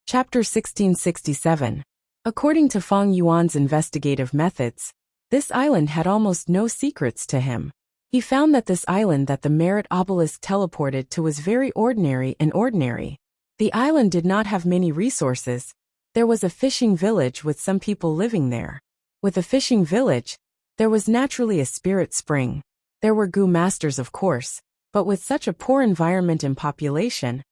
Chapter 1667. According to Feng Yuan's investigative methods, this island had almost no secrets to him. He found that this island that the merit obelisk teleported to was very ordinary and ordinary. The island did not have many resources. There was a fishing village with some people living there. With a fishing village, there was naturally a spirit spring. There were Gu masters, of course, but with such a poor environment and population,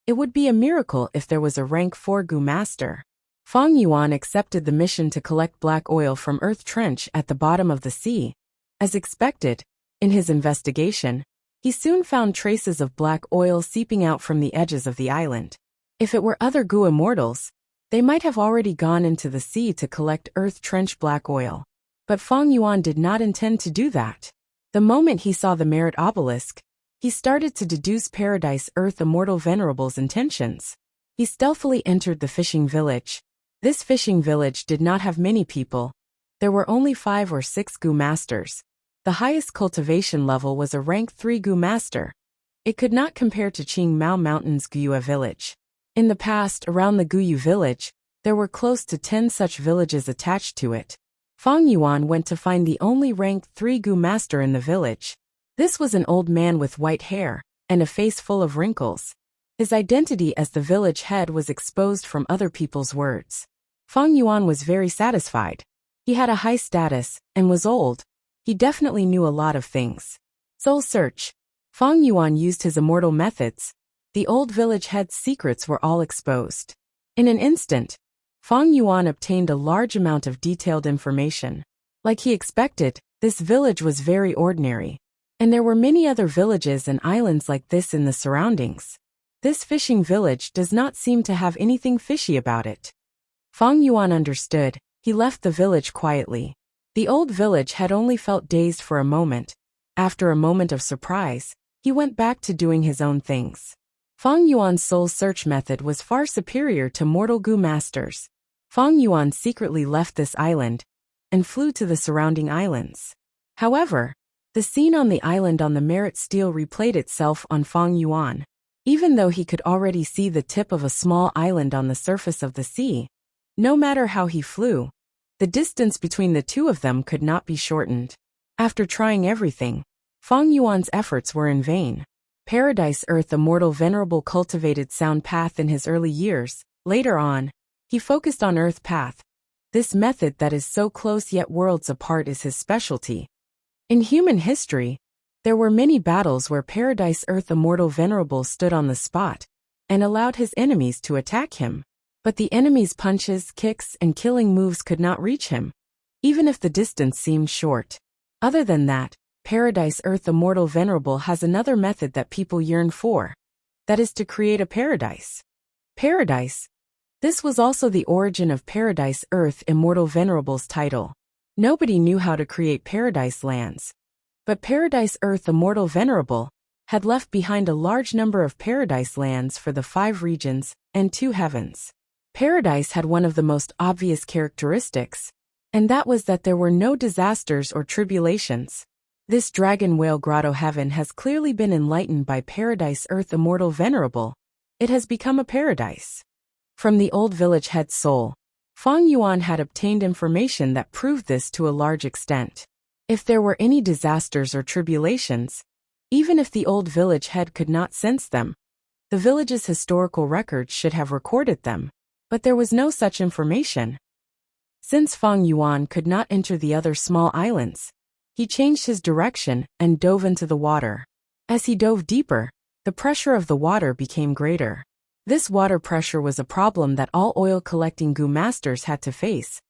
it would be a miracle if there was a rank 4 Gu master. Feng Yuan accepted the mission to collect black oil from Earth Trench at the bottom of the sea. As expected, in his investigation, he soon found traces of black oil seeping out from the edges of the island. If it were other Gu immortals, they might have already gone into the sea to collect Earth Trench black oil. But Feng Yuan did not intend to do that. The moment he saw the merit obelisk, he started to deduce Paradise Earth Immortal Venerable's intentions. He stealthily entered the fishing village. This fishing village did not have many people. There were only 5 or 6 Gu masters. The highest cultivation level was a rank 3 Gu master. It could not compare to Qing Mao Mountain's Guyue village. In the past, around the Guyue village, there were close to 10 such villages attached to it. Feng Yuan went to find the only rank 3 Gu master in the village. This was an old man with white hair and a face full of wrinkles. His identity as the village head was exposed from other people's words. Feng Yuan was very satisfied. He had a high status and was old. He definitely knew a lot of things. Soul search. Feng Yuan used his immortal methods. The old village head's secrets were all exposed. In an instant, Feng Yuan obtained a large amount of detailed information. Like he expected, this village was very ordinary. And there were many other villages and islands like this in the surroundings. This fishing village does not seem to have anything fishy about it. Feng Yuan understood. He left the village quietly. The old village had only felt dazed for a moment. After a moment of surprise, he went back to doing his own things. Feng Yuan's soul search method was far superior to mortal Gu masters. Feng Yuan secretly left this island and flew to the surrounding islands. However, the scene on the island on the merit steel replayed itself on Feng Yuan. Even though he could already see the tip of a small island on the surface of the sea, no matter how he flew, the distance between the two of them could not be shortened. After trying everything, Feng Yuan's efforts were in vain. Paradise Earth Immortal Venerable cultivated Sound Path in his early years. Later on, he focused on Earth Path. This method that is so close yet worlds apart is his specialty. In human history, there were many battles where Paradise Earth Immortal Venerable stood on the spot and allowed his enemies to attack him. But the enemy's punches, kicks, and killing moves could not reach him, even if the distance seemed short. Other than that, Paradise Earth Immortal Venerable has another method that people yearn for. That is to create a paradise. Paradise. This was also the origin of Paradise Earth Immortal Venerable's title. Nobody knew how to create paradise lands. But Paradise Earth Immortal Venerable had left behind a large number of paradise lands for the 5 regions and 2 heavens. Paradise had one of the most obvious characteristics, and that was that there were no disasters or tribulations. This Dragon Whale Grotto heaven has clearly been enlightened by Paradise Earth Immortal Venerable. It has become a paradise. From the old village head's soul, Feng Yuan had obtained information that proved this to a large extent. If there were any disasters or tribulations, even if the old village head could not sense them, the village's historical records should have recorded them. But there was no such information. Since Feng Yuan could not enter the other small islands, he changed his direction and dove into the water. As he dove deeper, the pressure of the water became greater. This water pressure was a problem that all oil-collecting Gu masters had to face.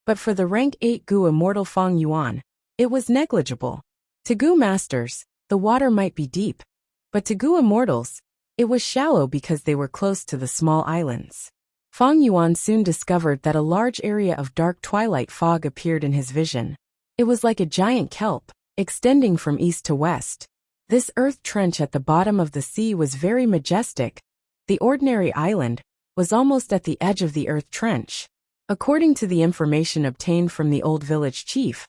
But for the rank 8 Gu immortal Feng Yuan, it was negligible. To Gu masters, the water might be deep, but to Gu immortals, it was shallow because they were close to the small islands. Feng Yuan soon discovered that a large area of dark twilight fog appeared in his vision. It was like a giant kelp, extending from east to west. This earth trench at the bottom of the sea was very majestic. The ordinary island was almost at the edge of the earth trench. According to the information obtained from the old village chief,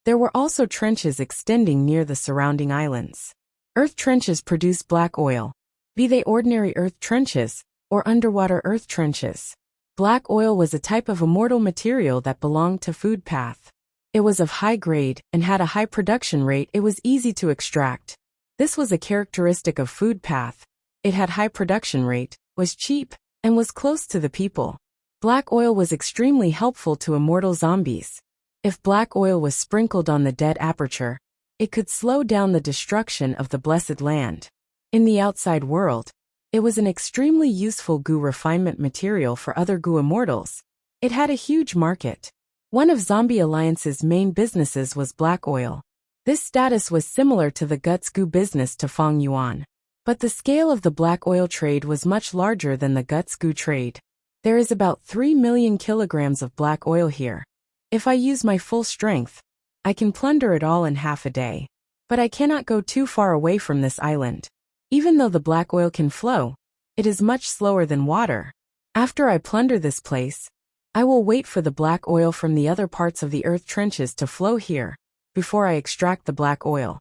there were also trenches extending near the surrounding islands. Earth trenches produce black oil. Be they ordinary earth trenches, or underwater earth trenches. Black oil was a type of immortal material that belonged to food path. It was of high grade and had a high production rate. It was easy to extract. This was a characteristic of food path. It had high production rate, was cheap, and was close to the people. Black oil was extremely helpful to immortal zombies. If black oil was sprinkled on the dead aperture, it could slow down the destruction of the blessed land. In the outside world, it was an extremely useful goo refinement material for other goo immortals. It had a huge market. One of Zombie Alliance's main businesses was black oil. This status was similar to the Guts goo business to Feng Yuan. But the scale of the black oil trade was much larger than the Guts goo trade. There is about 3 million kilograms of black oil here. If I use my full strength, I can plunder it all in half a day. But I cannot go too far away from this island. Even though the black oil can flow, it is much slower than water. After I plunder this place, I will wait for the black oil from the other parts of the earth trenches to flow here, before I extract the black oil.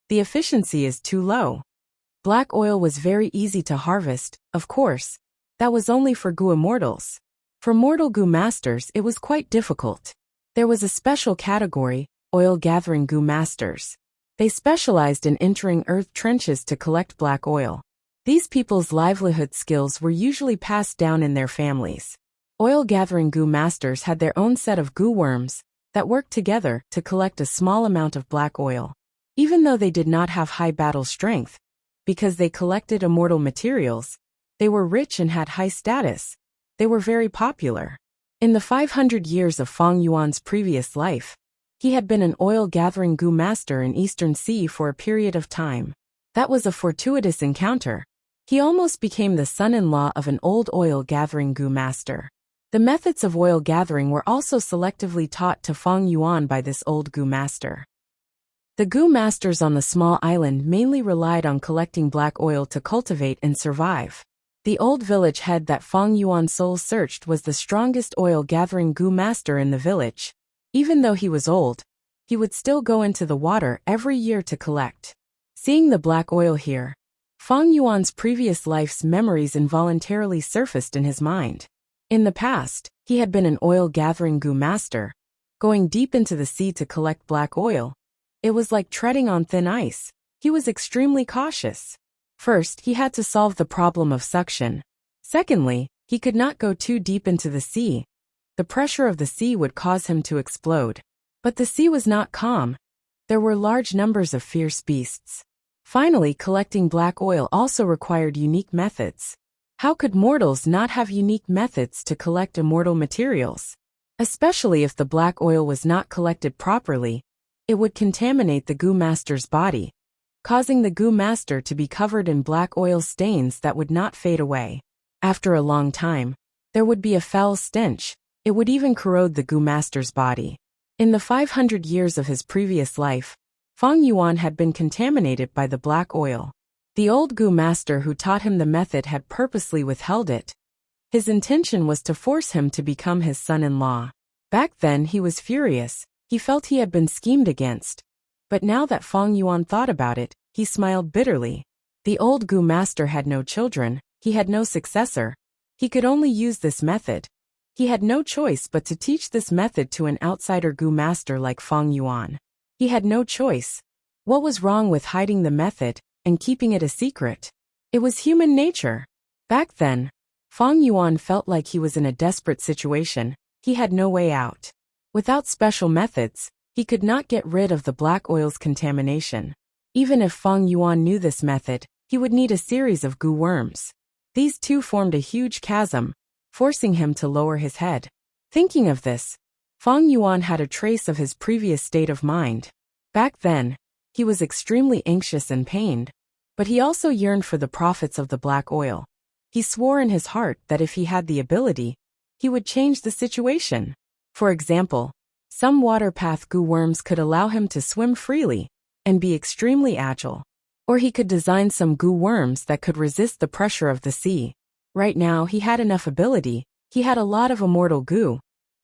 The efficiency is too low. Black oil was very easy to harvest, of course. That was only for goo immortals. For mortal goo masters it was quite difficult. There was a special category, oil-gathering goo masters. They specialized in entering earth trenches to collect black oil. These people's livelihood skills were usually passed down in their families. Oil-gathering goo masters had their own set of goo worms that worked together to collect a small amount of black oil. Even though they did not have high battle strength, because they collected immortal materials, they were rich and had high status. They were very popular. In the 500 years of Feng Yuan's previous life, he had been an oil-gathering goo master in Eastern Sea for a period of time. That was a fortuitous encounter. He almost became the son-in-law of an old oil-gathering goo master. The methods of oil gathering were also selectively taught to Feng Yuan by this old goo master. The goo masters on the small island mainly relied on collecting black oil to cultivate and survive. The old village head that Feng Yuan soul searched was the strongest oil-gathering goo master in the village. Even though he was old, he would still go into the water every year to collect. Seeing the black oil here, Feng Yuan's previous life's memories involuntarily surfaced in his mind. In the past, he had been an oil-gathering goo master, going deep into the sea to collect black oil. It was like treading on thin ice. He was extremely cautious. First, he had to solve the problem of suction. Secondly, he could not go too deep into the sea. The pressure of the sea would cause him to explode. But the sea was not calm. There were large numbers of fierce beasts. Finally, collecting black oil also required unique methods. How could mortals not have unique methods to collect immortal materials? Especially if the black oil was not collected properly, it would contaminate the goo master's body, causing the goo master to be covered in black oil stains that would not fade away. After a long time, there would be a foul stench. It would even corrode the goo master's body. In the 500 years of his previous life, Feng Yuan had been contaminated by the black oil. The old goo master who taught him the method had purposely withheld it. His intention was to force him to become his son-in-law. Back then he was furious. He felt he had been schemed against. But now that Feng Yuan thought about it, he smiled bitterly. The old goo master had no children, he had no successor. He could only use this method. He had no choice but to teach this method to an outsider goo master like Feng Yuan. He had no choice. What was wrong with hiding the method and keeping it a secret? It was human nature. Back then, Feng Yuan felt like he was in a desperate situation. He had no way out. Without special methods, he could not get rid of the black oil's contamination. Even if Feng Yuan knew this method, he would need a series of goo worms. These two formed a huge chasm, forcing him to lower his head. Thinking of this, Feng Yuan had a trace of his previous state of mind. Back then, he was extremely anxious and pained, but he also yearned for the profits of the black oil. He swore in his heart that if he had the ability, he would change the situation. For example, some water path goo worms could allow him to swim freely and be extremely agile. Or he could design some goo worms that could resist the pressure of the sea. Right now he had enough ability. He had a lot of immortal goo.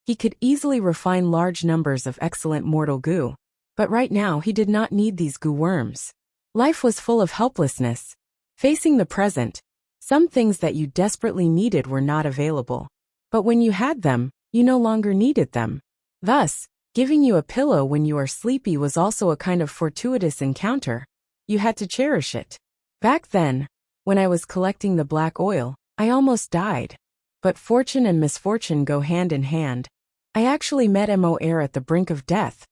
He could easily refine large numbers of excellent mortal goo. But right now he did not need these goo worms. Life was full of helplessness. Facing the present, Some things that you desperately needed were not available. But when you had them, you no longer needed them. Thus, giving you a pillow when you are sleepy was also a kind of fortuitous encounter. You had to cherish it. Back then, when I was collecting the black oil, I almost died. But fortune and misfortune go hand in hand. I actually met Mo Air at the brink of death.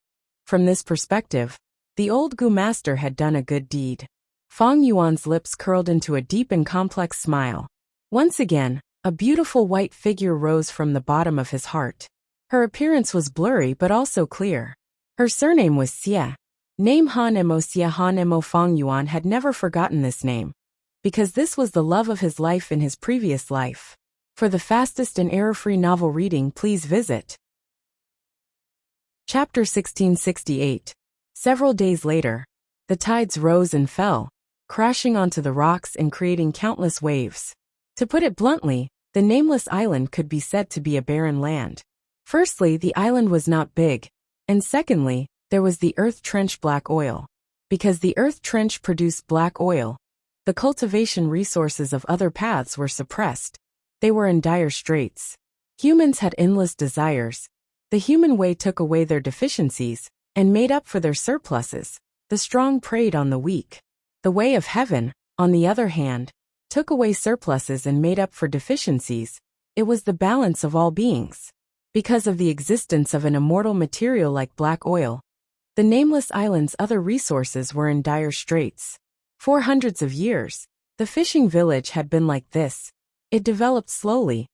From this perspective, the old Gu master had done a good deed. Fang Yuan's lips curled into a deep and complex smile. Once again, a beautiful white figure rose from the bottom of his heart. Her appearance was blurry but also clear. Her surname was Xie. Name Han Mo Xie. Han Mo. Fang Yuan had never forgotten this name, because this was the love of his life in his previous life. For the fastest and error-free novel reading, please visit Chapter 1668. Several days later, the tides rose and fell, crashing onto the rocks and creating countless waves. To put it bluntly, the nameless island could be said to be a barren land. Firstly, the island was not big, and secondly, there was the earth trench black oil. Because the earth trench produced black oil, the cultivation resources of other paths were suppressed. They were in dire straits. Humans had endless desires. The human way took away their deficiencies and made up for their surpluses. The strong preyed on the weak. The way of heaven, on the other hand, took away surpluses and made up for deficiencies. It was the balance of all beings. Because of the existence of an immortal material like black oil, the nameless island's other resources were in dire straits. For hundreds of years, the fishing village had been like this. It developed slowly.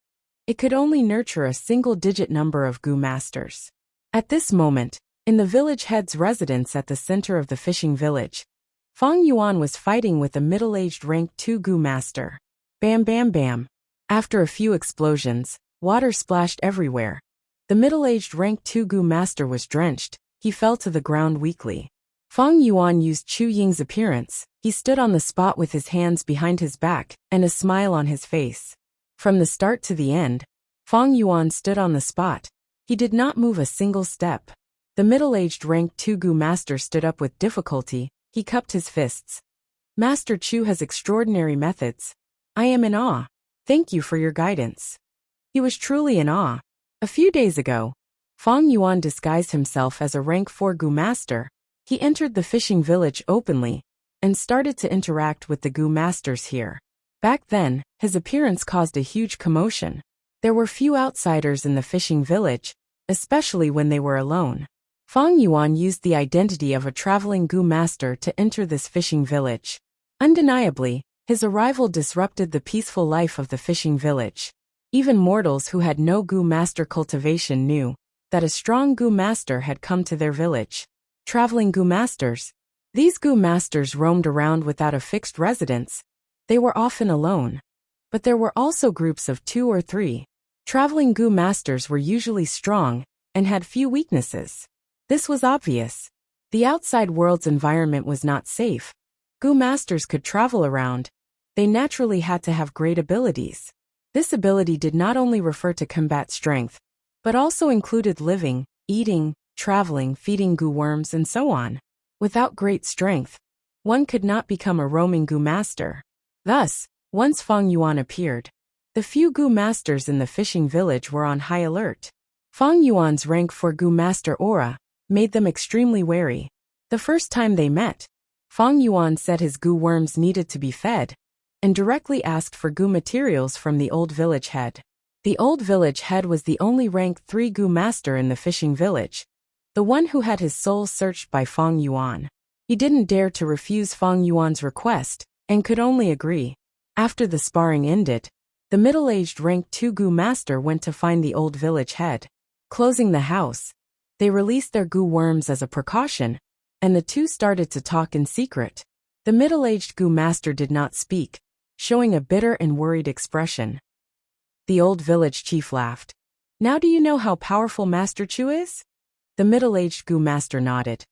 It could only nurture a single-digit number of Gu masters. At this moment, in the village head's residence at the center of the fishing village, Fang Yuan was fighting with a middle-aged rank 2 Gu master. Bam bam bam. After a few explosions, water splashed everywhere. The middle-aged rank 2 Gu master was drenched. He fell to the ground weakly. Fang Yuan used Chu Ying's appearance. He stood on the spot with his hands behind his back and a smile on his face. From the start to the end, Fang Yuan stood on the spot. He did not move a single step. The middle-aged rank 2 Gu master stood up with difficulty. He cupped his fists. Master Chu has extraordinary methods. I am in awe. Thank you for your guidance. He was truly in awe. A few days ago, Fang Yuan disguised himself as a rank 4 Gu master. He entered the fishing village openly and started to interact with the Gu masters here. Back then, his appearance caused a huge commotion. There were few outsiders in the fishing village, especially when they were alone. Fang Yuan used the identity of a traveling Gu master to enter this fishing village. Undeniably, his arrival disrupted the peaceful life of the fishing village. Even mortals who had no Gu master cultivation knew that a strong Gu master had come to their village. Traveling Gu masters. These Gu masters roamed around without a fixed residence. They were often alone. But there were also groups of 2 or 3. Traveling Gu masters were usually strong and had few weaknesses. This was obvious. The outside world's environment was not safe. Gu masters could travel around. They naturally had to have great abilities. This ability did not only refer to combat strength, but also included living, eating, traveling, feeding Gu worms, and so on. Without great strength, one could not become a roaming Gu master. Thus, once Fang Yuan appeared, the few Gu masters in the fishing village were on high alert. Fang Yuan's rank 4 Gu master aura made them extremely wary. The first time they met, Fang Yuan said his Gu worms needed to be fed, and directly asked for Gu materials from the old village head. The old village head was the only rank 3 Gu master in the fishing village, the one who had his soul searched by Fang Yuan. He didn't dare to refuse Fang Yuan's request, and could only agree. After the sparring ended, the middle-aged rank 2 Gu master went to find the old village head. Closing the house, they released their Gu worms as a precaution, and the two started to talk in secret. The middle-aged Gu master did not speak, showing a bitter and worried expression. The old village chief laughed. Now do you know how powerful Master Chu is? The middle-aged Gu master nodded.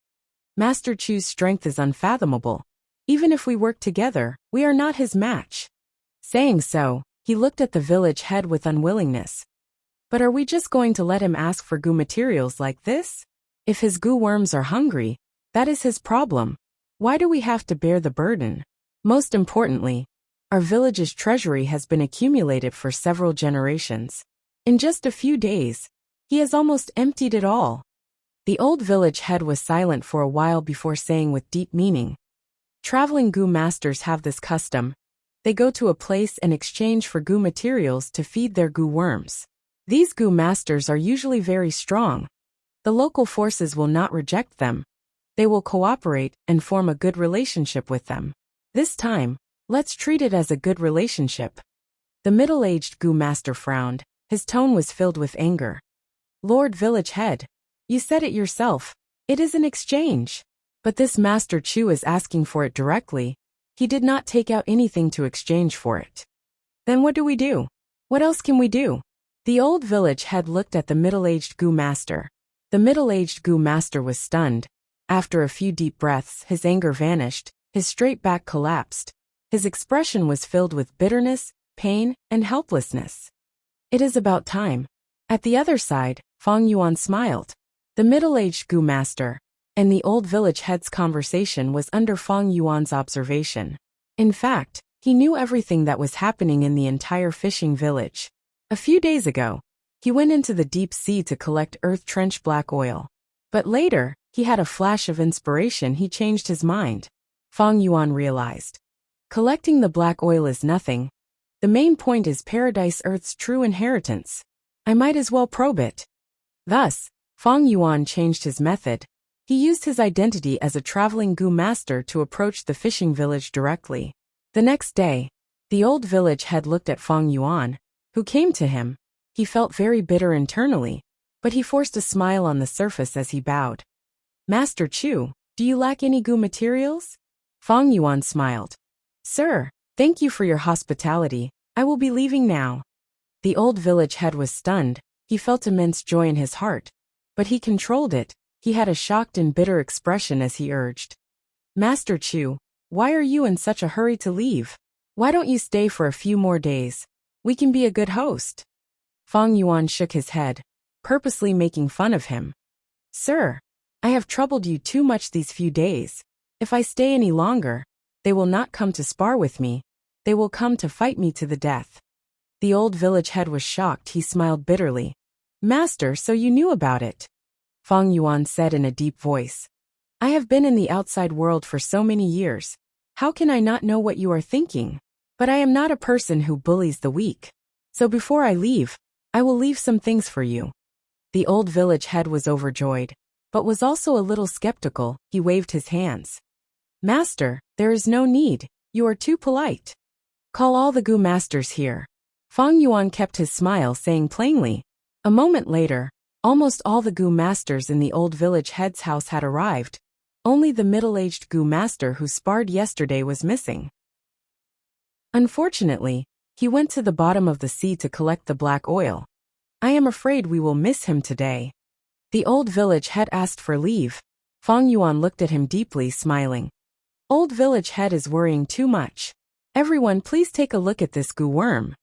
Master Chu's strength is unfathomable. Even if we work together, we are not his match. Saying so, he looked at the village head with unwillingness. But are we just going to let him ask for Gu materials like this? If his Gu worms are hungry, that is his problem. Why do we have to bear the burden? Most importantly, Our village's treasury has been accumulated for several generations. In just a few days, he has almost emptied it all. The old village head was silent for a while before saying with deep meaning, "Traveling goo masters have this custom. They go to a place and exchange for goo materials to feed their goo worms. These goo masters are usually very strong. The local forces will not reject them. They will cooperate and form a good relationship with them. This time, let's treat it as a good relationship." The middle-aged goo master frowned. His tone was filled with anger. "Lord Village Head, you said it yourself. It is an exchange. But this Master Chu is asking for it directly. He did not take out anything to exchange for it. Then what do we do? What else can we do?" The old village head looked at the middle-aged goo master. The middle-aged goo master was stunned. After a few deep breaths, his anger vanished, his straight back collapsed. His expression was filled with bitterness, pain, and helplessness. "It is about time." At the other side, Fang Yuan smiled. The middle-aged goo master and the old village head's conversation was under Fang Yuan's observation. In fact, he knew everything that was happening in the entire fishing village. A few days ago, he went into the deep sea to collect earth trench black oil. But later, he had a flash of inspiration. He changed his mind. Fang Yuan realized. Collecting the black oil is nothing. The main point is Paradise Earth's true inheritance. I might as well probe it. Thus, Fang Yuan changed his method. He used his identity as a traveling goo master to approach the fishing village directly. The next day, the old village head looked at Fang Yuan, who came to him. He felt very bitter internally, but he forced a smile on the surface as he bowed. "Master Chu, do you lack any goo materials?" Fang Yuan smiled. "Sir, thank you for your hospitality. I will be leaving now." The old village head was stunned. He felt immense joy in his heart, but he controlled it. He had a shocked and bitter expression as he urged, "Master Chu, why are you in such a hurry to leave? Why don't you stay for a few more days? We can be a good host." Fang Yuan shook his head, purposely making fun of him. "Sir, I have troubled you too much these few days. If I stay any longer, they will not come to spar with me. They will come to fight me to the death." The old village head was shocked. He smiled bitterly. "Master, so you knew about it?" Fang Yuan said in a deep voice. "I have been in the outside world for so many years. How can I not know what you are thinking? But I am not a person who bullies the weak. So before I leave, I will leave some things for you." The old village head was overjoyed, but was also a little skeptical. He waved his hands. "Master, there is no need. You are too polite. Call all the goo masters here." Fang Yuan kept his smile, saying plainly. A moment later, almost all the goo masters in the old village head's house had arrived. Only the middle-aged goo master who sparred yesterday was missing. Unfortunately, he went to the bottom of the sea to collect the black oil. "I am afraid we will miss him today." The old village head asked for leave. Fang Yuan looked at him deeply, smiling. "Old village head is worrying too much. Everyone, please take a look at this goo worm."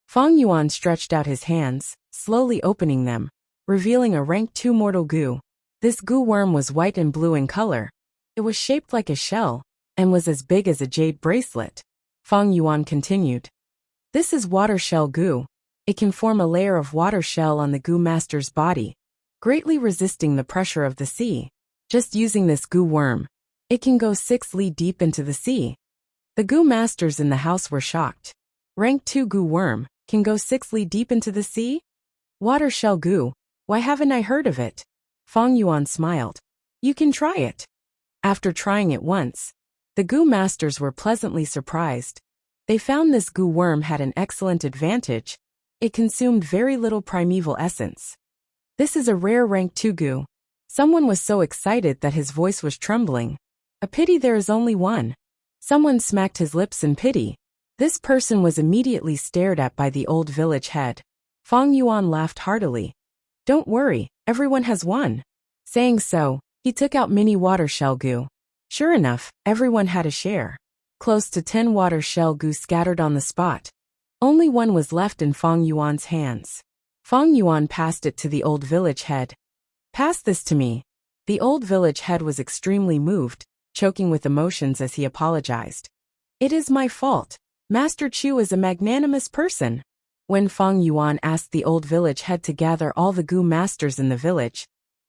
Fang Yuan stretched out his hands, slowly opening them, revealing a rank 2 mortal goo. This goo worm was white and blue in color. It was shaped like a shell, and was as big as a jade bracelet. Fang Yuan continued. "This is water shell goo. It can form a layer of water shell on the goo master's body, greatly resisting the pressure of the sea. Just using this goo worm, it can go 6 li deep into the sea." The goo masters in the house were shocked. Rank 2 goo worm can go 6 li deep into the sea? Water shell goo, why haven't I heard of it? Fang Yuan smiled. "You can try it." After trying it once, the goo masters were pleasantly surprised. They found this goo worm had an excellent advantage. It consumed very little primeval essence. "This is a rare rank 2 goo." Someone was so excited that his voice was trembling. "A pity there is only one." Someone smacked his lips in pity. This person was immediately stared at by the old village head. Fang Yuan laughed heartily. "Don't worry, everyone has one." Saying so, he took out mini water shell goo. Sure enough, everyone had a share. Close to 10 water shell goo scattered on the spot. Only one was left in Fang Yuan's hands. Fang Yuan passed it to the old village head. "Pass this to me." The old village head was extremely moved, choking with emotions as he apologized. "It is my fault. Master Chu is a magnanimous person. When Feng Yuan asked the old village head to gather all the Gu masters in the village,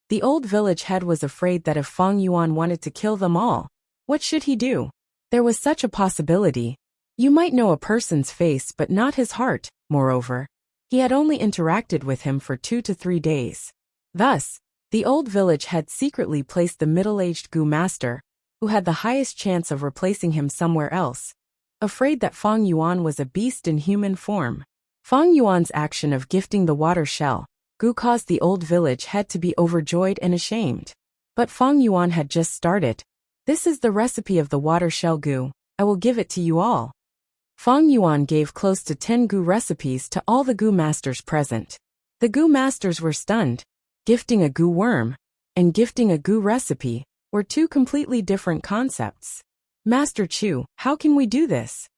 the old village head was afraid that if Feng Yuan wanted to kill them all, what should he do? There was such a possibility. You might know a person's face but not his heart. Moreover, he had only interacted with him for 2 to 3 days. Thus, the old village head secretly placed the middle-aged Gu master, who had the highest chance of replacing him somewhere else, afraid that Feng Yuan was a beast in human form. Feng Yuan's action of gifting the water shell Gu caused the old village head to be overjoyed and ashamed. But Feng Yuan had just started. This is the recipe of the water shell Gu. I will give it to you all. Feng Yuan gave close to 10 Gu recipes to all the Gu masters present. The Gu masters were stunned. Gifting a Gu worm and gifting a Gu recipe were 2 completely different concepts. Master Chu, how can we do this?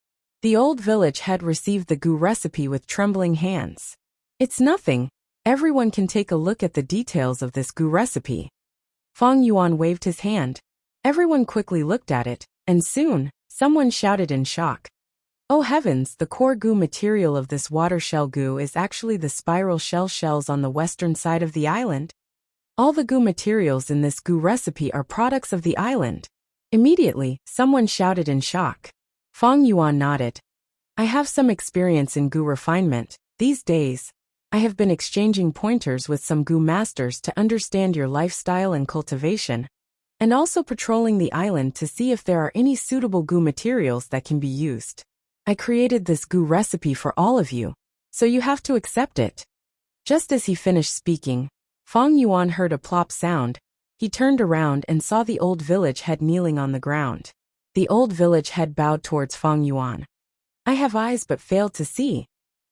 The old village head received the Gu recipe with trembling hands. It's nothing. Everyone can take a look at the details of this Gu recipe. Feng Yuan waved his hand. Everyone quickly looked at it, and soon, someone shouted in shock. Oh heavens, the core Gu material of this water shell Gu is actually the spiral shell shells on the western side of the island. All the Gu materials in this Gu recipe are products of the island. Immediately, someone shouted in shock. Feng Yuan nodded. I have some experience in Gu refinement. These days, I have been exchanging pointers with some Gu masters to understand your lifestyle and cultivation, and also patrolling the island to see if there are any suitable Gu materials that can be used. I created this Gu recipe for all of you, so you have to accept it. Just as he finished speaking, Feng Yuan heard a plop sound. He turned around and saw the old village head kneeling on the ground. The old village head bowed towards Feng Yuan. I have eyes but failed to see.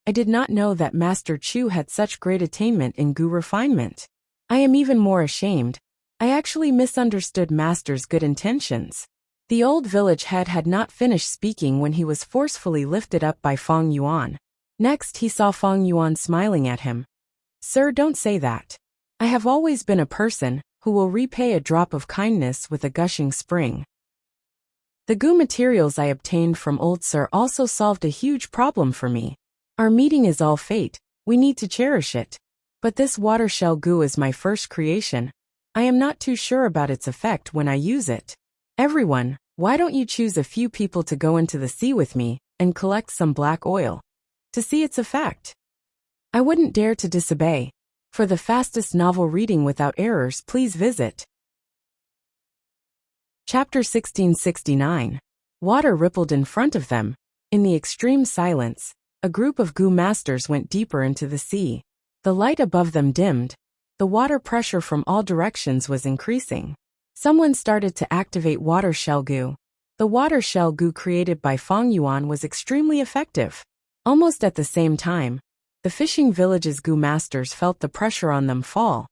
I did not know that Master Chu had such great attainment in Gu refinement. I am even more ashamed. I actually misunderstood Master's good intentions. The old village head had not finished speaking when he was forcefully lifted up by Feng Yuan. Next he saw Feng Yuan smiling at him. Sir, don't say that. I have always been a person who will repay a drop of kindness with a gushing spring. The Gu materials I obtained from old Sir also solved a huge problem for me. Our meeting is all fate, we need to cherish it. But this water shell Gu is my first creation. I am not too sure about its effect when I use it. Everyone, why don't you choose a few people to go into the sea with me and collect some black oil to see its effect? I wouldn't dare to disobey. For the fastest novel reading without errors, please visit Chapter 1669. Water rippled in front of them. In the extreme silence, a group of Gu masters went deeper into the sea. The light above them dimmed. The water pressure from all directions was increasing. Someone started to activate water shell Gu. The water shell Gu created by Feng Yuan was extremely effective. Almost at the same time, the fishing village's Gu masters felt the pressure on them fall.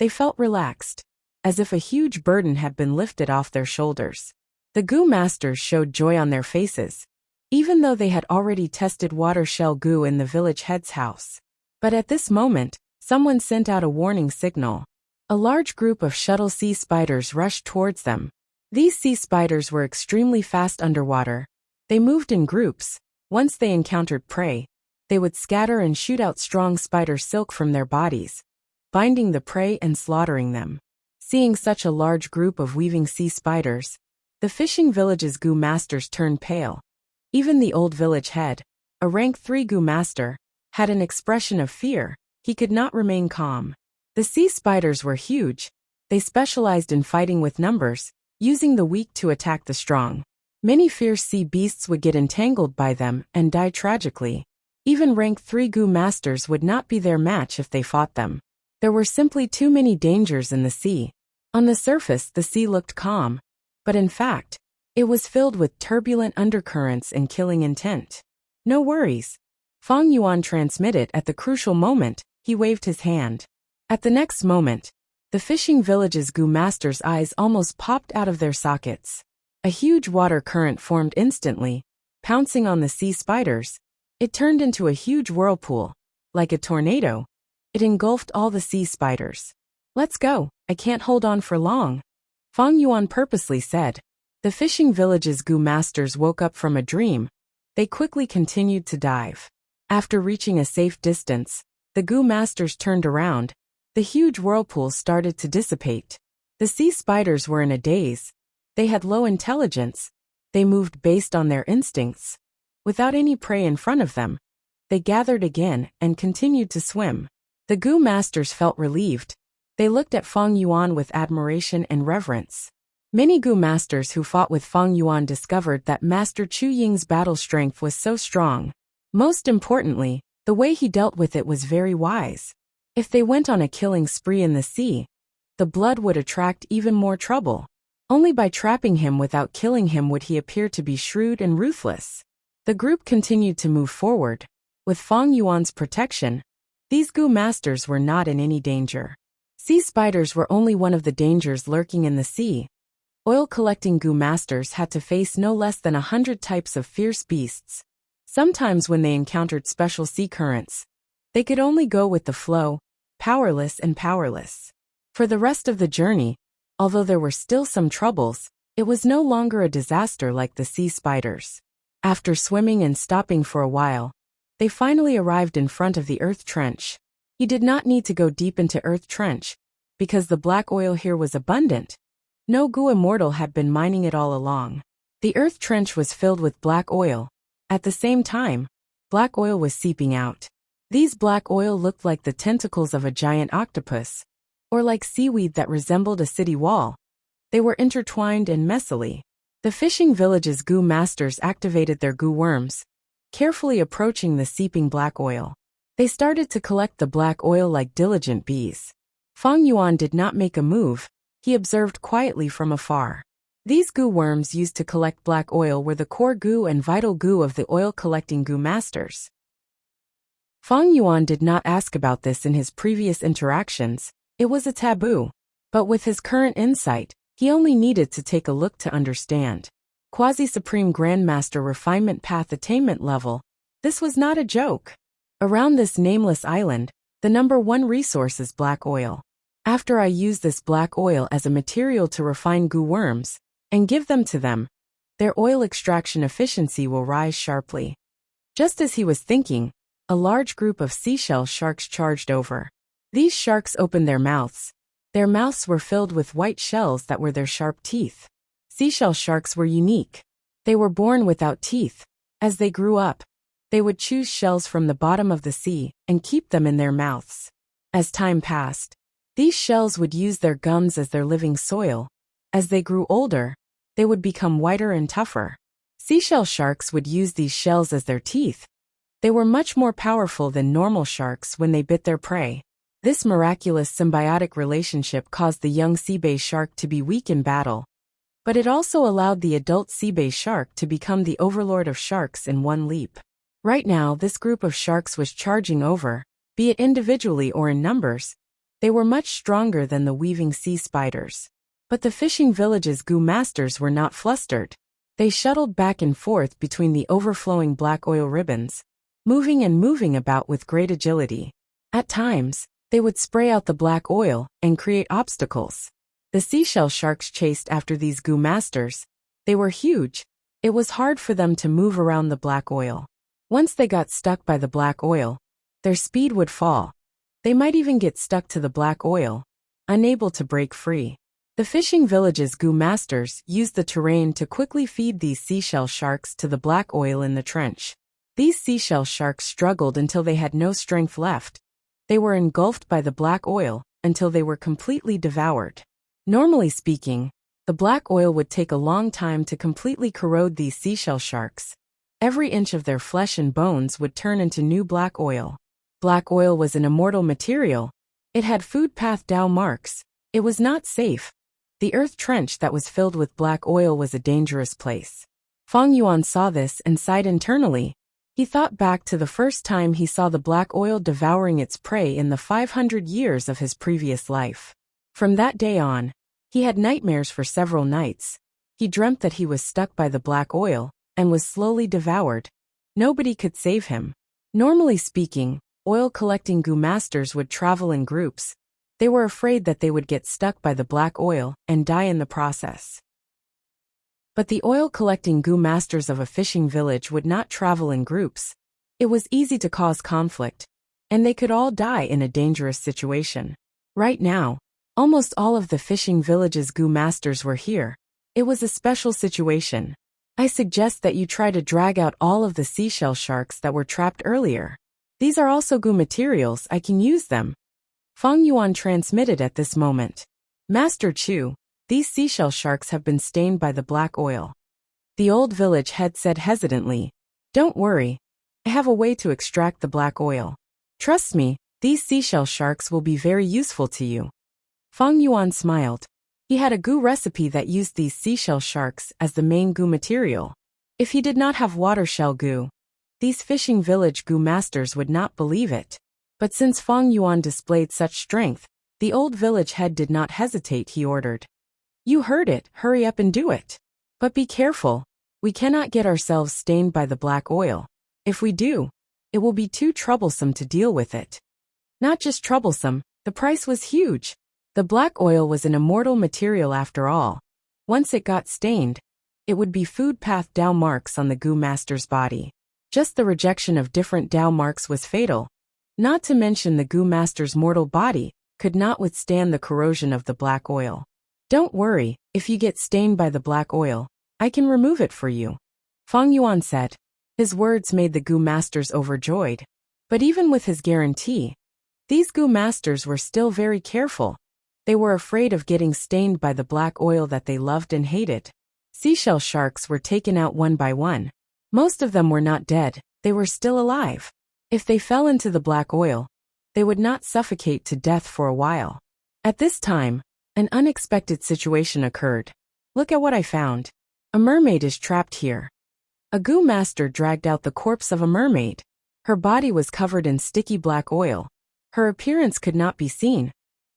They felt relaxed, as if a huge burden had been lifted off their shoulders. The Gu masters showed joy on their faces, even though they had already tested water shell Gu in the village head's house. But at this moment, someone sent out a warning signal. A large group of shuttle sea spiders rushed towards them. These sea spiders were extremely fast underwater. They moved in groups. Once they encountered prey, they would scatter and shoot out strong spider silk from their bodies, binding the prey and slaughtering them. Seeing such a large group of weaving sea spiders, the fishing village's Gu masters turned pale. Even the old village head, a rank 3 Gu master, had an expression of fear. He could not remain calm. The sea spiders were huge. They specialized in fighting with numbers, using the weak to attack the strong. Many fierce sea beasts would get entangled by them and die tragically. Even rank 3 Gu masters would not be their match if they fought them. There were simply too many dangers in the sea. On the surface, the sea looked calm, but in fact, it was filled with turbulent undercurrents and killing intent. No worries. Feng Yuan transmitted at the crucial moment. He waved his hand. At the next moment, the fishing village's Gu masters' eyes almost popped out of their sockets. A huge water current formed instantly, pouncing on the sea spiders. It turned into a huge whirlpool. Like a tornado, it engulfed all the sea spiders. Let's go, I can't hold on for long, Feng Yuan purposely said. The fishing village's Gu masters woke up from a dream. They quickly continued to dive. After reaching a safe distance, the goo masters turned around. The huge whirlpool started to dissipate. The sea spiders were in a daze. They had low intelligence. They moved based on their instincts. Without any prey in front of them, they gathered again and continued to swim. The goo masters felt relieved. They looked at Feng Yuan with admiration and reverence. Many goo masters who fought with Feng Yuan discovered that Master Chu Ying's battle strength was so strong. Most importantly, the way he dealt with it was very wise. If they went on a killing spree in the sea, the blood would attract even more trouble. Only by trapping him without killing him would he appear to be shrewd and ruthless. The group continued to move forward. With Feng Yuan's protection, these goo masters were not in any danger. Sea spiders were only one of the dangers lurking in the sea. Oil-collecting goo masters had to face no less than 100 types of fierce beasts. Sometimes when they encountered special sea currents, they could only go with the flow, powerless. For the rest of the journey, although there were still some troubles, it was no longer a disaster like the sea spiders. After swimming and stopping for a while, they finally arrived in front of the earth trench. He did not need to go deep into earth trench, because the black oil here was abundant. No goo immortal had been mining it all along. The earth trench was filled with black oil. At the same time, black oil was seeping out. These black oil looked like the tentacles of a giant octopus, or like seaweed that resembled a city wall. They were intertwined and messily. The fishing village's goo masters activated their goo worms, carefully approaching the seeping black oil. They started to collect the black oil like diligent bees. Feng Yuan did not make a move. He observed quietly from afar. These goo worms used to collect black oil were the core goo and vital goo of the oil-collecting goo masters. Feng Yuan did not ask about this in his previous interactions. It was a taboo. But with his current insight, he only needed to take a look to understand. Quasi-Supreme Grandmaster Refinement Path Attainment Level. This was not a joke. Around this nameless island, the #1 resource is black oil. After I use this black oil as a material to refine goo worms, and give them to them, their oil extraction efficiency will rise sharply. Just as he was thinking, a large group of seashell sharks charged over. These sharks opened their mouths. Their mouths were filled with white shells that were their sharp teeth. Seashell sharks were unique. They were born without teeth. As they grew up, they would choose shells from the bottom of the sea and keep them in their mouths. As time passed, these shells would use their gums as their living soil. As they grew older, they would become whiter and tougher. Seashell sharks would use these shells as their teeth. They were much more powerful than normal sharks when they bit their prey. This miraculous symbiotic relationship caused the young sea-based shark to be weak in battle. But it also allowed the adult sea-based shark to become the overlord of sharks in one leap. Right now, this group of sharks was charging over, be it individually or in numbers. They were much stronger than the weaving sea spiders. But the fishing village's goo masters were not flustered. They shuttled back and forth between the overflowing black oil ribbons, moving about with great agility. At times, they would spray out the black oil and create obstacles. The seashell sharks chased after these goo masters. They were huge. It was hard for them to move around the black oil. Once they got stuck by the black oil, their speed would fall. They might even get stuck to the black oil, unable to break free. The fishing village's goo masters used the terrain to quickly feed these seashell sharks to the black oil in the trench. These seashell sharks struggled until they had no strength left. They were engulfed by the black oil until they were completely devoured. Normally speaking, the black oil would take a long time to completely corrode these seashell sharks. Every inch of their flesh and bones would turn into new black oil. Black oil was an immortal material. It had food path Tao marks. It was not safe. The earth trench that was filled with black oil was a dangerous place. Feng Yuan saw this and sighed internally. He thought back to the first time he saw the black oil devouring its prey in the 500 years of his previous life. From that day on, he had nightmares for several nights. He dreamt that he was stuck by the black oil and was slowly devoured. Nobody could save him. Normally speaking, oil-collecting goo masters would travel in groups. They were afraid that they would get stuck by the black oil and die in the process. But the oil-collecting goo masters of a fishing village would not travel in groups. It was easy to cause conflict, and they could all die in a dangerous situation. Right now, almost all of the fishing village's goo masters were here. It was a special situation. I suggest that you try to drag out all of the seashell sharks that were trapped earlier. These are also goo materials, I can use them. Fang Yuan transmitted at this moment. Master Chu, these seashell sharks have been stained by the black oil. The old village head said hesitantly. Don't worry. I have a way to extract the black oil. Trust me, these seashell sharks will be very useful to you. Fang Yuan smiled. He had a goo recipe that used these seashell sharks as the main goo material. If he did not have water shell goo, these fishing village goo masters would not believe it. But since Fang Yuan displayed such strength, the old village head did not hesitate. He ordered. You heard it, hurry up and do it. But be careful, we cannot get ourselves stained by the black oil. If we do, it will be too troublesome to deal with it. Not just troublesome, the price was huge. The black oil was an immortal material after all. Once it got stained, it would be food path Dao marks on the goo master's body. Just the rejection of different Dao marks was fatal. Not to mention the goo master's mortal body could not withstand the corrosion of the black oil. Don't worry, if you get stained by the black oil, I can remove it for you. Fang Yuan said. His words made the goo masters overjoyed. But even with his guarantee, these goo masters were still very careful. They were afraid of getting stained by the black oil that they loved and hated. Seashell sharks were taken out one by one. Most of them were not dead, they were still alive. If they fell into the black oil, they would not suffocate to death for a while. At this time, an unexpected situation occurred. Look at what I found. A mermaid is trapped here. A goo master dragged out the corpse of a mermaid. Her body was covered in sticky black oil. Her appearance could not be seen.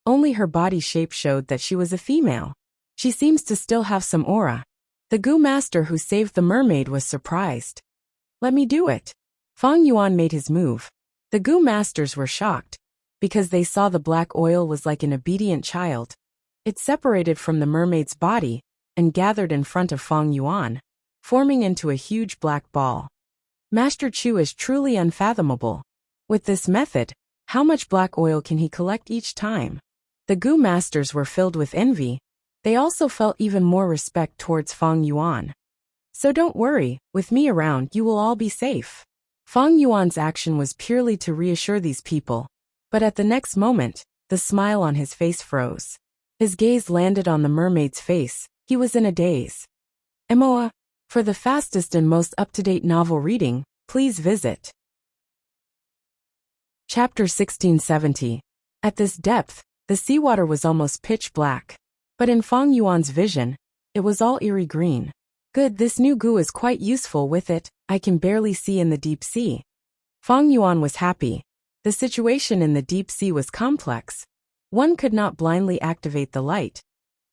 Only her body shape showed that she was a female. She seems to still have some aura. The goo master who saved the mermaid was surprised. Let me do it. Fang Yuan made his move. The goo masters were shocked, because they saw the black oil was like an obedient child. It separated from the mermaid's body and gathered in front of Fang Yuan, forming into a huge black ball. Master Chu is truly unfathomable. With this method, how much black oil can he collect each time? The goo masters were filled with envy. They also felt even more respect towards Fang Yuan. So don't worry, with me around you will all be safe. Fang Yuan's action was purely to reassure these people. But at the next moment, the smile on his face froze. His gaze landed on the mermaid's face. He was in a daze. MOA. For the fastest and most up-to-date novel reading, please visit Chapter 1670. At this depth, the seawater was almost pitch black. But in Fang Yuan's vision, it was all eerie green. Good, this new goo is quite useful. With it, I can barely see in the deep sea. Fang Yuan was happy. The situation in the deep sea was complex. One could not blindly activate the light.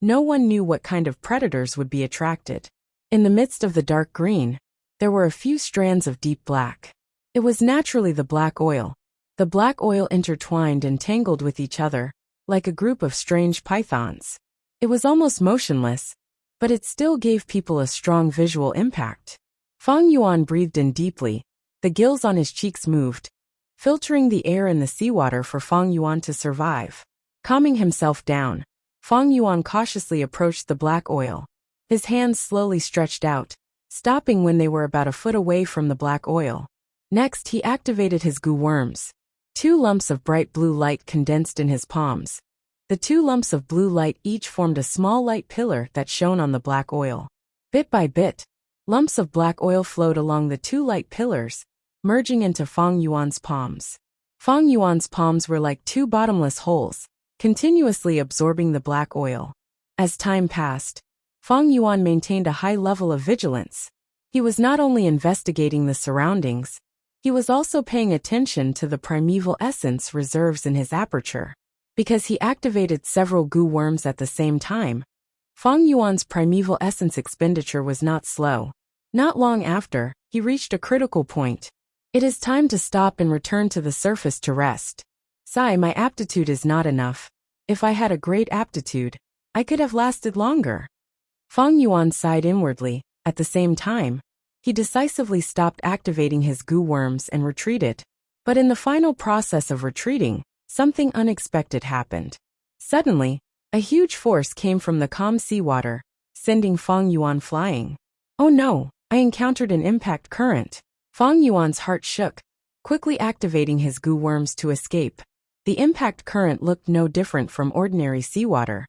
No one knew what kind of predators would be attracted. In the midst of the dark green, there were a few strands of deep black. It was naturally the black oil. The black oil intertwined and tangled with each other, like a group of strange pythons. It was almost motionless, but it still gave people a strong visual impact. Fang Yuan breathed in deeply. The gills on his cheeks moved, filtering the air in the seawater for Fang Yuan to survive. Calming himself down, Fang Yuan cautiously approached the black oil. His hands slowly stretched out, stopping when they were about a foot away from the black oil. Next, he activated his goo worms. 2 lumps of bright blue light condensed in his palms. The 2 lumps of blue light each formed a small light pillar that shone on the black oil. Bit by bit, lumps of black oil flowed along the 2 light pillars, merging into Fang Yuan's palms. Fang Yuan's palms were like 2 bottomless holes, continuously absorbing the black oil. As time passed, Fang Yuan maintained a high level of vigilance. He was not only investigating the surroundings, he was also paying attention to the primeval essence reserves in his aperture. Because he activated several goo worms at the same time, Fang Yuan's primeval essence expenditure was not slow. Not long after, he reached a critical point. It is time to stop and return to the surface to rest. Sigh, my aptitude is not enough. If I had a great aptitude, I could have lasted longer. Fang Yuan sighed inwardly. At the same time, he decisively stopped activating his goo worms and retreated. But in the final process of retreating, something unexpected happened. Suddenly, a huge force came from the calm seawater, sending Fang Yuan flying. Oh no, I encountered an impact current. Fang Yuan's heart shook, quickly activating his goo worms to escape. The impact current looked no different from ordinary seawater.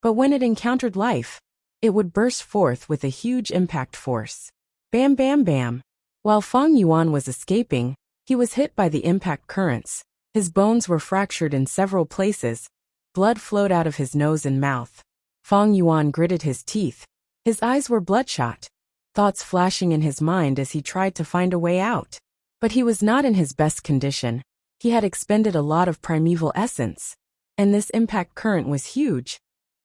But when it encountered life, it would burst forth with a huge impact force. Bam bam bam. While Fang Yuan was escaping, he was hit by the impact currents. His bones were fractured in several places. Blood flowed out of his nose and mouth. Fang Yuan gritted his teeth. His eyes were bloodshot, thoughts flashing in his mind as he tried to find a way out. But he was not in his best condition. He had expended a lot of primeval essence, and this impact current was huge.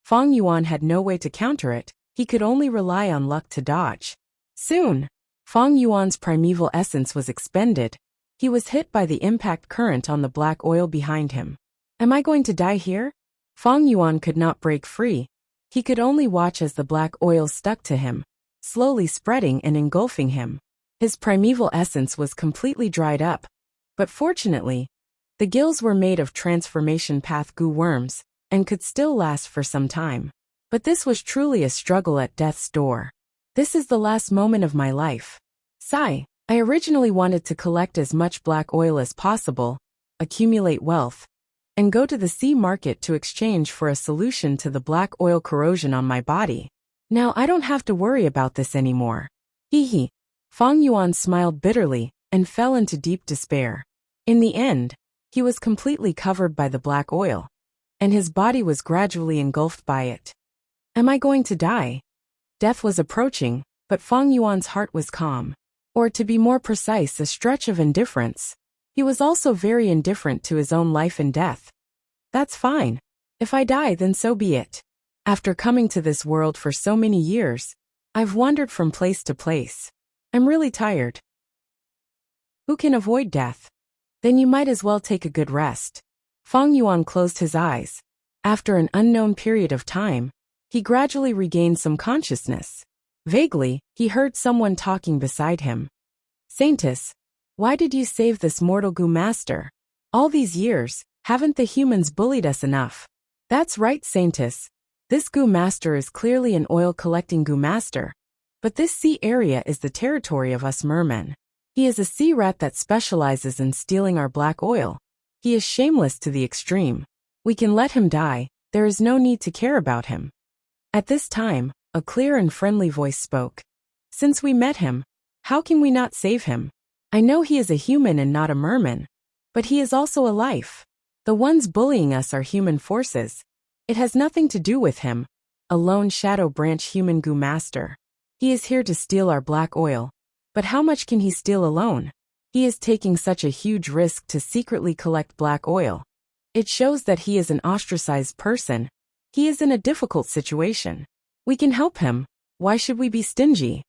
Fang Yuan had no way to counter it. He could only rely on luck to dodge. Soon, Fang Yuan's primeval essence was expended. He was hit by the impact current on the black oil behind him. Am I going to die here? Fang Yuan could not break free. He could only watch as the black oil stuck to him, slowly spreading and engulfing him. His primeval essence was completely dried up. But fortunately, the gills were made of transformation path goo worms, and could still last for some time. But this was truly a struggle at death's door. This is the last moment of my life. Sigh. I originally wanted to collect as much black oil as possible, accumulate wealth, and go to the sea market to exchange for a solution to the black oil corrosion on my body. Now I don't have to worry about this anymore. Hee hee. Fang Yuan smiled bitterly and fell into deep despair. In the end, he was completely covered by the black oil, and his body was gradually engulfed by it. Am I going to die? Death was approaching, but Fang Yuan's heart was calm. Or to be more precise, a stretch of indifference. He was also very indifferent to his own life and death. That's fine. If I die, then so be it. After coming to this world for so many years, I've wandered from place to place. I'm really tired. Who can avoid death? Then you might as well take a good rest. Fang Yuan closed his eyes. After an unknown period of time, he gradually regained some consciousness. Vaguely, he heard someone talking beside him. Saintess, why did you save this mortal goo master? All these years, haven't the humans bullied us enough? That's right, Saintess. This goo master is clearly an oil-collecting goo master. But this sea area is the territory of us mermen. He is a sea rat that specializes in stealing our black oil. He is shameless to the extreme. We can let him die. There is no need to care about him. At this time, a clear and friendly voice spoke. Since we met him, how can we not save him? I know he is a human and not a merman, but he is also a life. The ones bullying us are human forces. It has nothing to do with him, a lone shadow branch human goo master. He is here to steal our black oil. But how much can he steal alone? He is taking such a huge risk to secretly collect black oil. It shows that he is an ostracized person. He is in a difficult situation. We can help him. Why should we be stingy?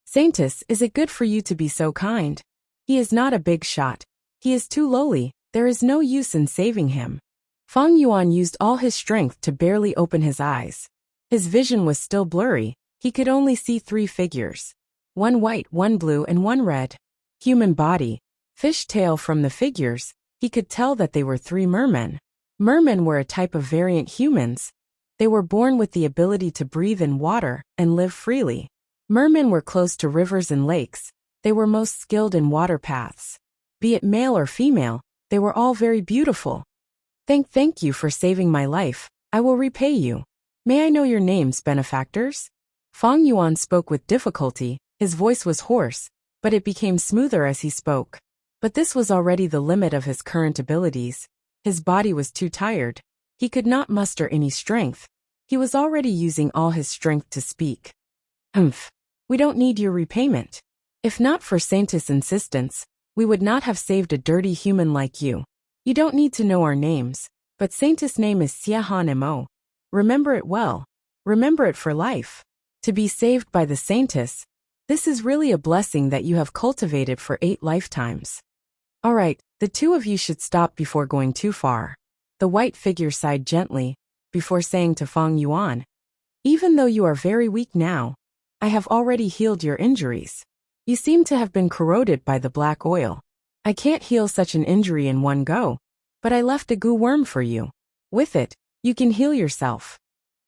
Saintess, is it good for you to be so kind? He is not a big shot. He is too lowly. There is no use in saving him. Fang Yuan used all his strength to barely open his eyes. His vision was still blurry. He could only see 3 figures. One white, one blue, and one red. Human body. Fish tail. From the figures, he could tell that they were 3 mermen. Mermen were a type of variant humans. They were born with the ability to breathe in water and live freely. Mermen were close to rivers and lakes. They were most skilled in water paths. Be it male or female, they were all very beautiful. Thank you for saving my life. I will repay you. May I know your names, benefactors? Fang Yuan spoke with difficulty. His voice was hoarse, but it became smoother as he spoke. But this was already the limit of his current abilities. His body was too tired. He could not muster any strength. He was already using all his strength to speak. We don't need your repayment. If not for Saintess' insistence, we would not have saved a dirty human like you. You don't need to know our names, but Saintess' name is Xiahan Mo. Remember it well. Remember it for life. To be saved by the Saintess, this is really a blessing that you have cultivated for 8 lifetimes. Alright, the 2 of you should stop before going too far. The white figure sighed gently, before saying to Fang Yuan, Even though you are very weak now, I have already healed your injuries. You seem to have been corroded by the black oil. I can't heal such an injury in one go, but I left a goo worm for you. With it, you can heal yourself.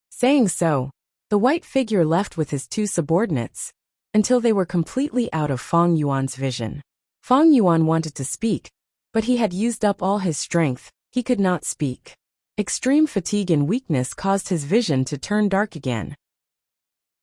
Saying so, the white figure left with his two subordinates, until they were completely out of Feng Yuan's vision. Feng Yuan wanted to speak, but he had used up all his strength, he could not speak. Extreme fatigue and weakness caused his vision to turn dark again.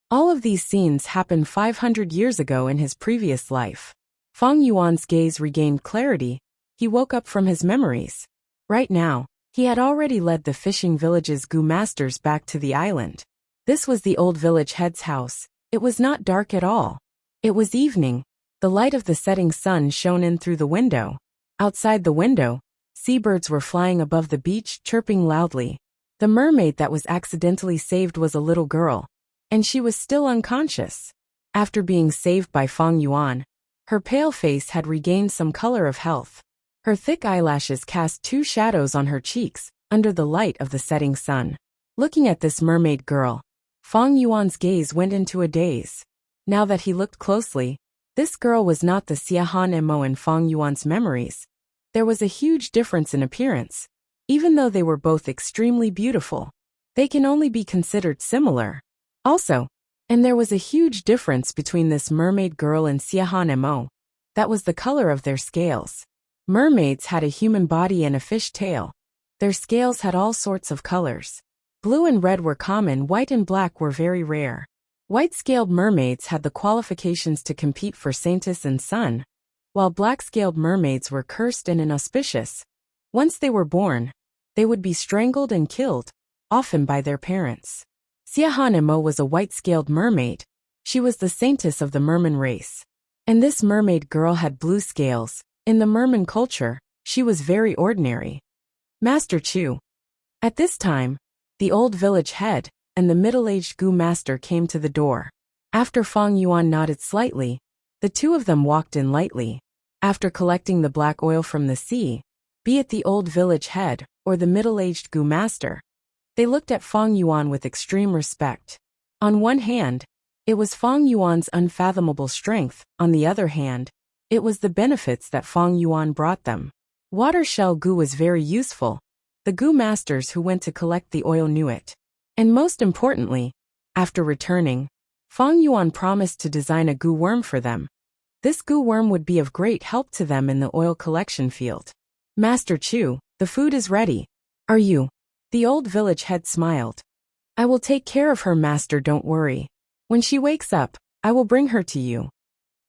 All of these scenes happened 500 years ago in his previous life. Feng Yuan's gaze regained clarity, he woke up from his memories. Right now, he had already led the fishing village's goo masters back to the island. This was the old village head's house. It was not dark at all. It was evening. The light of the setting sun shone in through the window. Outside the window, seabirds were flying above the beach, chirping loudly. The mermaid that was accidentally saved was a little girl, and she was still unconscious. After being saved by Feng Yuan, her pale face had regained some color of health. Her thick eyelashes cast two shadows on her cheeks, under the light of the setting sun. Looking at this mermaid girl, Feng Yuan's gaze went into a daze. Now that he looked closely, this girl was not the Xiahan Emo in Feng Yuan's memories. There was a huge difference in appearance. Even though they were both extremely beautiful, they can only be considered similar. Also, and there was a huge difference between this mermaid girl and Xiahan Emo. That was the color of their scales. Mermaids had a human body and a fish tail. Their scales had all sorts of colors. Blue and red were common, white and black were very rare. White-scaled mermaids had the qualifications to compete for Saintess and Sun, while black-scaled mermaids were cursed and inauspicious. Once they were born, they would be strangled and killed, often by their parents. Xiahan Emo was a white-scaled mermaid. She was the Saintess of the merman race. And this mermaid girl had blue scales. In the merman culture, she was very ordinary. Master Chu. At this time, the old village head and the middle-aged goo master came to the door. After Feng Yuan nodded slightly, the two of them walked in lightly. After collecting the black oil from the sea, be it the old village head or the middle-aged goo master, they looked at Feng Yuan with extreme respect. On one hand, it was Feng Yuan's unfathomable strength. On the other hand, it was the benefits that Feng Yuan brought them. Water shell goo was very useful. The goo masters who went to collect the oil knew it. And most importantly, after returning, Feng Yuan promised to design a goo worm for them. This goo worm would be of great help to them in the oil collection field. Master Chu, the food is ready. Are you? The old village head smiled. I will take care of her, master, don't worry. When she wakes up, I will bring her to you.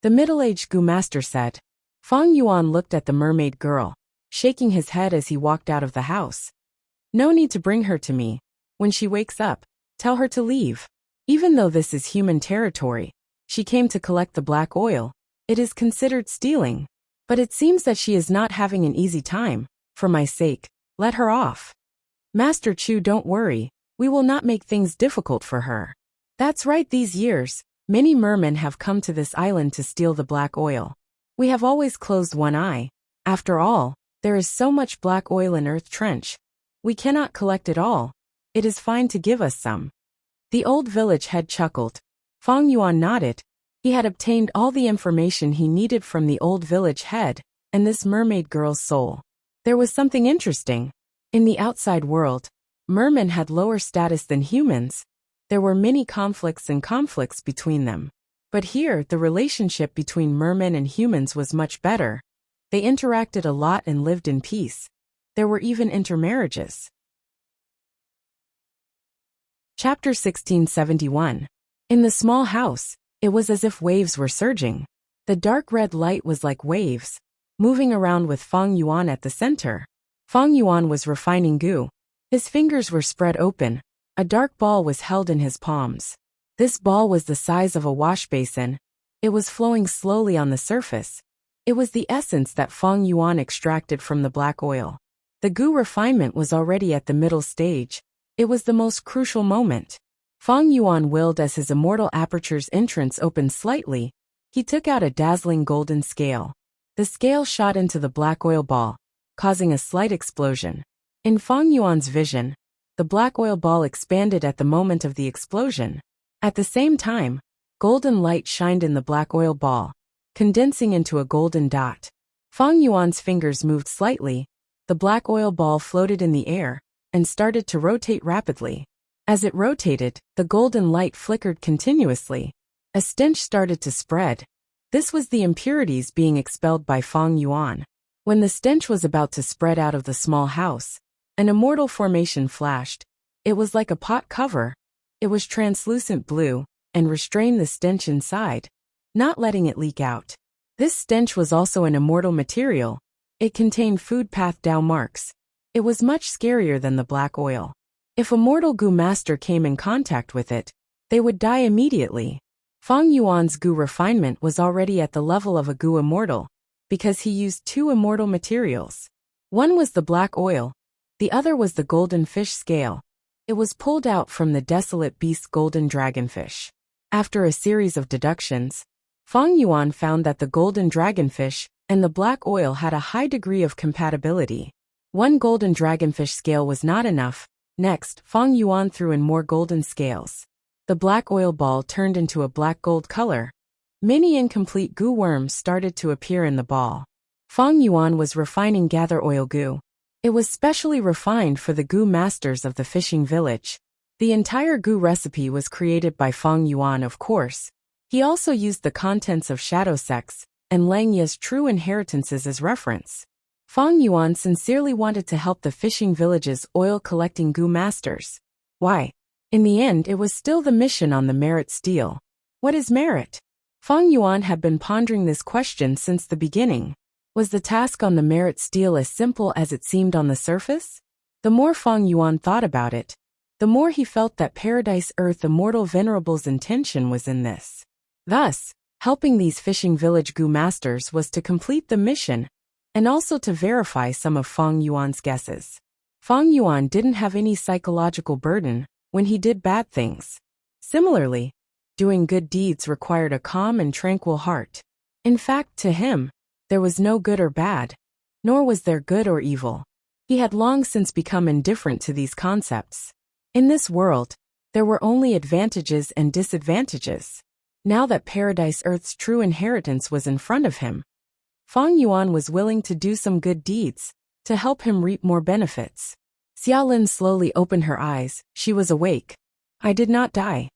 The middle-aged goo master said. Feng Yuan looked at the mermaid girl, shaking his head as he walked out of the house. No need to bring her to me. When she wakes up, tell her to leave. Even though this is human territory, she came to collect the black oil. It is considered stealing. But it seems that she is not having an easy time. For my sake, let her off. Master Chu, don't worry. We will not make things difficult for her. That's right, these years, many mermen have come to this island to steal the black oil. We have always closed one eye. After all, there is so much black oil in Earth Trench. We cannot collect it all. It is fine to give us some. The old village head chuckled. Feng Yuan nodded. He had obtained all the information he needed from the old village head and this mermaid girl's soul. There was something interesting. In the outside world, mermen had lower status than humans. There were many conflicts between them. But here, the relationship between mermen and humans was much better. They interacted a lot and lived in peace. There were even intermarriages. Chapter 1671. In the small house, it was as if waves were surging. The dark red light was like waves, moving around with Feng Yuan at the center. Feng Yuan was refining goo. His fingers were spread open. A dark ball was held in his palms. This ball was the size of a wash basin. It was flowing slowly on the surface. It was the essence that Feng Yuan extracted from the black oil. The goo refinement was already at the middle stage. It was the most crucial moment. Feng Yuan willed as his immortal aperture's entrance opened slightly. He took out a dazzling golden scale. The scale shot into the black oil ball, causing a slight explosion. In Feng Yuan's vision, the black oil ball expanded at the moment of the explosion. At the same time, golden light shined in the black oil ball, condensing into a golden dot. Feng Yuan's fingers moved slightly, the black oil ball floated in the air, and started to rotate rapidly. As it rotated, the golden light flickered continuously. A stench started to spread. This was the impurities being expelled by Feng Yuan. When the stench was about to spread out of the small house, an immortal formation flashed. It was like a pot cover. It was translucent blue, and restrained the stench inside, not letting it leak out. This stench was also an immortal material. It contained food path Dao marks. It was much scarier than the black oil. If a mortal Gu master came in contact with it, they would die immediately. Feng Yuan's Gu refinement was already at the level of a Gu immortal, because he used two immortal materials. One was the black oil, the other was the golden fish scale. It was pulled out from the desolate beast's golden dragonfish. After a series of deductions, Feng Yuan found that the golden dragonfish and the black oil had a high degree of compatibility. One golden dragonfish scale was not enough. Next, Feng Yuan threw in more golden scales. The black oil ball turned into a black gold color. Many incomplete Gu worms started to appear in the ball. Feng Yuan was refining gather oil Gu. It was specially refined for the Gu masters of the fishing village. The entire Gu recipe was created by Feng Yuan, of course. He also used the contents of Shadow Sex and Lang Ye's true inheritances as reference. Feng Yuan sincerely wanted to help the fishing village's oil-collecting Gu masters. Why? In the end, it was still the mission on the merit stele. What is merit? Feng Yuan had been pondering this question since the beginning. Was the task on the merit stele as simple as it seemed on the surface? The more Feng Yuan thought about it, the more he felt that Paradise Earth Immortal Venerable's intention was in this. Thus, helping these fishing village Gu masters was to complete the mission, and also to verify some of Feng Yuan's guesses. Feng Yuan didn't have any psychological burden when he did bad things. Similarly, doing good deeds required a calm and tranquil heart. In fact, to him, there was no good or bad, nor was there good or evil. He had long since become indifferent to these concepts. In this world, there were only advantages and disadvantages. Now that Paradise Earth's true inheritance was in front of him, Feng Yuan was willing to do some good deeds to help him reap more benefits. Xiaolin slowly opened her eyes. She was awake. I did not die.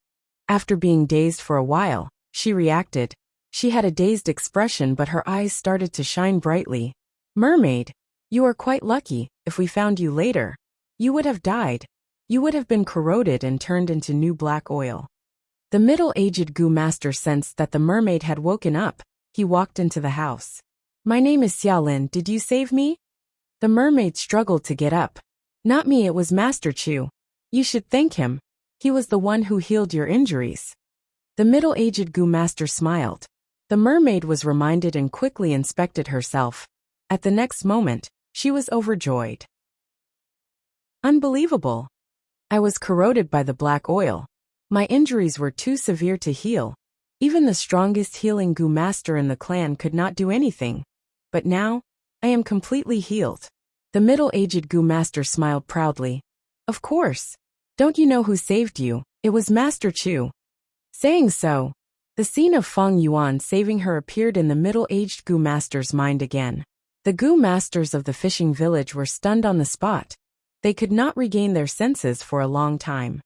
After being dazed for a while, she reacted. She had a dazed expression, but her eyes started to shine brightly. Mermaid, you are quite lucky. If we found you later, you would have died. You would have been corroded and turned into new black oil. The middle-aged Gu master sensed that the mermaid had woken up. He walked into the house. My name is Xiaolin. Did you save me? The mermaid struggled to get up. Not me, it was Master Chu. You should thank him. He was the one who healed your injuries. The middle-aged Gu master smiled. The mermaid was reminded and quickly inspected herself. At the next moment, she was overjoyed. Unbelievable. I was corroded by the black oil. My injuries were too severe to heal. Even the strongest healing Gu master in the clan could not do anything. But now, I am completely healed. The middle-aged Gu master smiled proudly. Of course. Don't you know who saved you? It was Master Chu. Saying so, the scene of Feng Yuan saving her appeared in the middle-aged Gu master's mind again. The Gu masters of the fishing village were stunned on the spot. They could not regain their senses for a long time.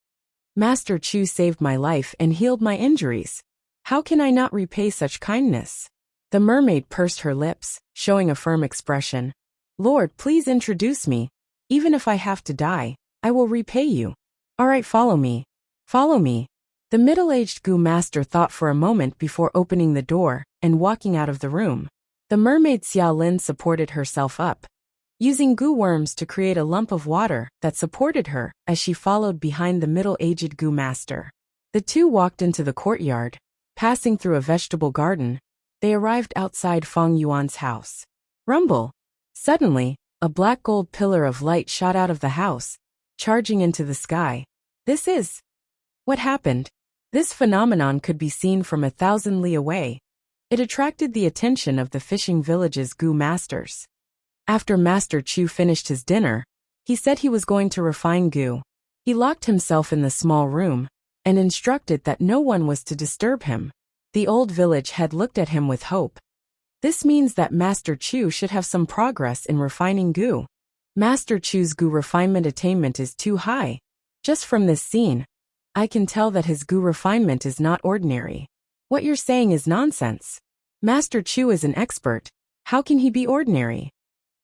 Master Chu saved my life and healed my injuries. How can I not repay such kindness? The mermaid pursed her lips, showing a firm expression. Lord, please introduce me. Even if I have to die, I will repay you. All right, follow me. Follow me. The middle-aged Gu master thought for a moment before opening the door and walking out of the room. The mermaid Xiaolin supported herself up, using Gu worms to create a lump of water that supported her as she followed behind the middle-aged Gu master. The two walked into the courtyard. Passing through a vegetable garden, they arrived outside Feng Yuan's house. Rumble! Suddenly, a black gold pillar of light shot out of the house, charging into the sky. This is... What happened? This phenomenon could be seen from 1,000 li away. It attracted the attention of the fishing village's Gu masters. After Master Chu finished his dinner, he said he was going to refine Gu. He locked himself in the small room and instructed that no one was to disturb him. The old village head looked at him with hope. This means that Master Chu should have some progress in refining Gu. Master Chu's Gu refinement attainment is too high. Just from this scene, I can tell that his Gu refinement is not ordinary. What you're saying is nonsense. Master Chu is an expert. How can he be ordinary?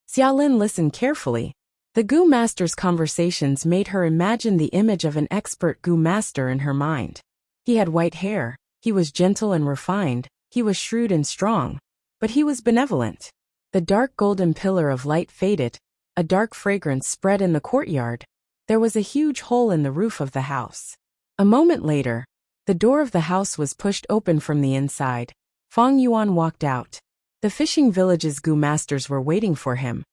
Xiaolin listened carefully. The Gu master's conversations made her imagine the image of an expert Gu master in her mind. He had white hair, he was gentle and refined, he was shrewd and strong, but he was benevolent. The dark golden pillar of light faded, a dark fragrance spread in the courtyard. There was a huge hole in the roof of the house. A moment later, the door of the house was pushed open from the inside. Fang Yuan walked out. The fishing village's Gu masters were waiting for him.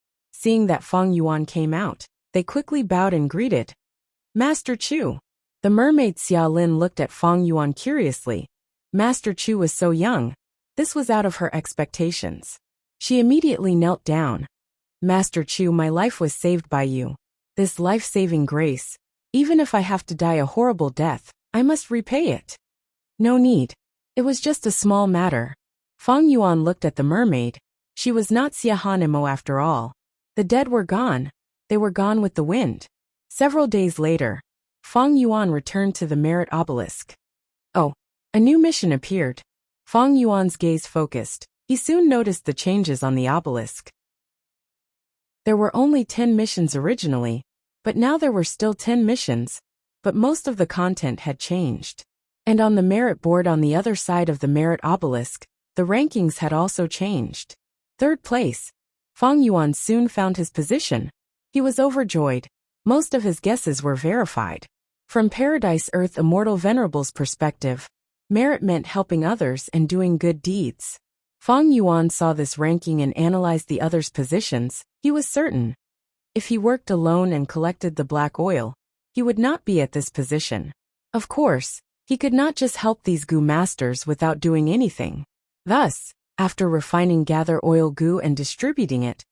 Seeing that Fang Yuan came out, they quickly bowed and greeted. Master Chu. The mermaid Xiaolin looked at Fang Yuan curiously. Master Chu was so young. This was out of her expectations. She immediately knelt down. Master Chu, my life was saved by you. This life-saving grace, even if I have to die a horrible death, I must repay it. No need. It was just a small matter. Fang Yuan looked at the mermaid. She was not Xiahanimo after all. The dead were gone. They were gone with the wind. Several days later, Fang Yuan returned to the Merit Obelisk. Oh, a new mission appeared. Fang Yuan's gaze focused. He soon noticed the changes on the obelisk. There were only 10 missions originally, but now there were still 10 missions, but most of the content had changed. And on the merit board on the other side of the Merit Obelisk, the rankings had also changed. Third place. Fang Yuan soon found his position. He was overjoyed. Most of his guesses were verified. From Paradise Earth Immortal Venerable's perspective, merit meant helping others and doing good deeds. Fang Yuan saw this ranking and analyzed the others' positions. He was certain. If he worked alone and collected the black oil, he would not be at this position. Of course, he could not just help these Gu masters without doing anything. Thus, after refining gather oil Gu and distributing it,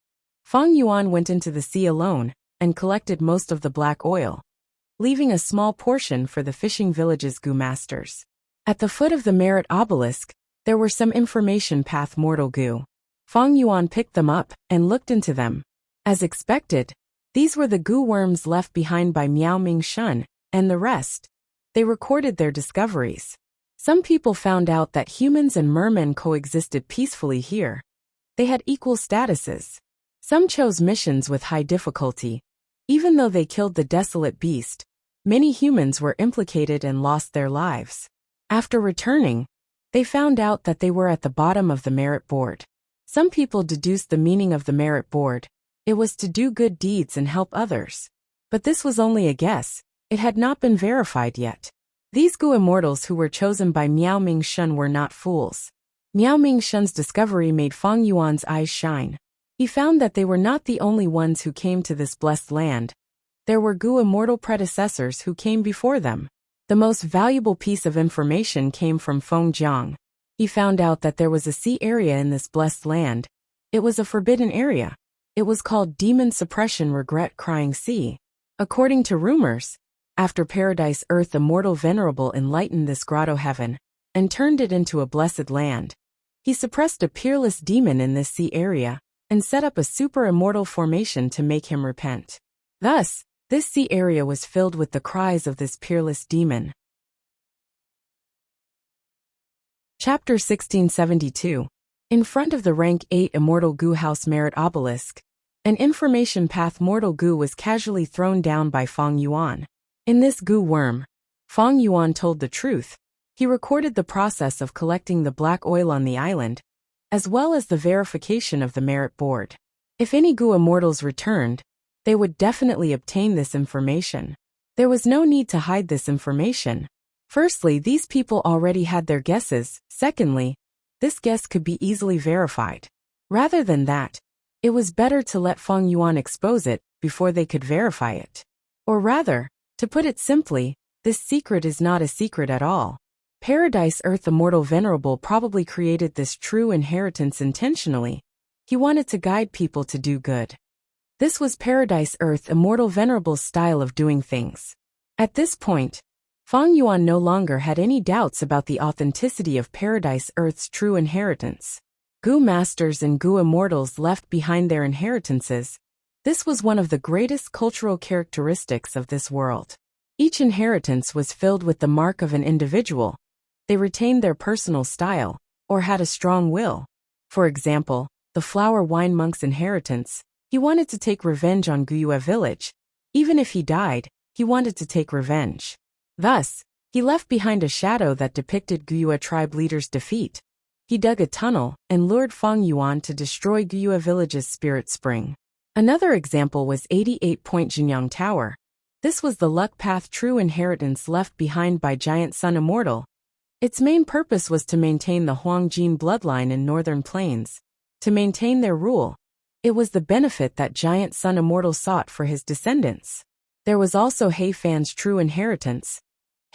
Fang Yuan went into the sea alone and collected most of the black oil, leaving a small portion for the fishing village's Gu masters. At the foot of the Merit Obelisk, there were some information path mortal Gu. Fang Yuan picked them up and looked into them. As expected, these were the Gu worms left behind by Miao Ming Shun and the rest. They recorded their discoveries. Some people found out that humans and mermen coexisted peacefully here. They had equal statuses. Some chose missions with high difficulty. Even though they killed the desolate beast, many humans were implicated and lost their lives. After returning, they found out that they were at the bottom of the merit board. Some people deduced the meaning of the merit board. It was to do good deeds and help others. But this was only a guess. It had not been verified yet. These Gu immortals who were chosen by Miao Ming Shun were not fools. Miao Ming Shun's discovery made Fang Yuan's eyes shine. He found that they were not the only ones who came to this blessed land. There were Gu immortal predecessors who came before them. The most valuable piece of information came from Feng Jiang. He found out that there was a sea area in this blessed land. It was a forbidden area. It was called Demon Suppression Regret Crying Sea. According to rumors, after Paradise Earth Immortal Venerable enlightened this grotto heaven and turned it into a blessed land, he suppressed a peerless demon in this sea area and set up a super immortal formation to make him repent. Thus, this sea area was filled with the cries of this peerless demon. Chapter 1672. In front of the Rank 8 Immortal Gu House Merit Obelisk, an information path mortal Gu was casually thrown down by Fang Yuan. In this Gu worm, Fang Yuan told the truth. He recorded the process of collecting the black oil on the island, as well as the verification of the merit board. If any Gu immortals returned, they would definitely obtain this information. There was no need to hide this information. Firstly, these people already had their guesses. Secondly, this guess could be easily verified. Rather than that, it was better to let Fang Yuan expose it before they could verify it. Or rather, to put it simply, this secret is not a secret at all. Paradise Earth Immortal Venerable probably created this true inheritance intentionally. He wanted to guide people to do good. This was Paradise Earth Immortal Venerable's style of doing things. At this point, Fang Yuan no longer had any doubts about the authenticity of Paradise Earth's true inheritance. Gu masters and Gu immortals left behind their inheritances. This was one of the greatest cultural characteristics of this world. Each inheritance was filled with the mark of an individual. They retained their personal style, or had a strong will. For example, the Flower Wine Monk's inheritance, he wanted to take revenge on Guyue village. Even if he died, he wanted to take revenge. Thus, he left behind a shadow that depicted Guyue tribe leader's defeat. He dug a tunnel and lured Fang Yuan to destroy Guyue village's spirit spring. Another example was 88-Point Jinyang Tower. This was the luck path true inheritance left behind by Giant Sun Immortal. Its main purpose was to maintain the Huangjin bloodline in northern plains. To maintain their rule, it was the benefit that Giant Sun Immortal sought for his descendants. There was also He Fan's true inheritance.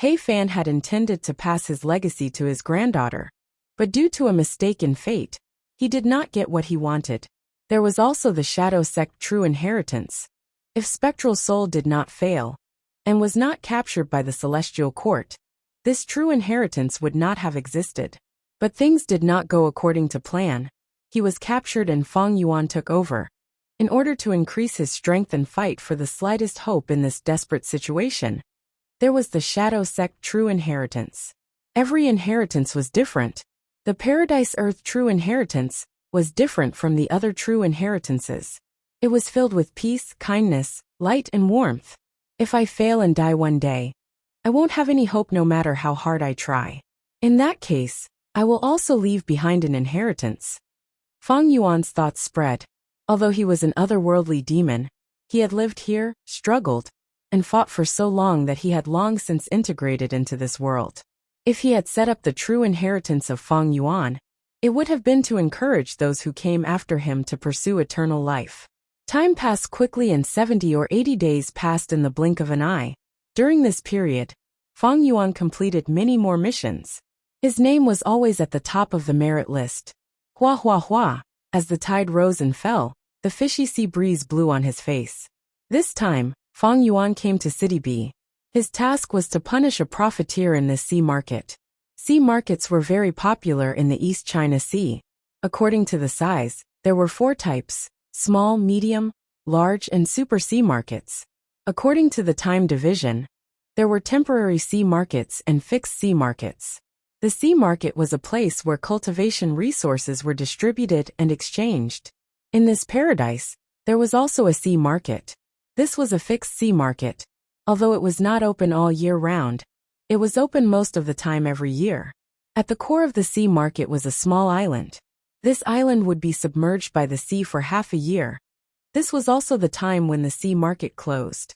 He Fan had intended to pass his legacy to his granddaughter, but due to a mistake in fate, he did not get what he wanted. There was also the Shadow Sect true inheritance. If Spectral Soul did not fail, and was not captured by the Celestial Court, this true inheritance would not have existed. But things did not go according to plan. He was captured and Fang Yuan took over. In order to increase his strength and fight for the slightest hope in this desperate situation, there was the Shadow Sect true inheritance. Every inheritance was different. The Paradise Earth true inheritance was different from the other true inheritances. It was filled with peace, kindness, light and warmth. If I fail and die one day, I won't have any hope no matter how hard I try. In that case, I will also leave behind an inheritance. Fang Yuan's thoughts spread. Although he was an otherworldly demon, he had lived here, struggled, and fought for so long that he had long since integrated into this world. If he had set up the true inheritance of Fang Yuan, it would have been to encourage those who came after him to pursue eternal life. Time passed quickly and 70 or 80 days passed in the blink of an eye. During this period, Fang Yuan completed many more missions. His name was always at the top of the merit list. Hua hua hua. As the tide rose and fell, the fishy sea breeze blew on his face. This time, Fang Yuan came to City B. His task was to punish a profiteer in this sea market. Sea markets were very popular in the East China Sea. According to the size, there were 4 types: small, medium, large, and super sea markets. According to the time division, there were temporary sea markets and fixed sea markets. The sea market was a place where cultivation resources were distributed and exchanged. In this paradise, there was also a sea market. This was a fixed sea market. Although it was not open all year round, it was open most of the time every year. At the core of the sea market was a small island. This island would be submerged by the sea for half a year. This was also the time when the sea market closed.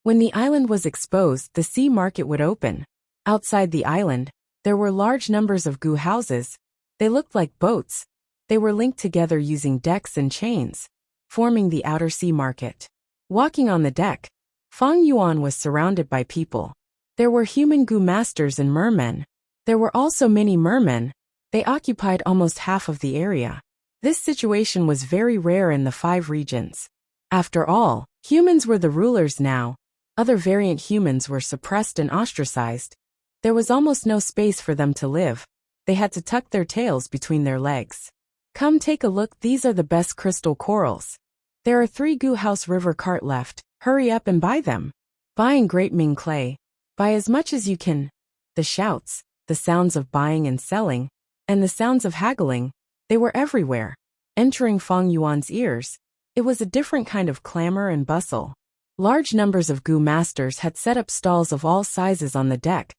When the island was exposed, the sea market would open. Outside the island, there were large numbers of gu houses. They looked like boats. They were linked together using decks and chains, forming the outer sea market. Walking on the deck, Fang Yuan was surrounded by people. There were human gu masters and mermen. There were also many mermen. They occupied almost half of the area. This situation was very rare in the 5 regions. After all, humans were the rulers now. Other variant humans were suppressed and ostracized. There was almost no space for them to live. They had to tuck their tails between their legs. Come take a look, these are the best crystal corals. There are 3 gu house river cart left. Hurry up and buy them. Buying Great Ming clay. Buy as much as you can. The shouts, the sounds of buying and selling, and the sounds of haggling, they were everywhere. Entering Fang Yuan's ears, it was a different kind of clamor and bustle. Large numbers of gu masters had set up stalls of all sizes on the deck.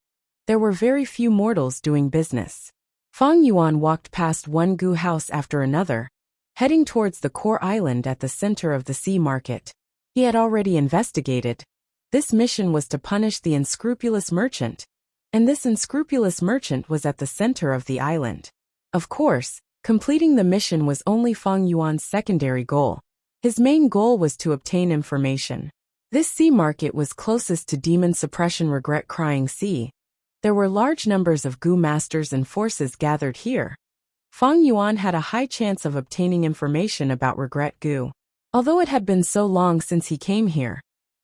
There were very few mortals doing business. Fang Yuan walked past one gu house after another, heading towards the core island at the center of the sea market. He had already investigated. This mission was to punish the unscrupulous merchant, and this unscrupulous merchant was at the center of the island. Of course, completing the mission was only Fang Yuan's secondary goal. His main goal was to obtain information. This sea market was closest to Demon Suppression Regret Crying Sea. There were large numbers of gu masters and forces gathered here. Fang Yuan had a high chance of obtaining information about Regret Gu. Although it had been so long since he came here,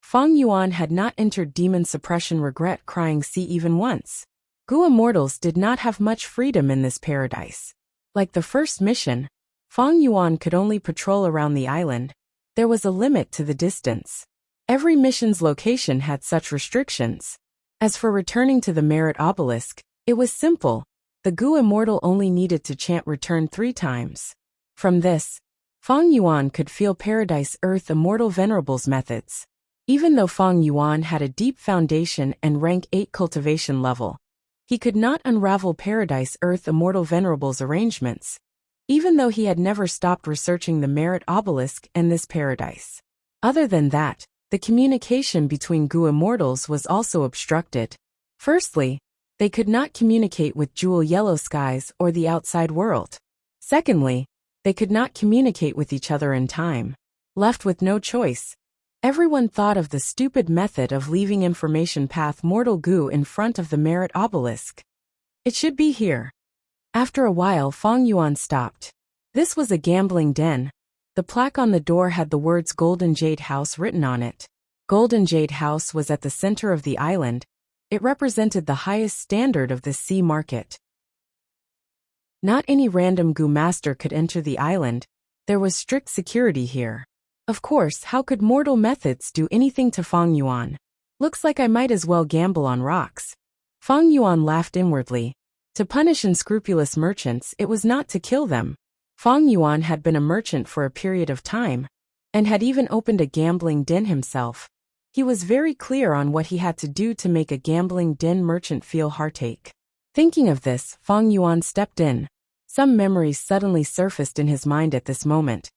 Fang Yuan had not entered demon suppression regret crying sea even once. Gu immortals did not have much freedom in this paradise. Like the first mission, Fang Yuan could only patrol around the island. There was a limit to the distance. Every mission's location had such restrictions. As for returning to the Merit Obelisk, it was simple. The Gu immortal only needed to chant return 3 times. From this, Fang Yuan could feel Paradise Earth Immortal Venerable's methods. Even though Fang Yuan had a deep foundation and rank 8 cultivation level, he could not unravel Paradise Earth Immortal Venerable's arrangements, even though he had never stopped researching the Merit Obelisk and this paradise. Other than that, the communication between Gu immortals was also obstructed. Firstly, they could not communicate with Jewel Yellow Skies or the outside world. Secondly, they could not communicate with each other in time. Left with no choice, everyone thought of the stupid method of leaving information path Mortal Gu in front of the Merit Obelisk. It should be here. After a while, Fang Yuan stopped. This was a gambling den. The plaque on the door had the words Golden Jade House written on it. Golden Jade House was at the center of the island. It represented the highest standard of the sea market. Not any random Gu master could enter the island. There was strict security here. Of course, how could mortal methods do anything to Fang Yuan? Looks like I might as well gamble on rocks. Fang Yuan laughed inwardly. To punish unscrupulous merchants, it was not to kill them. Fang Yuan had been a merchant for a period of time, and had even opened a gambling den himself. He was very clear on what he had to do to make a gambling den merchant feel heartache. Thinking of this, Fang Yuan stepped in. Some memories suddenly surfaced in his mind at this moment.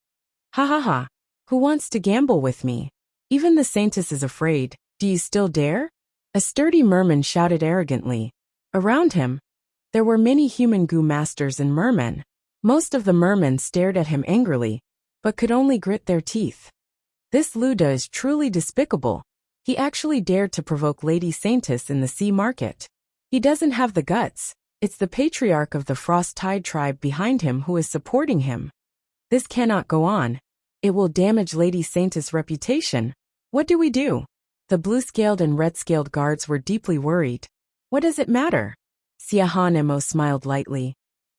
Ha ha ha. Who wants to gamble with me? Even the Saintess is afraid. Do you still dare? A sturdy merman shouted arrogantly. Around him, there were many human Gu masters and mermen. Most of the mermen stared at him angrily, but could only grit their teeth. This Luda is truly despicable. He actually dared to provoke Lady Saintess in the sea market. He doesn't have the guts. It's the patriarch of the Frost Tide tribe behind him who is supporting him. This cannot go on. It will damage Lady Saintess' reputation. What do we do? The blue-scaled and red-scaled guards were deeply worried. What does it matter? Siahanemo smiled lightly.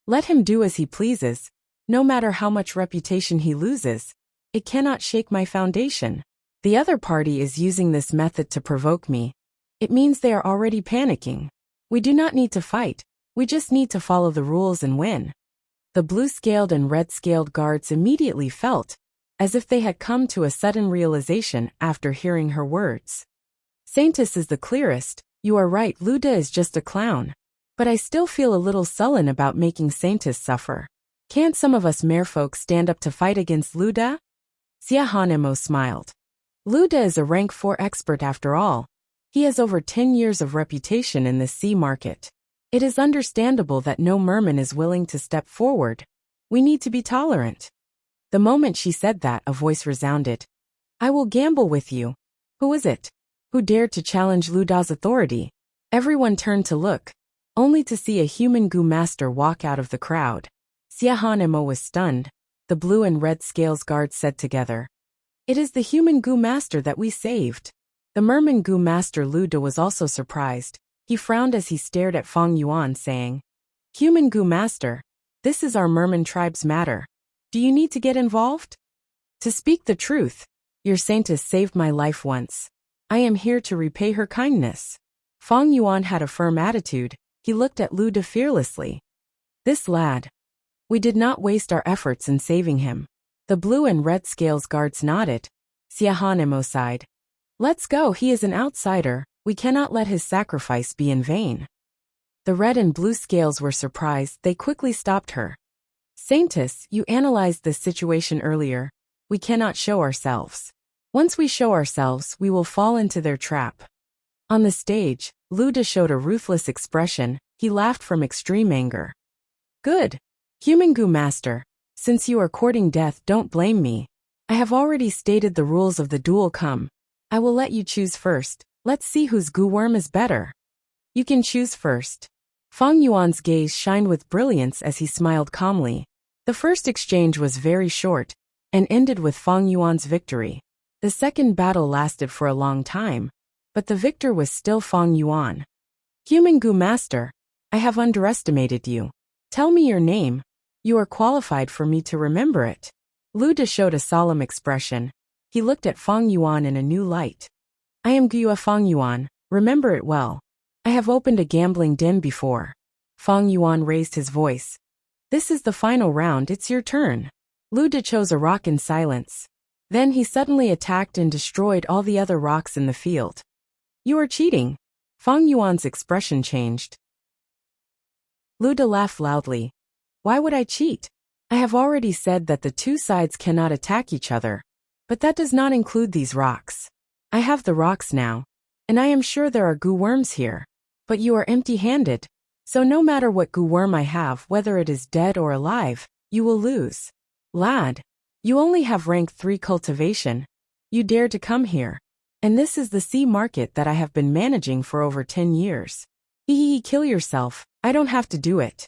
Let him do as he pleases. No matter how much reputation he loses, it cannot shake my foundation. The other party is using this method to provoke me. It means they are already panicking. We do not need to fight. We just need to follow the rules and win. The blue-scaled and red-scaled guards immediately felt as if they had come to a sudden realization after hearing her words. Saintess is the clearest. You are right, Luda is just a clown. But I still feel a little sullen about making Saintess suffer. Can't some of us merfolk stand up to fight against Luda? Siahanemo smiled. Luda is a rank 4 expert after all. He has over 10 years of reputation in the sea market. It is understandable that no merman is willing to step forward. We need to be tolerant. The moment she said that, a voice resounded. I will gamble with you. Who is it? Who dared to challenge Luda's authority? Everyone turned to look, only to see a human Gu master walk out of the crowd. Siahanemo was stunned. The blue and red scales guards said together. It is the human Gu master that we saved. The merman Gu master Luda was also surprised. He frowned as he stared at Fang Yuan, saying, Human Gu master, this is our merman tribe's matter. Do you need to get involved? To speak the truth, your Saintess saved my life once. I am here to repay her kindness. Fang Yuan had a firm attitude. He looked at Luda fearlessly. This lad. We did not waste our efforts in saving him. The blue and red scales guards nodded. Siahanemo sighed. Let's go, he is an outsider. We cannot let his sacrifice be in vain. The red and blue scales were surprised. They quickly stopped her. Saintess, you analyzed this situation earlier. We cannot show ourselves. Once we show ourselves, we will fall into their trap. On the stage, Luda showed a ruthless expression. He laughed from extreme anger. Good. Human Gu master, since you are courting death, don't blame me. I have already stated the rules of the duel. Come. I will let you choose first. Let's see whose Gu worm is better. You can choose first. Fang Yuan's gaze shined with brilliance as he smiled calmly. The first exchange was very short, and ended with Fang Yuan's victory. The second battle lasted for a long time, but the victor was still Feng Yuan. Human Goo Master, I have underestimated you. Tell me your name. You are qualified for me to remember it. Lu De showed a solemn expression. He looked at Feng Yuan in a new light. I am Gua Feng Yuan, remember it well. I have opened a gambling den before. Feng Yuan raised his voice. This is the final round, it's your turn. Lu De chose a rock in silence. Then he suddenly attacked and destroyed all the other rocks in the field. You are cheating. Feng Yuan's expression changed. Lu De laughed loudly. Why would I cheat? I have already said that the two sides cannot attack each other. But that does not include these rocks. I have the rocks now. And I am sure there are goo worms here. But you are empty-handed. So no matter what goo worm I have, whether it is dead or alive, you will lose. Lad. You only have rank 3 cultivation. You dare to come here. And this is the sea market that I have been managing for over 10 years. Kill yourself, I don't have to do it.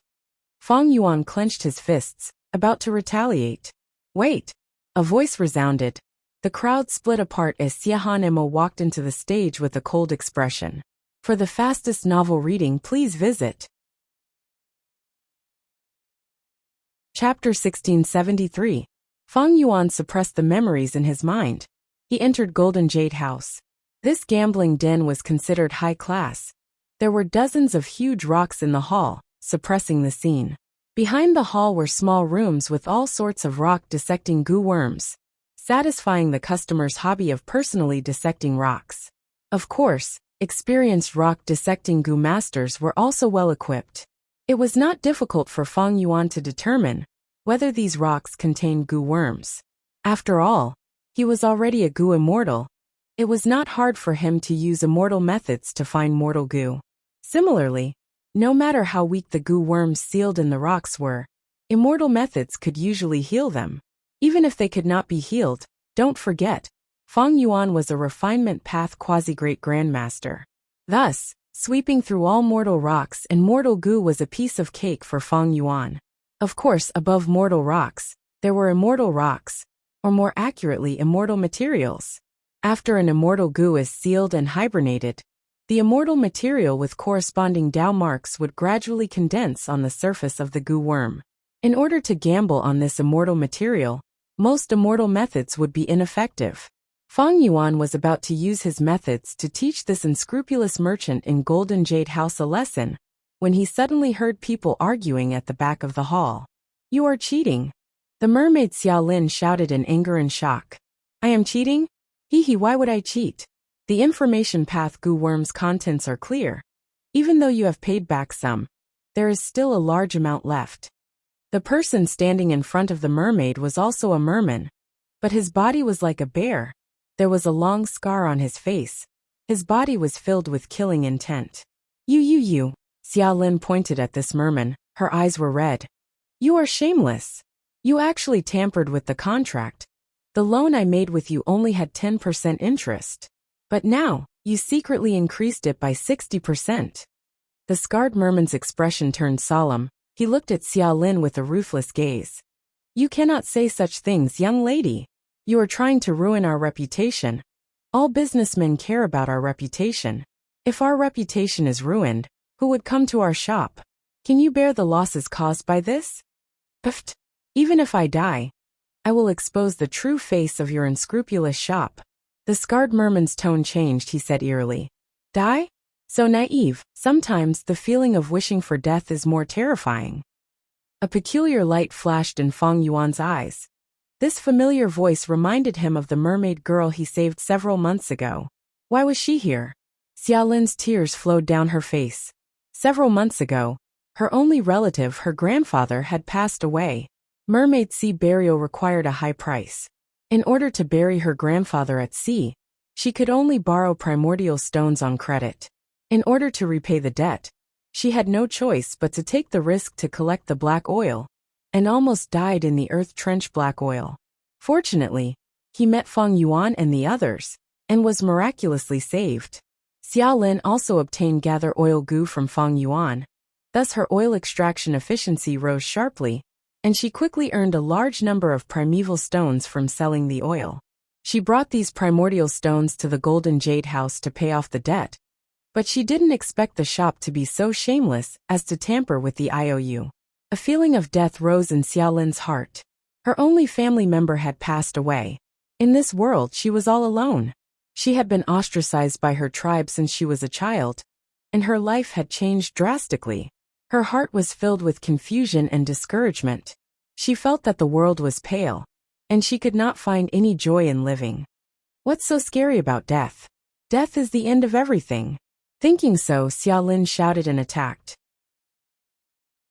Feng Yuan clenched his fists, about to retaliate. Wait. A voice resounded. The crowd split apart as Xiahan Emo walked into the stage with a cold expression. For the fastest novel reading, please visit Chapter 1673. Feng Yuan suppressed the memories in his mind. He entered Golden Jade House. This gambling den was considered high class. There were dozens of huge rocks in the hall, suppressing the scene. Behind the hall were small rooms with all sorts of rock dissecting goo worms, satisfying the customer's hobby of personally dissecting rocks. Of course, experienced rock dissecting goo masters were also well equipped. It was not difficult for Feng Yuan to determine whether these rocks contained goo worms. After all, he was already a goo immortal. It was not hard for him to use immortal methods to find mortal goo. Similarly, no matter how weak the goo worms sealed in the rocks were, immortal methods could usually heal them. Even if they could not be healed, don't forget, Feng Yuan was a refinement path quasi-great grandmaster. Thus, sweeping through all mortal rocks and mortal goo was a piece of cake for Feng Yuan. Of course, above mortal rocks, there were immortal rocks, or more accurately, immortal materials. After an immortal goo is sealed and hibernated, the immortal material with corresponding Dao marks would gradually condense on the surface of the goo worm. In order to gamble on this immortal material, most immortal methods would be ineffective. Feng Yuan was about to use his methods to teach this unscrupulous merchant in Golden Jade House a lesson, when he suddenly heard people arguing at the back of the hall. You are cheating. The mermaid Xiaolin shouted in anger and shock. I am cheating? Why would I cheat? The information path goo worm's contents are clear. Even though you have paid back some, there is still a large amount left. The person standing in front of the mermaid was also a merman, but his body was like a bear. There was a long scar on his face. His body was filled with killing intent. You. Xiaolin pointed at this merman. Her eyes were red. You are shameless. You actually tampered with the contract. The loan I made with you only had 10% interest. But now, you secretly increased it by 60%. The scarred merman's expression turned solemn. He looked at Xiaolin with a ruthless gaze. You cannot say such things, young lady. You are trying to ruin our reputation. All businessmen care about our reputation. If our reputation is ruined, who would come to our shop? Can you bear the losses caused by this? Pft! Even if I die, I will expose the true face of your unscrupulous shop. The scarred merman's tone changed. He said eerily. Die? So naive. Sometimes the feeling of wishing for death is more terrifying. A peculiar light flashed in Feng Yuan's eyes. This familiar voice reminded him of the mermaid girl he saved several months ago. Why was she here? Xiaolin's tears flowed down her face. Several months ago, her only relative, her grandfather, had passed away. Mermaid sea burial required a high price. In order to bury her grandfather at sea, she could only borrow primordial stones on credit. In order to repay the debt, she had no choice but to take the risk to collect the black oil, and almost died in the earth trench black oil. Fortunately, he met Feng Yuan and the others, and was miraculously saved. Xiaolin also obtained gather oil goo from Feng Yuan. Thus her oil extraction efficiency rose sharply, and she quickly earned a large number of primeval stones from selling the oil. She brought these primordial stones to the Golden Jade House to pay off the debt, but she didn't expect the shop to be so shameless as to tamper with the IOU. A feeling of death rose in Xiaolin's heart. Her only family member had passed away. In this world she was all alone. She had been ostracized by her tribe since she was a child, and her life had changed drastically. Her heart was filled with confusion and discouragement. She felt that the world was pale, and she could not find any joy in living. What's so scary about death? Death is the end of everything. Thinking so, Xiaolin shouted and attacked.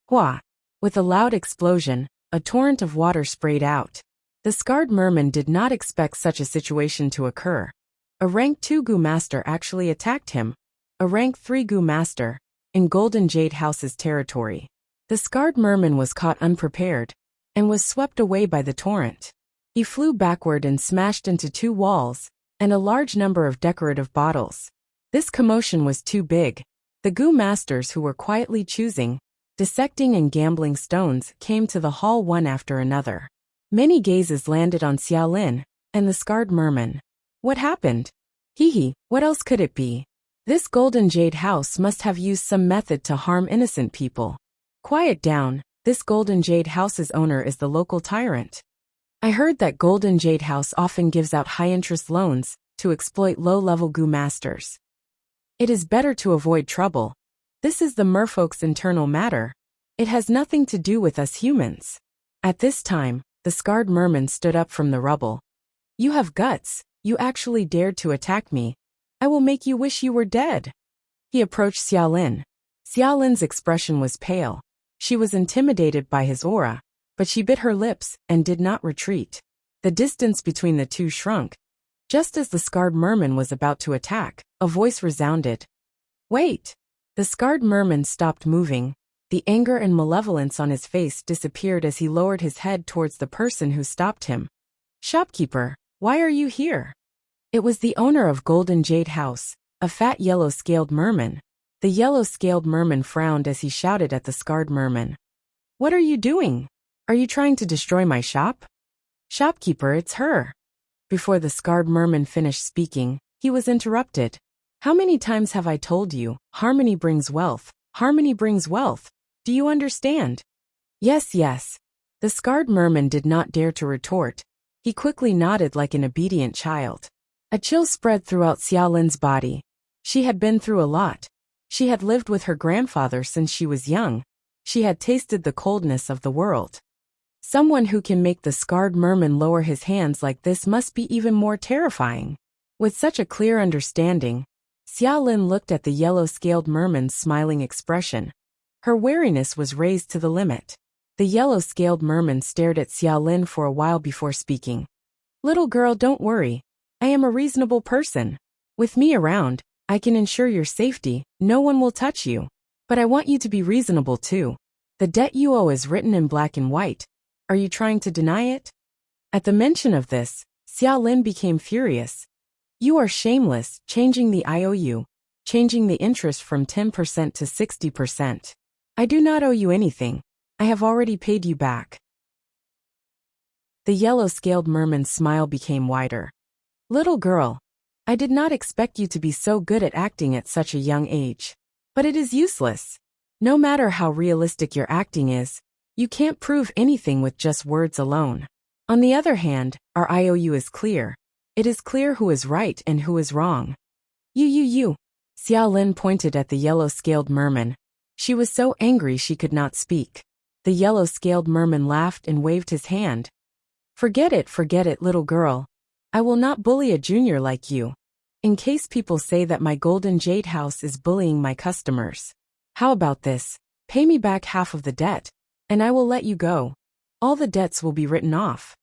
Hua! With a loud explosion, a torrent of water sprayed out. The scarred merman did not expect such a situation to occur. A rank 2 Gu master actually attacked him, a rank 3 Gu master, in Golden Jade House's territory. The scarred merman was caught unprepared, and was swept away by the torrent. He flew backward and smashed into 2 walls, and a large number of decorative bottles. This commotion was too big. The Gu masters who were quietly choosing, dissecting and gambling stones came to the hall one after another. Many gazes landed on Xiaolin, and the scarred merman. What happened? Hee, what else could it be? This Golden Jade House must have used some method to harm innocent people. Quiet down, this Golden Jade House's owner is the local tyrant. I heard that Golden Jade House often gives out high-interest loans to exploit low-level Gu masters. It is better to avoid trouble. This is the merfolk's internal matter. It has nothing to do with us humans. At this time, the scarred merman stood up from the rubble. You have guts. You actually dared to attack me. I will make you wish you were dead. He approached Xiaolin. Xiaolin's expression was pale. She was intimidated by his aura, but she bit her lips and did not retreat. The distance between the two shrunk. Just as the scarred merman was about to attack, a voice resounded. Wait! The scarred merman stopped moving. The anger and malevolence on his face disappeared as he lowered his head towards the person who stopped him. Shopkeeper, why are you here? It was the owner of Golden Jade House, a fat yellow-scaled merman. The yellow-scaled merman frowned as he shouted at the scarred merman. What are you doing? Are you trying to destroy my shop? Shopkeeper, it's her. Before the scarred merman finished speaking, he was interrupted. How many times have I told you, harmony brings wealth, harmony brings wealth? Do you understand? Yes, yes. The scarred merman did not dare to retort. He quickly nodded like an obedient child. A chill spread throughout Xiaolin's body. She had been through a lot. She had lived with her grandfather since she was young. She had tasted the coldness of the world. Someone who can make the scarred merman lower his hands like this must be even more terrifying. With such a clear understanding, Xiaolin looked at the yellow-scaled merman's smiling expression. Her wariness was raised to the limit. The yellow-scaled merman stared at Xiaolin for a while before speaking. Little girl, don't worry. I am a reasonable person. With me around, I can ensure your safety. No one will touch you. But I want you to be reasonable too. The debt you owe is written in black and white. Are you trying to deny it? At the mention of this, Xiaolin became furious. You are shameless, changing the IOU, changing the interest from 10% to 60%. I do not owe you anything. I have already paid you back. The yellow-scaled merman's smile became wider. Little girl, I did not expect you to be so good at acting at such a young age. But it is useless. No matter how realistic your acting is, you can't prove anything with just words alone. On the other hand, our IOU is clear. It is clear who is right and who is wrong. You. Xiaolin pointed at the yellow-scaled merman. She was so angry she could not speak. The yellow-scaled merman laughed and waved his hand. Forget it, little girl. I will not bully a junior like you. In case people say that my Golden Jade House is bullying my customers. How about this? Pay me back half of the debt, and I will let you go. All the debts will be written off.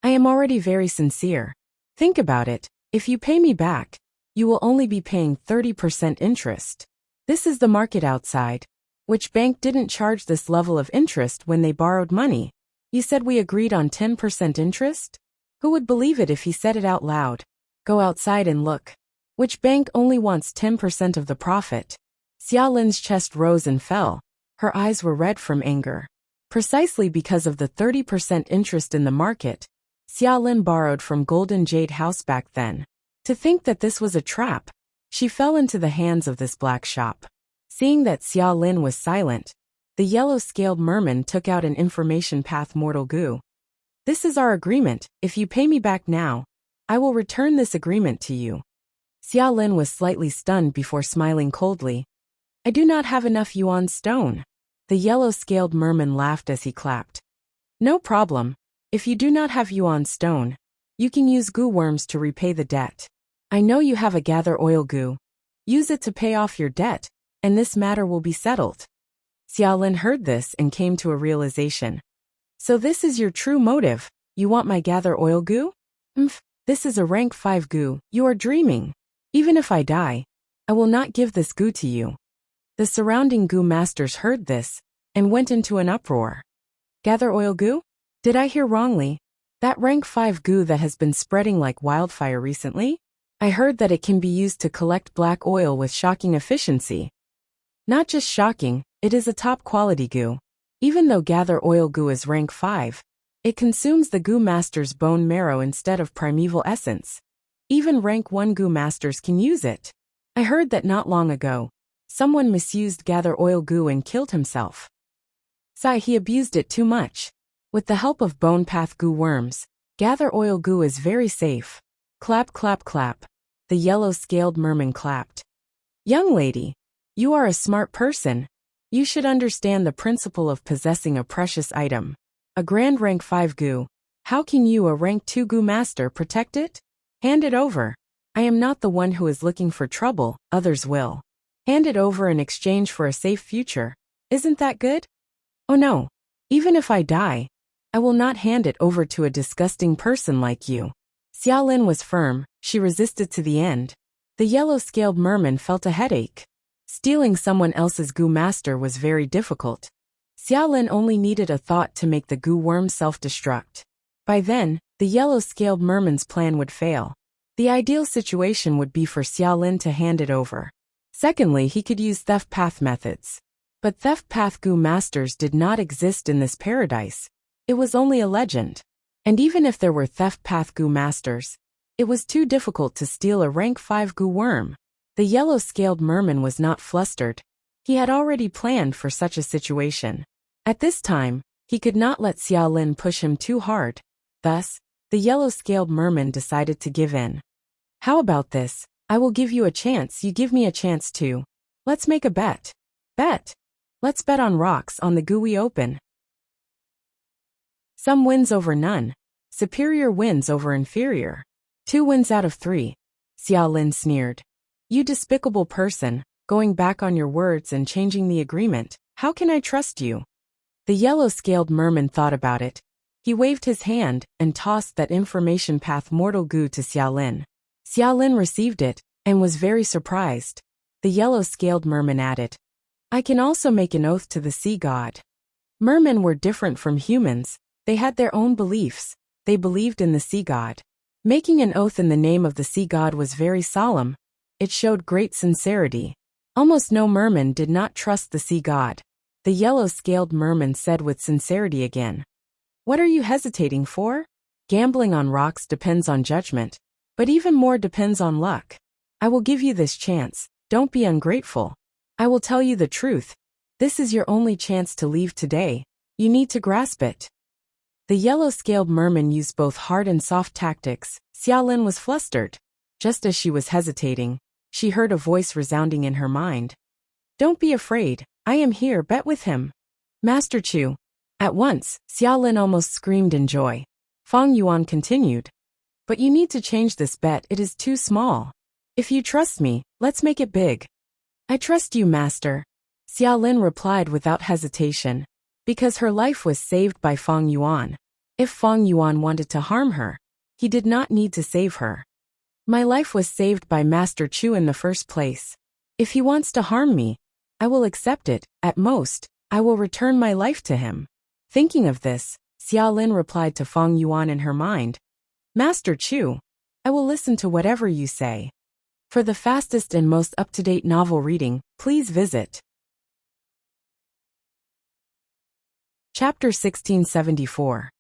I am already very sincere. Think about it. If you pay me back, you will only be paying 30% interest. This is the market outside. Which bank didn't charge this level of interest when they borrowed money? You said we agreed on 10% interest? Who would believe it if he said it out loud? Go outside and look. Which bank only wants 10% of the profit? Xiaolin's chest rose and fell. Her eyes were red from anger. Precisely because of the 30% interest in the market, Xia Lin borrowed from Golden Jade House back then. To think that this was a trap. She fell into the hands of this black shop. Seeing that Xia Lin was silent, the yellow-scaled merman took out an information path mortal goo. This is our agreement. If you pay me back now, I will return this agreement to you. Xia Lin was slightly stunned before smiling coldly. I do not have enough yuan stone. The yellow-scaled merman laughed as he clapped. No problem. If you do not have yuan stone, you can use goo worms to repay the debt. I know you have a gather oil goo. Use it to pay off your debt, and this matter will be settled. Xia Lin heard this and came to a realization. So this is your true motive. You want my gather oil goo? This is a rank 5 goo. You are dreaming. Even if I die, I will not give this goo to you. The surrounding goo masters heard this and went into an uproar. Gather oil goo? Did I hear wrongly? That rank 5 goo that has been spreading like wildfire recently? I heard that it can be used to collect black oil with shocking efficiency. Not just shocking, it is a top quality goo. Even though gather oil goo is rank 5, it consumes the goo master's bone marrow instead of primeval essence. Even rank 1 goo masters can use it. I heard that not long ago, someone misused gather oil goo and killed himself. He abused it too much. With the help of bone path goo worms, gather oil goo is very safe. Clap, clap, clap. The yellow-scaled merman clapped. Young lady, you are a smart person. You should understand the principle of possessing a precious item. A grand rank 5 goo. How can you, a rank 2 goo master, protect it? Hand it over. I am not the one who is looking for trouble, others will. Hand it over in exchange for a safe future. Isn't that good? Oh no. Even if I die, I will not hand it over to a disgusting person like you. Xia Lin was firm. She resisted to the end. The yellow-scaled merman felt a headache. Stealing someone else's goo master was very difficult. Xia Lin only needed a thought to make the goo worm self-destruct. By then, the yellow-scaled merman's plan would fail. The ideal situation would be for Xia Lin to hand it over. Secondly, he could use theft path methods. But theft path goo masters did not exist in this paradise. It was only a legend. And even if there were theft path goo masters, it was too difficult to steal a rank 5 goo worm. The yellow-scaled merman was not flustered. He had already planned for such a situation. At this time, he could not let Xia Lin push him too hard. Thus, the yellow-scaled merman decided to give in. How about this? I will give you a chance, you give me a chance too. Let's make a bet. Bet. Let's bet on rocks on the goo we open. Some wins over none. Superior wins over inferior. 2 wins out of 3. Xia Lin sneered. You despicable person, going back on your words and changing the agreement. How can I trust you? The yellow-scaled merman thought about it. He waved his hand and tossed that information path mortal goo to Xia Lin. Xia Lin received it and was very surprised. The yellow-scaled merman added, I can also make an oath to the sea god. Mermen were different from humans. They had their own beliefs. They believed in the sea god. Making an oath in the name of the sea god was very solemn. It showed great sincerity. Almost no merman did not trust the sea god. The yellow-scaled merman said with sincerity again. What are you hesitating for? Gambling on rocks depends on judgment, but even more depends on luck. I will give you this chance. Don't be ungrateful. I will tell you the truth. This is your only chance to leave today. You need to grasp it. The yellow-scaled merman used both hard and soft tactics. Xia Lin was flustered. Just as she was hesitating, she heard a voice resounding in her mind. Don't be afraid. I am here. Bet with him. Master Chu. At once, Xia Lin almost screamed in joy. Fang Yuan continued. But you need to change this bet. It is too small. If you trust me, let's make it big. I trust you, master. Xia Lin replied without hesitation. Because her life was saved by Fang Yuan. If Fang Yuan wanted to harm her, he did not need to save her. My life was saved by Master Chu in the first place. If he wants to harm me, I will accept it. At most, I will return my life to him. Thinking of this, Xia Lin replied to Fang Yuan in her mind. Master Chu, I will listen to whatever you say. For the fastest and most up-to-date novel reading, please visit Chapter 1674.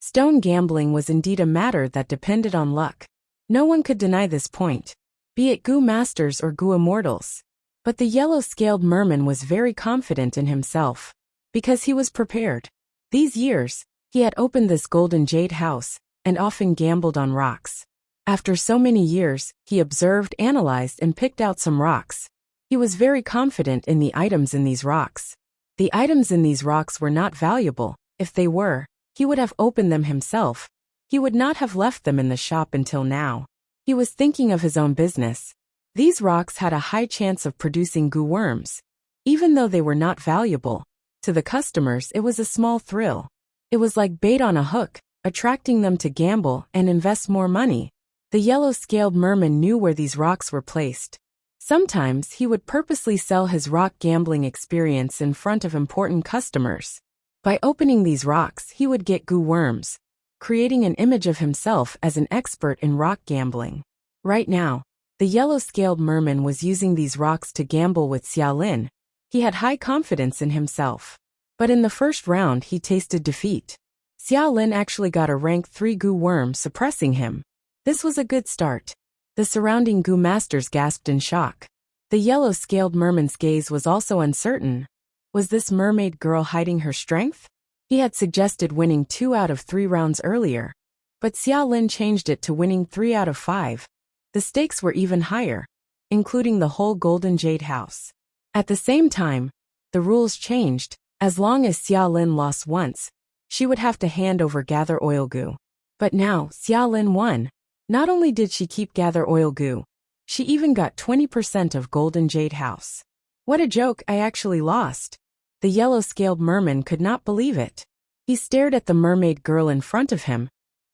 Stone gambling was indeed a matter that depended on luck. No one could deny this point, be it Gu Masters or Gu Immortals. But the yellow-scaled merman was very confident in himself, because he was prepared. These years, he had opened this golden jade house, and often gambled on rocks. After so many years, he observed, analyzed, and picked out some rocks. He was very confident in the items in these rocks. The items in these rocks were not valuable. If they were, he would have opened them himself. He would not have left them in the shop until now. He was thinking of his own business. These rocks had a high chance of producing goo worms. Even though they were not valuable, to the customers it was a small thrill. It was like bait on a hook, attracting them to gamble and invest more money. The yellow-scaled merman knew where these rocks were placed. Sometimes he would purposely sell his rock gambling experience in front of important customers. By opening these rocks, he would get goo worms, creating an image of himself as an expert in rock gambling. Right now, the yellow-scaled merman was using these rocks to gamble with Xiaolin. He had high confidence in himself. But in the first round he tasted defeat. Xiaolin actually got a rank 3 goo worm, suppressing him. This was a good start. The surrounding goo masters gasped in shock. The yellow-scaled merman's gaze was also uncertain. Was this mermaid girl hiding her strength? He had suggested winning 2 out of 3 rounds earlier, but Xiaolin changed it to winning 3 out of 5. The stakes were even higher, including the whole golden jade house. At the same time, the rules changed. As long as Xiaolin lost once, she would have to hand over gather oil goo. But now, Xiaolin won. Not only did she keep gather oil goo, she even got 20% of golden jade house. What a joke, I actually lost. The yellow-scaled merman could not believe it. He stared at the mermaid girl in front of him.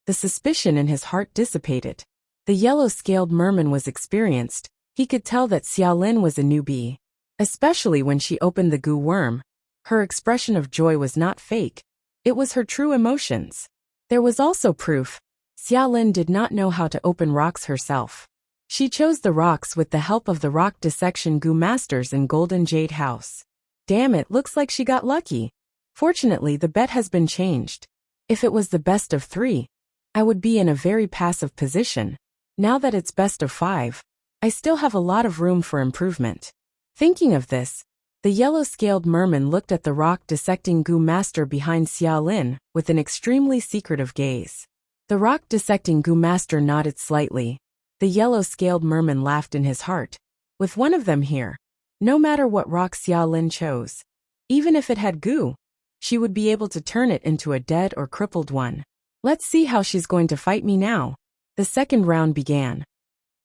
The suspicion in his heart dissipated. The yellow-scaled merman was experienced. He could tell that Xiaolin was a newbie. Especially when she opened the goo worm. Her expression of joy was not fake. It was her true emotions. There was also proof. Xiaolin did not know how to open rocks herself. She chose the rocks with the help of the rock dissection goo masters in golden jade house. Damn, it looks like she got lucky. Fortunately, the bet has been changed. If it was the best of 3, I would be in a very passive position. Now that it's best of 5, I still have a lot of room for improvement. Thinking of this, the yellow-scaled merman looked at the rock-dissecting goo master behind Xiaolin with an extremely secretive gaze. The rock-dissecting goo master nodded slightly. The yellow-scaled merman laughed in his heart. With one of them here, no matter what rock Xiaolin chose, even if it had goo, she would be able to turn it into a dead or crippled one. Let's see how she's going to fight me now. The second round began.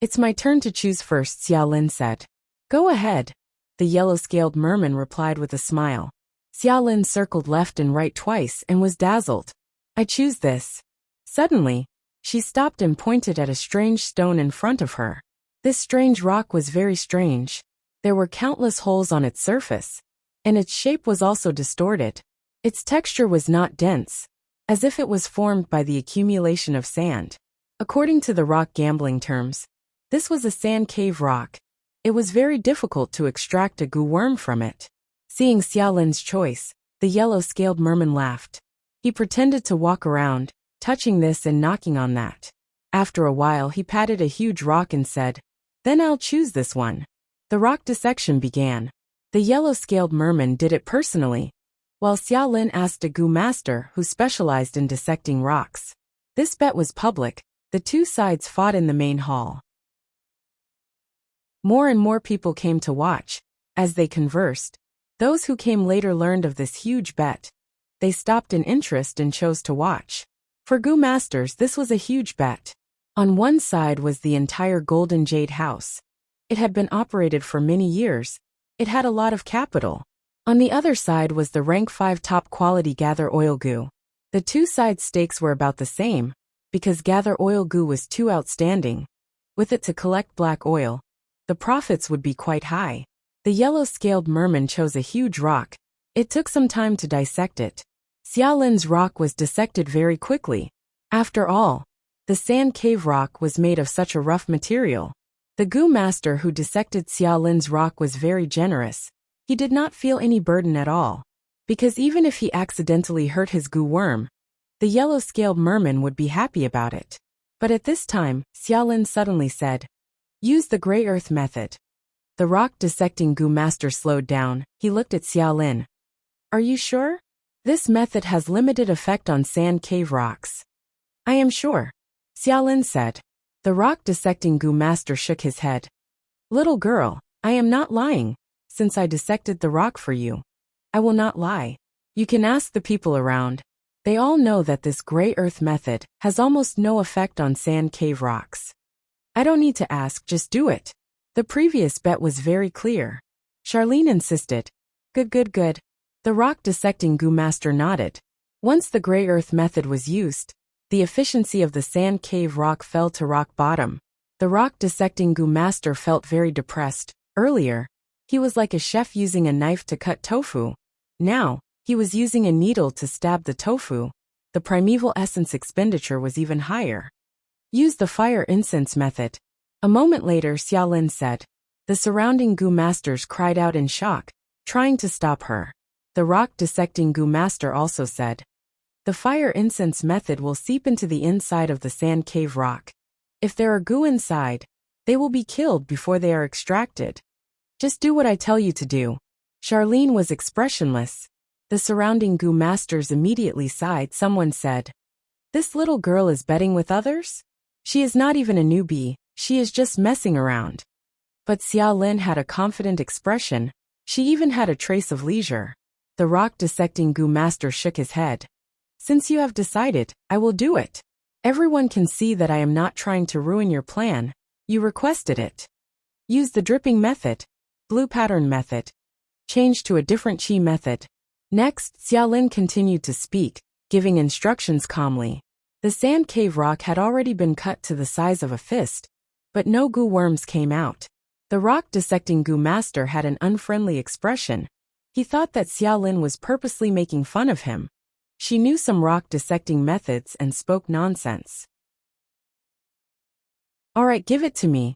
It's my turn to choose first, Xiaolin said. Go ahead. The yellow-scaled merman replied with a smile. Xiaolin circled left and right twice and was dazzled. I choose this. Suddenly, she stopped and pointed at a strange stone in front of her. This strange rock was very strange. There were countless holes on its surface, and its shape was also distorted. Its texture was not dense, as if it was formed by the accumulation of sand. According to the rock gambling terms, this was a sand cave rock. It was very difficult to extract a goo worm from it. Seeing Xiaolin's choice, the yellow-scaled merman laughed. He pretended to walk around, touching this and knocking on that. After a while he patted a huge rock and said, "Then I'll choose this one." The rock dissection began. The yellow-scaled merman did it personally, while Xiaolin asked a goo master who specialized in dissecting rocks. This bet was public. The two sides fought in the main hall. More and more people came to watch. As they conversed, those who came later learned of this huge bet. They stopped in interest and chose to watch. For goo masters, this was a huge bet. On one side was the entire golden jade house. It had been operated for many years. It had a lot of capital. On the other side was the rank 5 top quality gather oil goo. The two side stakes were about the same, because gather oil goo was too outstanding. With it to collect black oil, the profits would be quite high. The yellow-scaled merman chose a huge rock. It took some time to dissect it. Xiaolin's rock was dissected very quickly. After all, the sand cave rock was made of such a rough material. The goo master who dissected Xiaolin's rock was very generous. He did not feel any burden at all, because even if he accidentally hurt his goo worm, the yellow-scaled merman would be happy about it. But at this time, Xiaolin suddenly said, "Use the gray earth method." The rock-dissecting goo master slowed down. He looked at Xiaolin. "Are you sure? This method has limited effect on sand cave rocks." "I am sure," Xiaolin said. The rock-dissecting goo master shook his head. "Little girl, I am not lying. Since I dissected the rock for you, I will not lie. You can ask the people around. They all know that this gray earth method has almost no effect on sand cave rocks." "I don't need to ask, just do it." The previous bet was very clear. Charlene insisted. Good. The rock-dissecting goo master nodded. Once the gray earth method was used, the efficiency of the sand cave rock fell to rock bottom. The rock-dissecting goo master felt very depressed. Earlier, he was like a chef using a knife to cut tofu. Now, he was using a needle to stab the tofu. The primeval essence expenditure was even higher. "Use the fire incense method." A moment later, Xiaolin said. The surrounding goo masters cried out in shock, trying to stop her. The rock-dissecting goo master also said, "The fire incense method will seep into the inside of the sand cave rock. If there are goo inside, they will be killed before they are extracted. Just do what I tell you to do." Charlene was expressionless. The surrounding goo masters immediately sighed. Someone said, "This little girl is betting with others? She is not even a newbie, she is just messing around." But Xiaolin had a confident expression. She even had a trace of leisure. The rock-dissecting goo master shook his head. "Since you have decided, I will do it. Everyone can see that I am not trying to ruin your plan. You requested it. Use the dripping method, blue pattern method. Change to a different chi method." Next, Xiaolin continued to speak, giving instructions calmly. The sand cave rock had already been cut to the size of a fist, but no goo worms came out. The rock-dissecting goo master had an unfriendly expression. He thought that Xiaolin was purposely making fun of him. She knew some rock-dissecting methods and spoke nonsense. "All right, give it to me.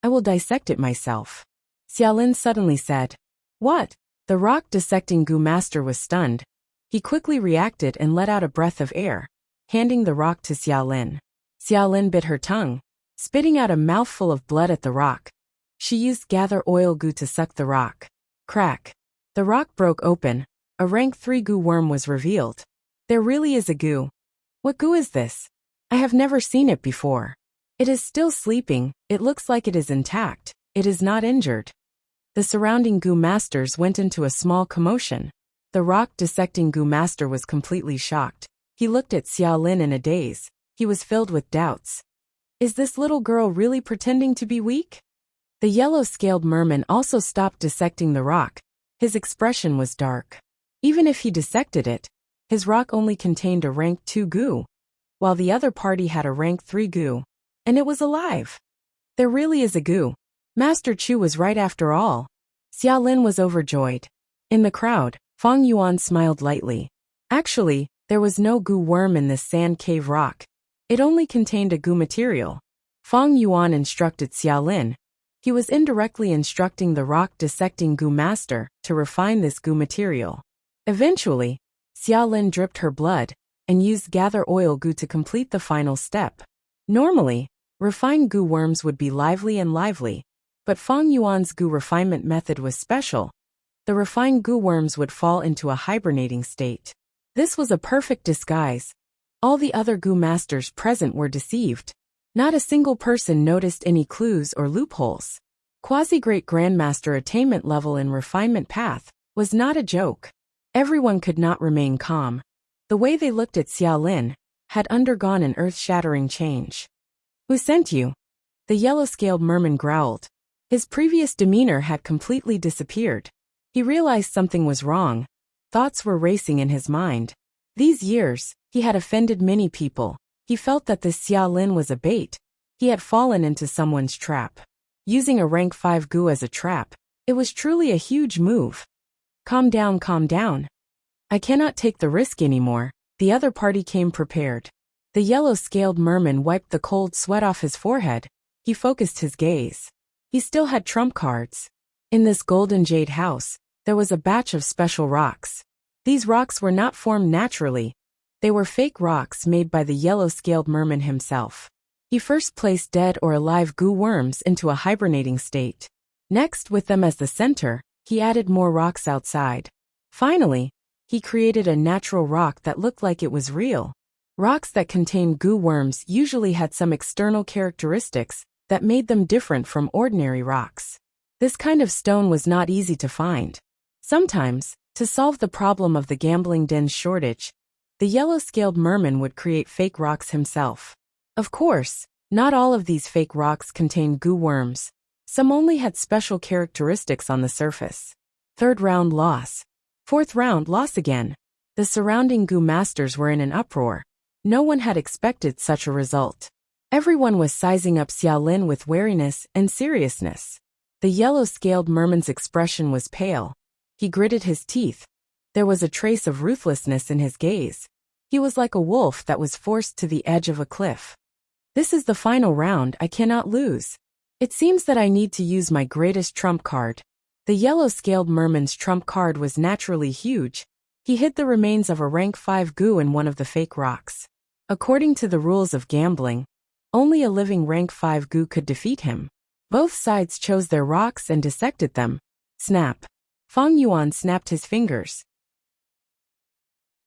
I will dissect it myself," Xiaolin suddenly said. "What?" The rock-dissecting goo master was stunned. He quickly reacted and let out a breath of air, handing the rock to Xiaolin. Xiaolin bit her tongue, spitting out a mouthful of blood at the rock. She used gather oil goo to suck the rock. Crack. The rock broke open. A rank 3 goo worm was revealed. There really is a goo. What goo is this? I have never seen it before. It is still sleeping. It looks like it is intact. It is not injured. The surrounding goo masters went into a small commotion. The rock-dissecting goo master was completely shocked. He looked at Xiaolin in a daze. He was filled with doubts. Is this little girl really pretending to be weak? The yellow-scaled merman also stopped dissecting the rock. His expression was dark. Even if he dissected it, his rock only contained a rank 2 goo, while the other party had a rank 3 goo, and it was alive. There really is a goo. Master Chu was right after all. Xiaolin was overjoyed. In the crowd, Fang Yuan smiled lightly. Actually, there was no goo worm in this sand cave rock. It only contained a goo material. Fang Yuan instructed Xiaolin. He was indirectly instructing the rock-dissecting goo master to refine this goo material. Eventually, Xiaolin dripped her blood and used gather oil goo to complete the final step. Normally, refined goo worms would be lively, but Fang Yuan's goo refinement method was special. The refined goo worms would fall into a hibernating state. This was a perfect disguise. All the other goo masters present were deceived. Not a single person noticed any clues or loopholes. Quasi-Great Grandmaster attainment level in refinement path was not a joke. Everyone could not remain calm. The way they looked at Xiaolin had undergone an earth-shattering change. "Who sent you?" The yellow-scaled merman growled. His previous demeanor had completely disappeared. He realized something was wrong. Thoughts were racing in his mind. These years, he had offended many people. He felt that this Xiaolin was a bait. He had fallen into someone's trap. Using a rank 5 goo as a trap, it was truly a huge move. Calm down. I cannot take the risk anymore." The other party came prepared. The yellow-scaled merman wiped the cold sweat off his forehead. He focused his gaze. He still had trump cards. In this golden jade house, there was a batch of special rocks. These rocks were not formed naturally. They were fake rocks made by the yellow-scaled merman himself. He first placed dead or alive goo worms into a hibernating state. Next, with them as the center, he added more rocks outside. Finally, he created a natural rock that looked like it was real. Rocks that contained goo worms usually had some external characteristics that made them different from ordinary rocks. This kind of stone was not easy to find. Sometimes, to solve the problem of the gambling den's shortage, the yellow-scaled merman would create fake rocks himself. Of course, not all of these fake rocks contained goo worms. Some only had special characteristics on the surface. Third round loss. Fourth round loss again. The surrounding goo masters were in an uproar. No one had expected such a result. Everyone was sizing up Xiaolin with wariness and seriousness. The yellow-scaled merman's expression was pale. He gritted his teeth. There was a trace of ruthlessness in his gaze. He was like a wolf that was forced to the edge of a cliff. This is the final round, I cannot lose. It seems that I need to use my greatest trump card. The yellow-scaled merman's trump card was naturally huge. He hid the remains of a rank 5 goo in one of the fake rocks. According to the rules of gambling, only a living rank 5 goo could defeat him. Both sides chose their rocks and dissected them. Snap. Fang Yuan snapped his fingers.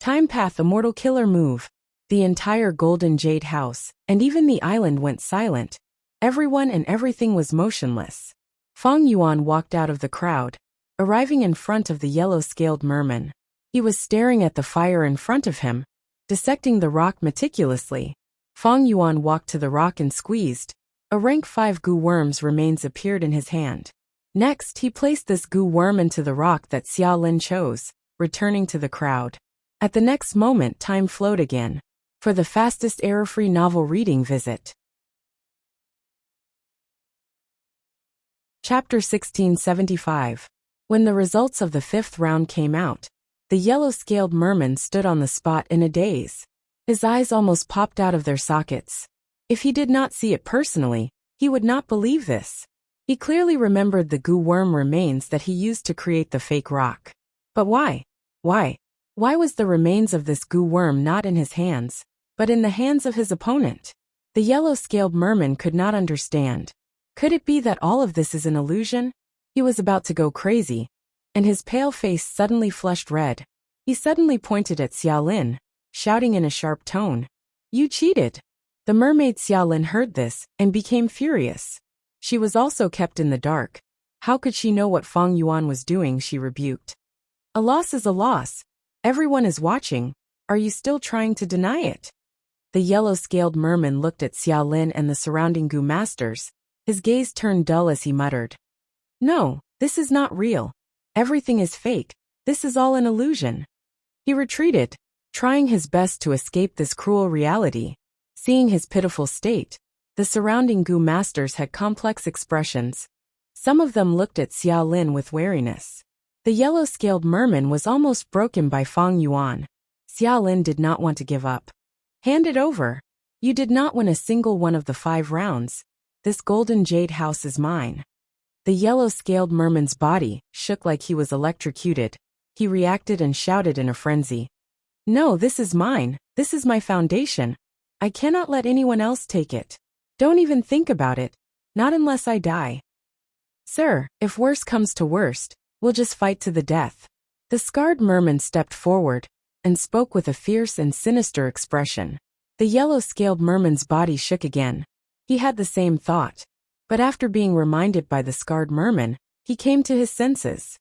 Time Path Immortal Killer Move. The entire Golden Jade House, and even the island went silent. Everyone and everything was motionless. Fang Yuan walked out of the crowd, arriving in front of the yellow-scaled merman. He was staring at the fire in front of him, dissecting the rock meticulously. Fang Yuan walked to the rock and squeezed. A rank 5 goo worm's remains appeared in his hand. Next, he placed this goo worm into the rock that Xiaolin chose, returning to the crowd. At the next moment, time flowed again. For the fastest error-free novel reading, visit Chapter 1675. When the results of the 5th round came out, the yellow-scaled merman stood on the spot in a daze. His eyes almost popped out of their sockets. If he did not see it personally, he would not believe this. He clearly remembered the goo worm remains that he used to create the fake rock. But why? Why was the remains of this goo worm not in his hands, but in the hands of his opponent? The yellow-scaled merman could not understand. Could it be that all of this is an illusion? He was about to go crazy, and his pale face suddenly flushed red. He suddenly pointed at Xiaolin, shouting in a sharp tone, "You cheated!" The mermaid Xiaolin heard this and became furious. She was also kept in the dark. How could she know what Fang Yuan was doing? She rebuked. A loss is a loss. Everyone is watching. Are you still trying to deny it? The yellow-scaled merman looked at Xiaolin and the surrounding goo masters. His gaze turned dull as he muttered, "No, this is not real. Everything is fake. This is all an illusion." He retreated, trying his best to escape this cruel reality. Seeing his pitiful state, the surrounding goo masters had complex expressions. Some of them looked at Xiaolin with wariness. The yellow-scaled merman was almost broken by Fang Yuan. Xiaolin did not want to give up. "Hand it over. You did not win a single one of the 5 rounds. This golden jade house is mine." The yellow-scaled merman's body shook like he was electrocuted. He reacted and shouted in a frenzy, "No, this is mine. This is my foundation. I cannot let anyone else take it. Don't even think about it. Not unless I die. Sir, if worse comes to worst, we'll just fight to the death." The scarred merman stepped forward and spoke with a fierce and sinister expression. The yellow-scaled merman's body shook again. He had the same thought. But after being reminded by the scarred merman, he came to his senses.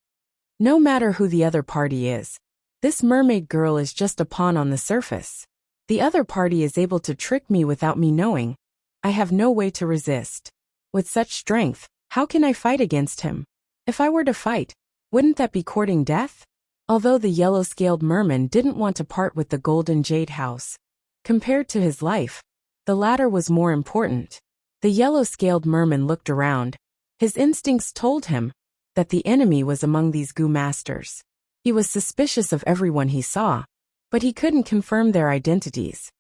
No matter who the other party is, this mermaid girl is just a pawn on the surface. The other party is able to trick me without me knowing. I have no way to resist. With such strength, how can I fight against him? If I were to fight, wouldn't that be courting death? Although the yellow-scaled merman didn't want to part with the golden jade house, compared to his life, the latter was more important. The yellow-scaled merman looked around. His instincts told him that the enemy was among these goo masters. He was suspicious of everyone he saw, but he couldn't confirm their identities.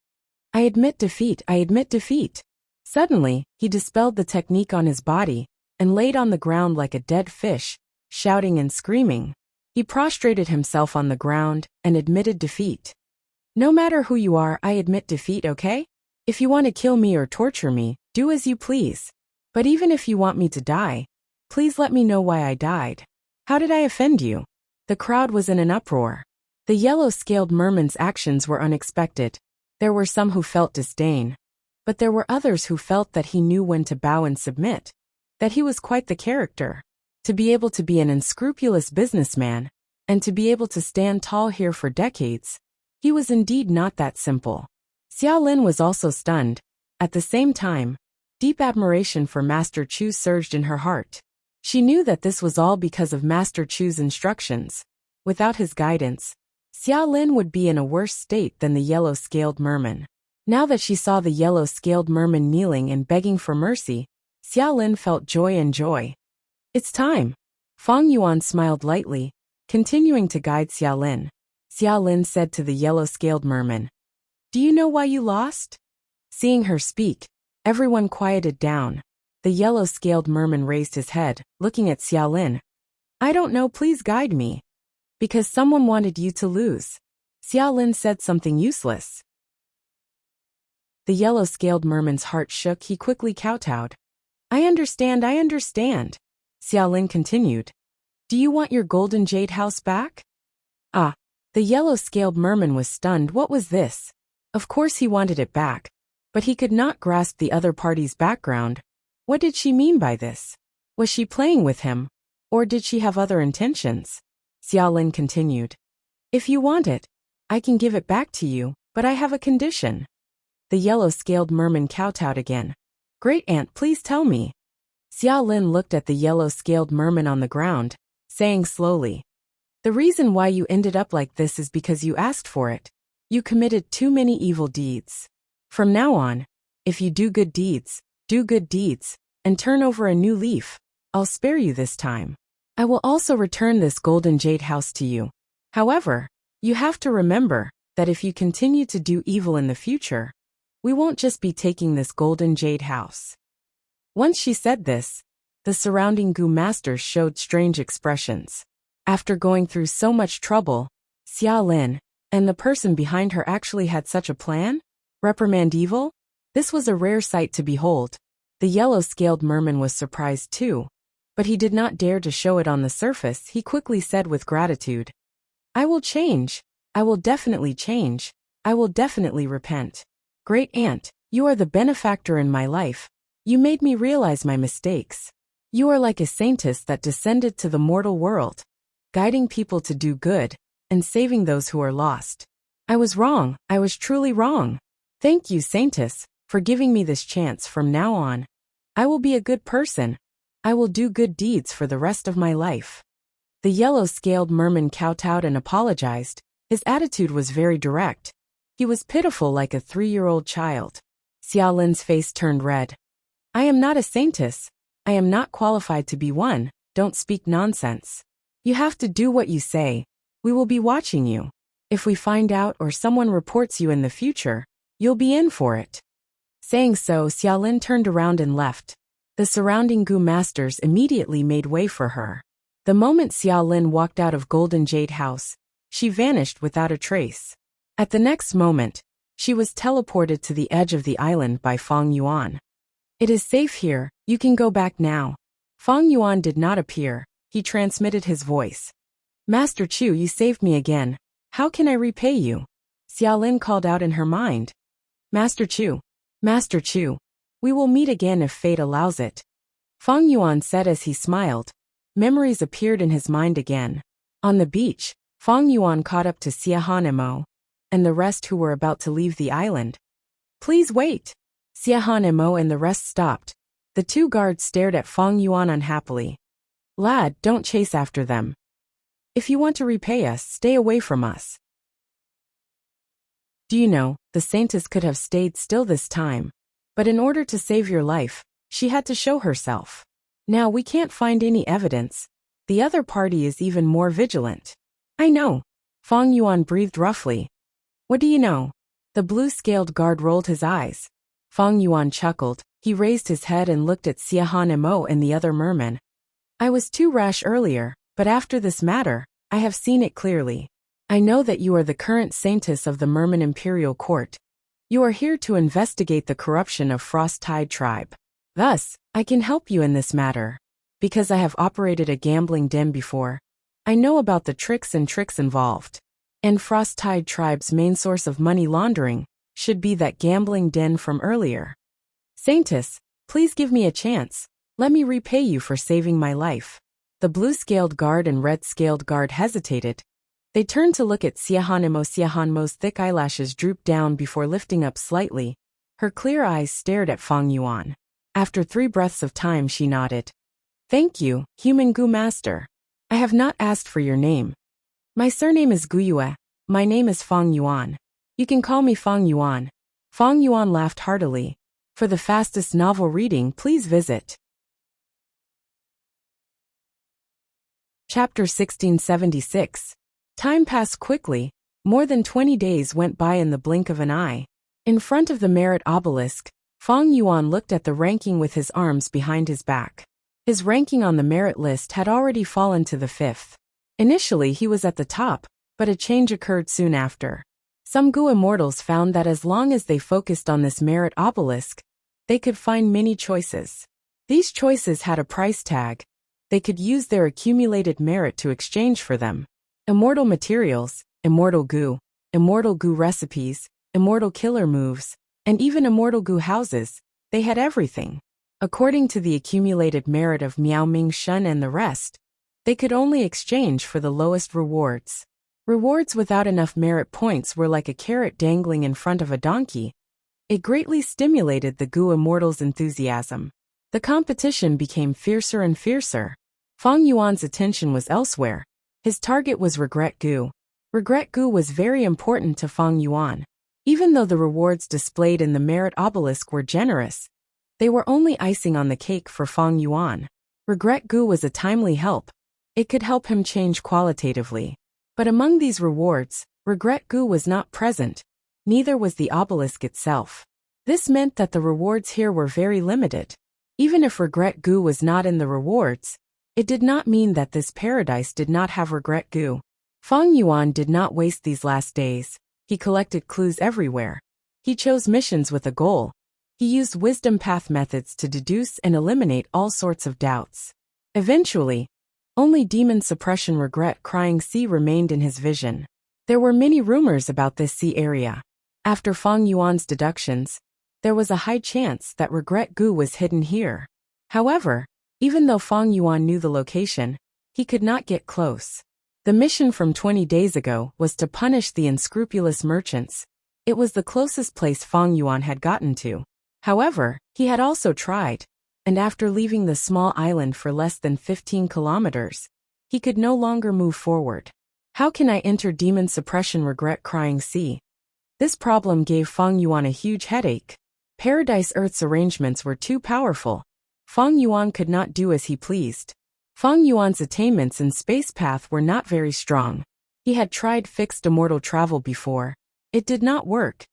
"I admit defeat, I admit defeat." Suddenly, he dispelled the technique on his body and laid on the ground like a dead fish, shouting and screaming. He prostrated himself on the ground and admitted defeat. No matter who you are, I admit defeat, okay? If you want to kill me or torture me, do as you please. But even if you want me to die, please let me know why I died. How did I offend you? The crowd was in an uproar. The yellow-scaled merman's actions were unexpected. There were some who felt disdain. But there were others who felt that he knew when to bow and submit. That he was quite the character. To be able to be an unscrupulous businessman, and to be able to stand tall here for decades, he was indeed not that simple. Xiaolin was also stunned. At the same time, deep admiration for Master Chu surged in her heart. She knew that this was all because of Master Chu's instructions. Without his guidance, Xiaolin would be in a worse state than the yellow-scaled merman. Now that she saw the yellow-scaled merman kneeling and begging for mercy, Xiaolin felt joy and joy. It's time. Feng Yuan smiled lightly, continuing to guide Xiaolin. Xiaolin said to the yellow-scaled merman, "Do you know why you lost?" Seeing her speak, everyone quieted down. The yellow-scaled merman raised his head, looking at Xiaolin. "I don't know, please guide me." "Because someone wanted you to lose." Xiaolin said something useless. The yellow-scaled merman's heart shook. He quickly kowtowed. I understand. Xiaolin continued. "Do you want your golden jade house back?" Ah. The yellow-scaled merman was stunned. What was this? Of course he wanted it back. But he could not grasp the other party's background. What did she mean by this? Was she playing with him? Or did she have other intentions? Xiaolin continued. "If you want it, I can give it back to you, but I have a condition." The yellow-scaled merman kowtowed again. "Great aunt, please tell me." Xiaolin looked at the yellow-scaled merman on the ground, saying slowly, "The reason why you ended up like this is because you asked for it. You committed too many evil deeds. From now on, if you do good deeds, and turn over a new leaf, I'll spare you this time. I will also return this golden jade house to you. However, you have to remember that if you continue to do evil in the future, we won't just be taking this golden jade house." Once she said this, the surrounding Gu masters showed strange expressions. After going through so much trouble, Xiaolin and the person behind her actually had such a plan? Reprimand evil? This was a rare sight to behold. The yellow-scaled merman was surprised too, but he did not dare to show it on the surface. He quickly said with gratitude, "I will change. I will definitely change. I will definitely repent. Great aunt, you are the benefactor in my life. You made me realize my mistakes. You are like a saintess that descended to the mortal world, guiding people to do good, and saving those who are lost. I was wrong. I was truly wrong. Thank you, saintess, for giving me this chance. From now on, I will be a good person. I will do good deeds for the rest of my life." The yellow-scaled merman kowtowed and apologized. His attitude was very direct. He was pitiful like a 3-year-old child. Xiaolin's face turned red. "I am not a saintess. I am not qualified to be one. Don't speak nonsense. You have to do what you say. We will be watching you. If we find out or someone reports you in the future, you'll be in for it." Saying so, Xiaolin turned around and left. The surrounding Gu masters immediately made way for her. The moment Xiaolin walked out of Golden Jade House, she vanished without a trace. At the next moment, she was teleported to the edge of the island by Feng Yuan. "It is safe here, you can go back now." Feng Yuan did not appear. He transmitted his voice. "Master Chu, you saved me again. How can I repay you?" Xiaolin called out in her mind. Master Chu, we will meet again if fate allows it." Feng Yuan said as he smiled. Memories appeared in his mind again. On the beach, Feng Yuan caught up to Xiahan and the rest who were about to leave the island. "Please wait." Xiahan and the rest stopped. The 2 guards stared at Feng Yuan unhappily. "Lad, don't chase after them. If you want to repay us, stay away from us." Do you know, the saintess could have stayed still this time. But in order to save your life, she had to show herself. Now we can't find any evidence. The other party is even more vigilant. "I know." Feng Yuan breathed roughly. "What do you know?" The blue-scaled guard rolled his eyes. Feng Yuan chuckled. He raised his head and looked at Xiahan and the other merman. "I was too rash earlier, but after this matter, I have seen it clearly. I know that you are the current saintess of the Merman Imperial Court. You are here to investigate the corruption of Frost Tide Tribe. Thus, I can help you in this matter. Because I have operated a gambling den before, I know about the tricks involved. And Frost Tide Tribe's main source of money laundering should be that gambling den from earlier. Saintess, please give me a chance. Let me repay you for saving my life. The blue-scaled guard and red-scaled guard hesitated. They turned to look at Xiahanmo. Xiahanmo's thick eyelashes drooped down before lifting up slightly. Her clear eyes stared at Fang Yuan. After 3 breaths of time, she nodded. Thank you, Human Gu Master. I have not asked for your name. My surname is Guyue. My name is Fang Yuan. You can call me Fang Yuan. Fang Yuan laughed heartily. For the fastest novel reading, please visit Chapter 1676. Time passed quickly. More than 20 days went by in the blink of an eye. In front of the Merit Obelisk, Fang Yuan looked at the ranking with his arms behind his back. His ranking on the merit list had already fallen to the 5th. Initially he was at the top, but a change occurred soon after. Some Gu immortals found that as long as they focused on this merit obelisk, they could find many choices. These choices had a price tag. They could use their accumulated merit to exchange for them. Immortal materials, immortal Gu recipes, immortal killer moves, and even immortal Gu houses. They had everything. According to the accumulated merit of Miao Ming Shun and the rest, they could only exchange for the lowest rewards. Rewards without enough merit points were like a carrot dangling in front of a donkey. It greatly stimulated the Gu immortals' enthusiasm. The competition became fiercer and fiercer. Fang Yuan's attention was elsewhere. His target was Regret Gu. Regret Gu was very important to Fang Yuan. Even though the rewards displayed in the merit obelisk were generous, they were only icing on the cake for Fang Yuan. Regret Gu was a timely help. It could help him change qualitatively. But among these rewards, Regret Gu was not present. Neither was the obelisk itself. This meant that the rewards here were very limited. Even if Regret Gu was not in the rewards, it did not mean that this paradise did not have Regret Gu. Fang Yuan did not waste these last days. He collected clues everywhere. He chose missions with a goal. He used wisdom path methods to deduce and eliminate all sorts of doubts. Eventually, only demon suppression Regret Crying Sea remained in his vision. There were many rumors about this sea area. After Fang Yuan's deductions, there was a high chance that Regret Gu was hidden here. However, even though Fang Yuan knew the location, he could not get close. The mission from 20 days ago was to punish the unscrupulous merchants. It was the closest place Fang Yuan had gotten to. However, he had also tried, and after leaving the small island for less than 15 kilometers, he could no longer move forward. How can I enter demon suppression Regret Crying Sea? This problem gave Fang Yuan a huge headache. Paradise Earth's arrangements were too powerful. Fang Yuan could not do as he pleased. Fang Yuan's attainments in space path were not very strong. He had tried fixed immortal travel before. It did not work,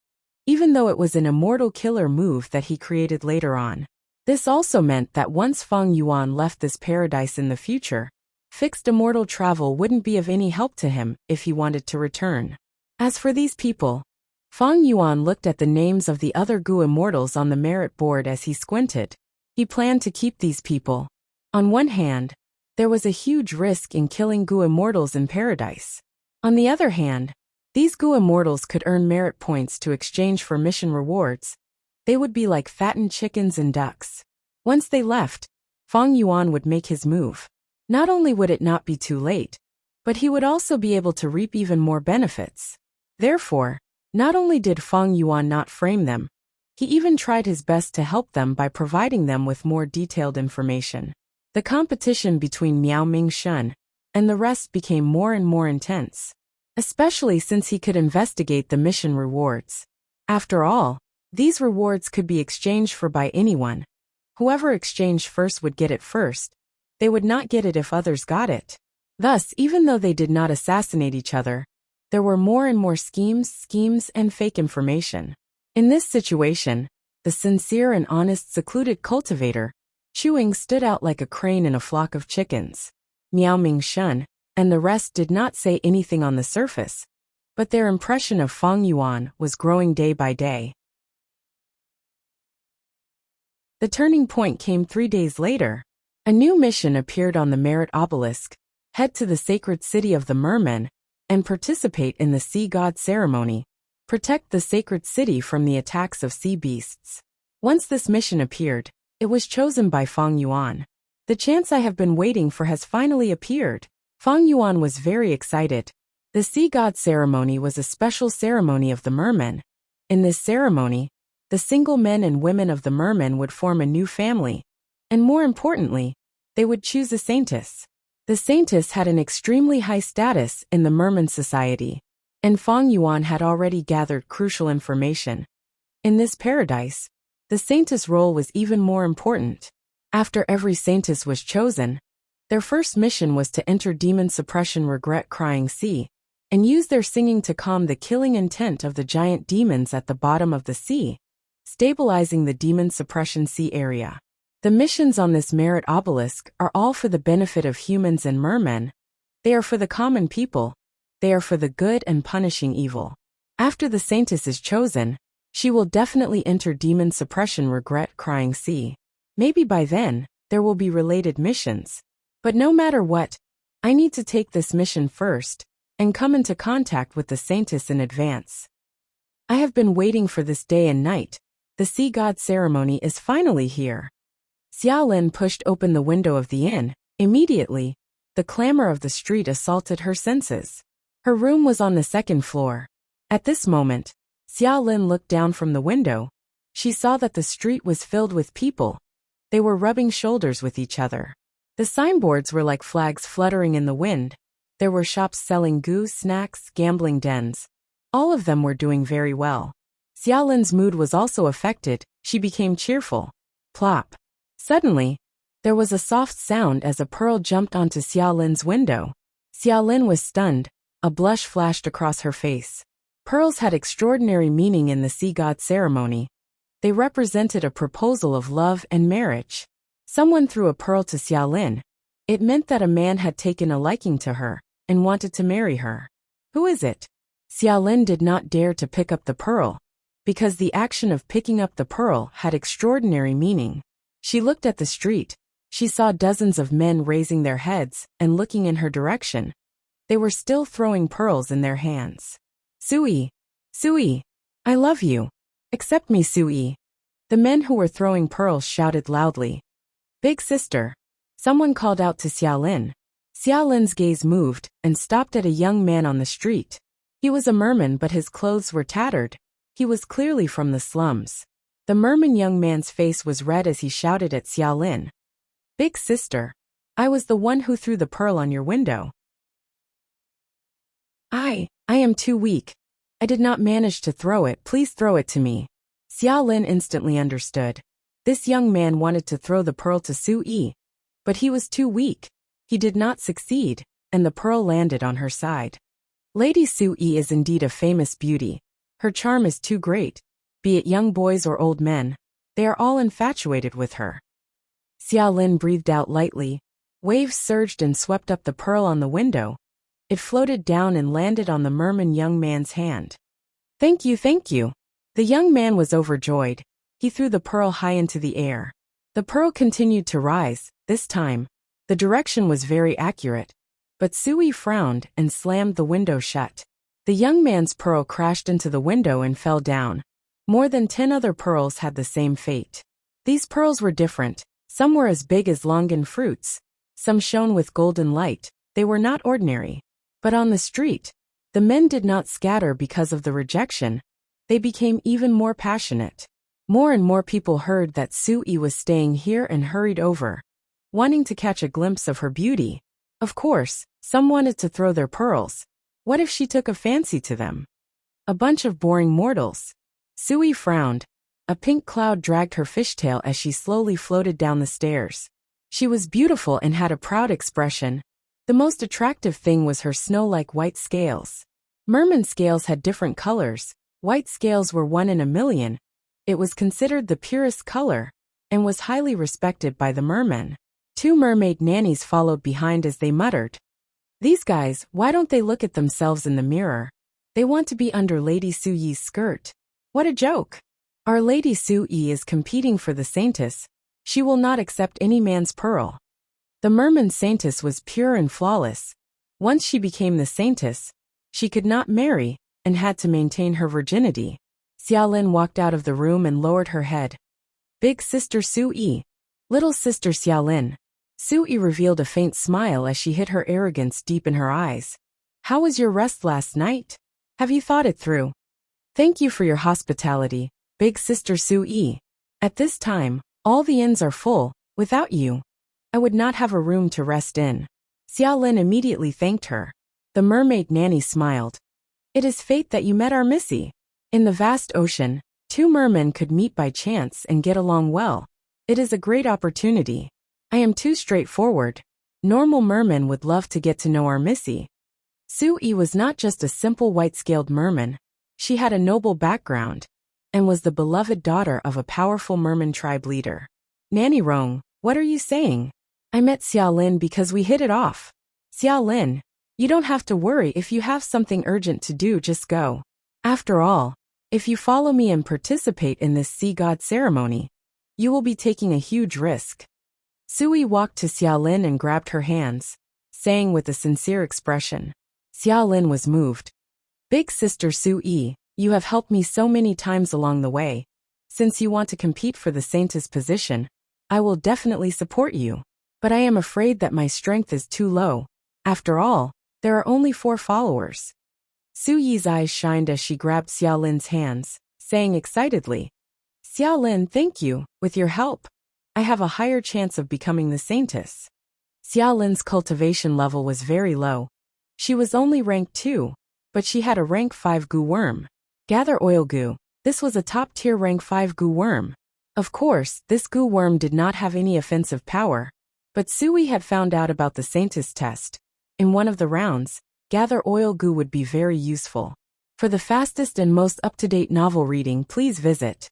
even though it was an immortal killer move that he created later on. This also meant that once Fang Yuan left this paradise in the future, fixed immortal travel wouldn't be of any help to him if he wanted to return. As for these people, Fang Yuan looked at the names of the other Gu immortals on the merit board as he squinted. He planned to keep these people. On one hand, there was a huge risk in killing Gu immortals in paradise. On the other hand, these Gu immortals could earn merit points to exchange for mission rewards. They would be like fattened chickens and ducks. Once they left, Fang Yuan would make his move. Not only would it not be too late, but he would also be able to reap even more benefits. Therefore, not only did Fang Yuan not frame them, he even tried his best to help them by providing them with more detailed information. The competition between Miao Ming Shun and the rest became more and more intense, especially since he could investigate the mission rewards. After all, these rewards could be exchanged for by anyone. Whoever exchanged first would get it first. They would not get it if others got it. Thus, even though they did not assassinate each other, there were more and more schemes, and fake information. In this situation, the sincere and honest secluded cultivator, Chuing, stood out like a crane in a flock of chickens. Miao Ming Shun and the rest did not say anything on the surface, but their impression of Feng Yuan was growing day by day. The turning point came 3 days later. A new mission appeared on the Merit Obelisk: head to the sacred city of the mermen and participate in the sea god ceremony. Protect the sacred city from the attacks of sea beasts. Once this mission appeared, it was chosen by Feng Yuan. The chance I have been waiting for has finally appeared. Feng Yuan was very excited. The sea god ceremony was a special ceremony of the mermen. In this ceremony, the single men and women of the mermen would form a new family, and more importantly, they would choose a saintess. The saintess had an extremely high status in the merman society, and Feng Yuan had already gathered crucial information. In this paradise, the saintess role was even more important. After every saintess was chosen, their first mission was to enter demon suppression regret-crying sea, and use their singing to calm the killing intent of the giant demons at the bottom of the sea, stabilizing the demon suppression sea area. The missions on this Merit Obelisk are all for the benefit of humans and mermen. They are for the common people. They are for the good and punishing evil. After the saintess is chosen, she will definitely enter demon suppression regret-crying sea. Maybe by then, there will be related missions. But no matter what, I need to take this mission first and come into contact with the saintess in advance. I have been waiting for this day and night. The sea god ceremony is finally here. Xiaolin pushed open the window of the inn. Immediately, the clamor of the street assaulted her senses. Her room was on the second floor. At this moment, Xiaolin looked down from the window. She saw that the street was filled with people. They were rubbing shoulders with each other. The signboards were like flags fluttering in the wind. There were shops selling goose snacks, gambling dens. All of them were doing very well. Xiaolin's mood was also affected. She became cheerful. Plop. Suddenly, there was a soft sound as a pearl jumped onto Xiaolin's window. Xiaolin was stunned. A blush flashed across her face. Pearls had extraordinary meaning in the sea god ceremony. They represented a proposal of love and marriage. Someone threw a pearl to Xiaolin. It meant that a man had taken a liking to her and wanted to marry her. Who is it? Xiaolin did not dare to pick up the pearl, because the action of picking up the pearl had extraordinary meaning. She looked at the street. She saw dozens of men raising their heads and looking in her direction. They were still throwing pearls in their hands. Sui! Sui! I love you! Accept me, Sui! The men who were throwing pearls shouted loudly. Big sister! Someone called out to Xiaolin. Xiaolin's gaze moved and stopped at a young man on the street. He was a merman, but his clothes were tattered. He was clearly from the slums. The merman young man's face was red as he shouted at Xiaolin. Big sister! I was the one who threw the pearl on your window. I am too weak. I did not manage to throw it. Please throw it to me. Xiaolin instantly understood. This young man wanted to throw the pearl to Sui, but he was too weak. He did not succeed, and the pearl landed on her side. Lady Sui is indeed a famous beauty. Her charm is too great. Be it young boys or old men, they are all infatuated with her. Xiaolin breathed out lightly. Waves surged and swept up the pearl on the window. It floated down and landed on the merman young man's hand. Thank you, thank you. The young man was overjoyed. He threw the pearl high into the air. The pearl continued to rise. This time, the direction was very accurate. But Sui frowned and slammed the window shut. The young man's pearl crashed into the window and fell down. More than 10 other pearls had the same fate. These pearls were different. Some were as big as longan fruits. Some shone with golden light. They were not ordinary. But on the street, the men did not scatter because of the rejection. They became even more passionate. More and more people heard that Sui was staying here and hurried over, wanting to catch a glimpse of her beauty. Of course, some wanted to throw their pearls. What if she took a fancy to them? A bunch of boring mortals. Sui frowned. A pink cloud dragged her fishtail as she slowly floated down the stairs. She was beautiful and had a proud expression. The most attractive thing was her snow-like white scales. Merman scales had different colors. White scales were 1 in a million. It was considered the purest color, and was highly respected by the mermen. 2 mermaid nannies followed behind as they muttered, "These guys, why don't they look at themselves in the mirror? They want to be under Lady Su Yi's skirt. What a joke! Our Lady Su Yi is competing for the saintess. She will not accept any man's pearl. The merman saintess was pure and flawless. Once she became the saintess, she could not marry and had to maintain her virginity. Xiaolin walked out of the room and lowered her head. Big sister Su Yi. Little sister Xiaolin. Su Yi revealed a faint smile as she hid her arrogance deep in her eyes. How was your rest last night? Have you thought it through? Thank you for your hospitality, big sister Su Yi. At this time, all the inns are full. Without you, I would not have a room to rest in. Xiaolin immediately thanked her. The mermaid nanny smiled. It is fate that you met our Missy. In the vast ocean, two mermen could meet by chance and get along well. It is a great opportunity. I am too straightforward. Normal mermen would love to get to know our Missy. Su Yi was not just a simple white-scaled merman. She had a noble background and was the beloved daughter of a powerful merman tribe leader. Nanny Rong, what are you saying? I met Xiaolin because we hit it off. Xiaolin, you don't have to worry if you have something urgent to do, just go. After all, if you follow me and participate in this sea god ceremony, you will be taking a huge risk. Su Yi walked to Xiaolin and grabbed her hands, saying with a sincere expression. Xiaolin was moved. Big sister Su Yi, you have helped me so many times along the way. Since you want to compete for the saintess position, I will definitely support you. But I am afraid that my strength is too low. After all, there are only 4 followers. Su Yi's eyes shined as she grabbed Xiaolin's hands, saying excitedly, Xiaolin, thank you. With your help, I have a higher chance of becoming the saintess. Xiaolin's cultivation level was very low. She was only rank 2, but she had a rank 5 goo worm. Gather oil goo. This was a top-tier rank 5 goo worm. Of course, this goo worm did not have any offensive power, but Su Yi had found out about the saintess test. In one of the rounds, gather oil goo would be very useful. For the fastest and most up-to-date novel reading, please visit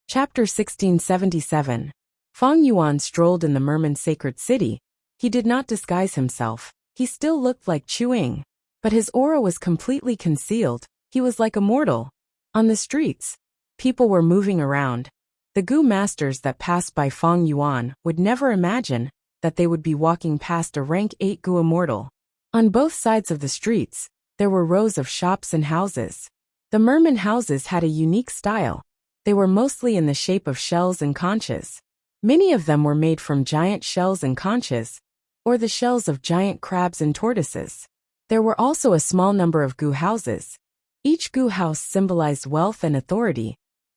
Chapter 1677. Fang Yuan strolled in the merman's sacred city. He did not disguise himself. He still looked like Chuing, but his aura was completely concealed. He was like a mortal. On the streets, people were moving around. The goo masters that passed by Fang Yuan would never imagine that they would be walking past a rank 8 goo immortal. On both sides of the streets, there were rows of shops and houses. The merman houses had a unique style. They were mostly in the shape of shells and conches. Many of them were made from giant shells and conches, or the shells of giant crabs and tortoises. There were also a small number of goo houses. Each goo house symbolized wealth and authority,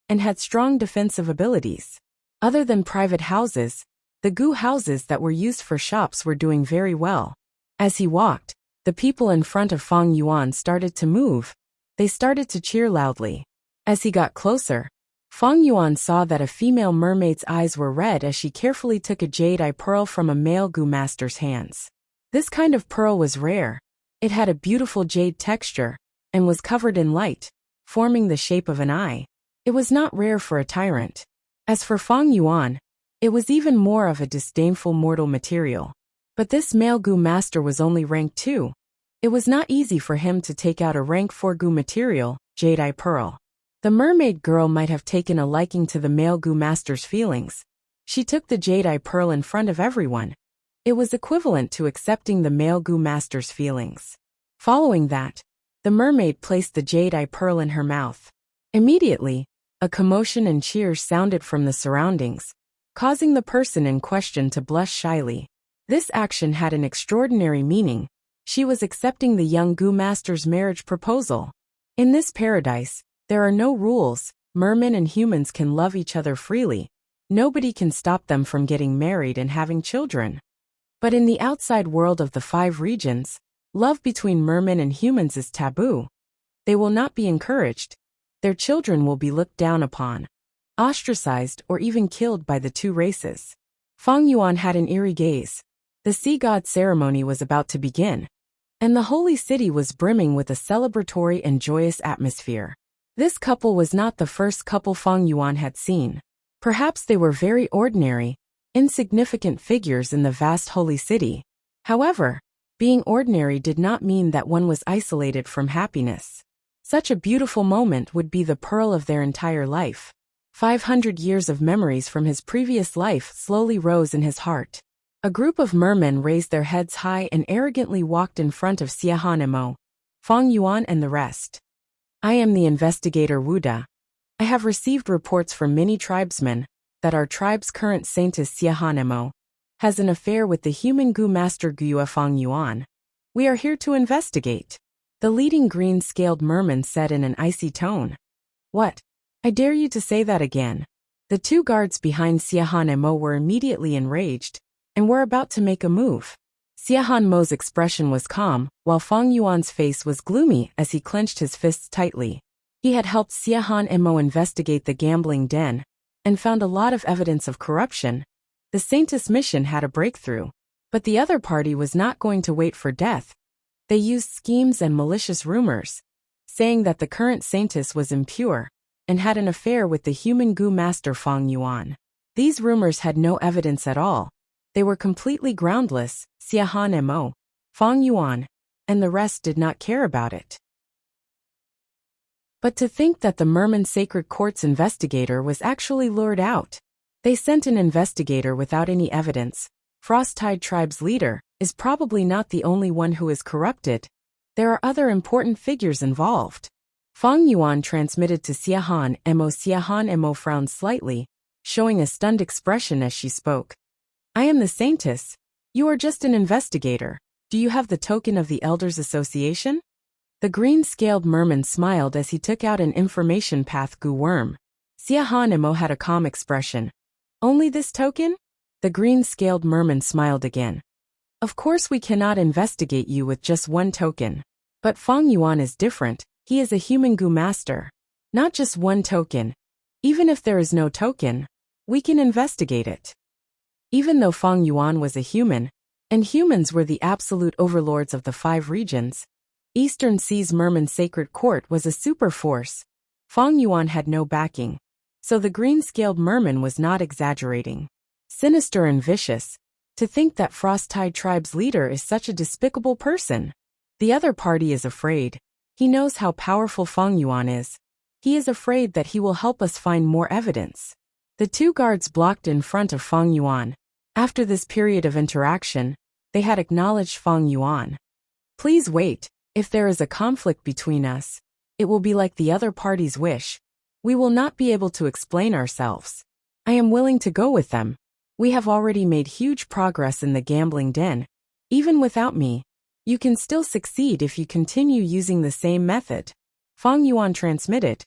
and had strong defensive abilities. Other than private houses, the goo houses that were used for shops were doing very well. As he walked, the people in front of Fang Yuan started to move. They started to cheer loudly. As he got closer, Fang Yuan saw that a female mermaid's eyes were red as she carefully took a jade eye pearl from a male goo master's hands. This kind of pearl was rare. It had a beautiful jade texture and was covered in light, forming the shape of an eye. It was not rare for a tyrant. As for Fang Yuan, it was even more of a disdainful mortal material. But this male goo master was only rank 2. It was not easy for him to take out a rank 4 goo material, jade eye pearl. The mermaid girl might have taken a liking to the male goo master's feelings. She took the jade eye pearl in front of everyone. It was equivalent to accepting the male goo master's feelings. Following that, the mermaid placed the jade eye pearl in her mouth. Immediately, a commotion and cheers sounded from the surroundings, causing the person in question to blush shyly. This action had an extraordinary meaning. She was accepting the young goo master's marriage proposal. In this paradise, there are no rules. Mermen and humans can love each other freely. Nobody can stop them from getting married and having children. But in the outside world of the 5 regions, love between mermen and humans is taboo. They will not be encouraged. Their children will be looked down upon, ostracized, or even killed by the 2 races. Fang Yuan had an eerie gaze. The sea god ceremony was about to begin, and the holy city was brimming with a celebratory and joyous atmosphere. This couple was not the first couple Fang Yuan had seen. Perhaps they were very ordinary, insignificant figures in the vast holy city. However, Being ordinary did not mean that one was isolated from happiness. Such a beautiful moment would be the pearl of their entire life. 500 years of memories from his previous life slowly rose in his heart. A group of mermen raised their heads high and arrogantly walked in front of Xiahan Emo, Fang Yuan and the rest. I am the investigator Wuda. I have received reports from many tribesmen that our tribe's current saintess Xiahan Emo has an affair with the human Gu master Gua Fang Yuan. We are here to investigate. The leading green-scaled merman said in an icy tone. What? I dare you to say that again. The two guards behind Xiahan Emo were immediately enraged and were about to make a move. Xiahan Mo's expression was calm, while Fang Yuan's face was gloomy as he clenched his fists tightly. He had helped Xiahan Emo investigate the gambling den and found a lot of evidence of corruption. The saintess mission had a breakthrough, but the other party was not going to wait for death. They used schemes and malicious rumors, saying that the current saintess was impure and had an affair with the human Gu master Fang Yuan. These rumors had no evidence at all. They were completely groundless. Xiahan Emo, Fang Yuan, and the rest did not care about it. But to think that the Merman Sacred Court's investigator was actually lured out. They sent an investigator without any evidence. Frosttide Tribe's leader is probably not the only one who is corrupted. There are other important figures involved. Fang Yuan transmitted to Xiahan Emo. Xiahan Emo frowned slightly, showing a stunned expression as she spoke. I am the saintess. You are just an investigator. Do you have the token of the Elders Association? The green-scaled merman smiled as he took out an information path Gu worm. Xiahan Emo had a calm expression. Only this token? The green-scaled merman smiled again. Of course we cannot investigate you with just one token. But Fang Yuan is different. He is a human Gu master. Not just one token. Even if there is no token, we can investigate it. Even though Fang Yuan was a human, and humans were the absolute overlords of the 5 regions, Eastern Sea's Merman Sacred Court was a super force. Fang Yuan had no backing, so the green-scaled merman was not exaggerating. Sinister and vicious. To think that Frosttide Tribe's leader is such a despicable person. The other party is afraid. He knows how powerful Fang Yuan is. He is afraid that he will help us find more evidence. The two guards blocked in front of Fang Yuan. After this period of interaction, they had acknowledged Fang Yuan. Please wait. If there is a conflict between us, it will be like the other party's wish. We will not be able to explain ourselves. I am willing to go with them. We have already made huge progress in the gambling den. Even without me, you can still succeed if you continue using the same method. Fang Yuan transmitted.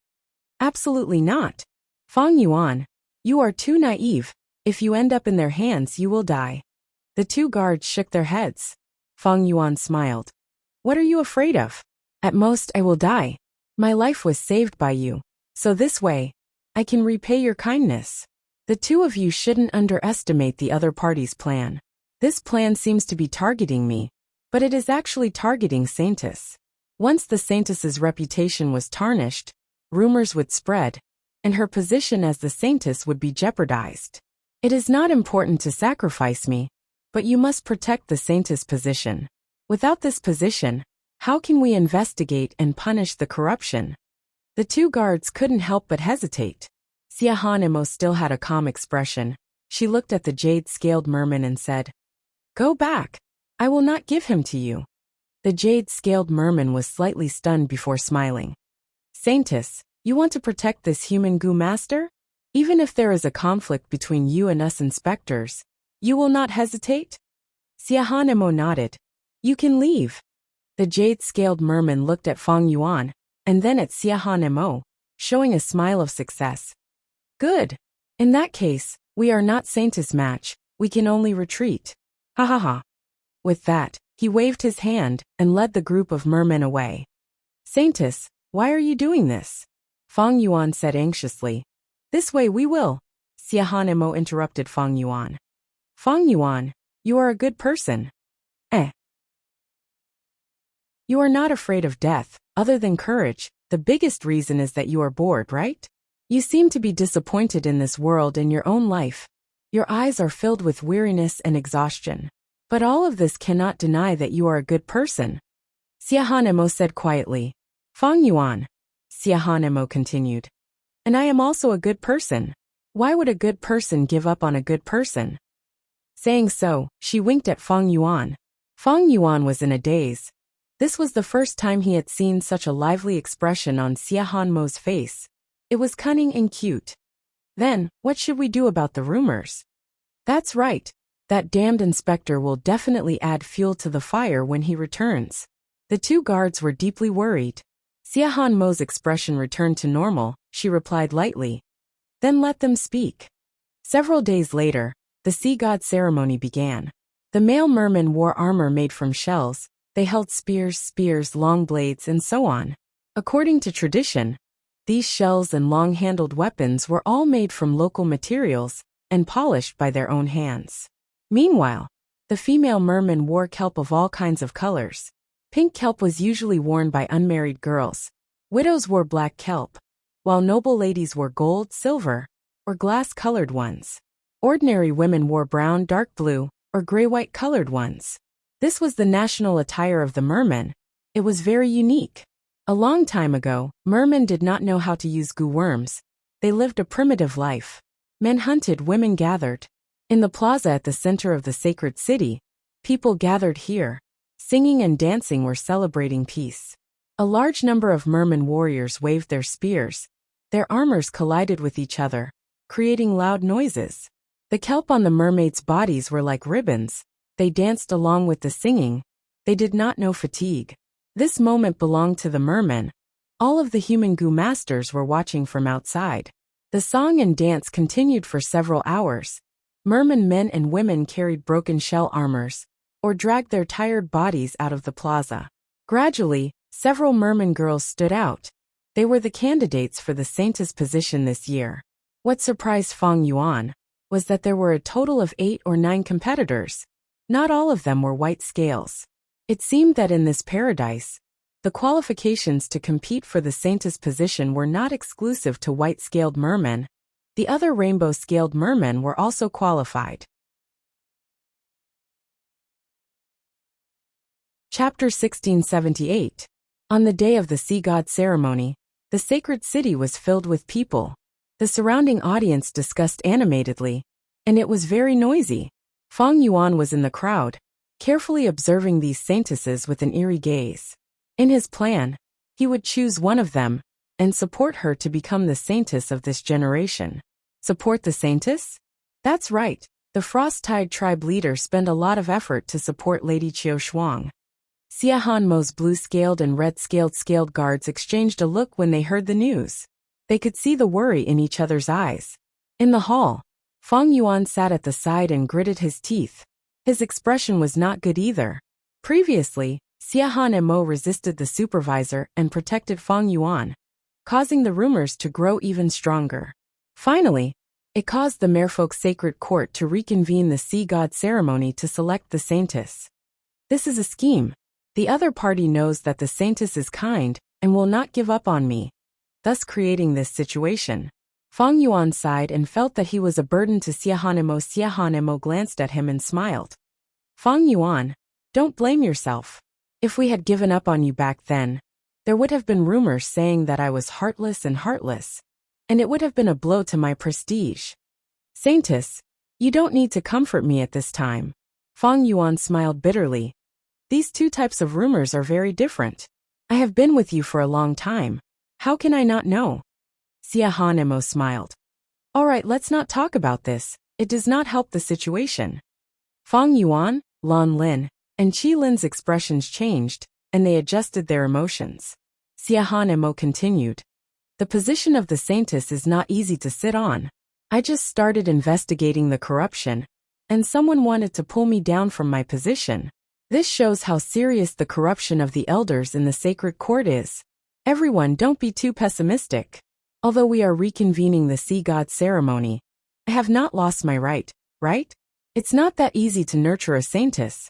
Absolutely not. Fang Yuan, you are too naive. If you end up in their hands, you will die. The two guards shook their heads. Fang Yuan smiled. What are you afraid of? At most, I will die. My life was saved by you. So this way, I can repay your kindness. The two of you shouldn't underestimate the other party's plan. This plan seems to be targeting me, but it is actually targeting Saintess. Once the Saintess's reputation was tarnished, rumors would spread, and her position as the Saintess would be jeopardized. It is not important to sacrifice me, but you must protect the Saintess position. Without this position, how can we investigate and punish the corruption? The two guards couldn't help but hesitate. Xiahan Emo still had a calm expression. She looked at the jade-scaled merman and said, Go back. I will not give him to you. The jade-scaled merman was slightly stunned before smiling. Saintess, you want to protect this human Gu master? Even if there is a conflict between you and us inspectors, you will not hesitate? Xiahan Emo nodded. You can leave. The jade-scaled merman looked at Fang Yuan, and then at Xiahan Emo, showing a smile of success. Good. In that case, we are not Saintess match, we can only retreat. Ha ha ha. With that, he waved his hand and led the group of mermen away. Saintess, why are you doing this? Fang Yuan said anxiously. This way we will. Xiahan Emo interrupted Fang Yuan. Fang Yuan, you are a good person. You are not afraid of death, other than courage. The biggest reason is that you are bored, right? You seem to be disappointed in this world and your own life. Your eyes are filled with weariness and exhaustion. But all of this cannot deny that you are a good person, Xiahan Emo said quietly. Fang Yuan, Xiahan Emo continued. And I am also a good person. Why would a good person give up on a good person? Saying so, she winked at Fang Yuan. Fang Yuan was in a daze. This was the first time he had seen such a lively expression on Xiahan Mo's face. It was cunning and cute. Then, what should we do about the rumors? That's right. That damned inspector will definitely add fuel to the fire when he returns. The two guards were deeply worried. Xiahan Mo's expression returned to normal. She replied lightly. Then let them speak. Several days later, the sea god ceremony began. The male mermen wore armor made from shells. They held spears, long blades, and so on. According to tradition, these shells and long-handled weapons were all made from local materials and polished by their own hands. Meanwhile, the female mermen wore kelp of all kinds of colors. Pink kelp was usually worn by unmarried girls. Widows wore black kelp, while noble ladies wore gold, silver, or glass-colored ones. Ordinary women wore brown, dark blue, or gray-white colored ones. This was the national attire of the mermen. It was very unique. A long time ago, mermen did not know how to use goo worms. They lived a primitive life. Men hunted, women gathered. In the plaza at the center of the sacred city, people gathered here. Singing and dancing were celebrating peace. A large number of merman warriors waved their spears. Their armors collided with each other, creating loud noises. The kelp on the mermaids' bodies were like ribbons. They danced along with the singing. They did not know fatigue. This moment belonged to the mermen. All of the human goo masters were watching from outside. The song and dance continued for several hours. Merman men and women carried broken shell armors, or dragged their tired bodies out of the plaza. Gradually, several merman girls stood out. They were the candidates for the saintess position this year. What surprised Fang Yuan was that there were a total of 8 or 9 competitors. Not all of them were white scales. It seemed that in this paradise, the qualifications to compete for the saintess position were not exclusive to white-scaled mermen. The other rainbow-scaled mermen were also qualified. Chapter 1678. On the day of the sea god ceremony, the sacred city was filled with people. The surrounding audience discussed animatedly, and it was very noisy. Fang Yuan was in the crowd, carefully observing these saintesses with an eerie gaze. In his plan, he would choose one of them and support her to become the saintess of this generation. Support the saintess? That's right. The Frost-Tide tribe leader spent a lot of effort to support Lady Qiu Shuang. Xiahan Mo's blue-scaled and red-scaled guards exchanged a look when they heard the news. They could see the worry in each other's eyes. In the hall, Fang Yuan sat at the side and gritted his teeth. His expression was not good either. Previously, Xiahan Mo resisted the supervisor and protected Fang Yuan, causing the rumors to grow even stronger. Finally, it caused the merfolk sacred court to reconvene the sea god ceremony to select the saintess. This is a scheme. The other party knows that the saintess is kind and will not give up on me, thus creating this situation. Fang Yuan sighed and felt that he was a burden to Xiahan Mo. Xiahan Mo glanced at him and smiled. Fang Yuan, don't blame yourself. If we had given up on you back then, there would have been rumors saying that I was heartless, and it would have been a blow to my prestige. Saintess, you don't need to comfort me at this time. Fang Yuan smiled bitterly. These two types of rumors are very different. I have been with you for a long time. How can I not know? Xiahan Mo smiled. All right, let's not talk about this. It does not help the situation. Fang Yuan, Lan Lin, and Qi Lin's expressions changed, and they adjusted their emotions. Xiahan Mo continued. The position of the saintess is not easy to sit on. I just started investigating the corruption, and someone wanted to pull me down from my position. This shows how serious the corruption of the elders in the sacred court is. Everyone, don't be too pessimistic. Although we are reconvening the sea god ceremony, I have not lost my right? It's not that easy to nurture a saintess.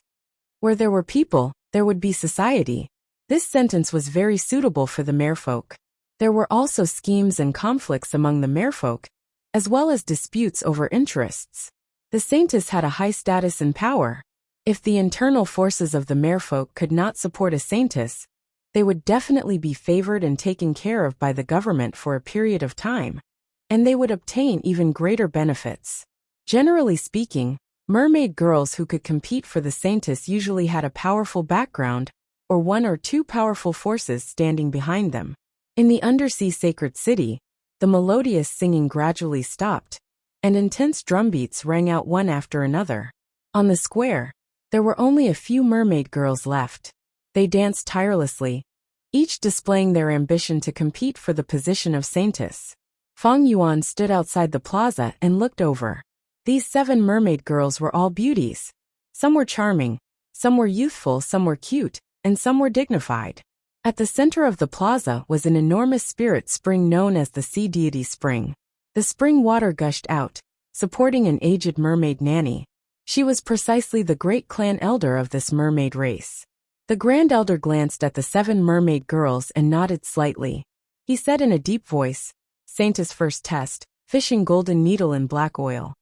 Where there were people, there would be society. This sentence was very suitable for the merfolk. There were also schemes and conflicts among the merfolk, as well as disputes over interests. The saintess had a high status and power. If the internal forces of the merfolk could not support a saintess, they would definitely be favored and taken care of by the government for a period of time, and they would obtain even greater benefits. Generally speaking, mermaid girls who could compete for the saintess usually had a powerful background, or one or two powerful forces standing behind them. In the undersea sacred city, the melodious singing gradually stopped, and intense drumbeats rang out one after another. On the square, there were only a few mermaid girls left. They danced tirelessly, each displaying their ambition to compete for the position of saintess. Fang Yuan stood outside the plaza and looked over. These 7 mermaid girls were all beauties. Some were charming, some were youthful, some were cute, and some were dignified. At the center of the plaza was an enormous spirit spring known as the sea deity spring. The spring water gushed out, supporting an aged mermaid nanny. She was precisely the great clan elder of this mermaid race. The grand elder glanced at the 7 mermaid girls and nodded slightly. He said in a deep voice, "Saintess first test, fishing golden needle in black oil."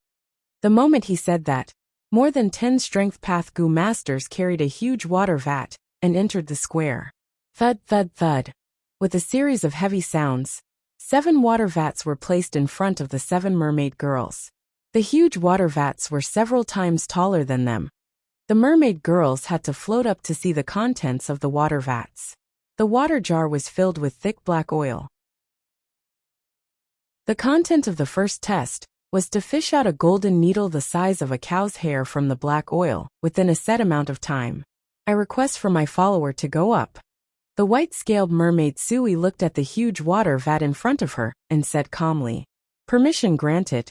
The moment he said that, more than 10 strength path gu masters carried a huge water vat and entered the square. Thud, thud, thud. With a series of heavy sounds, 7 water vats were placed in front of the 7 mermaid girls. The huge water vats were several times taller than them. The mermaid girls had to float up to see the contents of the water vats. The water jar was filled with thick black oil. The content of the first test was to fish out a golden needle the size of a cow's hair from the black oil within a set amount of time. I request for my follower to go up. The white-scaled mermaid Sui looked at the huge water vat in front of her and said calmly, "Permission granted."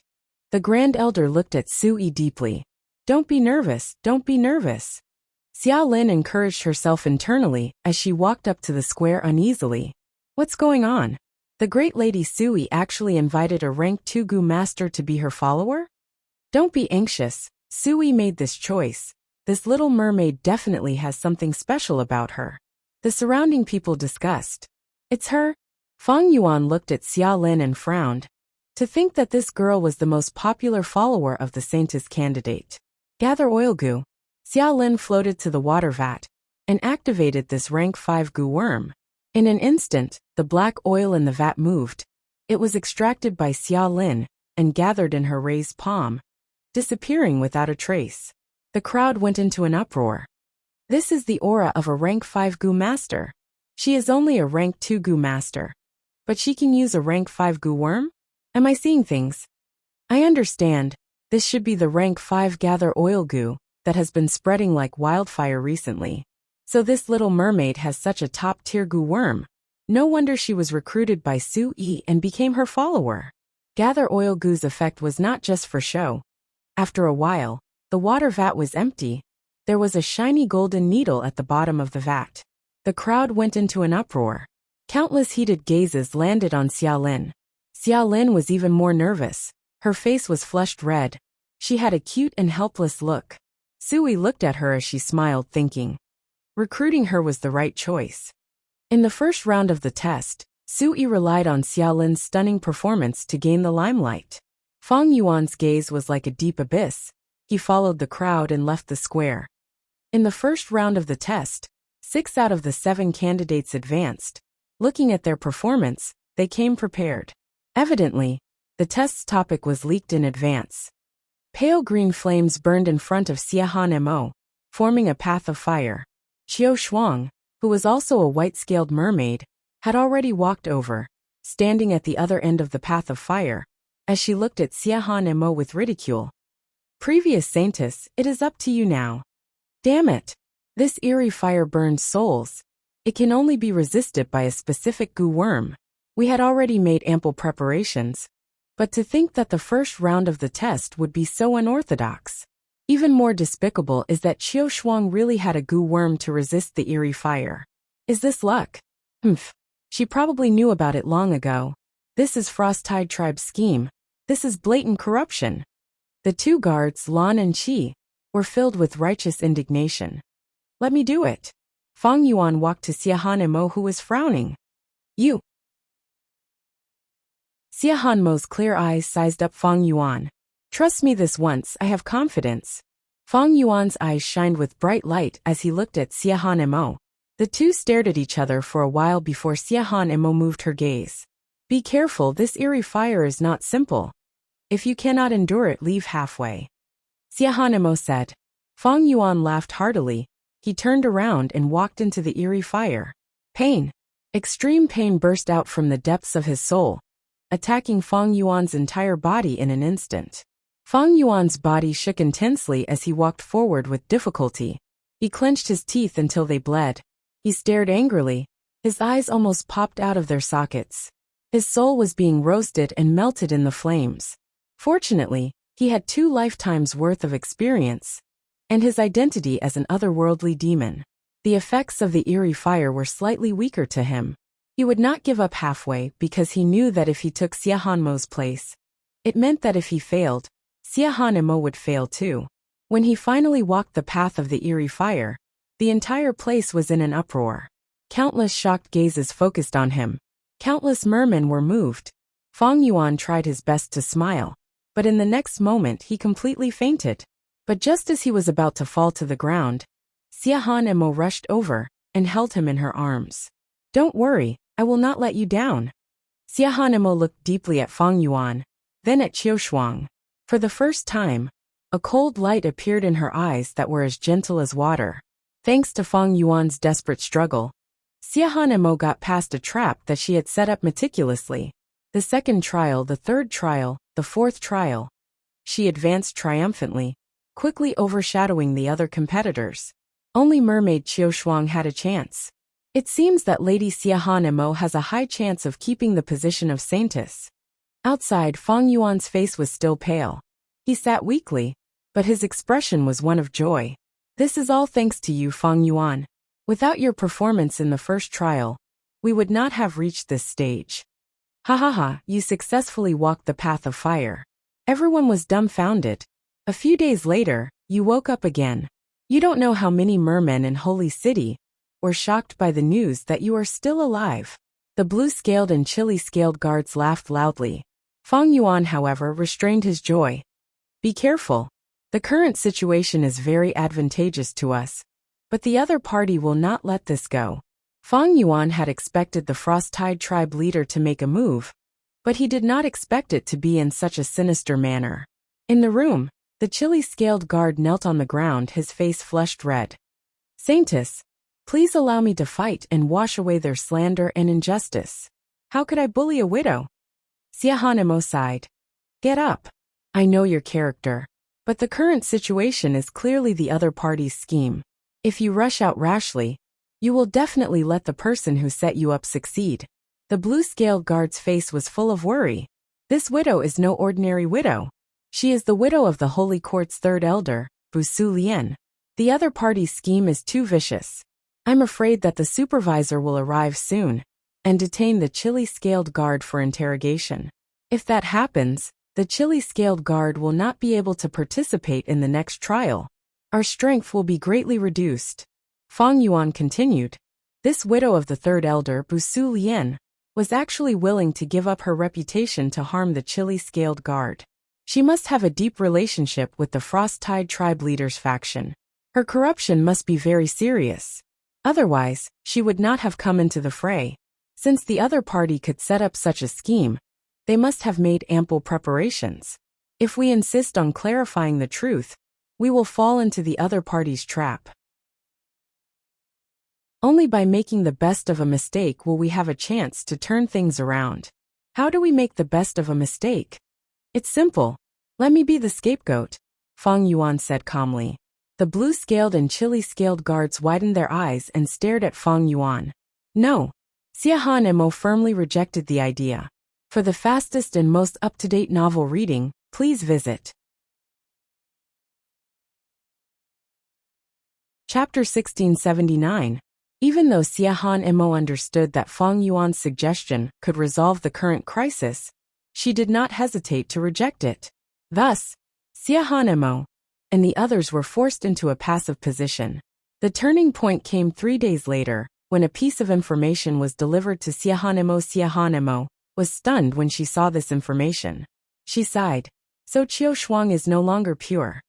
The Grand Elder looked at Sui deeply. "Don't be nervous, don't be nervous." Xia Lin encouraged herself internally as she walked up to the square uneasily. What's going on? The great lady Sui actually invited a rank 2 gu master to be her follower? Don't be anxious, Sui made this choice. This little mermaid definitely has something special about her. The surrounding people discussed. It's her? Fang Yuan looked at Xia Lin and frowned. To think that this girl was the most popular follower of the saintess candidate. Gather oil gu. Xia Lin floated to the water vat and activated this rank 5 gu worm. In an instant, the black oil in the vat moved. It was extracted by Xia Lin and gathered in her raised palm, disappearing without a trace. The crowd went into an uproar. This is the aura of a rank 5 gu master. She is only a rank 2 gu master. But she can use a rank 5 gu worm? Am I seeing things? I understand. This should be the rank 5 gather oil gu that has been spreading like wildfire recently. So this little mermaid has such a top-tier gu worm. No wonder she was recruited by Sui and became her follower. Gather oil gu's effect was not just for show. After a while, the water vat was empty. There was a shiny golden needle at the bottom of the vat. The crowd went into an uproar. Countless heated gazes landed on Xia Lin. Xia Lin was even more nervous. Her face was flushed red. She had a cute and helpless look. Sui looked at her as she smiled, thinking, recruiting her was the right choice. In the first round of the test, Sui relied on Xia Lin's stunning performance to gain the limelight. Fang Yuan's gaze was like a deep abyss. He followed the crowd and left the square. In the first round of the test, 6 out of the 7 candidates advanced. Looking at their performance, they came prepared. Evidently, the test's topic was leaked in advance. Pale green flames burned in front of Xia Mo, forming a path of fire. Qiu Shuang, who was also a white-scaled mermaid, had already walked over, standing at the other end of the path of fire, as she looked at Xia Mo with ridicule. Previous saintess, it is up to you now. Damn it! This eerie fire burns souls. It can only be resisted by a specific gu worm. We had already made ample preparations. But to think that the first round of the test would be so unorthodox. Even more despicable is that Qiu Shuang really had a gu worm to resist the eerie fire. Is this luck? Humph. She probably knew about it long ago. This is Frosttide Tribe's scheme. This is blatant corruption. The 2 guards, Lan and Qi, were filled with righteous indignation. Let me do it. Fang Yuan walked to Xia Mo, who was frowning. You. Xia Mo's clear eyes sized up Fang Yuan. Trust me this once, I have confidence. Fang Yuan's eyes shined with bright light as he looked at Xiahan Emo. The two stared at each other for a while before Xiahan Emo moved her gaze. Be careful, this eerie fire is not simple. If you cannot endure it, leave halfway. Xiahan Emo said. Fang Yuan laughed heartily. He turned around and walked into the eerie fire. Pain. Extreme pain burst out from the depths of his soul, attacking Fang Yuan's entire body in an instant. Fang Yuan's body shook intensely as he walked forward with difficulty. He clenched his teeth until they bled. He stared angrily. His eyes almost popped out of their sockets. His soul was being roasted and melted in the flames. Fortunately, he had 2 lifetimes worth of experience, and his identity as an otherworldly demon. The effects of the eerie fire were slightly weaker to him. He would not give up halfway because he knew that if he took Xiahan Mo's place, it meant that if he failed, Xiahan Mo would fail too. When he finally walked the path of the eerie fire, the entire place was in an uproar. Countless shocked gazes focused on him. Countless mermen were moved. Fang Yuan tried his best to smile, but in the next moment he completely fainted. But just as he was about to fall to the ground, Xiahan Mo rushed over and held him in her arms. Don't worry, I will not let you down. Xiahan Mo looked deeply at Fang Yuan, then at Qiu Shuang. For the first time, a cold light appeared in her eyes that were as gentle as water. Thanks to Fang Yuan's desperate struggle, Xiahan Mo got past a trap that she had set up meticulously. The second trial, the third trial, the fourth trial. She advanced triumphantly, quickly overshadowing the other competitors. Only mermaid Qiu Shuang had a chance. It seems that Lady Xiahan Mo has a high chance of keeping the position of saintess. Outside, Fang Yuan's face was still pale. He sat weakly, but his expression was one of joy. This is all thanks to you, Fang Yuan. Without your performance in the first trial, we would not have reached this stage. Ha ha ha, you successfully walked the path of fire. Everyone was dumbfounded. A few days later, you woke up again. You don't know how many mermen in Holy City were shocked by the news that you are still alive. The blue-scaled and chili-scaled guards laughed loudly. Fang Yuan, however, restrained his joy. Be careful. The current situation is very advantageous to us, but the other party will not let this go. Fang Yuan had expected the Frost-Tide tribe leader to make a move, but he did not expect it to be in such a sinister manner. In the room, the chili-scaled guard knelt on the ground, his face flushed red. Saintess, please allow me to fight and wash away their slander and injustice. How could I bully a widow? Xiahan Mo sighed. Get up. I know your character, but the current situation is clearly the other party's scheme. If you rush out rashly, you will definitely let the person who set you up succeed. The blue-scaled guard's face was full of worry. This widow is no ordinary widow. She is the widow of the Holy Court's third elder, Wuxia Lian. The other party's scheme is too vicious. I'm afraid that the supervisor will arrive soon and detain the chili-scaled guard for interrogation. If that happens, the chili-scaled guard will not be able to participate in the next trial. Our strength will be greatly reduced. Fang Yuan continued. This widow of the third elder, Wuxia Lian, was actually willing to give up her reputation to harm the chili-scaled guard. She must have a deep relationship with the Frost-Tide tribe leader's faction. Her corruption must be very serious. Otherwise, she would not have come into the fray. Since the other party could set up such a scheme, they must have made ample preparations. If we insist on clarifying the truth, we will fall into the other party's trap. Only by making the best of a mistake will we have a chance to turn things around. How do we make the best of a mistake? It's simple. Let me be the scapegoat, Fang Yuan said calmly. The blue-scaled and chili-scaled guards widened their eyes and stared at Fang Yuan. No. Xiahan Mo firmly rejected the idea. For the fastest and most up-to-date novel reading, please visit Chapter 1679. Even though Xiahan Mo understood that Fang Yuan's suggestion could resolve the current crisis, she did not hesitate to reject it. Thus, Xiahan Mo and the others were forced into a passive position. The turning point came 3 days later, when a piece of information was delivered to Xiahan Mo. Xiahan Mo was stunned when she saw this information. She sighed. So Qiu Shuang is no longer pure.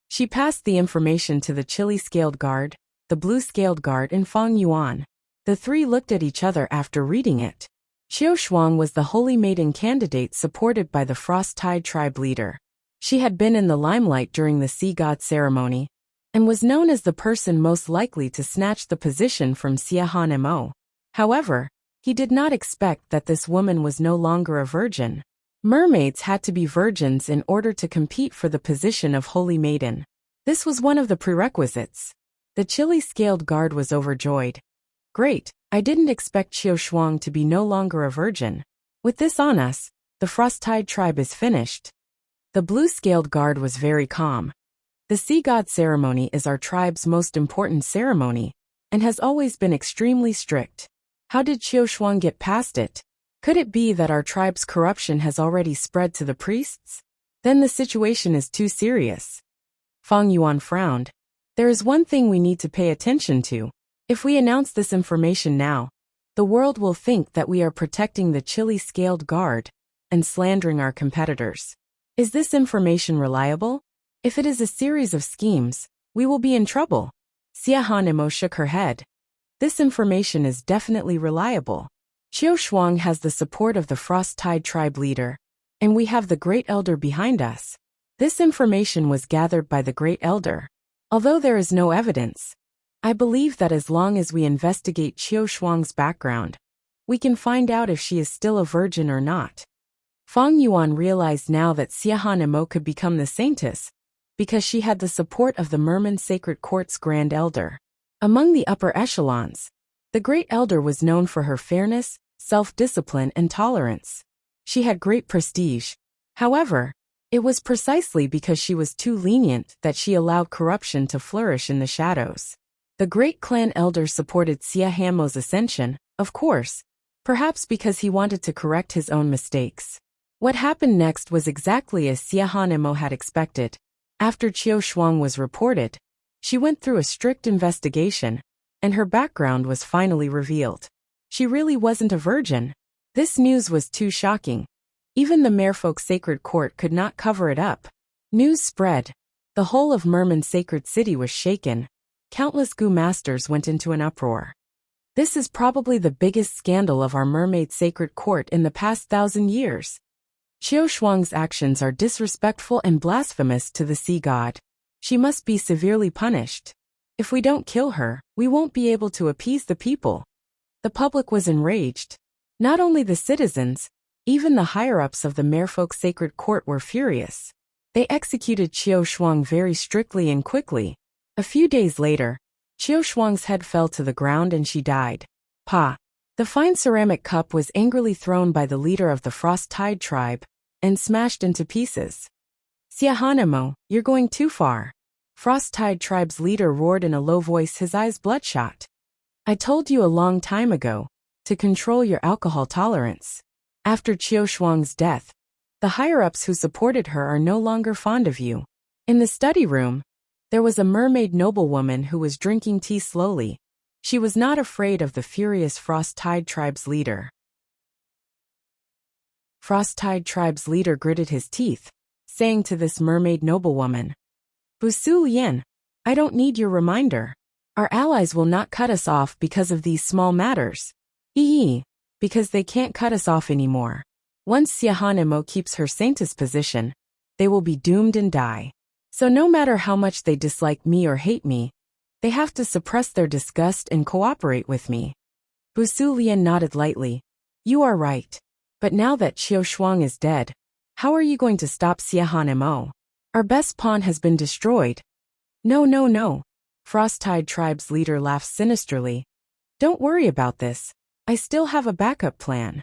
She passed the information to the chili-scaled guard, the blue-scaled guard, and Fang Yuan. The three looked at each other after reading it. Qiu Shuang was the Holy Maiden candidate supported by the Frost-Tide tribe leader. She had been in the limelight during the Sea God ceremony, and was known as the person most likely to snatch the position from Xiahan Mo. However, he did not expect that this woman was no longer a virgin. Mermaids had to be virgins in order to compete for the position of Holy Maiden. This was one of the prerequisites. The chili-scaled guard was overjoyed. Great, I didn't expect Qiu Shuang to be no longer a virgin. With this on us, the Frost-Tide tribe is finished. The blue-scaled guard was very calm. The Sea God ceremony is our tribe's most important ceremony, and has always been extremely strict. How did Qiu Shuang get past it? Could it be that our tribe's corruption has already spread to the priests? Then the situation is too serious. Fang Yuan frowned. There is one thing we need to pay attention to. If we announce this information now, the world will think that we are protecting the chili-scaled guard and slandering our competitors. Is this information reliable? If it is a series of schemes, we will be in trouble. Xiahan Mo shook her head. This information is definitely reliable. Qiu Shuang has the support of the Frost-Tide tribe leader, and we have the Great Elder behind us. This information was gathered by the Great Elder. Although there is no evidence, I believe that as long as we investigate Qiu Shuang's background, we can find out if she is still a virgin or not. Fang Yuan realized now that Xiahan Mo could become the saintess, because she had the support of the Merman Sacred Court's Grand Elder. Among the upper echelons, the Great Elder was known for her fairness, self-discipline, and tolerance. She had great prestige. However, it was precisely because she was too lenient that she allowed corruption to flourish in the shadows. The Great Clan Elder supported Xiahan Mo's ascension, of course, perhaps because he wanted to correct his own mistakes. What happened next was exactly as Xiahan Mo had expected. After Qiu Shuang was reported, she went through a strict investigation, and her background was finally revealed. She really wasn't a virgin. This news was too shocking. Even the Merfolk Sacred Court could not cover it up. News spread. The whole of Merman Sacred City was shaken. Countless Gu masters went into an uproar. This is probably the biggest scandal of our Mermaid Sacred Court in the past 1,000 years. Qiu Shuang's actions are disrespectful and blasphemous to the Sea God. She must be severely punished. If we don't kill her, we won't be able to appease the people. The public was enraged. Not only the citizens, even the higher-ups of the Merfolk Sacred Court were furious. They executed Qiu Shuang very strictly and quickly. A few days later, Qiu Shuang's head fell to the ground and she died. Pa! The fine ceramic cup was angrily thrown by the leader of the Frost-Tide tribe and smashed into pieces. Xiahan Mo, you're going too far. Frost-Tide tribe's leader roared in a low voice, his eyes bloodshot. I told you a long time ago to control your alcohol tolerance. After Qiu Shuang's death, the higher-ups who supported her are no longer fond of you. In the study room, there was a mermaid noblewoman who was drinking tea slowly. She was not afraid of the furious Frost-Tide tribe's leader. Frost-Tide tribe's leader gritted his teeth, saying to this mermaid noblewoman, Busu Lian, I don't need your reminder. Our allies will not cut us off because of these small matters. Because they can't cut us off anymore. Once Xiahan Mo keeps her saintess position, they will be doomed and die. So no matter how much they dislike me or hate me, they have to suppress their disgust and cooperate with me. Busu Lian nodded lightly. You are right. But now that Qiu Shuang is dead, how are you going to stop Xiahan Mo? Our best pawn has been destroyed. No. Frost-Tide tribe's leader laughed sinisterly. Don't worry about this. I still have a backup plan.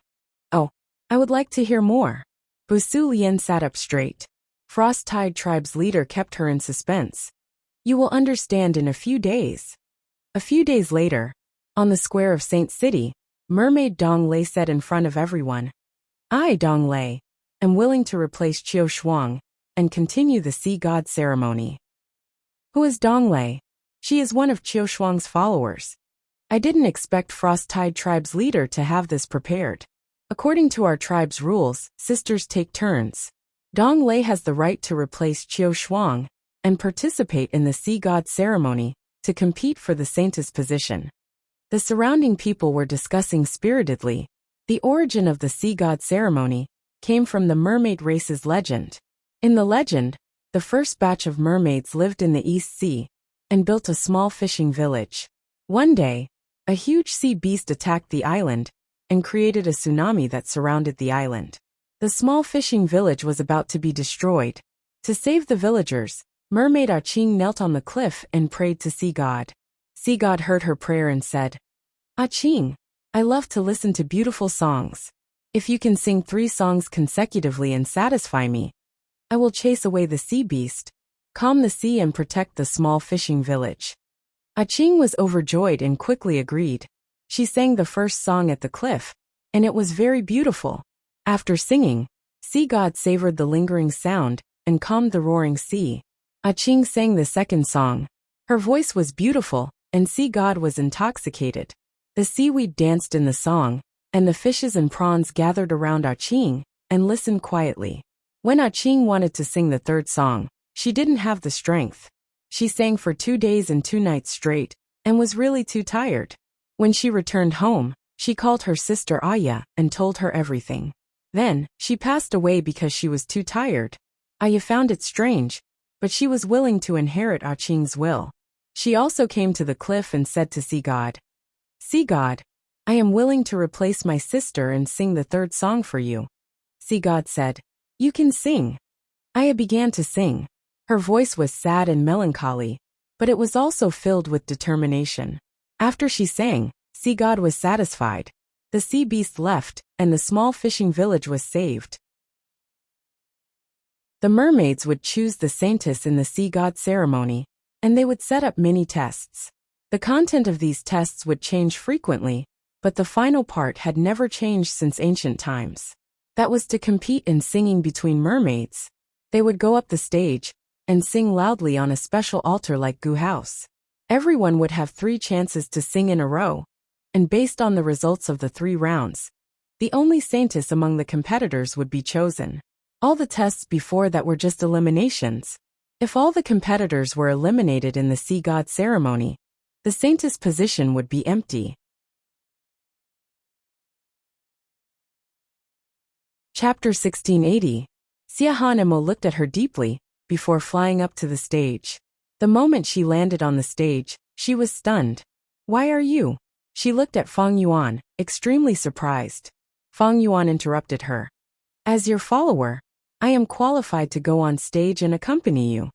Oh, I would like to hear more. Busu Lian sat up straight. Frost-Tide tribe's leader kept her in suspense. You will understand in a few days. A few days later, on the square of Saint City, Mermaid Dong Lei said in front of everyone, I, Dong Lei, am willing to replace Qiu Shuang and continue the Sea God ceremony. Who is Dong Lei? She is one of Qiu Shuang's followers. I didn't expect Frost-Tide tribe's leader to have this prepared. According to our tribe's rules, sisters take turns. Dong Lei has the right to replace Qiu Shuang and participate in the sea god ceremony to compete for the saintess position. The surrounding people were discussing spiritedly. The origin of the sea god ceremony came from the mermaid race's legend. In the legend, the first batch of mermaids lived in the East Sea and built a small fishing village. One day, a huge sea beast attacked the island and created a tsunami that surrounded the island. The small fishing village was about to be destroyed. To save the villagers, mermaid Ah-Ching knelt on the cliff and prayed to Sea God. Sea God heard her prayer and said, "Ah-Ching, I love to listen to beautiful songs. If you can sing 3 songs consecutively and satisfy me, I will chase away the sea beast, calm the sea and protect the small fishing village." Ah-Ching was overjoyed and quickly agreed. She sang the first song at the cliff, and it was very beautiful. After singing, Sea God savored the lingering sound and calmed the roaring sea. Ah-Ching sang the second song. Her voice was beautiful, and Sea God was intoxicated. The seaweed danced in the song, and the fishes and prawns gathered around Ah-Ching and listened quietly. When Ah-Ching wanted to sing the third song, she didn't have the strength. She sang for 2 days and 2 nights straight, and was really too tired. When she returned home, she called her sister Aya and told her everything. Then, she passed away because she was too tired. Aya found it strange, but she was willing to inherit Ah-Ching's will. She also came to the cliff and said to Sea God, "Sea God, I am willing to replace my sister and sing the third song for you." Sea God said, "You can sing." Aya began to sing. Her voice was sad and melancholy, but it was also filled with determination. After she sang, Sea God was satisfied. The sea beast left, and the small fishing village was saved. The mermaids would choose the saintess in the sea god ceremony, and they would set up many tests. The content of these tests would change frequently, but the final part had never changed since ancient times. That was to compete in singing between mermaids. They would go up the stage and sing loudly on a special altar like Gu House. Everyone would have 3 chances to sing in a row, and based on the results of the 3 rounds, the only saintess among the competitors would be chosen. All the tests before that were just eliminations. If all the competitors were eliminated in the sea god ceremony, the saintess position would be empty. Chapter 1680. Siahanemo looked at her deeply before flying up to the stage. The moment she landed on the stage, she was stunned. "Why are you?" She looked at Fang Yuan, extremely surprised. Fang Yuan interrupted her. "As your follower, I am qualified to go on stage and accompany you."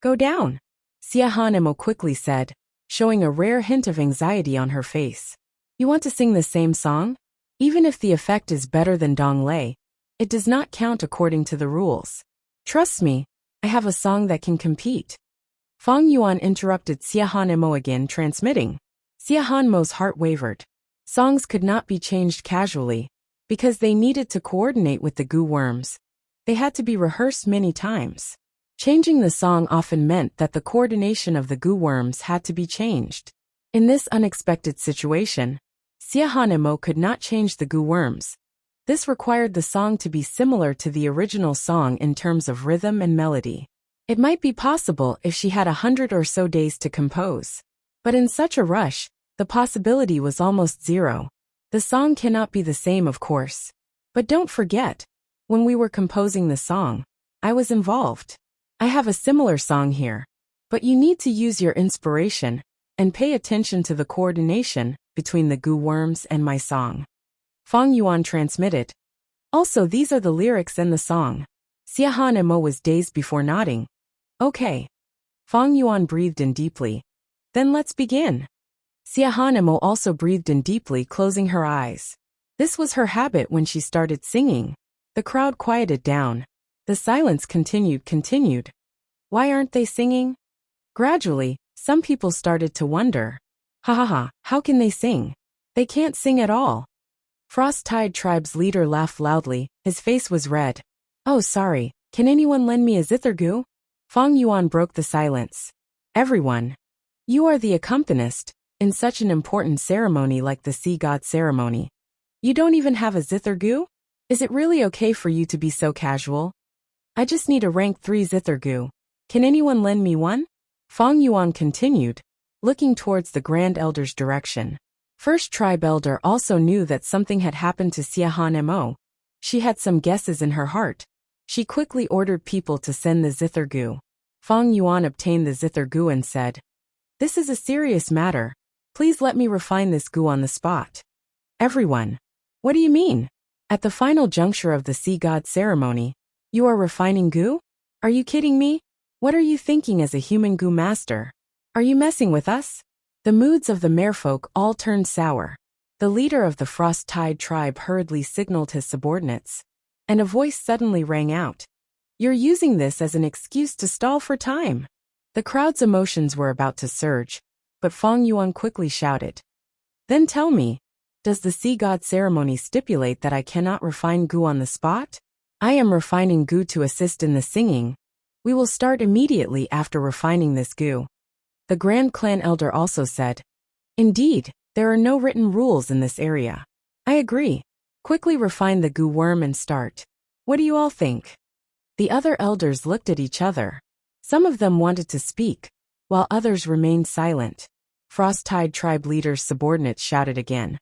"Go down," Siahanemo quickly said, showing a rare hint of anxiety on her face. "You want to sing the same song? Even if the effect is better than Dong Lei, it does not count according to the rules. Trust me, I have a song that can compete." Fang Yuan interrupted Siahanemo again, transmitting. Siahanemo's heart wavered. Songs could not be changed casually, because they needed to coordinate with the goo worms. They had to be rehearsed many times. Changing the song often meant that the coordination of the goo worms had to be changed. In this unexpected situation, Siahanemo could not change the goo worms. This required the song to be similar to the original song in terms of rhythm and melody. It might be possible if she had 100 or so days to compose. But in such a rush, the possibility was almost zero. The song cannot be the same, of course. But don't forget, when we were composing the song, I was involved. I have a similar song here. But you need to use your inspiration and pay attention to the coordination between the goo worms and my song. Fang Yuan transmitted. Also, these are the lyrics and the song. Siahanemo was dazed before nodding. Okay. Fang Yuan breathed in deeply. Then let's begin. Siahanemo also breathed in deeply, closing her eyes. This was her habit when she started singing. The crowd quieted down. The silence continued. Why aren't they singing? Gradually, some people started to wonder. How can they sing? They can't sing at all. Frost-Tide Tribe's leader laughed loudly, his face was red. Oh, sorry, can anyone lend me a zithergoo? Fang Yuan broke the silence. Everyone. You are the accompanist, in such an important ceremony like the sea god ceremony. You don't even have a zithergoo? Is it really okay for you to be so casual? I just need a rank 3 zithergoo. Can anyone lend me one? Fang Yuan continued, looking towards the Grand Elder's direction. First Tribe Elder also knew that something had happened to Xiahan Mo. She had some guesses in her heart. She quickly ordered people to send the zither gu. Fang Yuan obtained the zither gu and said, "This is a serious matter. Please let me refine this gu on the spot." Everyone. What do you mean? At the final juncture of the sea god ceremony, you are refining gu? Are you kidding me? What are you thinking as a human gu master? Are you messing with us? The moods of the merfolk all turned sour. The leader of the Frost-Tide tribe hurriedly signaled his subordinates, and a voice suddenly rang out. "You're using this as an excuse to stall for time." The crowd's emotions were about to surge, but Fang Yuan quickly shouted, "Then tell me, does the sea god ceremony stipulate that I cannot refine gu on the spot? I am refining gu to assist in the singing. We will start immediately after refining this gu." The Grand Clan Elder also said, "Indeed, there are no written rules in this area. I agree. Quickly refine the gu worm and start. What do you all think?" The other elders looked at each other. Some of them wanted to speak, while others remained silent. Frost-Tide tribe leader's subordinates shouted again.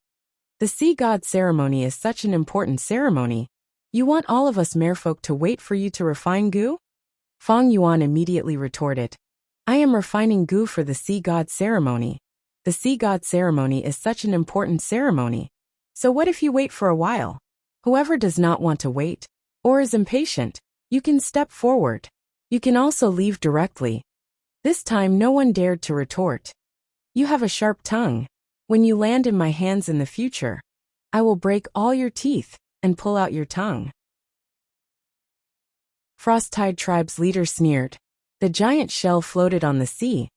"The sea god ceremony is such an important ceremony. You want all of us merfolk to wait for you to refine gu?" Fang Yuan immediately retorted, "I am refining gu for the sea god ceremony. The sea god ceremony is such an important ceremony. So what if you wait for a while? Whoever does not want to wait, or is impatient, you can step forward. You can also leave directly." This time no one dared to retort. "You have a sharp tongue. When you land in my hands in the future, I will break all your teeth and pull out your tongue." Frost-Tide tribe's leader sneered. The giant shell floated on the sea.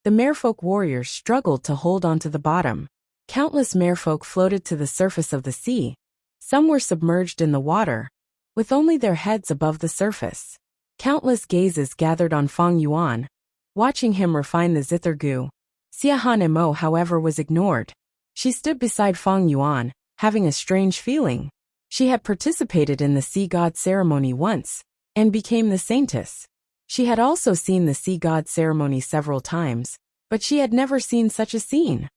The merfolk warriors struggled to hold onto the bottom. Countless merfolk floated to the surface of the sea. Some were submerged in the water, with only their heads above the surface. Countless gazes gathered on Fang Yuan, watching him refine the zither gu. Xiahan Mo, however, was ignored. She stood beside Fang Yuan, having a strange feeling. She had participated in the sea god ceremony once, and became the saintess. She had also seen the sea god ceremony several times, but she had never seen such a scene.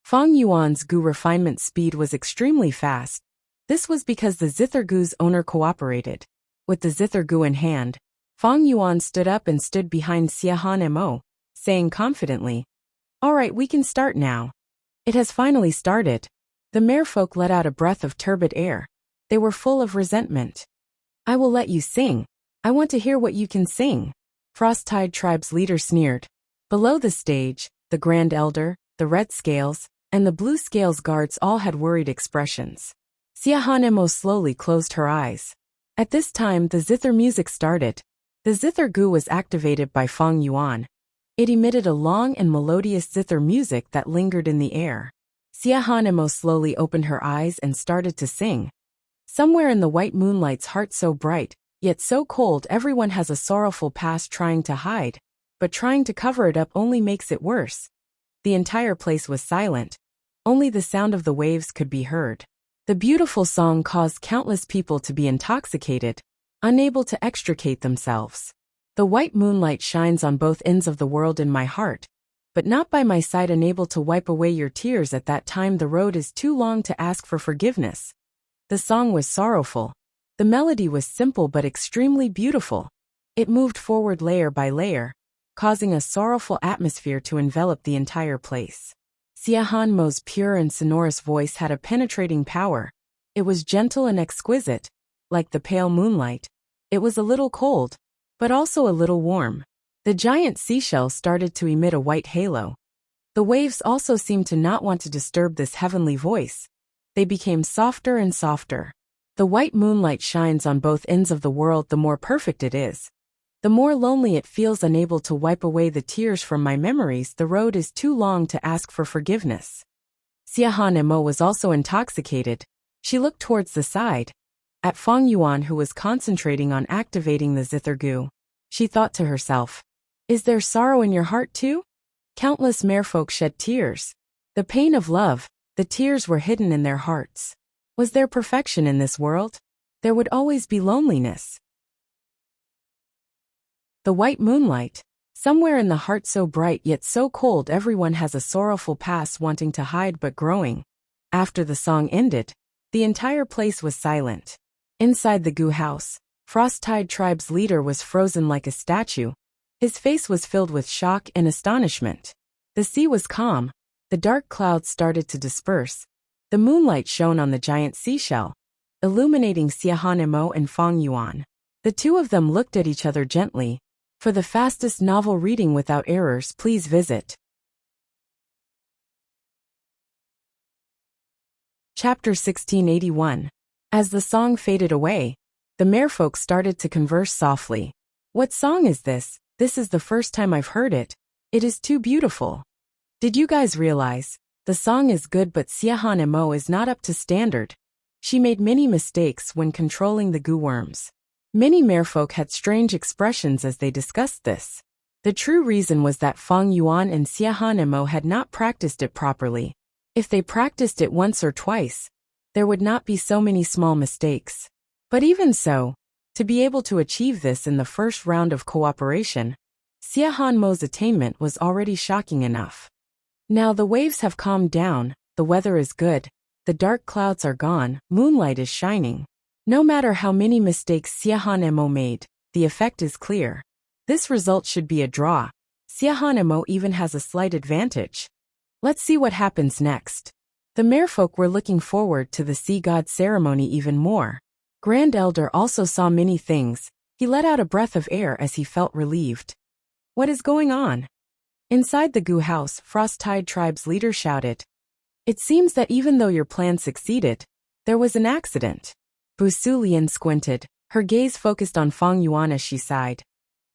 Fang Yuan's gu refinement speed was extremely fast. This was because the zither gu's owner cooperated. With the zither gu in hand, Fang Yuan stood up and stood behind Xiahan Mo, saying confidently, "All right, we can start now." It has finally started. The merfolk let out a breath of turbid air. They were full of resentment. "I will let you sing. I want to hear what you can sing." Frost-Tide tribe's leader sneered. Below the stage, the Grand Elder, the Red Scales, and the Blue Scales guards all had worried expressions. Xiahan Mo slowly closed her eyes. At this time the zither music started. The zither gu was activated by Fang Yuan. It emitted a long and melodious zither music that lingered in the air. Xiahan Mo slowly opened her eyes and started to sing. Somewhere in the white moonlight's heart so bright, yet so cold, everyone has a sorrowful past trying to hide, but trying to cover it up only makes it worse. The entire place was silent. Only the sound of the waves could be heard. The beautiful song caused countless people to be intoxicated, unable to extricate themselves. The white moonlight shines on both ends of the world in my heart, but not by my side, unable to wipe away your tears. At that time the road is too long to ask for forgiveness. The song was sorrowful. The melody was simple but extremely beautiful. It moved forward layer by layer, causing a sorrowful atmosphere to envelop the entire place. Xiahan Mo's pure and sonorous voice had a penetrating power. It was gentle and exquisite, like the pale moonlight. It was a little cold, but also a little warm. The giant seashell started to emit a white halo. The waves also seemed to not want to disturb this heavenly voice. They became softer and softer. The white moonlight shines on both ends of the world. The more perfect it is, the more lonely it feels, unable to wipe away the tears from my memories. The road is too long to ask for forgiveness. Xiahan Mo was also intoxicated. She looked towards the side, at Fang Yuan, who was concentrating on activating the zither gu. She thought to herself, "Is there sorrow in your heart too?" Countless merfolk shed tears. The pain of love, the tears were hidden in their hearts. Was there perfection in this world? There would always be loneliness. The white moonlight. Somewhere in the heart so bright yet so cold everyone has a sorrowful past wanting to hide but growing. After the song ended, the entire place was silent. Inside the Gu house, Frost-Tide Tribe's leader was frozen like a statue. His face was filled with shock and astonishment. The sea was calm. The dark clouds started to disperse. The moonlight shone on the giant seashell, illuminating Xiahan Emo and Fang Yuan. The two of them looked at each other gently. For the fastest novel reading without errors, please visit Chapter 1681. As the song faded away, the merfolk started to converse softly. What song is this? This is the first time I've heard it. It is too beautiful. Did you guys realize? The song is good but Xiahan Emo is not up to standard. She made many mistakes when controlling the Gu worms. Many merfolk had strange expressions as they discussed this. The true reason was that Fang Yuan and Xiahan Emo had not practiced it properly. If they practiced it once or twice, there would not be so many small mistakes. But even so, to be able to achieve this in the first round of cooperation, Xiahan Mo's attainment was already shocking enough. Now the waves have calmed down, the weather is good, the dark clouds are gone, moonlight is shining. No matter how many mistakes Xiahan Emo made, the effect is clear. This result should be a draw. Xiahan Emo even has a slight advantage. Let's see what happens next. The merfolk were looking forward to the sea god ceremony even more. Grand Elder also saw many things. He let out a breath of air as he felt relieved. What is going on? Inside the Gu house, Frost-Tide Tribe's leader shouted. It seems that even though your plan succeeded, there was an accident. Bu Sulian squinted, her gaze focused on Fang Yuan as she sighed.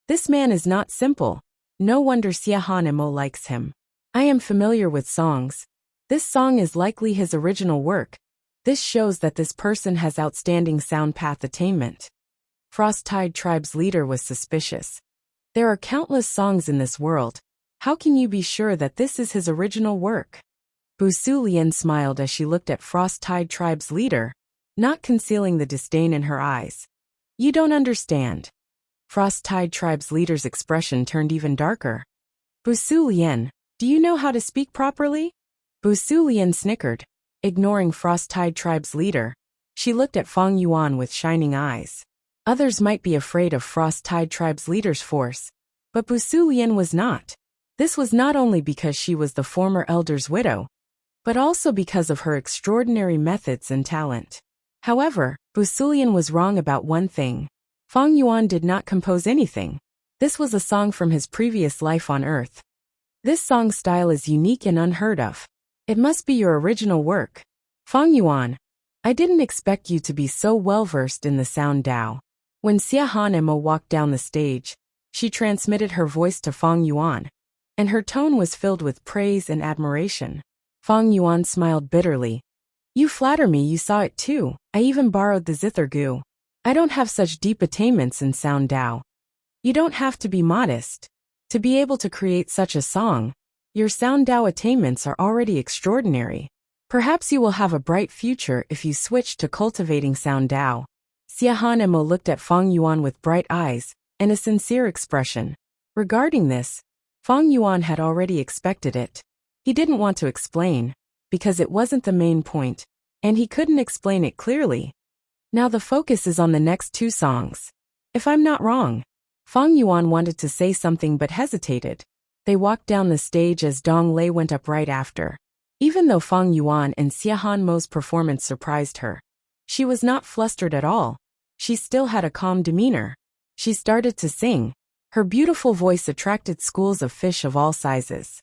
This man is not simple. No wonder Xiahan Emo likes him. I am familiar with songs. This song is likely his original work. This shows that this person has outstanding sound path attainment. Frost-Tide Tribe's leader was suspicious. There are countless songs in this world. How can you be sure that this is his original work? Bu Sulian smiled as she looked at Frost-Tide Tribe's leader, not concealing the disdain in her eyes. You don't understand. Frost-Tide Tribe's leader's expression turned even darker. Bu Sulian, do you know how to speak properly? Bu Sulian snickered, ignoring Frost-Tide Tribe's leader. She looked at Fang Yuan with shining eyes. Others might be afraid of Frost-Tide Tribe's leader's force, but Bu Sulian was not. This was not only because she was the former elder's widow, but also because of her extraordinary methods and talent. However, Bu Sulian was wrong about one thing. Fang Yuan did not compose anything. This was a song from his previous life on Earth. This song style is unique and unheard of. It must be your original work. Fang Yuan, I didn't expect you to be so well-versed in the sound Dao. When Xiahan Emo walked down the stage, she transmitted her voice to Fang Yuan, and her tone was filled with praise and admiration. Fang Yuan smiled bitterly. You flatter me, you saw it too. I even borrowed the zither gu. I don't have such deep attainments in sound Dao. You don't have to be modest. To be able to create such a song, your sound Dao attainments are already extraordinary. Perhaps you will have a bright future if you switch to cultivating sound Dao. Xiahan Emo looked at Fang Yuan with bright eyes and a sincere expression. Regarding this, Fang Yuan had already expected it. He didn't want to explain, because it wasn't the main point, and he couldn't explain it clearly. Now the focus is on the next two songs. If I'm not wrong, Fang Yuan wanted to say something but hesitated. They walked down the stage as Dong Lei went up right after. Even though Fang Yuan and Xiahan Mo's performance surprised her, she was not flustered at all. She still had a calm demeanor. She started to sing. Her beautiful voice attracted schools of fish of all sizes.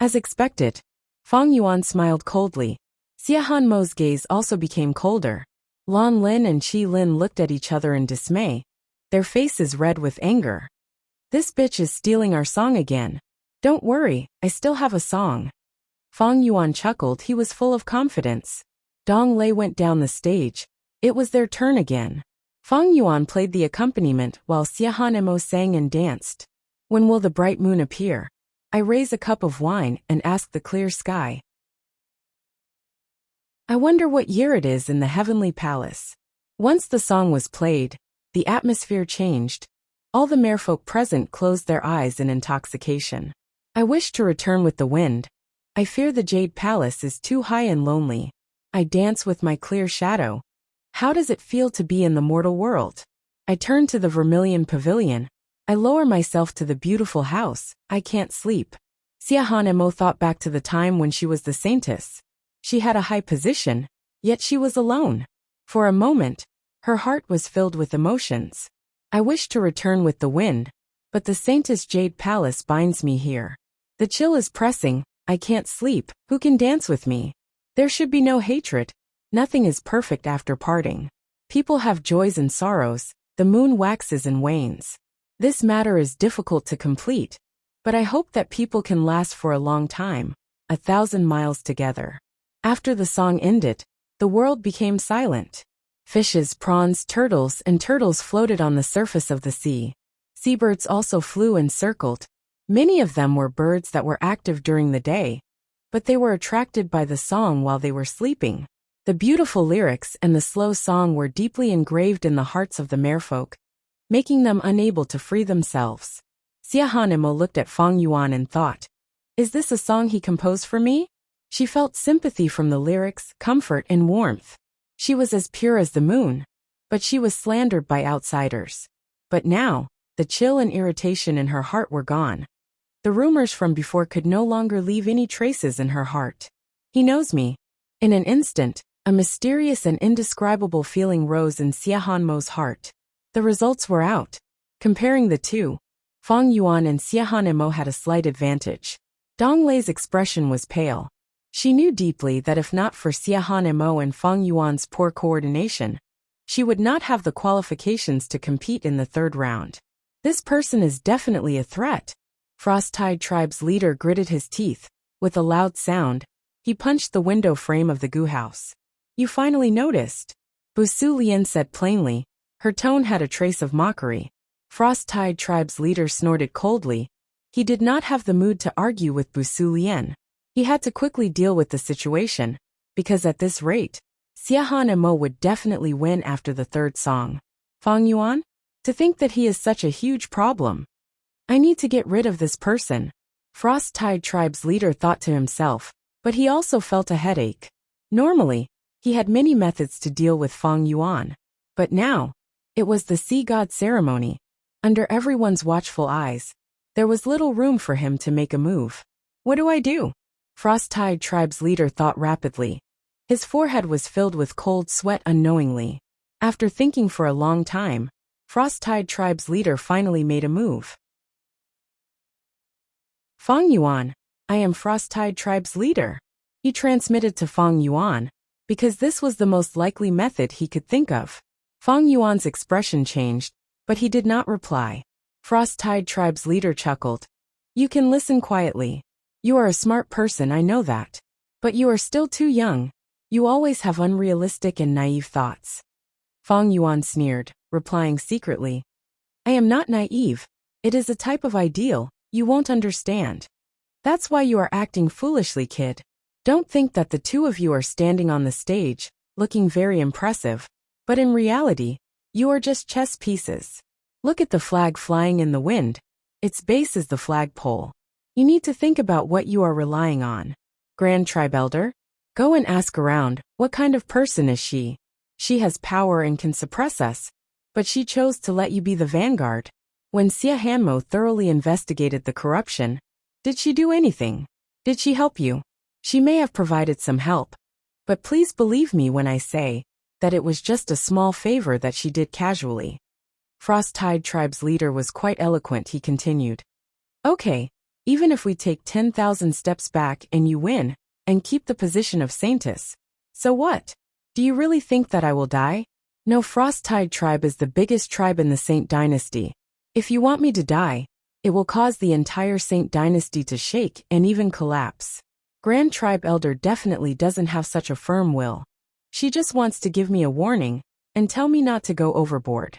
As expected, Fang Yuan smiled coldly. Xiahan Mo's gaze also became colder. Lan Lin and Qi Lin looked at each other in dismay, their faces red with anger. This bitch is stealing our song again. Don't worry, I still have a song. Fang Yuan chuckled. He was full of confidence. Dong Lei went down the stage. It was their turn again. Fang Yuan played the accompaniment while Xiahan Emo sang and danced. When will the bright moon appear? I raise a cup of wine and ask the clear sky. I wonder what year it is in the heavenly palace. Once the song was played, the atmosphere changed. All the merfolk present closed their eyes in intoxication. I wish to return with the wind. I fear the Jade Palace is too high and lonely. I dance with my clear shadow. How does it feel to be in the mortal world? I turn to the vermilion pavilion. I lower myself to the beautiful house. I can't sleep. Xiahanemo thought back to the time when she was the saintess. She had a high position, yet she was alone. For a moment, her heart was filled with emotions. I wish to return with the wind, but the saintess Jade Palace binds me here. The chill is pressing. I can't sleep. Who can dance with me? There should be no hatred. Nothing is perfect after parting. People have joys and sorrows. The moon waxes and wanes. This matter is difficult to complete, but I hope that people can last for a long time, 1,000 miles together. After the song ended, the world became silent. Fishes, prawns, and turtles floated on the surface of the sea. Seabirds also flew and circled. Many of them were birds that were active during the day, but they were attracted by the song while they were sleeping. The beautiful lyrics and the slow song were deeply engraved in the hearts of the merfolk, making them unable to free themselves. Xiahanemo looked at Feng Yuan and thought, "Is this a song he composed for me?" She felt sympathy from the lyrics, comfort and warmth. She was as pure as the moon, but she was slandered by outsiders. But now, the chill and irritation in her heart were gone. The rumors from before could no longer leave any traces in her heart. He knows me. In an instant, a mysterious and indescribable feeling rose in Xiahanmo's heart. The results were out. Comparing the two, Feng Yuan and Xiahanemo had a slight advantage. Dong Lei's expression was pale. She knew deeply that if not for Xiahanemo and Feng Yuan's poor coordination, she would not have the qualifications to compete in the third round. This person is definitely a threat. Frost-Tide Tribe's leader gritted his teeth. With a loud sound, he punched the window frame of the goo house. "You finally noticed," Busu Lian said plainly. Her tone had a trace of mockery. Frost-Tide Tribe's leader snorted coldly. He did not have the mood to argue with Busu Lian. He had to quickly deal with the situation, because at this rate, Xiahanemo would definitely win after the third song. Feng Yuan? To think that he is such a huge problem. I need to get rid of this person, Frost-Tide Tribe's leader thought to himself, but he also felt a headache. Normally, he had many methods to deal with Feng Yuan. But now, it was the sea god ceremony. Under everyone's watchful eyes, there was little room for him to make a move. What do I do? Frost-Tide Tribe's leader thought rapidly. His forehead was filled with cold sweat unknowingly. After thinking for a long time, Frost-Tide Tribe's leader finally made a move. Feng Yuan, I am Frost-Tide Tribe's leader. He transmitted to Feng Yuan, because this was the most likely method he could think of. Feng Yuan's expression changed, but he did not reply. Frost-Tide Tribe's leader chuckled. You can listen quietly. You are a smart person, I know that. But you are still too young. You always have unrealistic and naive thoughts. Feng Yuan sneered, replying secretly. I am not naive. It is a type of ideal. You won't understand. That's why you are acting foolishly, kid. Don't think that the two of you are standing on the stage, looking very impressive, but in reality, you are just chess pieces. Look at the flag flying in the wind. Its base is the flagpole. You need to think about what you are relying on. Grand Tribe Elder? Go and ask around, what kind of person is she? She has power and can suppress us, but she chose to let you be the vanguard. When Xiahanmo thoroughly investigated the corruption, did she do anything? Did she help you? She may have provided some help, but please believe me when I say that it was just a small favor that she did casually. Frost-Tide Tribe's leader was quite eloquent, he continued. Okay, even if we take 10,000 steps back and you win, and keep the position of Saintess, so what? Do you really think that I will die? No, Frost-Tide Tribe is the biggest tribe in the Saint Dynasty. If you want me to die, it will cause the entire Saint Dynasty to shake and even collapse. Grand Tribe Elder definitely doesn't have such a firm will. She just wants to give me a warning and tell me not to go overboard.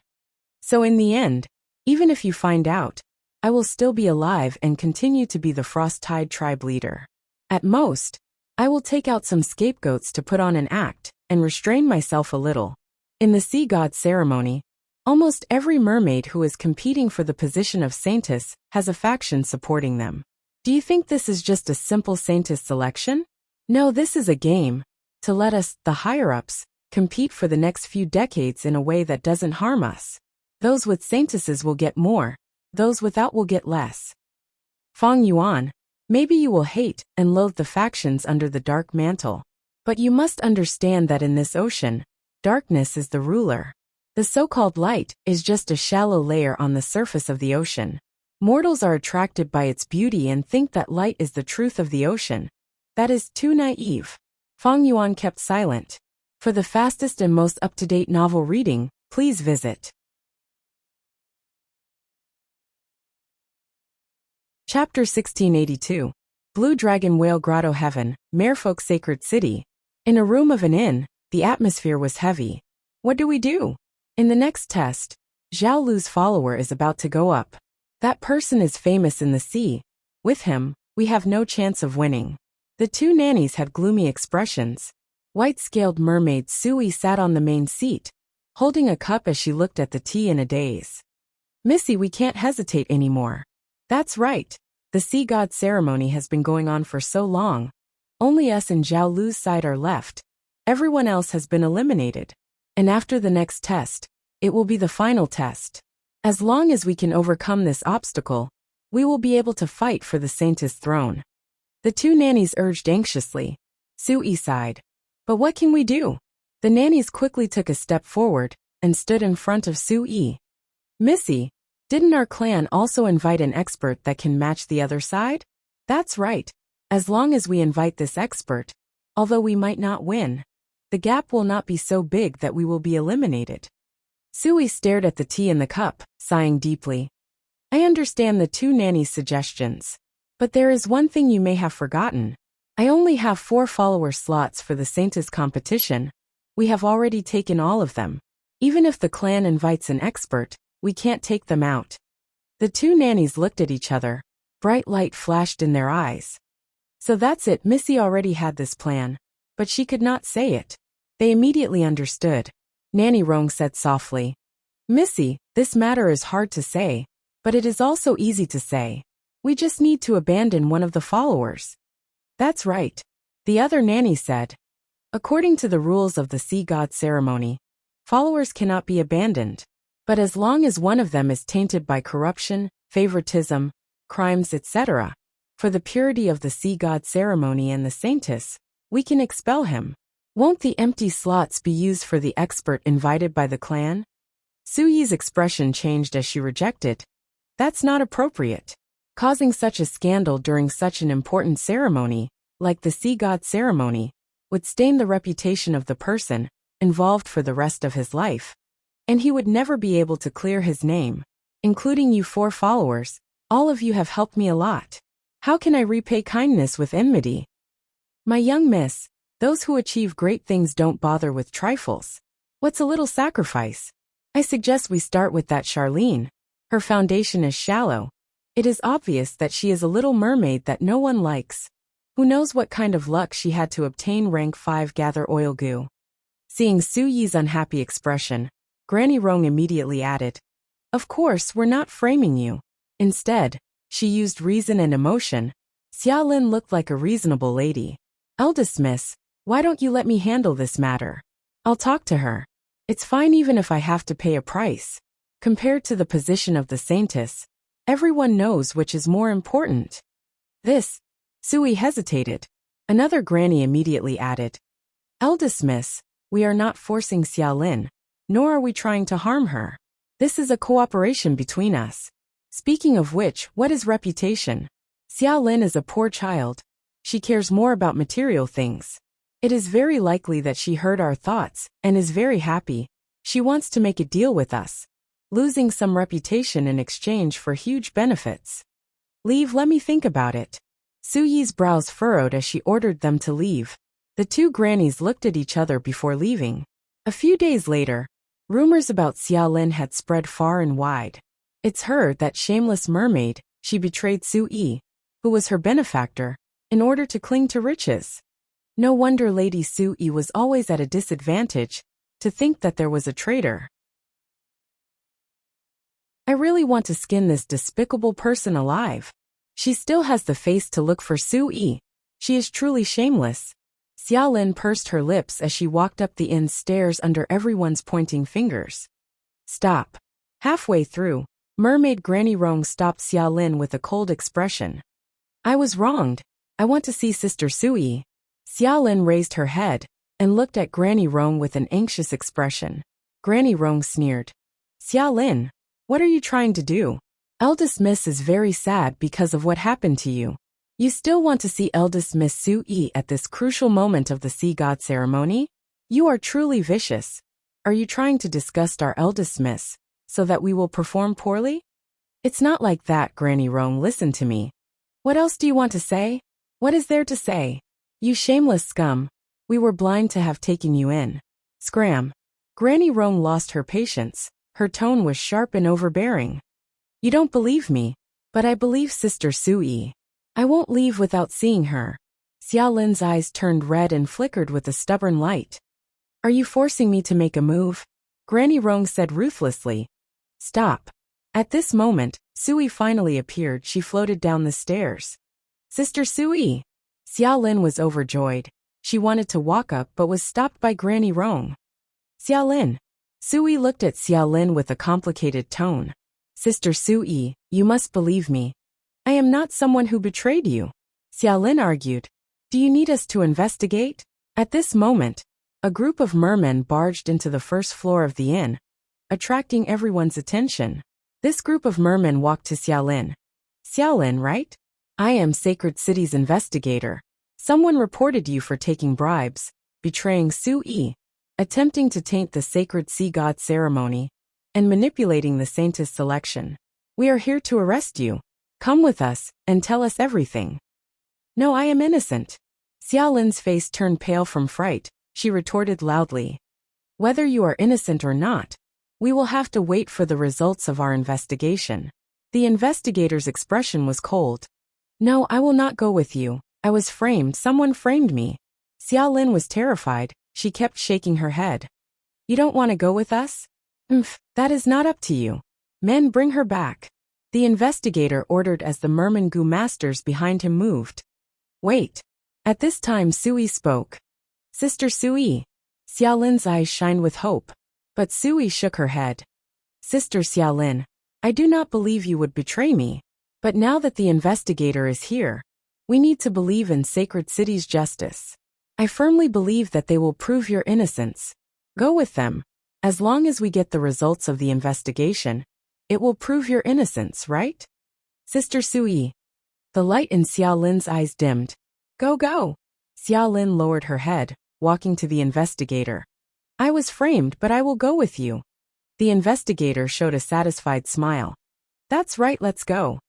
So in the end, even if you find out, I will still be alive and continue to be the Frost-Tide Tribe leader. At most, I will take out some scapegoats to put on an act and restrain myself a little. In the sea god ceremony, Almost every mermaid who is competing for the position of saintess has a faction supporting them. Do you think this is just a simple saintess selection? No, this is a game to let us, the higher-ups, compete for the next few decades in a way that doesn't harm us. Those with saintesses will get more, those without will get less. Feng Yuan, maybe you will hate and loathe the factions under the dark mantle. But you must understand that in this ocean, darkness is the ruler. The so-called light is just a shallow layer on the surface of the ocean. Mortals are attracted by its beauty and think that light is the truth of the ocean. That is too naive. Feng Yuan kept silent. For the fastest and most up-to-date novel reading, please visit Chapter 1682. Blue Dragon Whale Grotto Heaven, Merfolk Sacred City. In a room of an inn, the atmosphere was heavy. What do we do? In the next test, Zhao Lu's follower is about to go up. That person is famous in the sea. With him, we have no chance of winning. The two nannies had gloomy expressions. White-scaled mermaid Sui sat on the main seat, holding a cup as she looked at the tea in a daze. Missy, we can't hesitate anymore. That's right. The sea god ceremony has been going on for so long. Only us and Zhao Lu's side are left. Everyone else has been eliminated. And after the next test, it will be the final test. As long as we can overcome this obstacle, we will be able to fight for the saintess throne. The two nannies urged anxiously. Sui sighed. But what can we do? The nannies quickly took a step forward and stood in front of Sui. Missy, didn't our clan also invite an expert that can match the other side? That's right. As long as we invite this expert, although we might not win, the gap will not be so big that we will be eliminated. Sui stared at the tea in the cup, sighing deeply. I understand the two nannies' suggestions. But there is one thing you may have forgotten. I only have 4 follower slots for the saintess competition. We have already taken all of them. Even if the clan invites an expert, we can't take them out. The two nannies looked at each other. Bright light flashed in their eyes. So that's it, Missy already had this plan. But she could not say it. They immediately understood. Nanny Rong said softly. Missy, this matter is hard to say, but it is also easy to say. We just need to abandon one of the followers. That's right. The other nanny said. According to the rules of the sea god ceremony, followers cannot be abandoned. But as long as one of them is tainted by corruption, favoritism, crimes, etc., for the purity of the sea god ceremony and the saintess, we can expel him. Won't the empty slots be used for the expert invited by the clan? Suyi's expression changed as she rejected. That's not appropriate. Causing such a scandal during such an important ceremony, like the sea god ceremony, would stain the reputation of the person involved for the rest of his life. And he would never be able to clear his name. Including you 4 followers, all of you have helped me a lot. How can I repay kindness with enmity? My young miss, those who achieve great things don't bother with trifles. What's a little sacrifice? I suggest we start with that Charlene. Her foundation is shallow. It is obvious that she is a little mermaid that no one likes. Who knows what kind of luck she had to obtain rank 5 gather oil goo. Seeing Su Yi's unhappy expression, Granny Rong immediately added, Of course, we're not framing you. Instead, she used reason and emotion. Xia Lin looked like a reasonable lady. Eldest miss, why don't you let me handle this matter? I'll talk to her. It's fine even if I have to pay a price. Compared to the position of the saintess, everyone knows which is more important. This. Sui hesitated. Another granny immediately added. Eldest miss, we are not forcing Xia Lin, nor are we trying to harm her. This is a cooperation between us. Speaking of which, what is reputation? Xia Lin is a poor child. She cares more about material things. It is very likely that she heard our thoughts and is very happy. She wants to make a deal with us, losing some reputation in exchange for huge benefits. Leave, let me think about it. Su Yi's brows furrowed as she ordered them to leave. The two grannies looked at each other before leaving. A few days later, rumors about Xia Lin had spread far and wide. It's her, that shameless mermaid, she betrayed Su Yi, who was her benefactor, in order to cling to riches. No wonder Lady Su Yi was always at a disadvantage, to think that there was a traitor. really want to skin this despicable person alive. She still has the face to look for Sui. She is truly shameless. Xiaolin pursed her lips as she walked up the inn's stairs under everyone's pointing fingers. Stop. Halfway through, Mermaid Granny Rong stopped Xiaolin with a cold expression. I was wronged. I want to see Sister Sui. Xiaolin raised her head and looked at Granny Rong with an anxious expression. Granny Rong sneered. Xiaolin, what are you trying to do? Eldest Miss is very sad because of what happened to you. You still want to see Eldest Miss Sui at this crucial moment of the Sea God ceremony? You are truly vicious. Are you trying to disgust our Eldest Miss, so that we will perform poorly? It's not like that, Granny Rong, listen to me. What else do you want to say? What is there to say? You shameless scum. We were blind to have taken you in. Scram. Granny Rong lost her patience. Her tone was sharp and overbearing. You don't believe me, but I believe Sister Sui. I won't leave without seeing her. Xiaolin's eyes turned red and flickered with a stubborn light. Are you forcing me to make a move? Granny Rong said ruthlessly. Stop. At this moment, Sui finally appeared. She floated down the stairs. Sister Sui! Xiaolin was overjoyed. She wanted to walk up but was stopped by Granny Rong. Xiaolin. Sui looked at Xiaolin with a complicated tone. Sister Sui, you must believe me. I am not someone who betrayed you. Xiaolin argued. Do you need us to investigate? At this moment, a group of mermen barged into the first floor of the inn, attracting everyone's attention. This group of mermen walked to Xiaolin. Xiaolin, right? I am Sacred City's investigator. Someone reported you for taking bribes, betraying Sui, attempting to taint the sacred sea god ceremony, and manipulating the saintess selection. We are here to arrest you. Come with us, and tell us everything. No, I am innocent. Xiaolin's face turned pale from fright. She retorted loudly. Whether you are innocent or not, we will have to wait for the results of our investigation. The investigator's expression was cold. No, I will not go with you. I was framed. Someone framed me. Xiaolin was terrified. She kept shaking her head. You don't want to go with us? That is not up to you. Men, bring her back. The investigator ordered as the Merman-gu masters behind him moved. Wait. At this time Sui spoke. Sister Sui. Xiaolin's eyes shined with hope. But Sui shook her head. Sister Xiaolin, I do not believe you would betray me. But now that the investigator is here, we need to believe in Sacred City's justice. I firmly believe that they will prove your innocence. Go with them. As long as we get the results of the investigation, it will prove your innocence, right? Sister Sui. The light in Xiaolin's eyes dimmed. Go, go. Xiaolin lowered her head, walking to the investigator. I was framed, but I will go with you. The investigator showed a satisfied smile. That's right, let's go.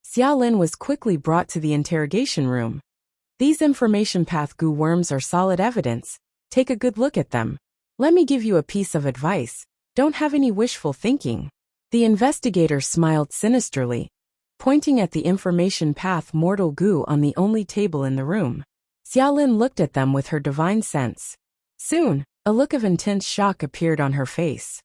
Xiaolin was quickly brought to the interrogation room. These information path gu worms are solid evidence. Take a good look at them. Let me give you a piece of advice. Don't have any wishful thinking. The investigator smiled sinisterly, pointing at the information path mortal gu on the only table in the room. Xiaolin looked at them with her divine sense. Soon, a look of intense shock appeared on her face.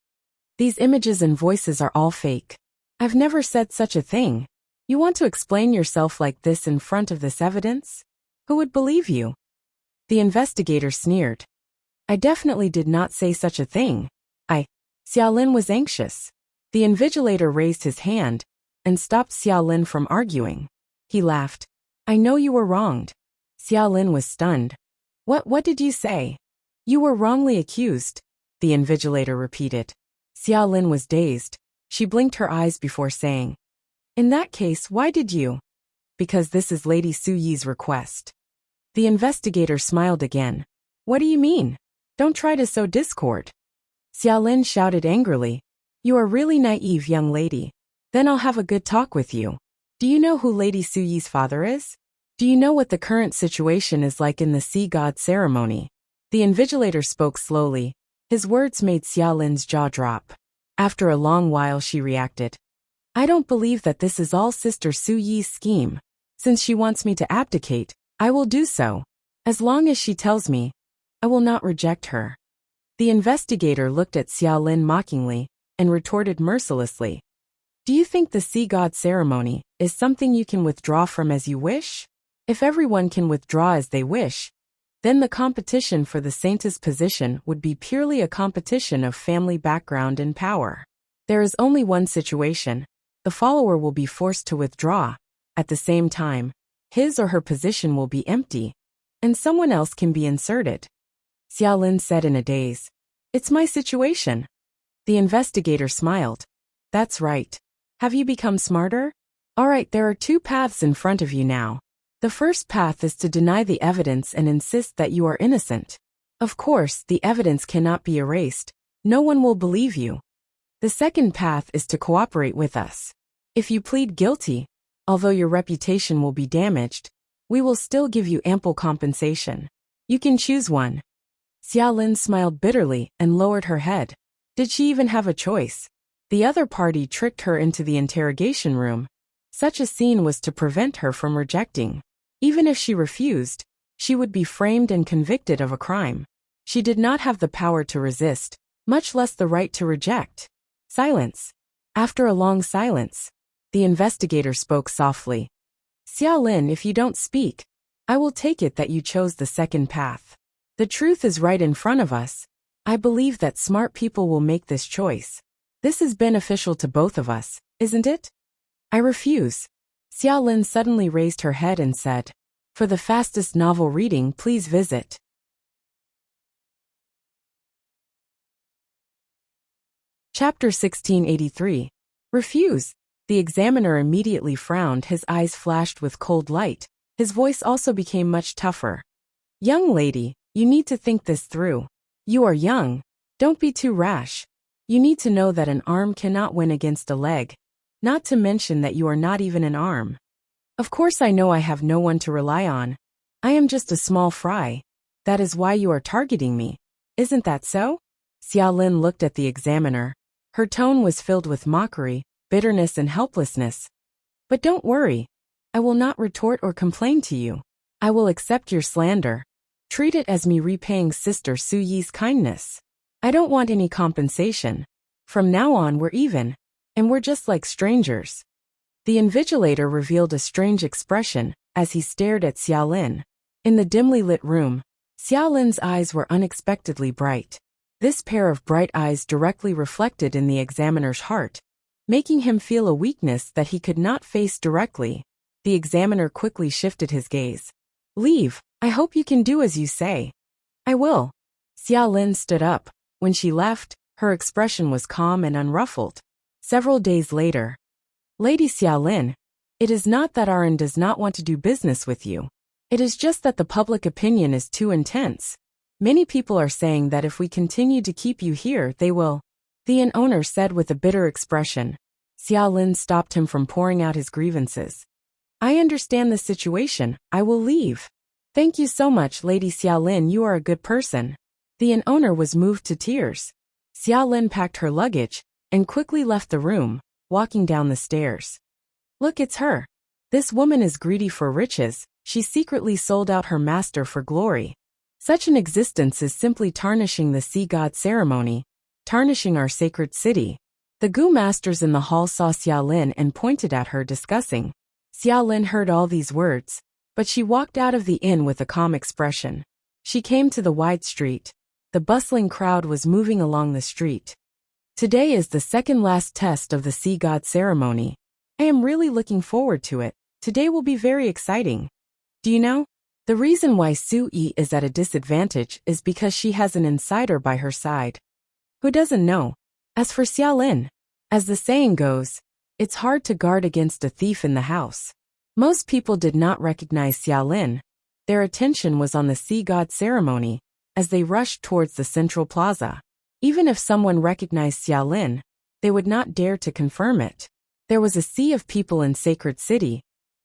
These images and voices are all fake. I've never said such a thing. You want to explain yourself like this in front of this evidence? Who would believe you? The investigator sneered. I definitely did not say such a thing. Xiaolin was anxious. The invigilator raised his hand and stopped Xiaolin from arguing. He laughed. I know you were wronged. Xiaolin was stunned. What did you say? You were wrongly accused, the invigilator repeated. Xiaolin was dazed. She blinked her eyes before saying, in that case, why did you? Because this is Lady Su Yi's request. The investigator smiled again. What do you mean? Don't try to sow discord. Xiaolin shouted angrily. You are really naive, young lady. Then I'll have a good talk with you. Do you know who Lady Su Yi's father is? Do you know what the current situation is like in the Sea God ceremony? The invigilator spoke slowly. His words made Xiaolin's jaw drop. After a long while she reacted. I don't believe that this is all Sister Su Yi's scheme. Since she wants me to abdicate, I will do so. As long as she tells me, I will not reject her. The investigator looked at Xiaolin mockingly and retorted mercilessly. Do you think the sea god ceremony is something you can withdraw from as you wish? If everyone can withdraw as they wish, then the competition for the saintess position would be purely a competition of family background and power. There is only one situation. The follower will be forced to withdraw. At the same time, his or her position will be empty, and someone else can be inserted. Xiaolin said in a daze. It's my situation. The investigator smiled. That's right. Have you become smarter? All right, there are two paths in front of you now. The first path is to deny the evidence and insist that you are innocent. Of course, the evidence cannot be erased. No one will believe you. The second path is to cooperate with us. If you plead guilty, although your reputation will be damaged, we will still give you ample compensation. You can choose one. Xiaolin smiled bitterly and lowered her head. Did she even have a choice? The other party tricked her into the interrogation room. Such a scene was to prevent her from rejecting. Even if she refused, she would be framed and convicted of a crime. She did not have the power to resist, much less the right to reject. Silence. After a long silence, the investigator spoke softly. Xiaolin, if you don't speak, I will take it that you chose the second path. The truth is right in front of us. I believe that smart people will make this choice. This is beneficial to both of us, isn't it? I refuse. Xiaolin suddenly raised her head and said, For the fastest novel reading, please visit Chapter 1683. Refuse. The examiner immediately frowned, his eyes flashed with cold light. His voice also became much tougher. Young lady, you need to think this through. You are young. Don't be too rash. You need to know that an arm cannot win against a leg, not to mention that you are not even an arm. Of course I know I have no one to rely on. I am just a small fry. That is why you are targeting me. Isn't that so? Xiaolin looked at the examiner. Her tone was filled with mockery, bitterness and helplessness. But don't worry. I will not retort or complain to you. I will accept your slander. Treat it as me repaying Sister Su Yi's kindness. I don't want any compensation. From now on we're even. And we're just like strangers. The invigilator revealed a strange expression as he stared at Xiaolin. In the dimly lit room, Xiaolin's eyes were unexpectedly bright. This pair of bright eyes directly reflected in the examiner's heart, making him feel a weakness that he could not face directly. The examiner quickly shifted his gaze. Leave. I hope you can do as you say. I will. Xiaolin stood up. When she left, her expression was calm and unruffled. Several days later. Lady Xiaolin, it is not that Aran does not want to do business with you. It is just that the public opinion is too intense. Many people are saying that if we continue to keep you here, they will. The inn owner said with a bitter expression. Xiaolin stopped him from pouring out his grievances. I understand the situation. I will leave. Thank you so much, Lady Xiaolin. You are a good person. The inn owner was moved to tears. Xiaolin packed her luggage and quickly left the room, walking down the stairs. Look, it's her. This woman is greedy for riches. She secretly sold out her master for glory. Such an existence is simply tarnishing the sea god ceremony, tarnishing our sacred city. The Gu masters in the hall saw Xiaolin and pointed at her, discussing. Xiaolin heard all these words, but she walked out of the inn with a calm expression. She came to the wide street. The bustling crowd was moving along the street. Today is the second last test of the sea god ceremony. I am really looking forward to it. Today will be very exciting. Do you know? The reason why Su Yi is at a disadvantage is because she has an insider by her side. Who doesn't know? As for Xiaolin, as the saying goes, it's hard to guard against a thief in the house. Most people did not recognize Xiaolin. Their attention was on the sea god ceremony, as they rushed towards the central plaza. Even if someone recognized Xiaolin, they would not dare to confirm it. There was a sea of people in Sacred City.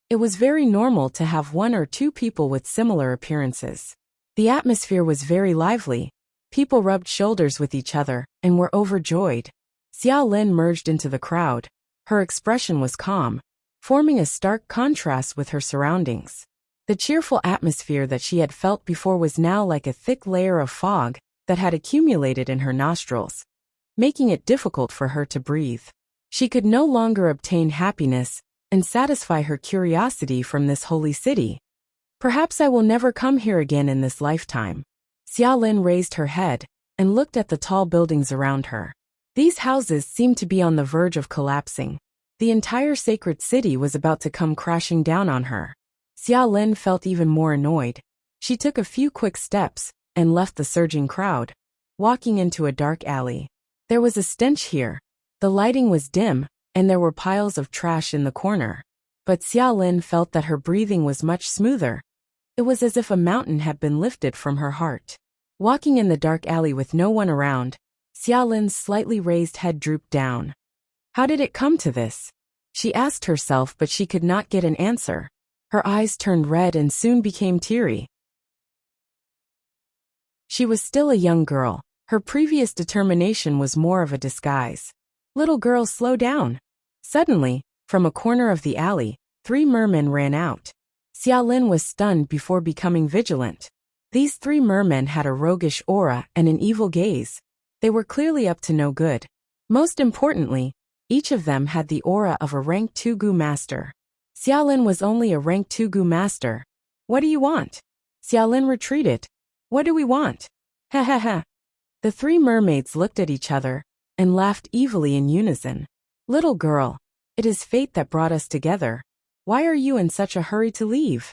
It was very normal to have one or two people with similar appearances. The atmosphere was very lively. People rubbed shoulders with each other and were overjoyed. Xiaolin merged into the crowd. Her expression was calm, forming a stark contrast with her surroundings. The cheerful atmosphere that she had felt before was now like a thick layer of fog that had accumulated in her nostrils. making it difficult for her to breathe. She could no longer obtain happiness and satisfy her curiosity from this holy city. Perhaps I will never come here again in this lifetime. Xiaolin raised her head and looked at the tall buildings around her. These houses seemed to be on the verge of collapsing. The entire sacred city was about to come crashing down on her. Xiaolin felt even more annoyed. She took a few quick steps and left the surging crowd, walking into a dark alley. There was a stench here. The lighting was dim, and there were piles of trash in the corner. But Xiaolin felt that her breathing was much smoother. It was as if a mountain had been lifted from her heart. Walking in the dark alley with no one around, Xiaolin's slightly raised head drooped down. How did it come to this? She asked herself, but she could not get an answer. Her eyes turned red and soon became teary. She was still a young girl. Her previous determination was more of a disguise. Little girl, slow down. Suddenly, from a corner of the alley, 3 mermen ran out. Xiaolin was stunned before becoming vigilant. These 3 mermen had a roguish aura and an evil gaze. They were clearly up to no good. Most importantly, each of them had the aura of a rank 2 Gu master. Xiaolin was only a rank 2 Gu master. What do you want? Xiaolin retreated. What do we want? Ha ha ha. The 3 mermaids looked at each other and laughed evilly in unison. Little girl, it is fate that brought us together. Why are you in such a hurry to leave?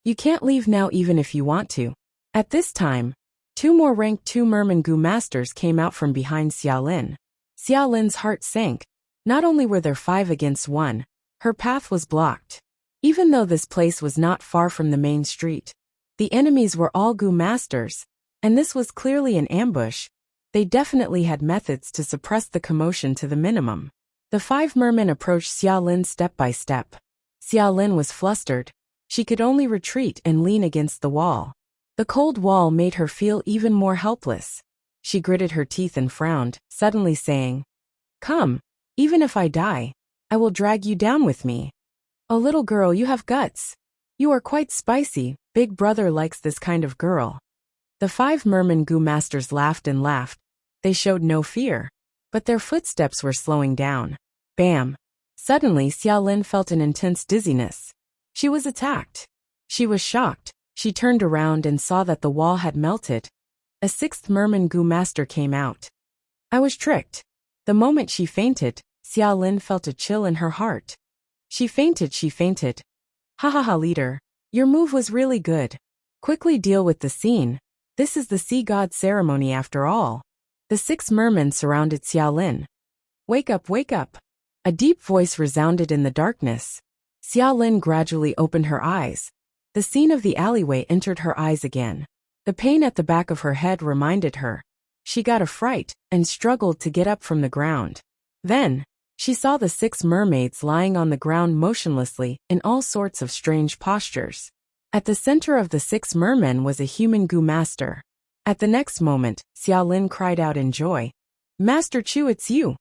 You can't leave now even if you want to. At this time, 2 more rank 2 merman Gu masters came out from behind Xiaolin. Xiaolin's heart sank. Not only were there 5 against 1, her path was blocked. Even though this place was not far from the main street, the enemies were all Gu masters, and this was clearly an ambush. They definitely had methods to suppress the commotion to the minimum. The 5 mermen approached Xiaolin step by step. Xiaolin was flustered. She could only retreat and lean against the wall. The cold wall made her feel even more helpless. She gritted her teeth and frowned, suddenly saying, "Come, even if I die, I will drag you down with me." "Oh, little girl, you have guts. You are quite spicy. Big brother likes this kind of girl." The 5 merman Gu masters laughed and laughed. They showed no fear, but their footsteps were slowing down. Bam! Suddenly, Xiaolin felt an intense dizziness. She was attacked. She was shocked. She turned around and saw that the wall had melted. A 6th merman Gu master came out. I was tricked. The moment she fainted, Xiaolin felt a chill in her heart. She fainted. Ha ha ha, leader. Your move was really good. Quickly deal with the scene. This is the sea god ceremony after all. The 6 mermen surrounded Xiaolin. Wake up, wake up. A deep voice resounded in the darkness. Xiaolin gradually opened her eyes. The scene of the alleyway entered her eyes again. The pain at the back of her head reminded her. She got a fright and struggled to get up from the ground. Then, she saw the 6 mermaids lying on the ground motionlessly in all sorts of strange postures. At the center of the 6 mermen was a human Gu master. At the next moment, Xiaolin cried out in joy. Master Chu, it's you.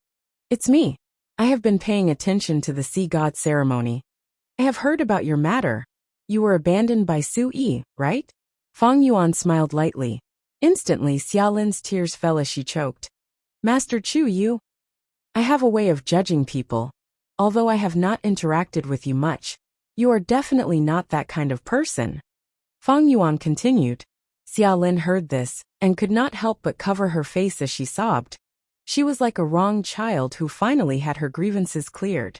It's me. I have been paying attention to the sea god ceremony. I have heard about your matter. You were abandoned by Su Yi, right? Fang Yuan smiled lightly. Instantly, Xiaolin's tears fell as she choked. Master Chu, you? I have a way of judging people. Although I have not interacted with you much, you are definitely not that kind of person. Fang Yuan continued. Xiaolin heard this and could not help but cover her face as she sobbed. She was like a wronged child who finally had her grievances cleared.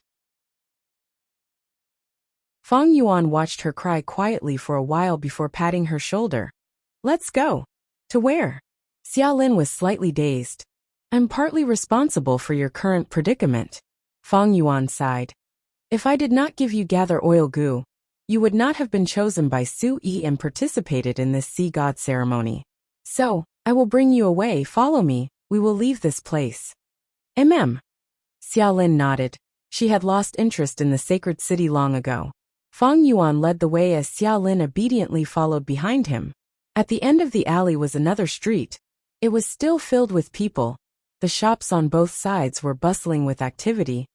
Fang Yuan watched her cry quietly for a while before patting her shoulder. Let's go. To where? Xiaolin was slightly dazed. I'm partly responsible for your current predicament. Fang Yuan sighed. If I did not give you gather oil gu, you would not have been chosen by Su Yi and participated in this sea god ceremony. So, I will bring you away. Follow me. We will leave this place. Xiaolin nodded. She had lost interest in the sacred city long ago. Fang Yuan led the way as Xiaolin obediently followed behind him. At the end of the alley was another street. It was still filled with people. The shops on both sides were bustling with activity.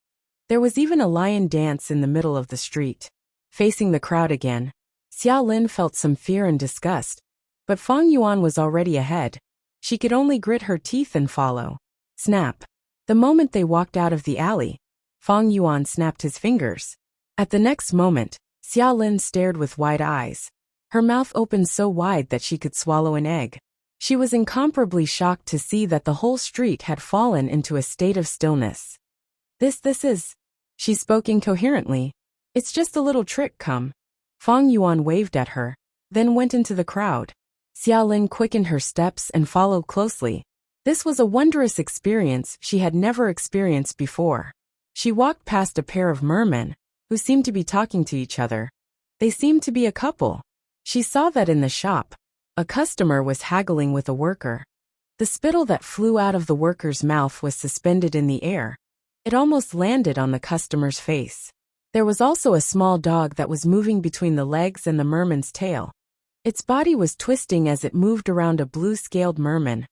There was even a lion dance in the middle of the street. Facing the crowd again, Xiaolin felt some fear and disgust. But Fang Yuan was already ahead. She could only grit her teeth and follow. Snap! The moment they walked out of the alley, Fang Yuan snapped his fingers. At the next moment, Xia Lin stared with wide eyes. Her mouth opened so wide that she could swallow an egg. She was incomparably shocked to see that the whole street had fallen into a state of stillness. This is... She spoke incoherently. It's just a little trick, come. Fang Yuan waved at her, then went into the crowd. Xia Lin quickened her steps and followed closely. This was a wondrous experience she had never experienced before. She walked past a pair of mermen, who seemed to be talking to each other. They seemed to be a couple. She saw that in the shop, a customer was haggling with a worker. The spittle that flew out of the worker's mouth was suspended in the air. It almost landed on the customer's face. There was also a small dog that was moving between the legs and the merman's tail. Its body was twisting as it moved around a blue-scaled merman.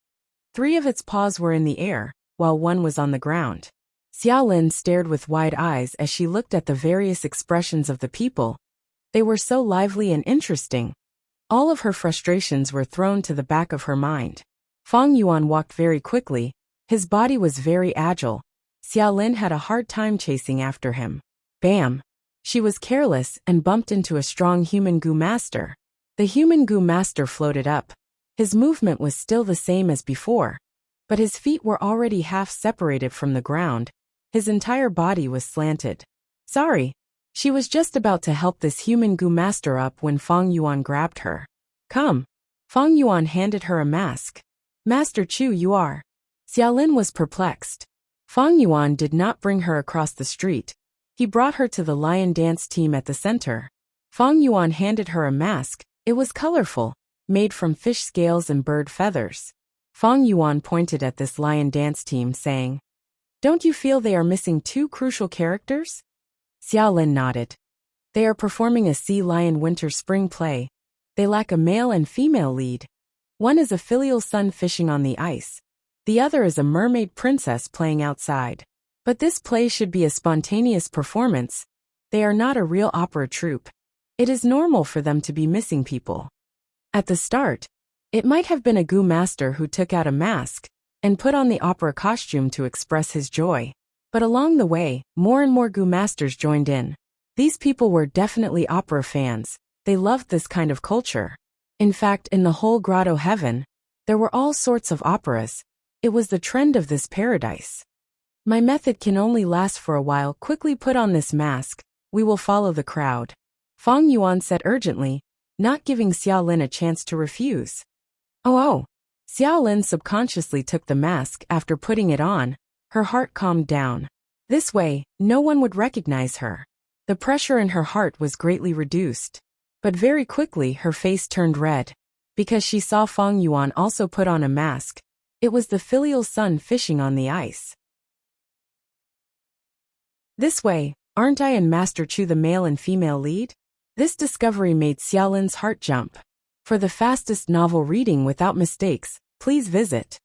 3 of its paws were in the air, while 1 was on the ground. Xia Lin stared with wide eyes as she looked at the various expressions of the people. They were so lively and interesting. All of her frustrations were thrown to the back of her mind. Fang Yuan walked very quickly. His body was very agile. Xia Lin had a hard time chasing after him. Bam! She was careless and bumped into a strong human goo master. The human goo master floated up. His movement was still the same as before, but his feet were already half separated from the ground. His entire body was slanted. Sorry. She was just about to help this human goo master up when Fang Yuan grabbed her. Come. Fang Yuan handed her a mask. Master Chu, you are. Xia Lin was perplexed. Fang Yuan did not bring her across the street. He brought her to the lion dance team at the center. Fang Yuan handed her a mask. It was colorful, made from fish scales and bird feathers. Fang Yuan pointed at this lion dance team, saying, "Don't you feel they are missing 2 crucial characters?" Xia Lin nodded. They are performing a sea lion winter-spring play. They lack a male and female lead. One is a filial son fishing on the ice. The other is a mermaid princess playing outside. But this play should be a spontaneous performance. They are not a real opera troupe. It is normal for them to be missing people. At the start, it might have been a goo master who took out a mask and put on the opera costume to express his joy. But along the way, more and more goo masters joined in. These people were definitely opera fans. They loved this kind of culture. In fact, in the whole grotto heaven, there were all sorts of operas. It was the trend of this paradise. My method can only last for a while. Quickly put on this mask. We will follow the crowd. Fang Yuan said urgently, not giving Xia Lin a chance to refuse. Oh. Xia Lin subconsciously took the mask. After putting it on, her heart calmed down. This way, no one would recognize her. The pressure in her heart was greatly reduced. But very quickly her face turned red. Because she saw Fang Yuan also put on a mask. It was the filial son fishing on the ice. This way, aren't I and Master Chu the male and female lead? This discovery made Xia Lin's heart jump. For the fastest novel reading without mistakes, please visit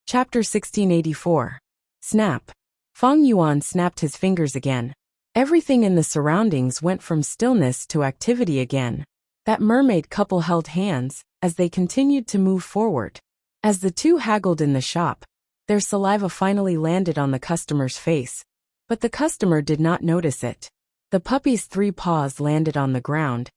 Chapter 1684. Snap. Fang Yuan snapped his fingers again. Everything in the surroundings went from stillness to activity again. That mermaid couple held hands as they continued to move forward. As the 2 haggled in the shop, their saliva finally landed on the customer's face, but the customer did not notice it. The puppy's 3 paws landed on the ground.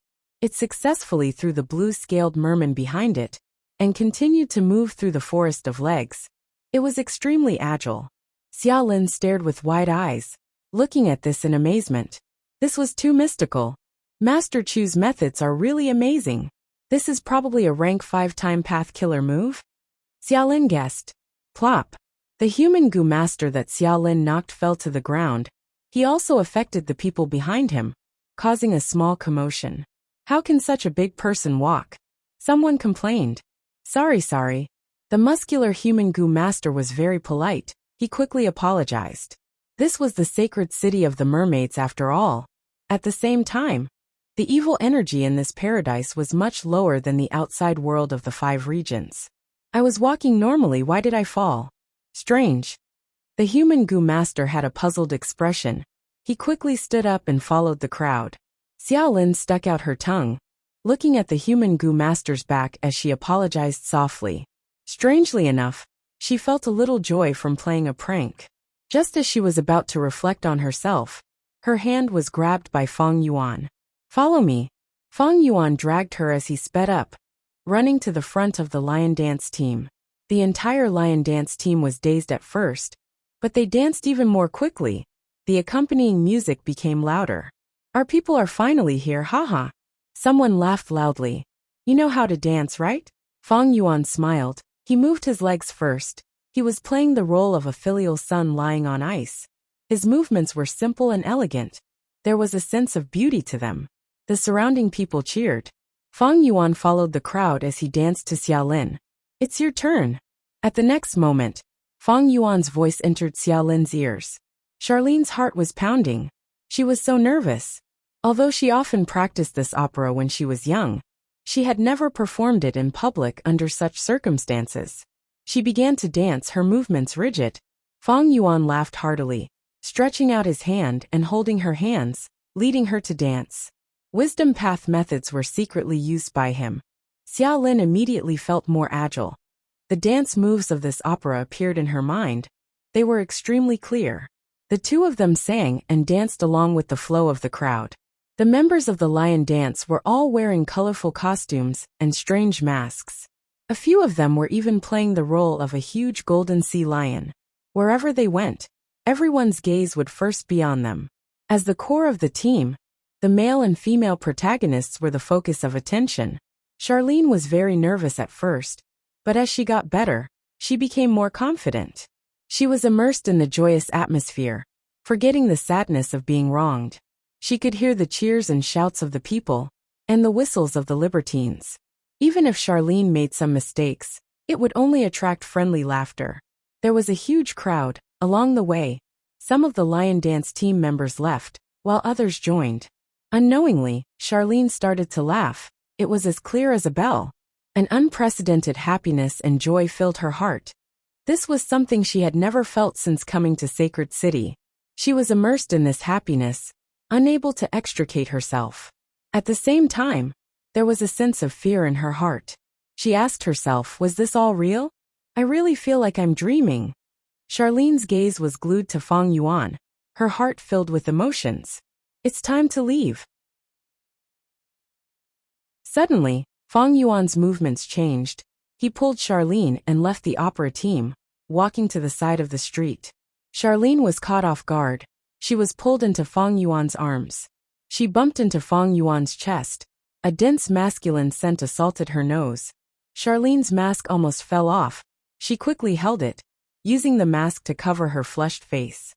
It successfully threw the blue-scaled merman behind it and continued to move through the forest of legs. It was extremely agile. Xia Lin stared with wide eyes, looking at this in amazement. This was too mystical. Master Chu's methods are really amazing. This is probably a rank 5-time path killer move? Xia Lin guessed. Plop. The human goo master that Xia Lin knocked fell to the ground. He also affected the people behind him, causing a small commotion. How can such a big person walk? Someone complained. Sorry. The muscular human goo master was very polite. He quickly apologized. This was the sacred city of the mermaids after all. At the same time, the evil energy in this paradise was much lower than the outside world of the 5 regions. I was walking normally. Why did I fall? Strange. The human goo master had a puzzled expression. He quickly stood up and followed the crowd. Xia Lin stuck out her tongue. looking at the human goo master's back as she apologized softly. Strangely enough, she felt a little joy from playing a prank. Just as she was about to reflect on herself, her hand was grabbed by Feng Yuan. "Follow me." Feng Yuan dragged her as he sped up, running to the front of the lion dance team. The entire lion dance team was dazed at first, but they danced even more quickly. The accompanying music became louder. "Our people are finally here, haha." Someone laughed loudly. "You know how to dance, right?" Feng Yuan smiled. He moved his legs first. He was playing the role of a filial son lying on ice. His movements were simple and elegant. There was a sense of beauty to them. The surrounding people cheered. Feng Yuan followed the crowd as he danced to Xiaolin. "It's your turn." At the next moment, Feng Yuan's voice entered Xiaolin's ears. Charlene's heart was pounding. She was so nervous. Although she often practiced this opera when she was young, she had never performed it in public under such circumstances. She began to dance, her movements rigid. Feng Yuan laughed heartily, stretching out his hand and holding her hands, leading her to dance. Wisdom path methods were secretly used by him. Xiaolin immediately felt more agile. The dance moves of this opera appeared in her mind. They were extremely clear. The two of them sang and danced along with the flow of the crowd. The members of the lion dance were all wearing colorful costumes and strange masks. A few of them were even playing the role of a huge golden sea lion. Wherever they went, everyone's gaze would first be on them. As the core of the team, the male and female protagonists were the focus of attention. Charlene was very nervous at first, but as she got better, she became more confident. She was immersed in the joyous atmosphere, forgetting the sadness of being wronged. She could hear the cheers and shouts of the people, and the whistles of the libertines. Even if Charlene made some mistakes, it would only attract friendly laughter. There was a huge crowd. Along the way, some of the lion dance team members left, while others joined. Unknowingly, Charlene started to laugh. It was as clear as a bell. An unprecedented happiness and joy filled her heart. This was something she had never felt since coming to Sacred City. She was immersed in this happiness, unable to extricate herself. At the same time, there was a sense of fear in her heart. She asked herself, was this all real? I really feel like I'm dreaming. Charlene's gaze was glued to Feng Yuan, her heart filled with emotions. It's time to leave. Suddenly, Feng Yuan's movements changed. He pulled Charlene and left the opera team, walking to the side of the street. Charlene was caught off guard. She was pulled into Feng Yuan's arms. She bumped into Feng Yuan's chest. A dense masculine scent assaulted her nose. Charlene's mask almost fell off. She quickly held it, using the mask to cover her flushed face.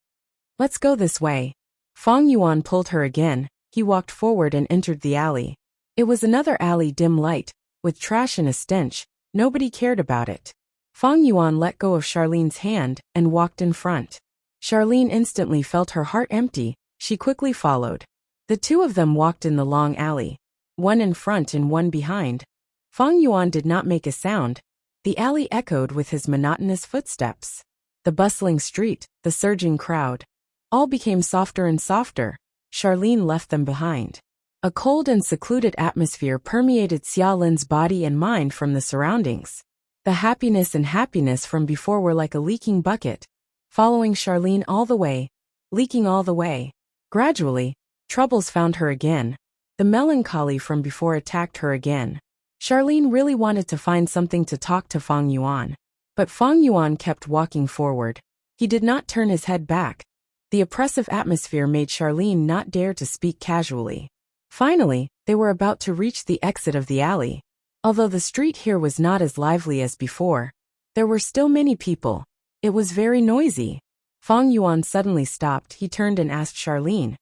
Let's go this way. Feng Yuan pulled her again. He walked forward and entered the alley. It was another alley, dim light, with trash and a stench. Nobody cared about it. Feng Yuan let go of Charlene's hand and walked in front. Charlene instantly felt her heart empty. She quickly followed. The two of them walked in the long alley, one in front and one behind. Feng Yuan did not make a sound. The alley echoed with his monotonous footsteps. The bustling street, the surging crowd, all became softer and softer. Charlene left them behind. A cold and secluded atmosphere permeated Xiaolin's body and mind from the surroundings. The happiness from before were like a leaking bucket, following Charlene all the way, leaking all the way. Gradually, troubles found her again. The melancholy from before attacked her again. Charlene really wanted to find something to talk to Feng Yuan. But Feng Yuan kept walking forward. He did not turn his head back. The oppressive atmosphere made Charlene not dare to speak casually. Finally, they were about to reach the exit of the alley. Although the street here was not as lively as before, there were still many people. It was very noisy. Feng Yuan suddenly stopped. He turned and asked Charlene,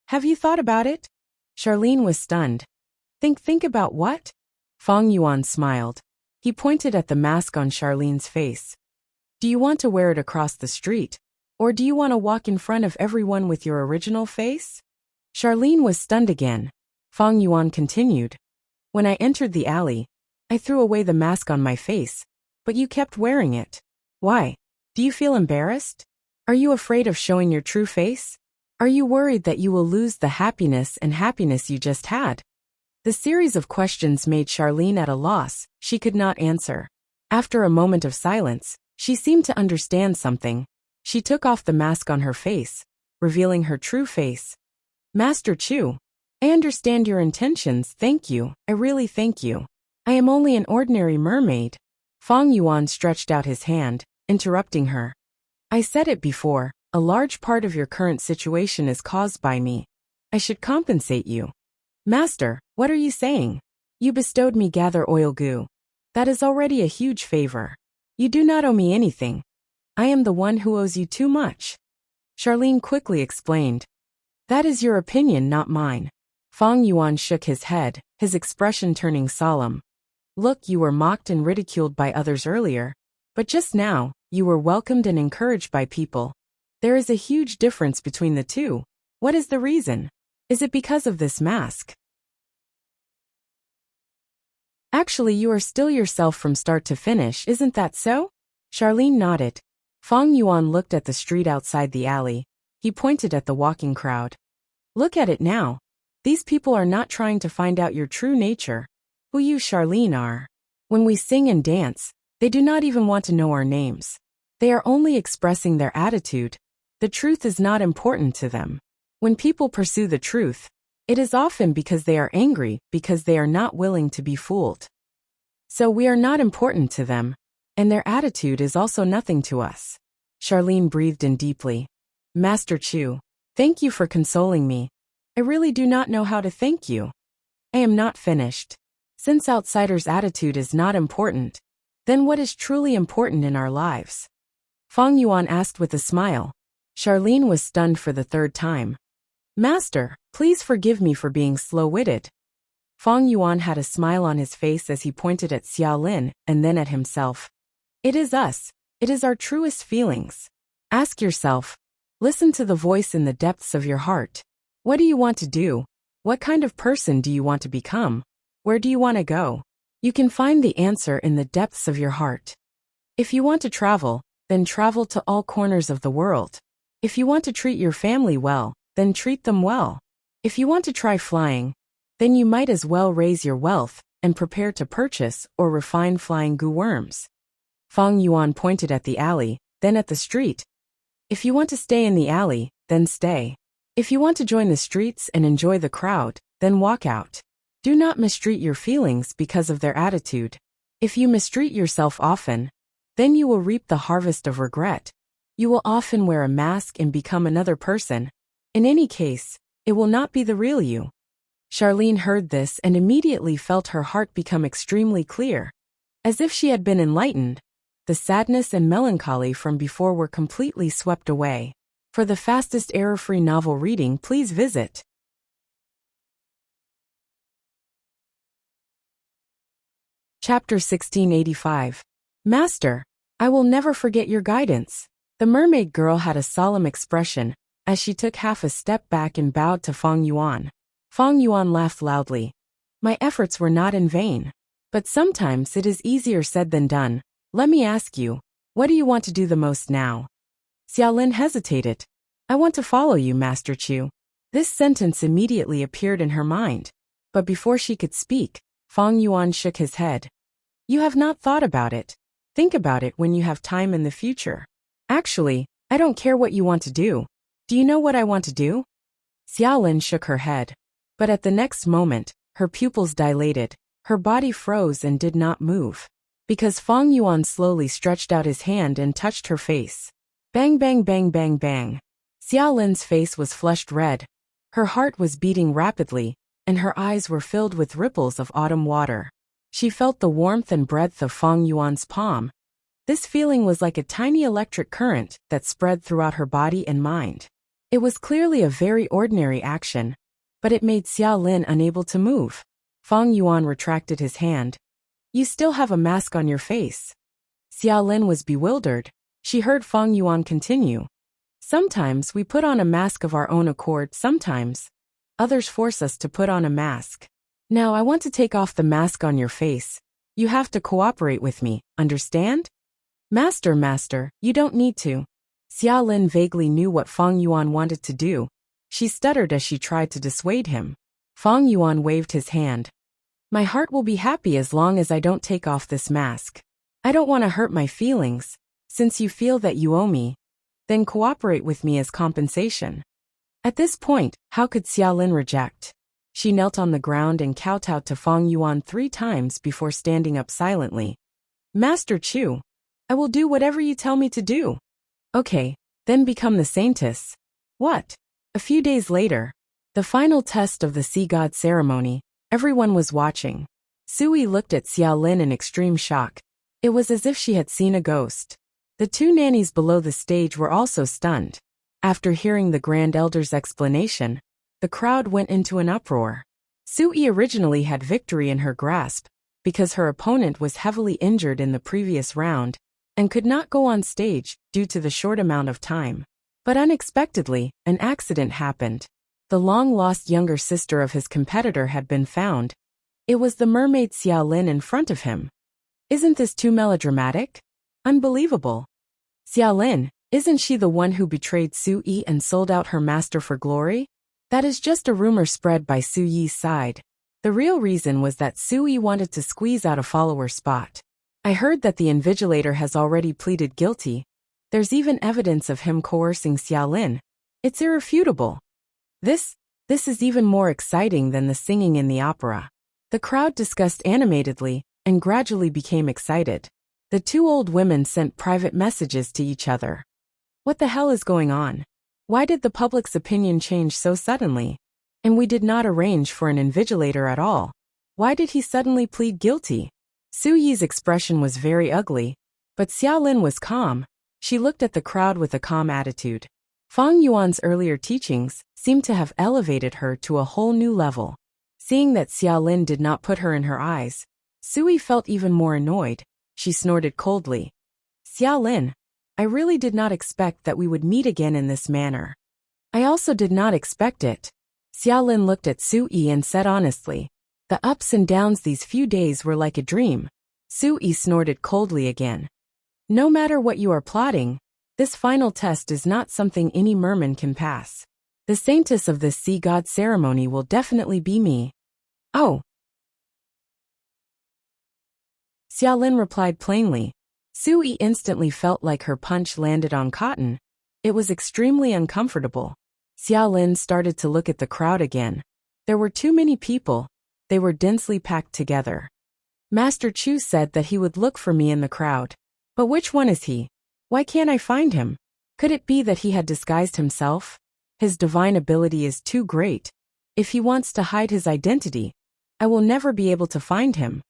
"Have you thought about it?" Charlene was stunned. Think about what?" Feng Yuan smiled. He pointed at the mask on Charlene's face. "Do you want to wear it across the street? Or do you want to walk in front of everyone with your original face?" Charlene was stunned again. Feng Yuan continued. "When I entered the alley, I threw away the mask on my face, but you kept wearing it. Why? Do you feel embarrassed? Are you afraid of showing your true face? Are you worried that you will lose the happiness you just had?" The series of questions made Charlene at a loss. She could not answer. After a moment of silence, she seemed to understand something. She took off the mask on her face, revealing her true face. Master Chu, I understand your intentions, thank you, I really thank you. I am only an ordinary mermaid. Fang Yuan stretched out his hand, interrupting her. I said it before, a large part of your current situation is caused by me. I should compensate you. Master, what are you saying? You bestowed me gather oil goo. That is already a huge favor. You do not owe me anything. I am the one who owes you too much. Charlene quickly explained. That is your opinion, not mine. Fang Yuan shook his head, his expression turning solemn. Look, you were mocked and ridiculed by others earlier, but just now, you were welcomed and encouraged by people. There is a huge difference between the two. What is the reason? Is it because of this mask? Actually, you are still yourself from start to finish, isn't that so? Charlene nodded. Fang Yuan looked at the street outside the alley. He pointed at the walking crowd. Look at it now. These people are not trying to find out your true nature, who you, Charlene, are. When we sing and dance, they do not even want to know our names. They are only expressing their attitude. The truth is not important to them. When people pursue the truth, it is often because they are angry, because they are not willing to be fooled. So we are not important to them, and their attitude is also nothing to us. Charlene breathed in deeply. Master Chu, thank you for consoling me. I really do not know how to thank you. I am not finished. Since outsiders' attitude is not important, then what is truly important in our lives? Fang Yuan asked with a smile. Charlene was stunned for the third time. Master, please forgive me for being slow-witted. Fang Yuan had a smile on his face as he pointed at Xiaolin and then at himself. It is us. It is our truest feelings. Ask yourself. Listen to the voice in the depths of your heart. What do you want to do? What kind of person do you want to become? Where do you want to go? You can find the answer in the depths of your heart. If you want to travel, then travel to all corners of the world. If you want to treat your family well, then treat them well. If you want to try flying, then you might as well raise your wealth and prepare to purchase or refine flying goo worms. Fang Yuan pointed at the alley, then at the street. If you want to stay in the alley, then stay. If you want to join the streets and enjoy the crowd, then walk out. Do not mistreat your feelings because of their attitude. If you mistreat yourself often, then you will reap the harvest of regret. You will often wear a mask and become another person. In any case, it will not be the real you. Charlene heard this and immediately felt her heart become extremely clear. As if she had been enlightened, the sadness and melancholy from before were completely swept away. For the fastest error-free novel reading, please visit Chapter 1685. Master, I will never forget your guidance. The mermaid girl had a solemn expression as she took half a step back and bowed to Fang Yuan. Fang Yuan laughed loudly. My efforts were not in vain. But sometimes it is easier said than done. Let me ask you, what do you want to do the most now? Xiaolin hesitated. I want to follow you, Master Chu. This sentence immediately appeared in her mind. But before she could speak, Fang Yuan shook his head. You have not thought about it. Think about it when you have time in the future. Actually, I don't care what you want to do. Do you know what I want to do? Xiaolin shook her head. But at the next moment, her pupils dilated, her body froze and did not move. Because Fang Yuan slowly stretched out his hand and touched her face. Bang bang bang bang bang. Xiaolin's face was flushed red. Her heart was beating rapidly, and her eyes were filled with ripples of autumn water. She felt the warmth and breadth of Fang Yuan's palm. This feeling was like a tiny electric current that spread throughout her body and mind. It was clearly a very ordinary action, but it made Xiaolin unable to move. Fang Yuan retracted his hand. You still have a mask on your face. Xiaolin was bewildered. She heard Fang Yuan continue. Sometimes we put on a mask of our own accord, sometimes others force us to put on a mask. Now I want to take off the mask on your face. You have to cooperate with me, understand? Master, you don't need to. Xiaolin vaguely knew what Fang Yuan wanted to do. She stuttered as she tried to dissuade him. Fong Yuan waved his hand. My heart will be happy as long as I don't take off this mask. I don't want to hurt my feelings. Since you feel that you owe me, then cooperate with me as compensation. At this point, how could Xiaolin reject? She knelt on the ground and kowtowed to Fong Yuan 3 times before standing up silently. Master Chu, I will do whatever you tell me to do. Okay, then become the saintess. What? A few days later, the final test of the sea god ceremony, everyone was watching. Sui looked at Xiaolin in extreme shock. It was as if she had seen a ghost. The 2 nannies below the stage were also stunned. After hearing the Grand Elder's explanation, the crowd went into an uproar. Sui originally had victory in her grasp, because her opponent was heavily injured in the previous round, and could not go on stage due to the short amount of time. But unexpectedly, an accident happened. The long-lost younger sister of his competitor had been found. It was the mermaid Xiaolin in front of him. Isn't this too melodramatic? Unbelievable. Xiaolin, isn't she the one who betrayed Su Yi and sold out her master for glory? That is just a rumor spread by Su Yi's side. The real reason was that Su Yi wanted to squeeze out a follower spot. I heard that the invigilator has already pleaded guilty. There's even evidence of him coercing Xiaolin. It's irrefutable. This is even more exciting than the singing in the opera. The crowd discussed animatedly and gradually became excited. The 2 old women sent private messages to each other. What the hell is going on? Why did the public's opinion change so suddenly? And we did not arrange for an invigilator at all. Why did he suddenly plead guilty? Su Yi's expression was very ugly, but Xiaolin was calm. She looked at the crowd with a calm attitude. Fong Yuan's earlier teachings seemed to have elevated her to a whole new level. Seeing that Xiaolin did not put her in her eyes, Sui felt even more annoyed. She snorted coldly. Xiaolin, I really did not expect that we would meet again in this manner. I also did not expect it. Xiaolin looked at Sui and said honestly, the ups and downs these few days were like a dream. Sui snorted coldly again. No matter what you are plotting, this final test is not something any merman can pass. The saintess of this sea god ceremony will definitely be me. Oh. Xiaolin replied plainly. Sui instantly felt like her punch landed on cotton. It was extremely uncomfortable. Xiaolin started to look at the crowd again. There were too many people. They were densely packed together. Master Chu said that he would look for me in the crowd. But which one is he? Why can't I find him? Could it be that he had disguised himself? His divine ability is too great. If he wants to hide his identity, I will never be able to find him.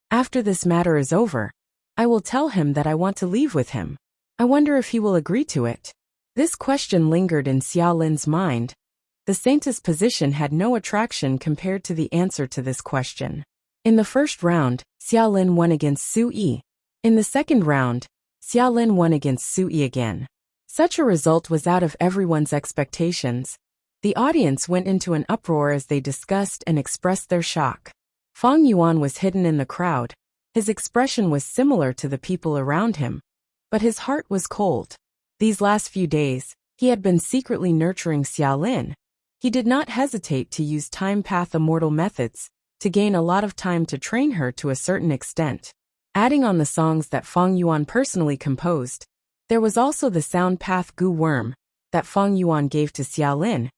After this matter is over, I will tell him that I want to leave with him. I wonder if he will agree to it. This question lingered in Xiaolin's mind. The saintess position had no attraction compared to the answer to this question. In the first round, Xiaolin won against Su Yi. In the second round, Xiaolin won against Su Yi again. Such a result was out of everyone's expectations. The audience went into an uproar as they discussed and expressed their shock. Fong Yuan was hidden in the crowd. His expression was similar to the people around him, but his heart was cold. These last few days, he had been secretly nurturing Xiaolin. He did not hesitate to use time path immortal methods to gain a lot of time to train her to a certain extent. Adding on the songs that Fong Yuan personally composed, there was also the sound path Gu Worm that Fong Yuan gave to Xiaolin.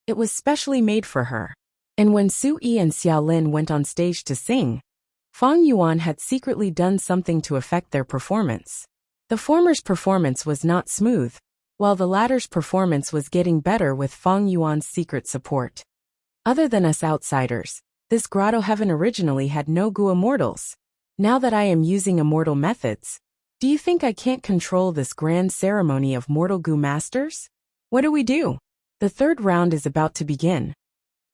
It was specially made for her. And when Su Yi and Xiaolin went on stage to sing, Fong Yuan had secretly done something to affect their performance. The former's performance was not smooth, while the latter's performance was getting better with Fong Yuan's secret support. Other than us outsiders, this grotto heaven originally had no Gu immortals. Now that I am using immortal methods, do you think I can't control this grand ceremony of mortal Gu masters? What do we do? The third round is about to begin.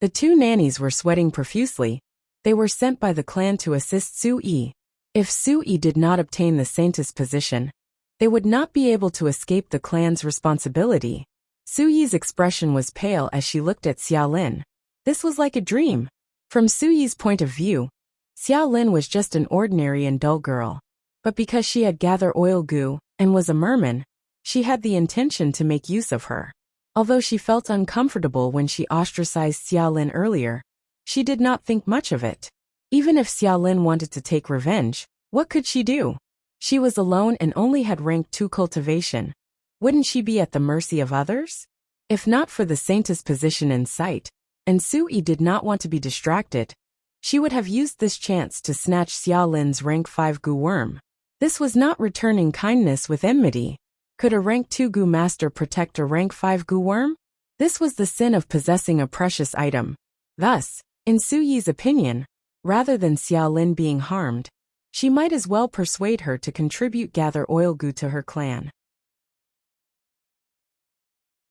The 2 nannies were sweating profusely. They were sent by the clan to assist Su Yi. If Su Yi did not obtain the saintess position, they would not be able to escape the clan's responsibility. Su Yi's expression was pale as she looked at Xiaolin. This was like a dream. From Su Yi's point of view, Xiaolin was just an ordinary and dull girl. But because she had gathered oil Gu and was a merman, she had the intention to make use of her. Although she felt uncomfortable when she ostracized Xiaolin earlier, She did not think much of it. Even if Xiaolin wanted to take revenge, what could she do? She was alone and only had rank 2 cultivation. Wouldn't she be at the mercy of others? If not for the saintess position in sight, and Sui did not want to be distracted, she would have used this chance to snatch Xiaolin's rank 5 Gu worm. This was not returning kindness with enmity. Could a rank 2 Gu master protect a rank 5 Gu worm? This was the sin of possessing a precious item. Thus, in Suyi's opinion, rather than Xiaolin being harmed, she might as well persuade her to contribute gather oil Gu to her clan.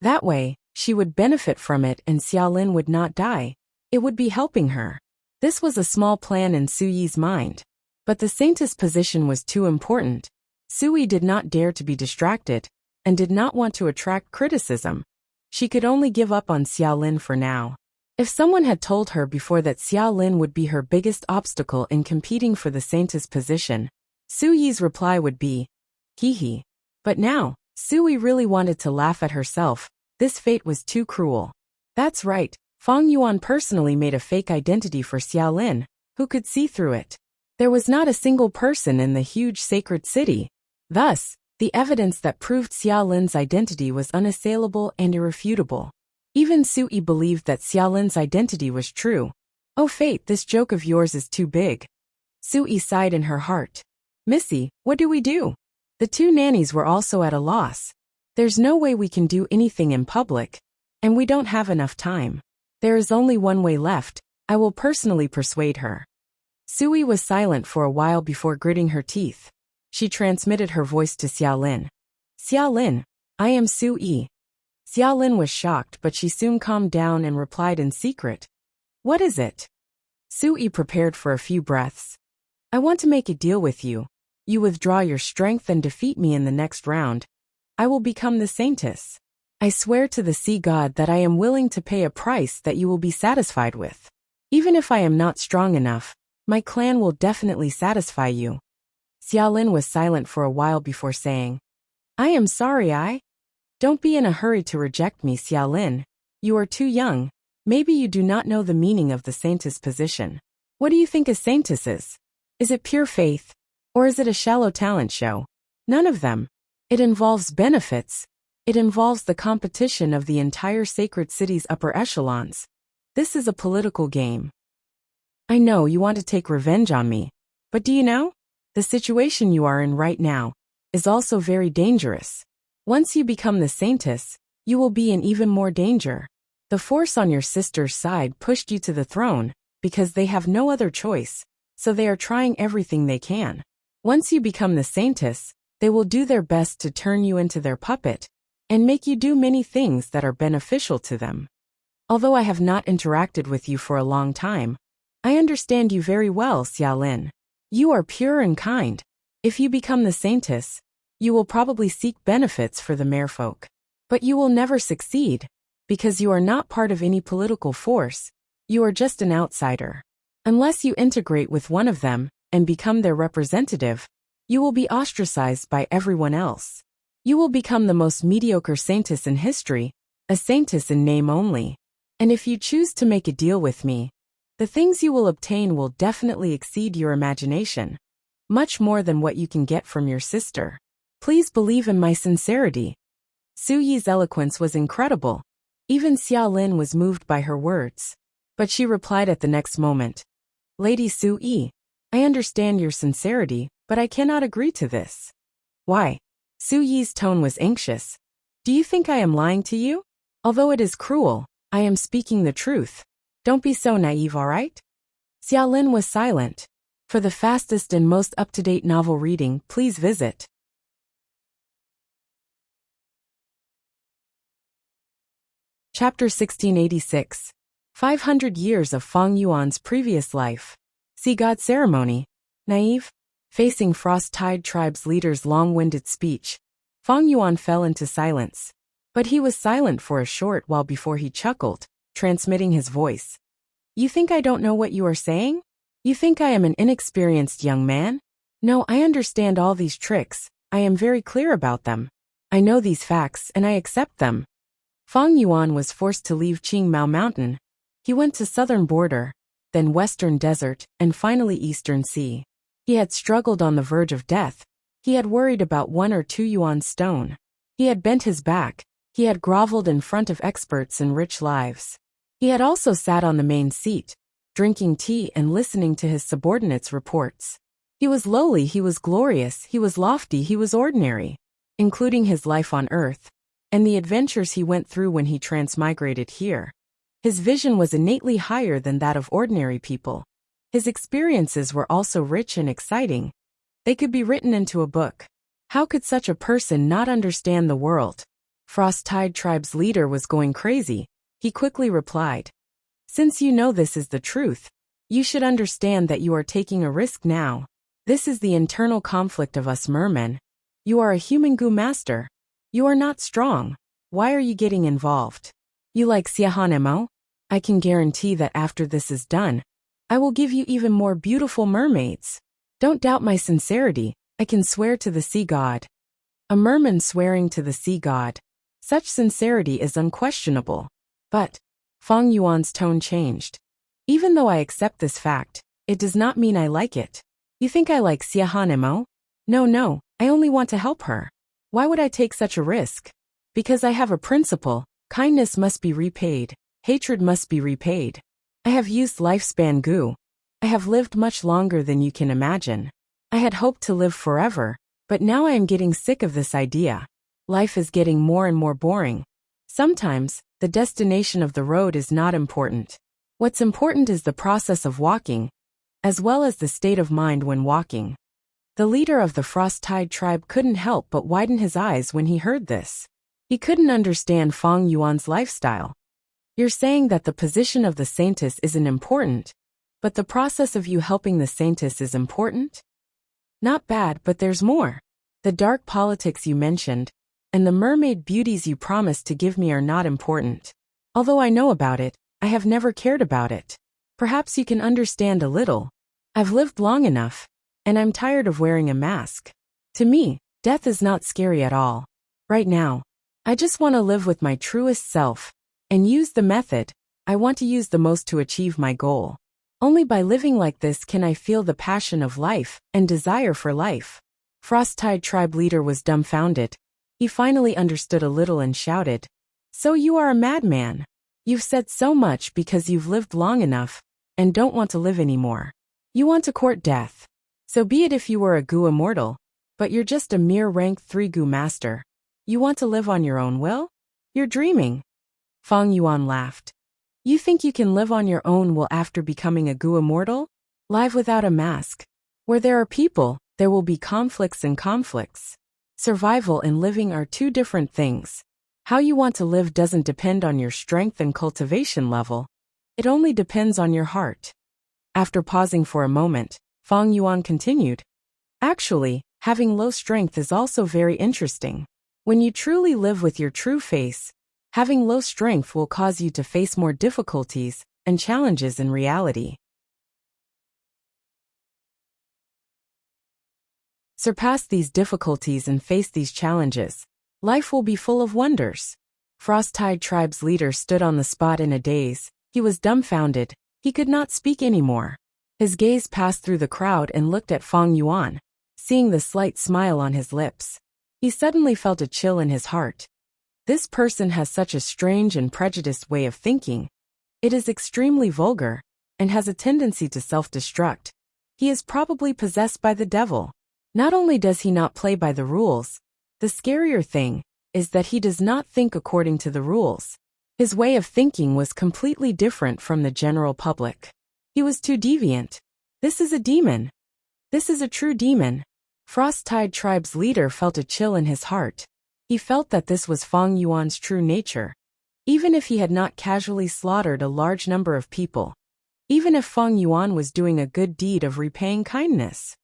That way, she would benefit from it and Xiaolin would not die. It would be helping her. This was a small plan in Suyi's mind. But the saintess position was too important. Sui did not dare to be distracted, and did not want to attract criticism. She could only give up on Xiaolin for now. If someone had told her before that Xiaolin would be her biggest obstacle in competing for the saintess position, Suyi's reply would be, hee hee. But now, Sui really wanted to laugh at herself. This fate was too cruel. That's right, Fang Yuan personally made a fake identity for Xiaolin, who could see through it. There was not a single person in the huge sacred city. Thus, the evidence that proved Xiaolin's identity was unassailable and irrefutable. Even Sui believed that Xiaolin's identity was true. Oh fate, this joke of yours is too big. Sui sighed in her heart. Missy, what do we do? The 2 nannies were also at a loss. There's no way we can do anything in public. And we don't have enough time. There is only one way left. I will personally persuade her. Sui was silent for a while before gritting her teeth. She transmitted her voice to Xiaolin. Xiaolin, I am Sui. Xiaolin was shocked, but she soon calmed down and replied in secret. What is it? Sui prepared for a few breaths. I want to make a deal with you. You withdraw your strength and defeat me in the next round. I will become the saintess. I swear to the sea god that I am willing to pay a price that you will be satisfied with. Even if I am not strong enough, my clan will definitely satisfy you. Xiaolin was silent for a while before saying, I am sorry. Don't be in a hurry to reject me, Xiaolin. You are too young. Maybe you do not know the meaning of the saintess position. What do you think a saintess is? Is it pure faith? Or is it a shallow talent show? None of them. It involves benefits. It involves the competition of the entire sacred city's upper echelons. This is a political game. I know you want to take revenge on me. But do you know? The situation you are in right now is also very dangerous. Once you become the saintess, you will be in even more danger. The force on your sister's side pushed you to the throne because they have no other choice, so they are trying everything they can. Once you become the saintess, they will do their best to turn you into their puppet and make you do many things that are beneficial to them. Although I have not interacted with you for a long time, I understand you very well, Xiaolin. You are pure and kind. If you become the saintess, you will probably seek benefits for the merfolk. But you will never succeed, because you are not part of any political force. You are just an outsider. Unless you integrate with one of them and become their representative, you will be ostracized by everyone else. You will become the most mediocre saintess in history, a saintess in name only. And if you choose to make a deal with me, the things you will obtain will definitely exceed your imagination, much more than what you can get from your sister. Please believe in my sincerity. Su Yi's eloquence was incredible. Even Xiaolin was moved by her words. But she replied at the next moment. Lady Su Yi, I understand your sincerity, but I cannot agree to this. Why? Su Yi's tone was anxious. Do you think I am lying to you? Although it is cruel, I am speaking the truth. Don't be so naive, alright? Xiaolin was silent. For the fastest and most up-to-date novel reading, please visit Chapter 1686. 500 Years of Fang Yuan's Previous Life. Sea God Ceremony. Naive? Facing Frost-Tide Tribe's leader's long-winded speech, Fang Yuan fell into silence. But he was silent for a short while before he chuckled, transmitting his voice. You think I don't know what you are saying? You think I am an inexperienced young man? No, I understand all these tricks. I am very clear about them. I know these facts and I accept them. Fang Yuan was forced to leave Qingmao Mountain. He went to southern border, then Western Desert, and finally Eastern Sea. He had struggled on the verge of death. He had worried about 1 or 2 yuan stone. He had bent his back. He had groveled in front of experts in rich lives. He had also sat on the main seat, drinking tea and listening to his subordinates' reports. He was lowly, he was glorious, he was lofty, he was ordinary, including his life on Earth, and the adventures he went through when he transmigrated here. His vision was innately higher than that of ordinary people. His experiences were also rich and exciting. They could be written into a book. How could such a person not understand the world? Frost-Tide Tribe's leader was going crazy. He quickly replied, "Since you know this is the truth, you should understand that you are taking a risk now. This is the internal conflict of us mermen. You are a human Gu master. You are not strong. Why are you getting involved? You like Xiahanemo? I can guarantee that after this is done, I will give you even more beautiful mermaids. Don't doubt my sincerity. I can swear to the sea god." A merman swearing to the sea god. Such sincerity is unquestionable. But Fang Yuan's tone changed. "Even though I accept this fact, it does not mean I like it. You think I like Xiahanemo? No, I only want to help her. Why would I take such a risk? Because I have a principle. Kindness must be repaid. Hatred must be repaid. I have used lifespan Gu. I have lived much longer than you can imagine. I had hoped to live forever, but now I am getting sick of this idea. Life is getting more and more boring. Sometimes, the destination of the road is not important. What's important is the process of walking, as well as the state of mind when walking." The leader of the Frost-Tide tribe couldn't help but widen his eyes when he heard this. He couldn't understand Fang Yuan's lifestyle. "You're saying that the position of the saintess isn't important, but the process of you helping the saintess is important? Not bad, but there's more. The dark politics you mentioned, and the mermaid beauties you promised to give me are not important. Although I know about it, I have never cared about it. Perhaps you can understand a little. I've lived long enough, and I'm tired of wearing a mask. To me, death is not scary at all. Right now, I just want to live with my truest self, and use the method I want to use the most to achieve my goal. Only by living like this can I feel the passion of life and desire for life." Frost-Tide tribe leader was dumbfounded. He finally understood a little and shouted, "So you are a madman. You've said so much because you've lived long enough and don't want to live anymore. You want to court death. So be it if you were a Gu immortal, but you're just a mere rank 3 Gu master. You want to live on your own will? You're dreaming." Fang Yuan laughed. "You think you can live on your own will after becoming a Gu immortal? Live without a mask. Where there are people, there will be conflicts and conflicts. Survival and living are two different things. How you want to live doesn't depend on your strength and cultivation level. It only depends on your heart." After pausing for a moment, Fang Yuan continued, "Actually, having low strength is also very interesting. When you truly live with your true face, having low strength will cause you to face more difficulties and challenges in reality. Surpass these difficulties and face these challenges. Life will be full of wonders." Frost-Tide tribe's leader stood on the spot in a daze. He was dumbfounded. He could not speak anymore. His gaze passed through the crowd and looked at Fang Yuan, seeing the slight smile on his lips. He suddenly felt a chill in his heart. This person has such a strange and prejudiced way of thinking. It is extremely vulgar, and has a tendency to self-destruct. He is probably possessed by the devil. Not only does he not play by the rules, the scarier thing is that he does not think according to the rules. His way of thinking was completely different from the general public. He was too deviant. This is a demon. This is a true demon. Frost-Tide tribe's leader felt a chill in his heart. He felt that this was Fang Yuan's true nature. Even if he had not casually slaughtered a large number of people. Even if Fang Yuan was doing a good deed of repaying kindness.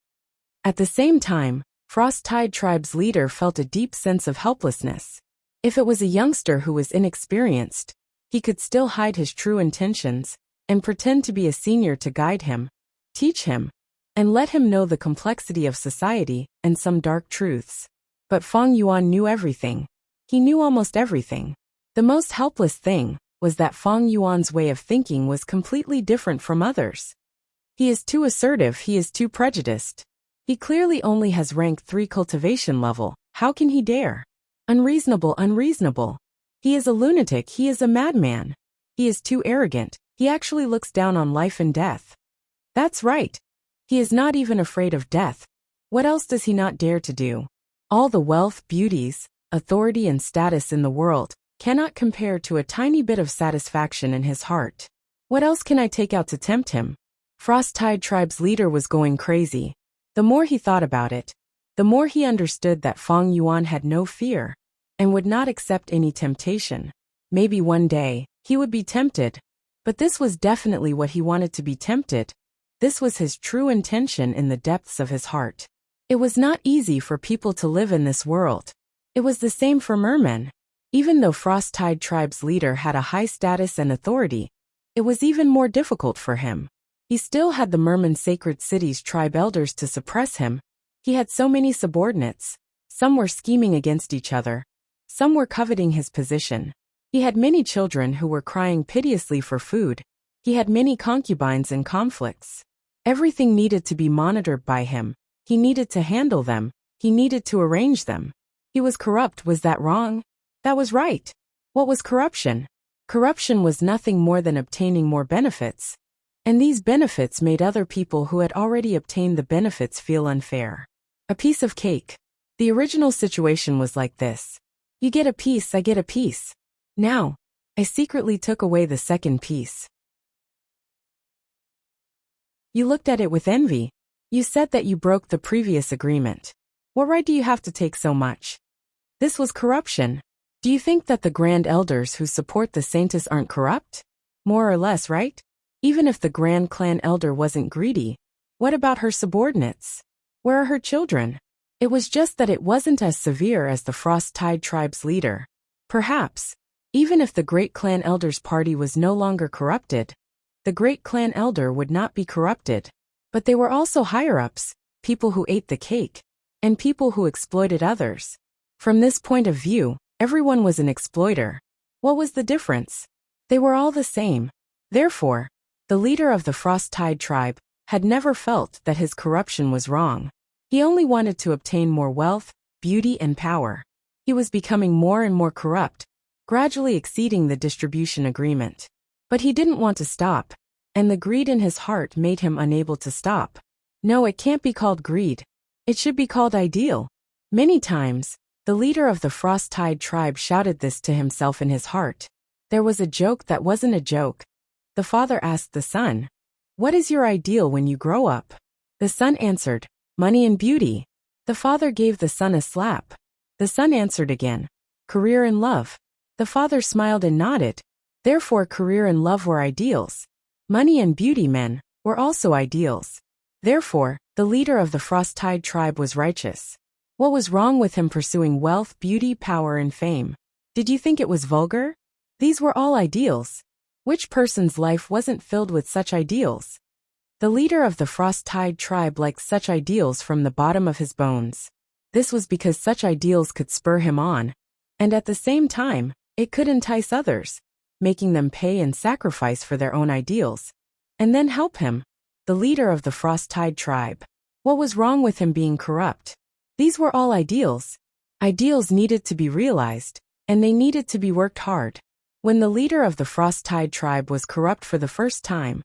At the same time, Frost-Tide tribe's leader felt a deep sense of helplessness. If it was a youngster who was inexperienced, he could still hide his true intentions and pretend to be a senior to guide him, teach him, and let him know the complexity of society and some dark truths. But Fang Yuan knew everything. He knew almost everything. The most helpless thing was that Fang Yuan's way of thinking was completely different from others. He is too assertive, he is too prejudiced. He clearly only has rank 3 cultivation level, how can he dare? Unreasonable, unreasonable. He is a lunatic, he is a madman. He is too arrogant, he actually looks down on life and death. That's right. He is not even afraid of death. What else does he not dare to do? All the wealth, beauties, authority and status in the world cannot compare to a tiny bit of satisfaction in his heart. What else can I take out to tempt him? Frost Tide Tribe's leader was going crazy. The more he thought about it, the more he understood that Fang Yuan had no fear and would not accept any temptation. Maybe one day, he would be tempted. But this was definitely what he wanted to be tempted. This was his true intention in the depths of his heart. It was not easy for people to live in this world. It was the same for mermen. Even though Frost Tide Tribe's leader had a high status and authority, it was even more difficult for him. He still had the Merman Sacred City's tribe elders to suppress him. He had so many subordinates. Some were scheming against each other. Some were coveting his position. He had many children who were crying piteously for food. He had many concubines and conflicts. Everything needed to be monitored by him. He needed to handle them. He needed to arrange them. He was corrupt. Was that wrong? That was right. What was corruption? Corruption was nothing more than obtaining more benefits. And these benefits made other people who had already obtained the benefits feel unfair. A piece of cake. The original situation was like this. You get a piece, I get a piece. Now, I secretly took away the second piece. You looked at it with envy. You said that you broke the previous agreement. What right do you have to take so much? This was corruption. Do you think that the Grand Elders who support the Saintess aren't corrupt? More or less, right? Even if the Grand Clan Elder wasn't greedy, what about her subordinates? Where are her children? It was just that it wasn't as severe as the Frost Tide Tribe's leader. Perhaps, even if the Great Clan Elder's party was no longer corrupted, the Great Clan Elder would not be corrupted. But they were also higher-ups, people who ate the cake, and people who exploited others. From this point of view, everyone was an exploiter. What was the difference? They were all the same. Therefore, the leader of the Frost Tide Tribe had never felt that his corruption was wrong. He only wanted to obtain more wealth, beauty and power. He was becoming more and more corrupt, gradually exceeding the distribution agreement. But he didn't want to stop, and the greed in his heart made him unable to stop. No, it can't be called greed. It should be called ideal. Many times, the leader of the Frost Tide Tribe shouted this to himself in his heart. There was a joke that wasn't a joke. The father asked the son, "What is your ideal when you grow up?" The son answered, "Money and beauty." The father gave the son a slap. The son answered again, "Career and love." The father smiled and nodded. Therefore, career and love were ideals. Money and beauty men were also ideals. Therefore, the leader of the Frost Tide Tribe was righteous. What was wrong with him pursuing wealth, beauty, power, and fame? Did you think it was vulgar? These were all ideals. Which person's life wasn't filled with such ideals? The leader of the Frost Tide Tribe liked such ideals from the bottom of his bones. This was because such ideals could spur him on, and at the same time, it could entice others, making them pay and sacrifice for their own ideals, and then help him, the leader of the Frost Tide Tribe. What was wrong with him being corrupt? These were all ideals. Ideals needed to be realized, and they needed to be worked hard. When the leader of the Frost Tide Tribe was corrupt for the first time,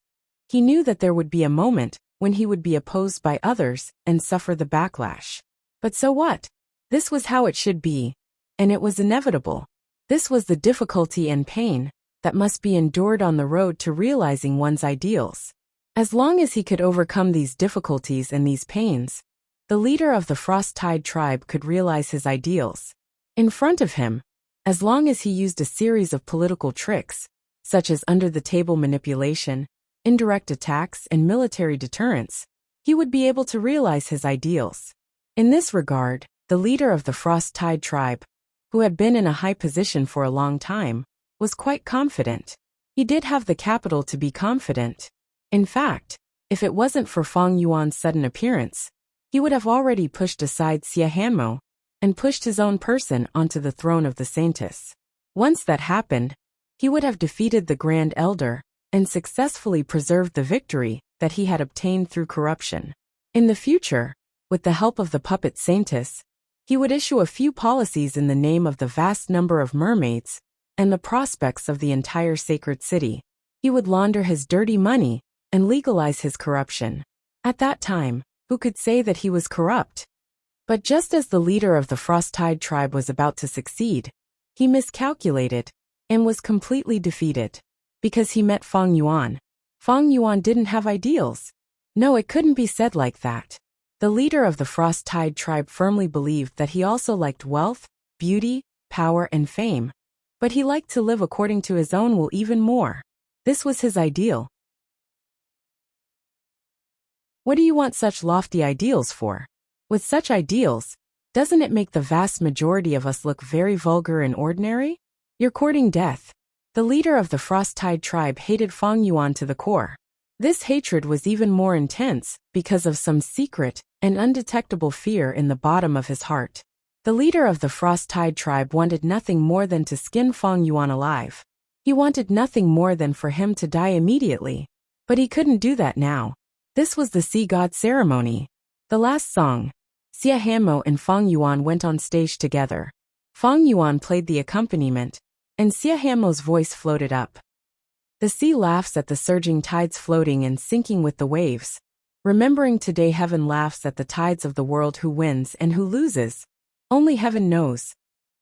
he knew that there would be a moment when he would be opposed by others and suffer the backlash. But so what? This was how it should be, and it was inevitable. This was the difficulty and pain that must be endured on the road to realizing one's ideals. As long as he could overcome these difficulties and these pains, the leader of the Frost Tide Tribe could realize his ideals. In front of him, as long as he used a series of political tricks, such as under-the-table manipulation, indirect attacks, and military deterrence, he would be able to realize his ideals. In this regard, the leader of the Frost Tide Tribe, who had been in a high position for a long time, was quite confident. He did have the capital to be confident. In fact, if it wasn't for Fang Yuan's sudden appearance, he would have already pushed aside Xie Hanmo and pushed his own person onto the throne of the Saintess. Once that happened, He would have defeated the Grand Elder and successfully preserved the victory that he had obtained through corruption. In the future, with the help of the puppet Saintess, he would issue a few policies in the name of the vast number of mermaids and the prospects of the entire sacred city. He would launder his dirty money and legalize his corruption. At that time, who could say that he was corrupt? But just as the leader of the Frost-Tide tribe was about to succeed, he miscalculated and was completely defeated. Because he met Feng Yuan. Feng Yuan didn't have ideals. No, it couldn't be said like that. The leader of the Frost-Tide tribe firmly believed that he also liked wealth, beauty, power, and fame. But he liked to live according to his own will even more. This was his ideal. What do you want such lofty ideals for? With such ideals, doesn't it make the vast majority of us look very vulgar and ordinary? You're courting death. The leader of the Frost-Tide tribe hated Feng Yuan to the core. This hatred was even more intense because of some secret and undetectable fear in the bottom of his heart. The leader of the Frost-Tide tribe wanted nothing more than to skin Feng Yuan alive. He wanted nothing more than for him to die immediately. But he couldn't do that now. This was the Sea God ceremony. The last song. Xia Hanmo and Feng Yuan went on stage together. Feng Yuan played the accompaniment, and Xia Hanmo's voice floated up. The sea laughs at the surging tides floating and sinking with the waves. Remembering today, heaven laughs at the tides of the world. Who wins and who loses? Only heaven knows.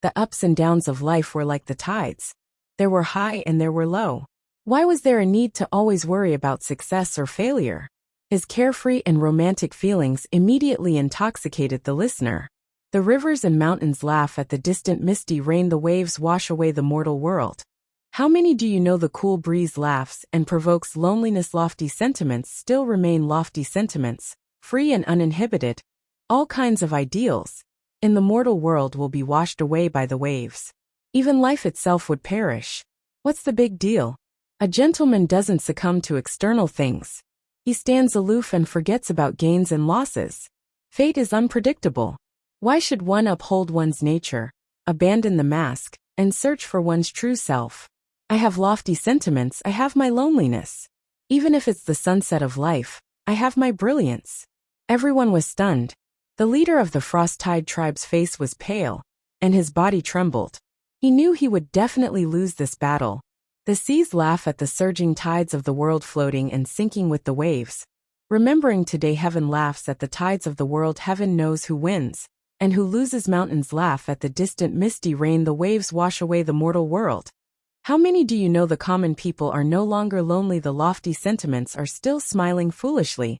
The ups and downs of life were like the tides. There were high and there were low. Why was there a need to always worry about success or failure? His carefree and romantic feelings immediately intoxicated the listener. The rivers and mountains laugh at the distant misty rain. The waves wash away the mortal world. How many do you know? The cool breeze laughs and provokes loneliness. Lofty sentiments still remain lofty sentiments, free and uninhibited. All kinds of ideals in the mortal world will be washed away by the waves. Even life itself would perish. What's the big deal? A gentleman doesn't succumb to external things. He stands aloof and forgets about gains and losses. Fate is unpredictable. Why should one uphold one's nature, abandon the mask, and search for one's true self? I have lofty sentiments. I have my loneliness. Even if it's the sunset of life, I have my brilliance. Everyone was stunned. The leader of the Frost-Tide tribe's face was pale, and his body trembled. He knew he would definitely lose this battle. The seas laugh at the surging tides of the world floating and sinking with the waves. Remembering today, heaven laughs at the tides of the world. Heaven knows who wins and who loses. Mountains laugh at the distant misty rain. The waves wash away the mortal world. How many do you know? The common people are no longer lonely. The lofty sentiments are still smiling foolishly.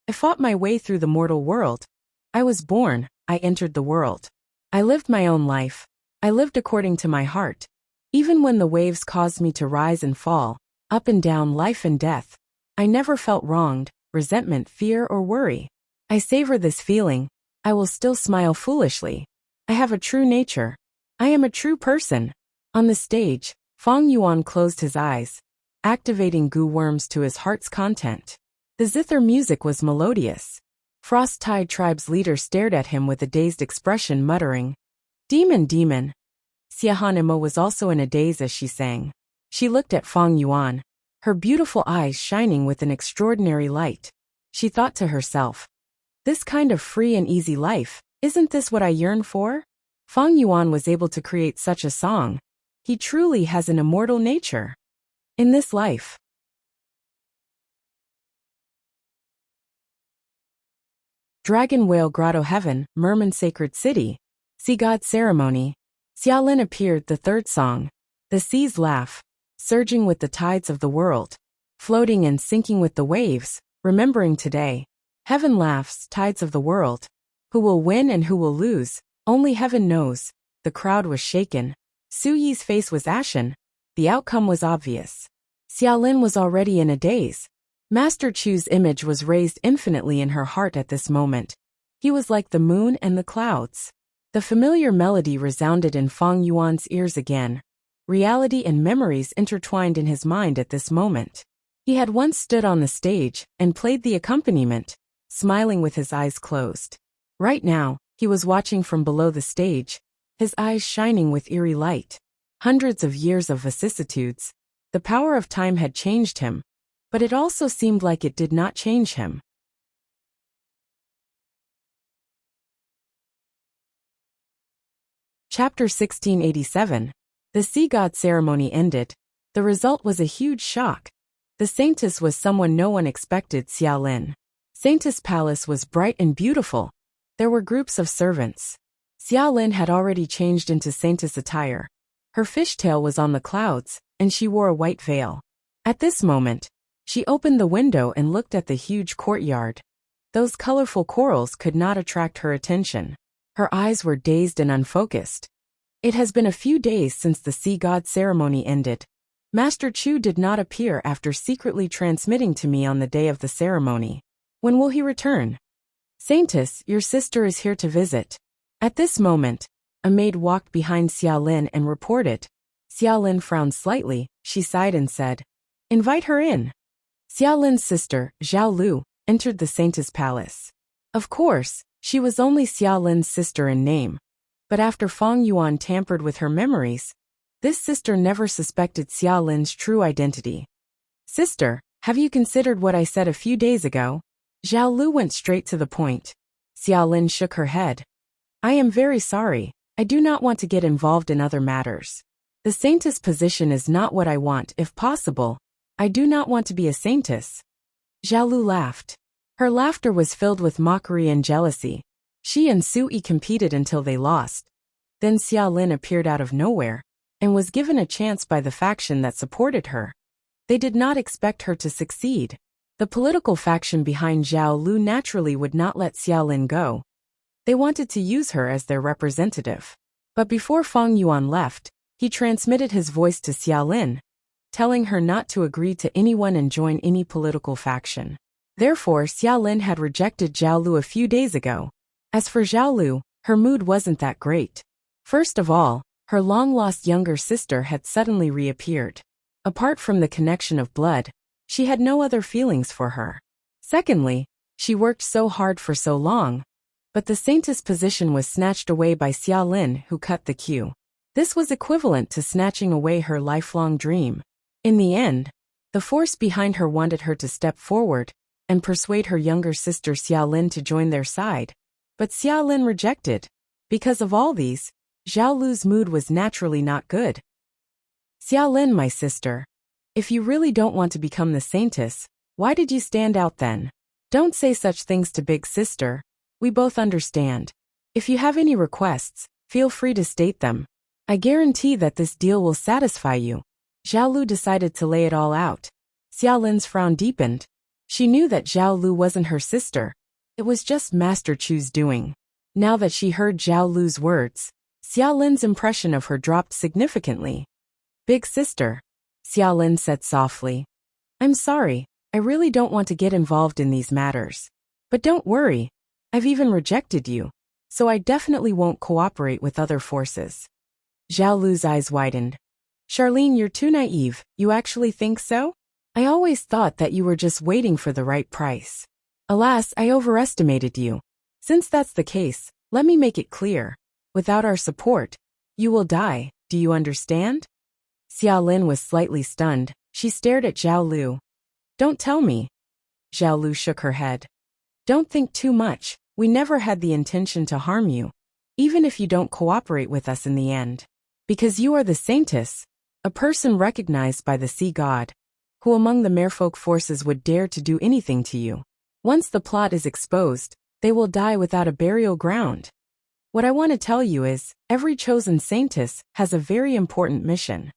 I fought my way through the mortal world. I was born, I entered the world. I lived my own life. I lived according to my heart. Even when the waves caused me to rise and fall, up and down, life and death, I never felt wronged, resentment, fear, or worry. I savor this feeling. I will still smile foolishly. I have a true nature. I am a true person. On the stage, Feng Yuan closed his eyes, activating goo worms to his heart's content. The zither music was melodious. Frost-Tide tribe's leader stared at him with a dazed expression, muttering, "Demon, demon." Xia Hanmo was also in a daze as she sang. She looked at Feng Yuan, her beautiful eyes shining with an extraordinary light. She thought to herself, this kind of free and easy life, isn't this what I yearn for? Feng Yuan was able to create such a song. He truly has an immortal nature. In this life, Dragon Whale Grotto Heaven, Merman Sacred City, Sea God Ceremony. Xiaolin appeared. The third song. The seas laugh, surging with the tides of the world, floating and sinking with the waves. Remembering today, heaven laughs, tides of the world. Who will win and who will lose? Only heaven knows. The crowd was shaken. Su Yi's face was ashen. The outcome was obvious. Xiaolin was already in a daze. Master Chu's image was raised infinitely in her heart at this moment. He was like the moon and the clouds. The familiar melody resounded in Feng Yuan's ears again. Reality and memories intertwined in his mind at this moment. He had once stood on the stage and played the accompaniment, smiling with his eyes closed. Right now, he was watching from below the stage, his eyes shining with eerie light. Hundreds of years of vicissitudes. The power of time had changed him, but it also seemed like it did not change him. Chapter 1687. The sea god ceremony ended. The result was a huge shock. The saintess was someone no one expected. Xiaolin. Saintess' palace was bright and beautiful. There were groups of servants. Xiaolin had already changed into saintess attire. Her fishtail was on the clouds, and she wore a white veil. At this moment, she opened the window and looked at the huge courtyard. Those colorful corals could not attract her attention. Her eyes were dazed and unfocused. It has been a few days since the sea god ceremony ended. Master Chu did not appear after secretly transmitting to me on the day of the ceremony. When will he return? Saintess, your sister is here to visit. At this moment, a maid walked behind Xiaolin and reported. Xiaolin frowned slightly, she sighed and said, "Invite her in." Xiaolin's sister, Zhao Lu, entered the saintess' palace. Of course, she was only Xiaolin's sister in name. But after Feng Yuan tampered with her memories, this sister never suspected Xiaolin's true identity. "Sister, have you considered what I said a few days ago?" Zhao Lu went straight to the point. Xiaolin shook her head. "I am very sorry. I do not want to get involved in other matters. The saintess position is not what I want. If possible, I do not want to be a saintess." Zhao Lu laughed. Her laughter was filled with mockery and jealousy. She and Sui competed until they lost. Then Xiaolin appeared out of nowhere, and was given a chance by the faction that supported her. They did not expect her to succeed. The political faction behind Zhao Lu naturally would not let Xiaolin go. They wanted to use her as their representative. But before Feng Yuan left, he transmitted his voice to Xiaolin, telling her not to agree to anyone and join any political faction. Therefore, Xiaolin had rejected Zhao Lu a few days ago. As for Zhao Lu, her mood wasn't that great. First of all, her long-lost younger sister had suddenly reappeared. Apart from the connection of blood, she had no other feelings for her. Secondly, she worked so hard for so long, but the saintess position was snatched away by Xiaolin, who cut the queue. This was equivalent to snatching away her lifelong dream. In the end, the force behind her wanted her to step forward and persuade her younger sister Xiaolin to join their side. But Xiaolin rejected. Because of all these, Zhao Lu's mood was naturally not good. "Xiaolin, my sister, if you really don't want to become the saintess, why did you stand out then? Don't say such things to big sister. We both understand. If you have any requests, feel free to state them. I guarantee that this deal will satisfy you." Zhao Lu decided to lay it all out. Xiaolin's frown deepened. She knew that Zhao Lu wasn't her sister. It was just Master Chu's doing. Now that she heard Zhao Lu's words, Xiaolin's impression of her dropped significantly. "Big sister," Xiaolin said softly. "I'm sorry, I really don't want to get involved in these matters. But don't worry, I've even rejected you, so I definitely won't cooperate with other forces." Zhao Lu's eyes widened. "Charlene, you're too naive. You actually think so? I always thought that you were just waiting for the right price. Alas, I overestimated you. Since that's the case, let me make it clear. Without our support, you will die. Do you understand?" Xiaolin was slightly stunned. She stared at Zhao Lu. "Don't tell me." Zhao Lu shook her head. "Don't think too much. We never had the intention to harm you, even if you don't cooperate with us in the end. Because you are the saintess, a person recognized by the sea god. Who among the merfolk forces would dare to do anything to you? Once the plot is exposed, they will die without a burial ground. What I want to tell you is, every chosen saintess has a very important mission.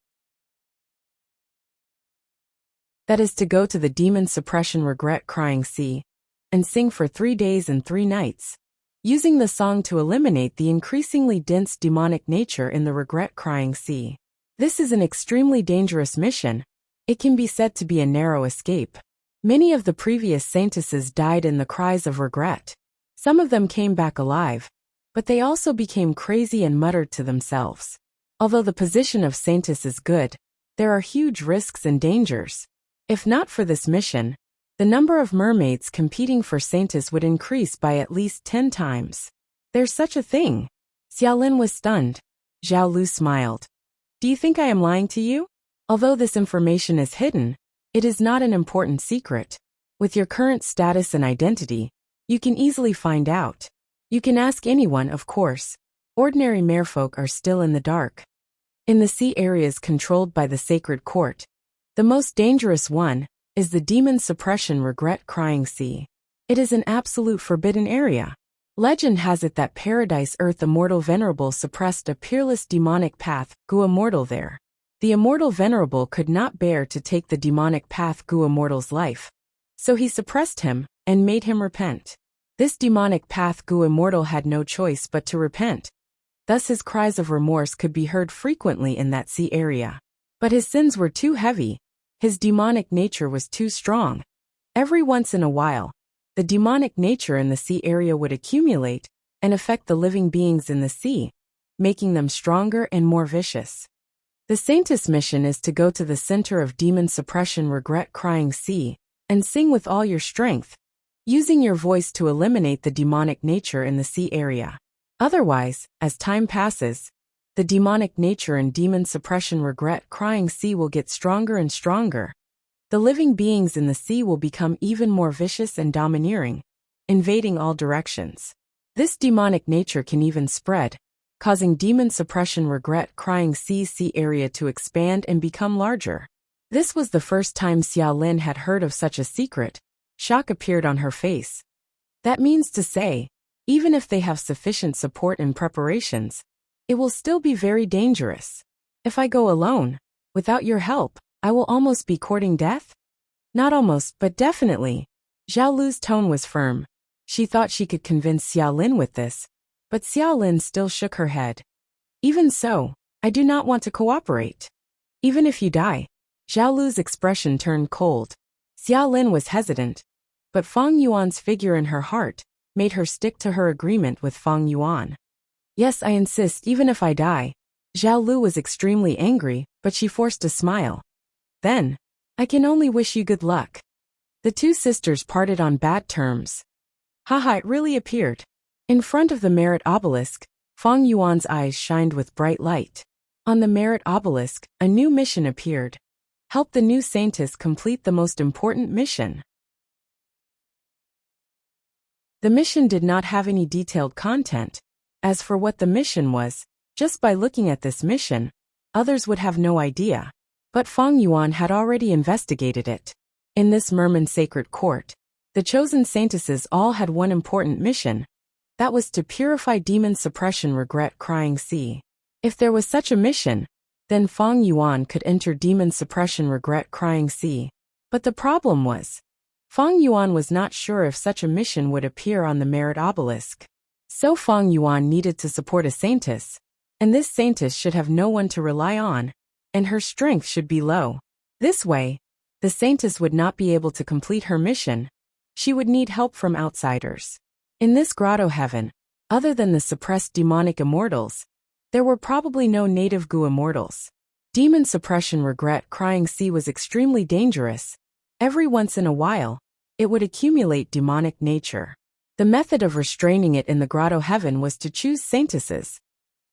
That is to go to the demon suppression regret-crying sea, and sing for 3 days and 3 nights, using the song to eliminate the increasingly dense demonic nature in the regret-crying sea. This is an extremely dangerous mission. It can be said to be a narrow escape. Many of the previous saintesses died in the cries of regret. Some of them came back alive, but they also became crazy and muttered to themselves. Although the position of saintess is good, there are huge risks and dangers. If not for this mission, the number of mermaids competing for saintess would increase by at least 10 times. There's such a thing. Xiaolin was stunned. Zhao Lu smiled. Do you think I am lying to you? Although this information is hidden, it is not an important secret. With your current status and identity, you can easily find out. You can ask anyone, of course. Ordinary merfolk are still in the dark. In the sea areas controlled by the sacred court, the most dangerous one is the demon suppression regret-crying sea. It is an absolute forbidden area. Legend has it that Paradise Earth Immortal Venerable suppressed a peerless demonic path, Gu Immortal there. The Immortal Venerable could not bear to take the demonic path Gu Immortal's life, so he suppressed him and made him repent. This demonic path Gu Immortal had no choice but to repent. Thus his cries of remorse could be heard frequently in that sea area. But his sins were too heavy. His demonic nature was too strong. Every once in a while, the demonic nature in the sea area would accumulate and affect the living beings in the sea, making them stronger and more vicious. The Saintess mission is to go to the center of demon suppression regret-crying sea and sing with all your strength, using your voice to eliminate the demonic nature in the sea area. Otherwise, as time passes, the demonic nature in demon suppression regret-crying sea will get stronger and stronger. The living beings in the sea will become even more vicious and domineering, invading all directions. This demonic nature can even spread, causing demon suppression regret-crying sea area to expand and become larger. This was the first time Xiaolin had heard of such a secret. Shock appeared on her face. That means to say, even if they have sufficient support and preparations, it will still be very dangerous. If I go alone, without your help, I will almost be courting death? Not almost, but definitely. Zhao Lu's tone was firm. She thought she could convince Xiaolin with this, but Xiaolin still shook her head. Even so, I do not want to cooperate. Even if you die. Zhao Lu's expression turned cold. Xiaolin was hesitant, but Feng Yuan's figure in her heart made her stick to her agreement with Feng Yuan. Yes, I insist, even if I die. Zhao Lu was extremely angry, but she forced a smile. Then, I can only wish you good luck. The two sisters parted on bad terms. Haha, it really appeared. In front of the merit obelisk, Feng Yuan's eyes shined with bright light. On the merit obelisk, a new mission appeared. Help the new Saintess complete the most important mission. The mission did not have any detailed content. As for what the mission was, just by looking at this mission, others would have no idea. But Feng Yuan had already investigated it. In this Merman sacred court, the chosen saintesses all had one important mission. That was to purify demon suppression regret-crying sea. If there was such a mission, then Feng Yuan could enter demon suppression regret-crying sea. But the problem was, Feng Yuan was not sure if such a mission would appear on the merit obelisk. So Feng Yuan needed to support a saintess, and this saintess should have no one to rely on, and her strength should be low. This way, the saintess would not be able to complete her mission. She would need help from outsiders. In this grotto heaven, other than the suppressed demonic immortals, there were probably no native Gu immortals. Demon suppression regret-crying sea was extremely dangerous. Every once in a while, it would accumulate demonic nature. The method of restraining it in the grotto heaven was to choose saintesses.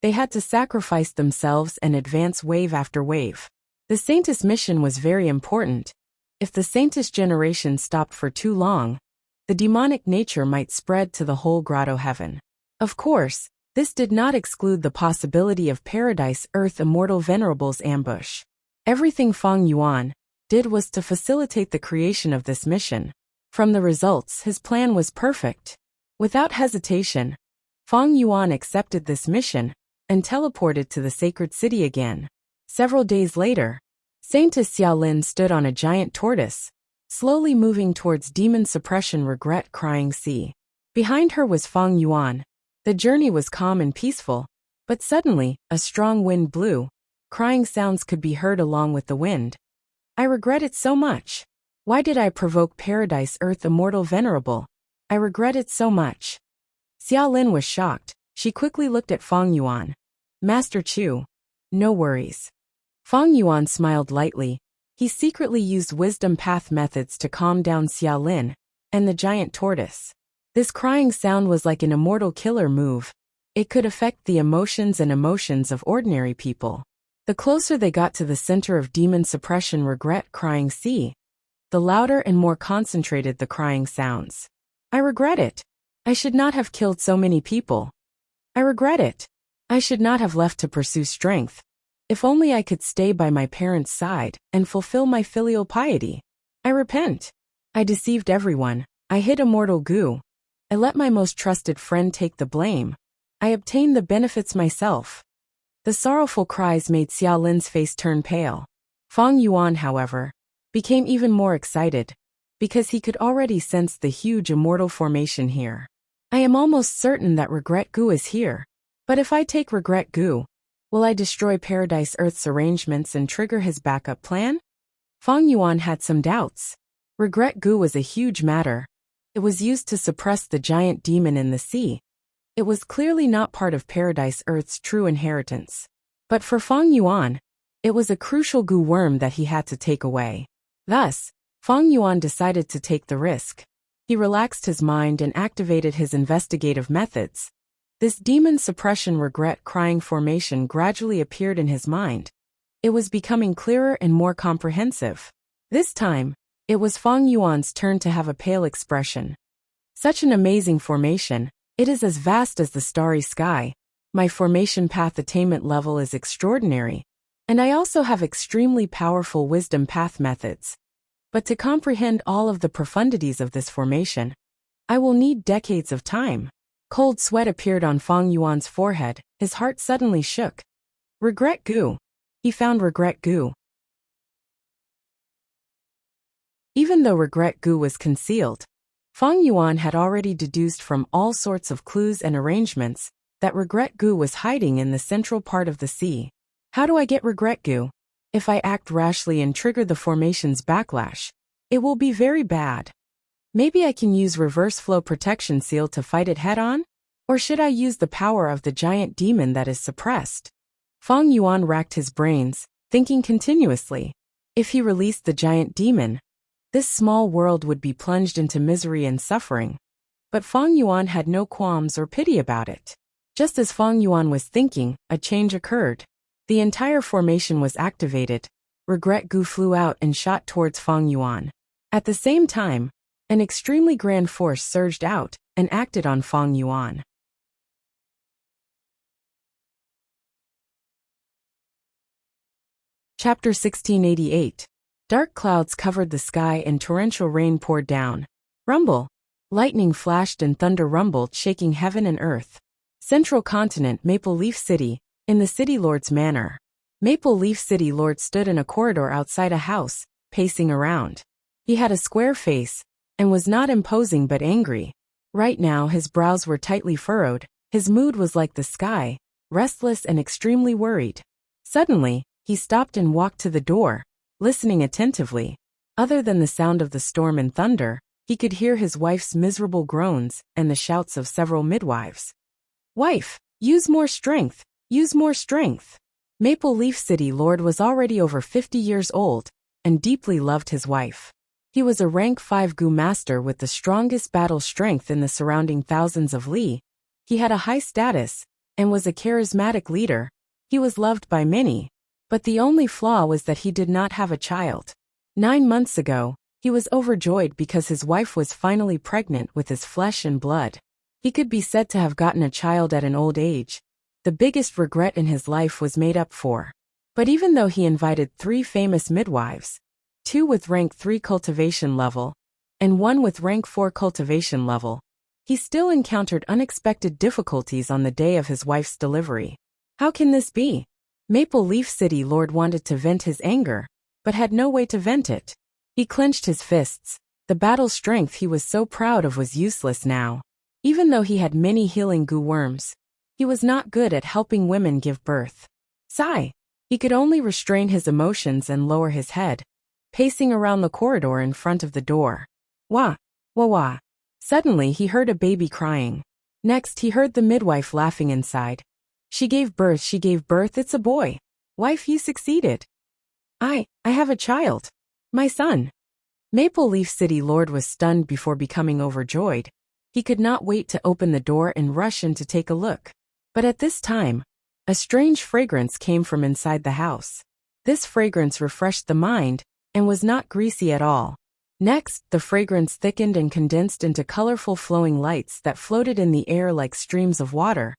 They had to sacrifice themselves and advance wave after wave. The saintess mission was very important. If the saintess generation stopped for too long, the demonic nature might spread to the whole grotto heaven. Of course, this did not exclude the possibility of Paradise Earth Immortal Venerable's ambush. Everything Feng Yuan did was to facilitate the creation of this mission. From the results, his plan was perfect. Without hesitation, Feng Yuan accepted this mission and teleported to the sacred city again. Several days later, Saintess Xiaolin stood on a giant tortoise, slowly moving towards demon suppression regret-crying sea. Behind her was Feng Yuan. The journey was calm and peaceful, but suddenly, a strong wind blew. Crying sounds could be heard along with the wind. I regret it so much. Why did I provoke Paradise Earth Immortal Venerable? I regret it so much. Xiaolin was shocked. She quickly looked at Feng Yuan. Master Chu. No worries. Feng Yuan smiled lightly. He secretly used wisdom path methods to calm down Xiaolin and the giant tortoise. This crying sound was like an immortal killer move. It could affect the emotions and emotions of ordinary people. The closer they got to the center of demon suppression regret crying sea, the louder and more concentrated the crying sounds. I regret it. I should not have killed so many people. I regret it. I should not have left to pursue strength. If only I could stay by my parents' side and fulfill my filial piety. I repent. I deceived everyone. I hid immortal goo. I let my most trusted friend take the blame. I obtained the benefits myself. The sorrowful cries made Xia Lin's face turn pale. Feng Yuan, however, became even more excited, because he could already sense the huge immortal formation here. I am almost certain that Regret Goo is here. But if I take Regret Goo, will I destroy Paradise Earth's arrangements and trigger his backup plan? Feng Yuan had some doubts. Regret Goo was a huge matter. It was used to suppress the giant demon in the sea. It was clearly not part of Paradise Earth's true inheritance. But for Feng Yuan, it was a crucial goo worm that he had to take away. Thus, Feng Yuan decided to take the risk. He relaxed his mind and activated his investigative methods. This demon suppression regret crying formation gradually appeared in his mind. It was becoming clearer and more comprehensive. This time, it was Feng Yuan's turn to have a pale expression. Such an amazing formation, it is as vast as the starry sky. My formation path attainment level is extraordinary. And I also have extremely powerful wisdom path methods. But to comprehend all of the profundities of this formation, I will need decades of time. Cold sweat appeared on Feng Yuan's forehead, his heart suddenly shook. Regret Goo. He found Regret Goo. Even though Regret Goo was concealed, Feng Yuan had already deduced from all sorts of clues and arrangements that Regret Goo was hiding in the central part of the sea. How do I get Regret Goo? If I act rashly and trigger the formation's backlash, it will be very bad. Maybe I can use reverse flow protection seal to fight it head-on? Or should I use the power of the giant demon that is suppressed? Feng Yuan racked his brains, thinking continuously. If he released the giant demon, this small world would be plunged into misery and suffering. But Feng Yuan had no qualms or pity about it. Just as Feng Yuan was thinking, a change occurred. The entire formation was activated. Regret Goo flew out and shot towards Feng Yuan. At the same time, an extremely grand force surged out and acted on Feng Yuan. Chapter 1688. Dark clouds covered the sky and torrential rain poured down. Rumble. Lightning flashed and thunder rumbled, shaking heaven and earth. Central Continent, Maple Leaf City, in the City Lord's manor. Maple Leaf City Lord stood in a corridor outside a house, pacing around. He had a square face, and was not imposing but angry. Right now his brows were tightly furrowed, his mood was like the sky, restless and extremely worried. Suddenly, he stopped and walked to the door, listening attentively. Other than the sound of the storm and thunder, he could hear his wife's miserable groans and the shouts of several midwives. "Wife, use more strength, use more strength." Maple Leaf City Lord was already over 50 years old, and deeply loved his wife. He was a rank 5 Goo master with the strongest battle strength in the surrounding thousands of li. He had a high status, and was a charismatic leader. He was loved by many. But the only flaw was that he did not have a child. 9 months ago, he was overjoyed because his wife was finally pregnant with his flesh and blood. He could be said to have gotten a child at an old age. The biggest regret in his life was made up for. But even though he invited 3 famous midwives, 2 with rank 3 cultivation level, and 1 with rank 4 cultivation level, he still encountered unexpected difficulties on the day of his wife's delivery. How can this be? Maple Leaf City Lord wanted to vent his anger, but had no way to vent it. He clenched his fists. The battle strength he was so proud of was useless now. Even though he had many healing goo worms, he was not good at helping women give birth. Sigh. He could only restrain his emotions and lower his head, pacing around the corridor in front of the door. Wah, wah wah. Suddenly he heard a baby crying. Next he heard the midwife laughing inside. She gave birth, it's a boy. Wife, you succeeded. I have a child. My son. Maple Leaf City Lord was stunned before becoming overjoyed. He could not wait to open the door and rush in to take a look. But at this time, A strange fragrance came from inside the house. This fragrance refreshed the mind and was not greasy at all. Next, the fragrance thickened and condensed into colorful flowing lights that floated in the air like streams of water,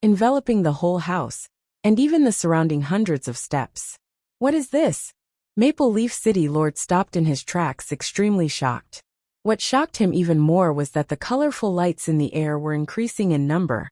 enveloping the whole house, and even the surrounding hundreds of steps. What is this? Maple Leaf City Lord stopped in his tracks, extremely shocked. What shocked him even more was that the colorful lights in the air were increasing in number,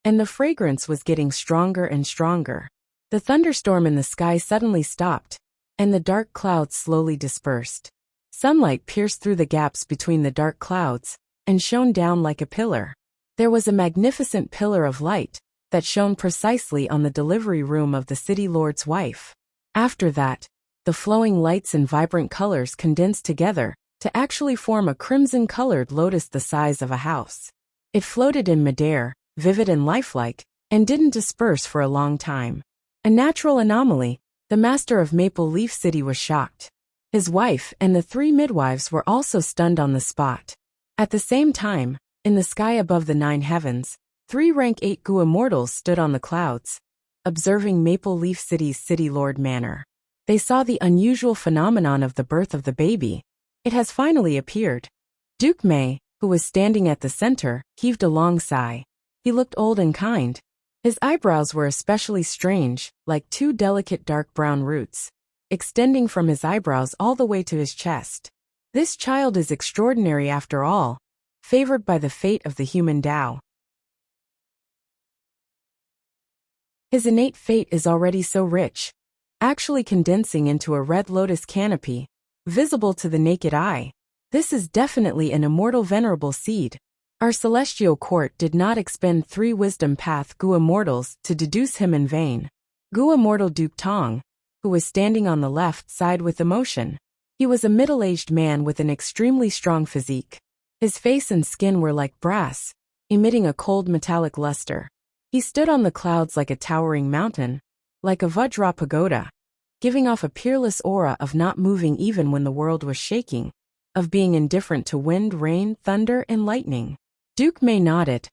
and the fragrance was getting stronger and stronger. The thunderstorm in the sky suddenly stopped, and the dark clouds slowly dispersed. Sunlight pierced through the gaps between the dark clouds and shone down like a pillar. There was a magnificent pillar of light that shone precisely on the delivery room of the city lord's wife. After that, the flowing lights and vibrant colors condensed together to actually form a crimson-colored lotus the size of a house. It floated in midair, vivid and lifelike, and didn't disperse for a long time. A natural anomaly. The master of Maple Leaf City was shocked. His wife and the 3 midwives were also stunned on the spot. At the same time, in the sky above the 9 heavens, 3 rank 8 Gu immortals stood on the clouds, observing Maple Leaf City's city lord manner. They saw the unusual phenomenon of the birth of the baby. It has finally appeared. Duke Mei, who was standing at the center, heaved a long sigh. He looked old and kind. His eyebrows were especially strange, like 2 delicate dark brown roots, extending from his eyebrows all the way to his chest. This child is extraordinary after all, favored by the fate of the human Tao. His innate fate is already so rich, actually condensing into a red lotus canopy, visible to the naked eye. This is definitely an immortal venerable seed. Our celestial court did not expend 3 wisdom path Gu immortals to deduce him in vain. Gu immortal Duke Tong, who was standing on the left side with emotion. He was a middle-aged man with an extremely strong physique. His face and skin were like brass, emitting a cold metallic luster. He stood on the clouds like a towering mountain, like a Vajra pagoda, giving off a peerless aura of not moving even when the world was shaking, of being indifferent to wind, rain, thunder, and lightning. Duke Mei nodded.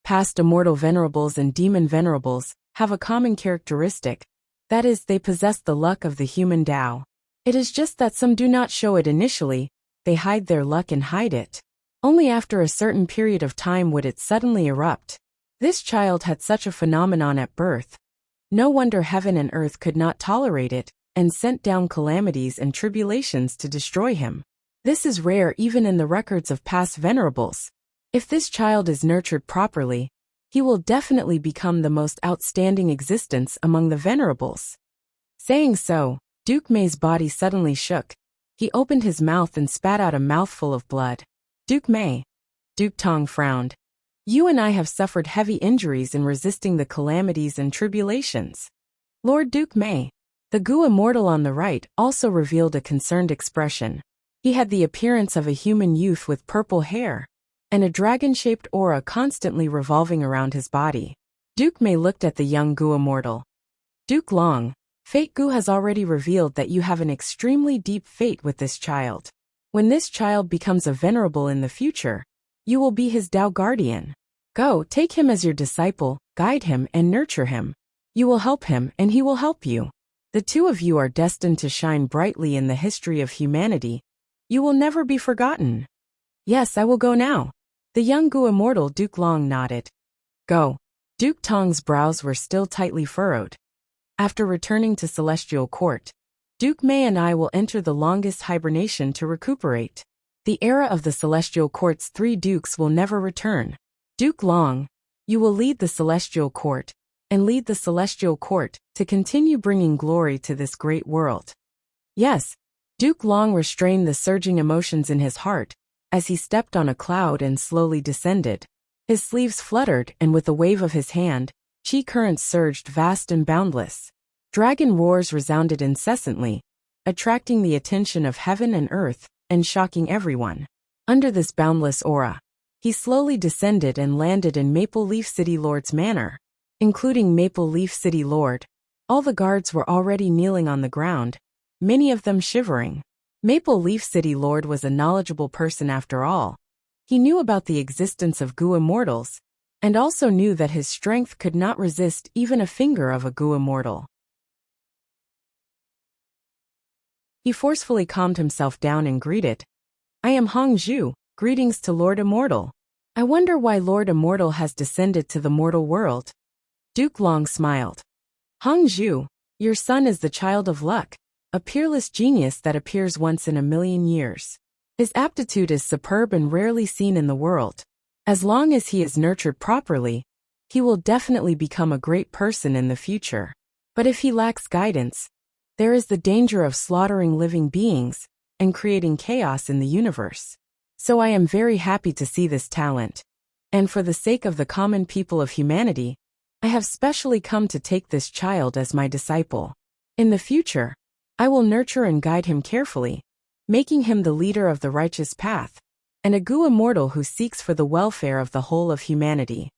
Past immortal venerables and demon venerables have a common characteristic, that is, they possess the luck of the human Tao. It is just that some do not show it initially, they hide their luck and hide it. Only after a certain period of time would it suddenly erupt. This child had such a phenomenon at birth. No wonder heaven and earth could not tolerate it, and sent down calamities and tribulations to destroy him. This is rare even in the records of past venerables. If this child is nurtured properly, he will definitely become the most outstanding existence among the venerables. Saying so, Duke Mei's body suddenly shook. He opened his mouth and spat out a mouthful of blood. Duke Mei. Duke Tong frowned. You and I have suffered heavy injuries in resisting the calamities and tribulations. Lord Duke Mei. The Gu immortal on the right also revealed a concerned expression. He had the appearance of a human youth with purple hair, and a dragon-shaped aura constantly revolving around his body. Duke Mei looked at the young Gu immortal. Duke Long, Fate Gu has already revealed that you have an extremely deep fate with this child. When this child becomes a venerable in the future, you will be his Tao guardian. Go, take him as your disciple, guide him and nurture him. You will help him and he will help you. The 2 of you are destined to shine brightly in the history of humanity. You will never be forgotten. Yes, I will go now. The young Gu immortal Duke Long nodded. Go. Duke Tong's brows were still tightly furrowed. After returning to Celestial Court, Duke Mei and I will enter the longest hibernation to recuperate. The era of the Celestial Court's 3 dukes will never return. Duke Long, you will lead the Celestial Court, and lead the Celestial Court to continue bringing glory to this great world. Yes, Duke Long restrained the surging emotions in his heart as he stepped on a cloud and slowly descended. His sleeves fluttered, and with a wave of his hand, chi currents surged vast and boundless. Dragon roars resounded incessantly, attracting the attention of heaven and earth and shocking everyone. Under this boundless aura, he slowly descended and landed in Maple Leaf City Lord's manor. Including Maple Leaf City Lord, all the guards were already kneeling on the ground, many of them shivering. Maple Leaf City Lord was a knowledgeable person after all. He knew about the existence of Gu immortals, and also knew that his strength could not resist even a finger of a Gu immortal. He forcefully calmed himself down and greeted, "I am Hongzhu, greetings to Lord Immortal. I wonder why Lord Immortal has descended to the mortal world." Duke Long smiled. "Hongzhu, your son is the child of luck, a peerless genius that appears once in a million years. His aptitude is superb and rarely seen in the world. As long as he is nurtured properly, he will definitely become a great person in the future. But if he lacks guidance, there is the danger of slaughtering living beings and creating chaos in the universe. So I am very happy to see this talent. And for the sake of the common people of humanity, I have specially come to take this child as my disciple. In the future, I will nurture and guide him carefully, making him the leader of the righteous path, and a Gu immortal who seeks for the welfare of the whole of humanity."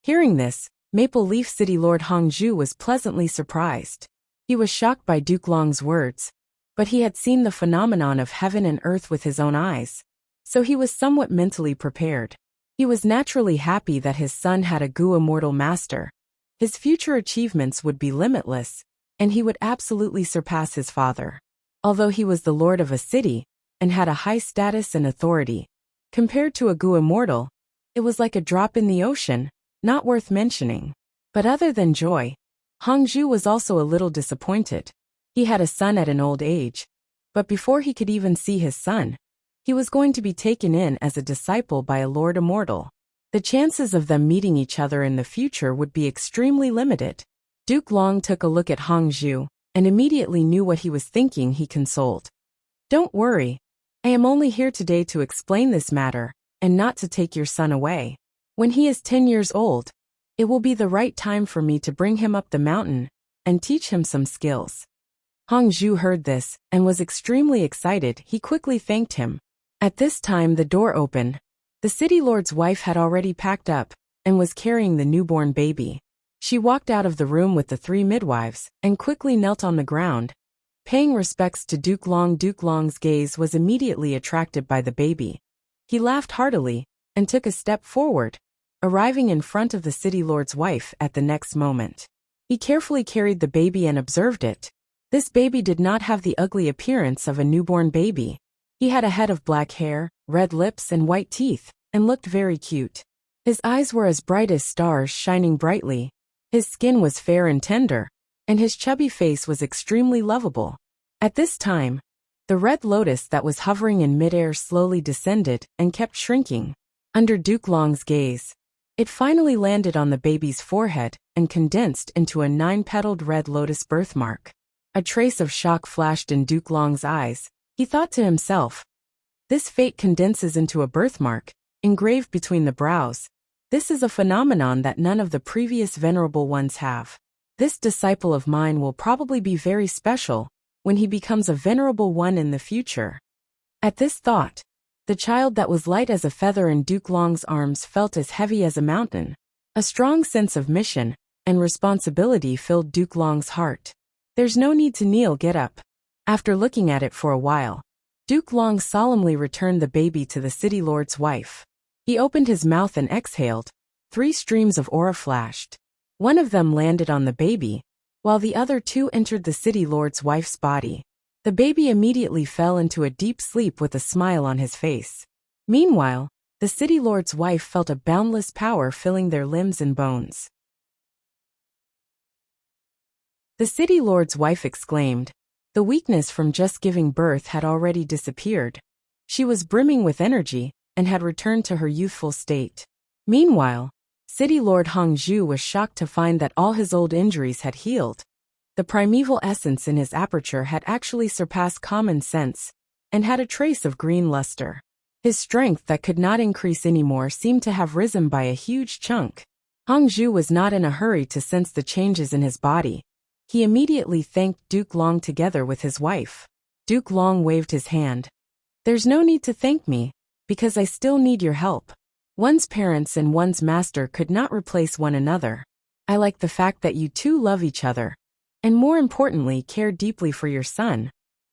Hearing this, Maple Leaf City Lord Hongzhu was pleasantly surprised. He was shocked by Duke Long's words, but he had seen the phenomenon of heaven and earth with his own eyes, so he was somewhat mentally prepared. He was naturally happy that his son had a Gu immortal master. His future achievements would be limitless, and he would absolutely surpass his father. Although he was the lord of a city and had a high status and authority, compared to a Gu immortal, it was like a drop in the ocean, not worth mentioning. But other than joy, Hongzhu was also a little disappointed. He had a son at an old age, but before he could even see his son, he was going to be taken in as a disciple by a Lord Immortal. The chances of them meeting each other in the future would be extremely limited. Duke Long took a look at Hongzhu and immediately knew what he was thinking. He consoled. "Don't worry. I am only here today to explain this matter and not to take your son away. When he is 10 years old, it will be the right time for me to bring him up the mountain and teach him some skills." Hongzhu heard this and was extremely excited. He quickly thanked him. At this time the door opened. The city lord's wife had already packed up and was carrying the newborn baby. She walked out of the room with the 3 midwives and quickly knelt on the ground, paying respects to Duke Long. Duke Long's gaze was immediately attracted by the baby. He laughed heartily and took a step forward, arriving in front of the city lord's wife at the next moment. He carefully carried the baby and observed it. This baby did not have the ugly appearance of a newborn baby. He had a head of black hair, red lips and white teeth, and looked very cute. His eyes were as bright as stars shining brightly. His skin was fair and tender, and his chubby face was extremely lovable. At this time, the red lotus that was hovering in midair slowly descended and kept shrinking. Under Duke Long's gaze, it finally landed on the baby's forehead and condensed into a 9-petaled red lotus birthmark. A trace of shock flashed in Duke Long's eyes. He thought to himself, "This fate condenses into a birthmark, engraved between the brows. This is a phenomenon that none of the previous venerable ones have. This disciple of mine will probably be very special when he becomes a venerable one in the future." At this thought, the child that was light as a feather in Duke Long's arms felt as heavy as a mountain. A strong sense of mission and responsibility filled Duke Long's heart. "There's no need to kneel, get up." After looking at it for a while, Duke Long solemnly returned the baby to the city lord's wife. He opened his mouth and exhaled. 3 streams of aura flashed. One of them landed on the baby, while the other 2 entered the city lord's wife's body. The baby immediately fell into a deep sleep with a smile on his face. Meanwhile, the city lord's wife felt a boundless power filling their limbs and bones. The city lord's wife exclaimed. The weakness from just giving birth had already disappeared. She was brimming with energy and had returned to her youthful state. Meanwhile, City Lord Hongzhu was shocked to find that all his old injuries had healed. The primeval essence in his aperture had actually surpassed common sense and had a trace of green luster. His strength that could not increase anymore seemed to have risen by a huge chunk. Hongzhu was not in a hurry to sense the changes in his body. He immediately thanked Duke Long together with his wife. Duke Long waved his hand. "There's no need to thank me, because I still need your help. One's parents and one's master could not replace one another. I like the fact that you 2 love each other, and more importantly care deeply for your son.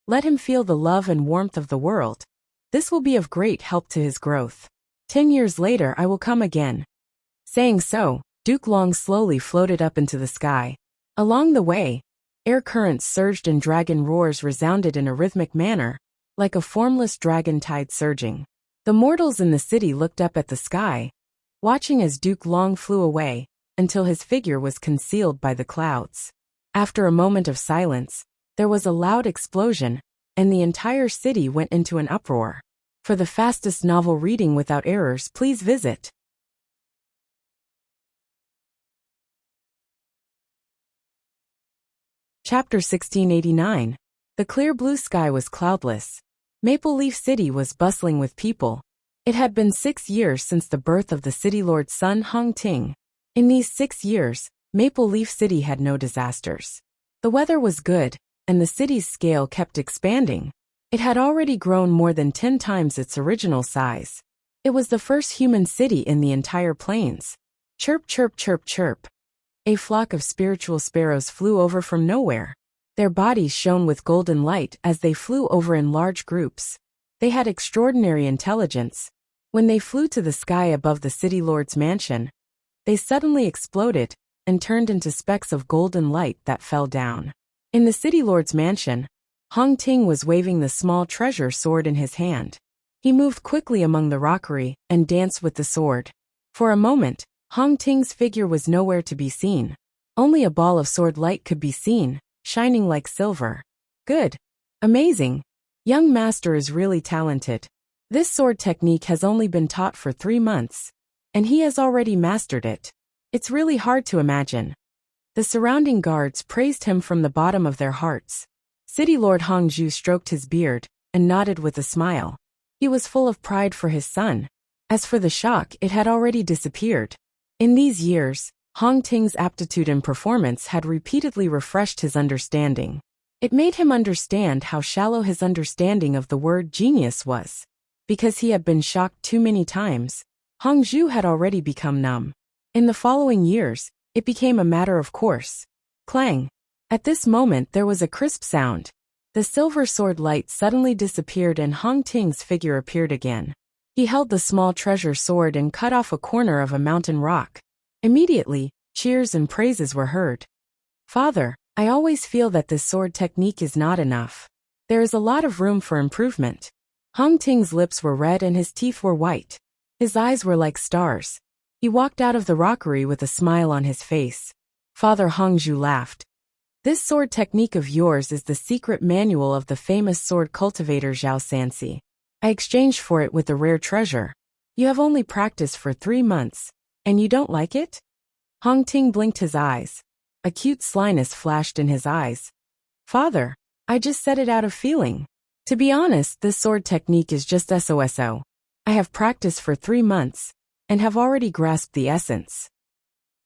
Let him feel the love and warmth of the world. This will be of great help to his growth." 10 years later I will come again." Saying so, Duke Long slowly floated up into the sky. Along the way, air currents surged and dragon roars resounded in a rhythmic manner, like a formless dragon tide surging. The mortals in the city looked up at the sky, watching as Duke Long flew away, until his figure was concealed by the clouds. After a moment of silence, there was a loud explosion, and the entire city went into an uproar. For the fastest novel reading without errors, please visit Chapter 1689. The clear blue sky was cloudless. Maple Leaf City was bustling with people. It had been 6 years since the birth of the city lord's son Hong Ting. In these 6 years, Maple Leaf City had no disasters. The weather was good, and the city's scale kept expanding. It had already grown more than 10 times its original size. It was the first human city in the entire plains. Chirp, chirp, chirp, chirp. A flock of spiritual sparrows flew over from nowhere. Their bodies shone with golden light as they flew over in large groups. They had extraordinary intelligence. When they flew to the sky above the city lord's mansion, they suddenly exploded and turned into specks of golden light that fell down. In the city lord's mansion, Hong Ting was waving the small treasure sword in his hand. He moved quickly among the rockery and danced with the sword. For a moment, Hong Ting's figure was nowhere to be seen. Only a ball of sword light could be seen, shining like silver. Good. Amazing. Young master is really talented. This sword technique has only been taught for 3 months, and he has already mastered it. It's really hard to imagine. The surrounding guards praised him from the bottom of their hearts. City Lord Hongzhu stroked his beard and nodded with a smile. He was full of pride for his son. As for the shock, it had already disappeared. In these years, Hong Ting's aptitude and performance had repeatedly refreshed his understanding. It made him understand how shallow his understanding of the word genius was. Because he had been shocked too many times, Hongzhu had already become numb. In the following years, it became a matter of course. Clang! At this moment there was a crisp sound. The silver sword light suddenly disappeared and Hong Ting's figure appeared again. He held the small treasure sword and cut off a corner of a mountain rock. Immediately, cheers and praises were heard. "Father, I always feel that this sword technique is not enough. There is a lot of room for improvement." Hong Ting's lips were red and his teeth were white. His eyes were like stars. He walked out of the rockery with a smile on his face. Father Hongzhu laughed. "This sword technique of yours is the secret manual of the famous sword cultivator Zhao Sansi. I exchanged for it with a rare treasure. You have only practiced for 3 months, and you don't like it?" Hong Ting blinked his eyes. A cute slyness flashed in his eyes. "Father, I just said it out of feeling. To be honest, this sword technique is just SOSO. I have practiced for 3 months, and have already grasped the essence."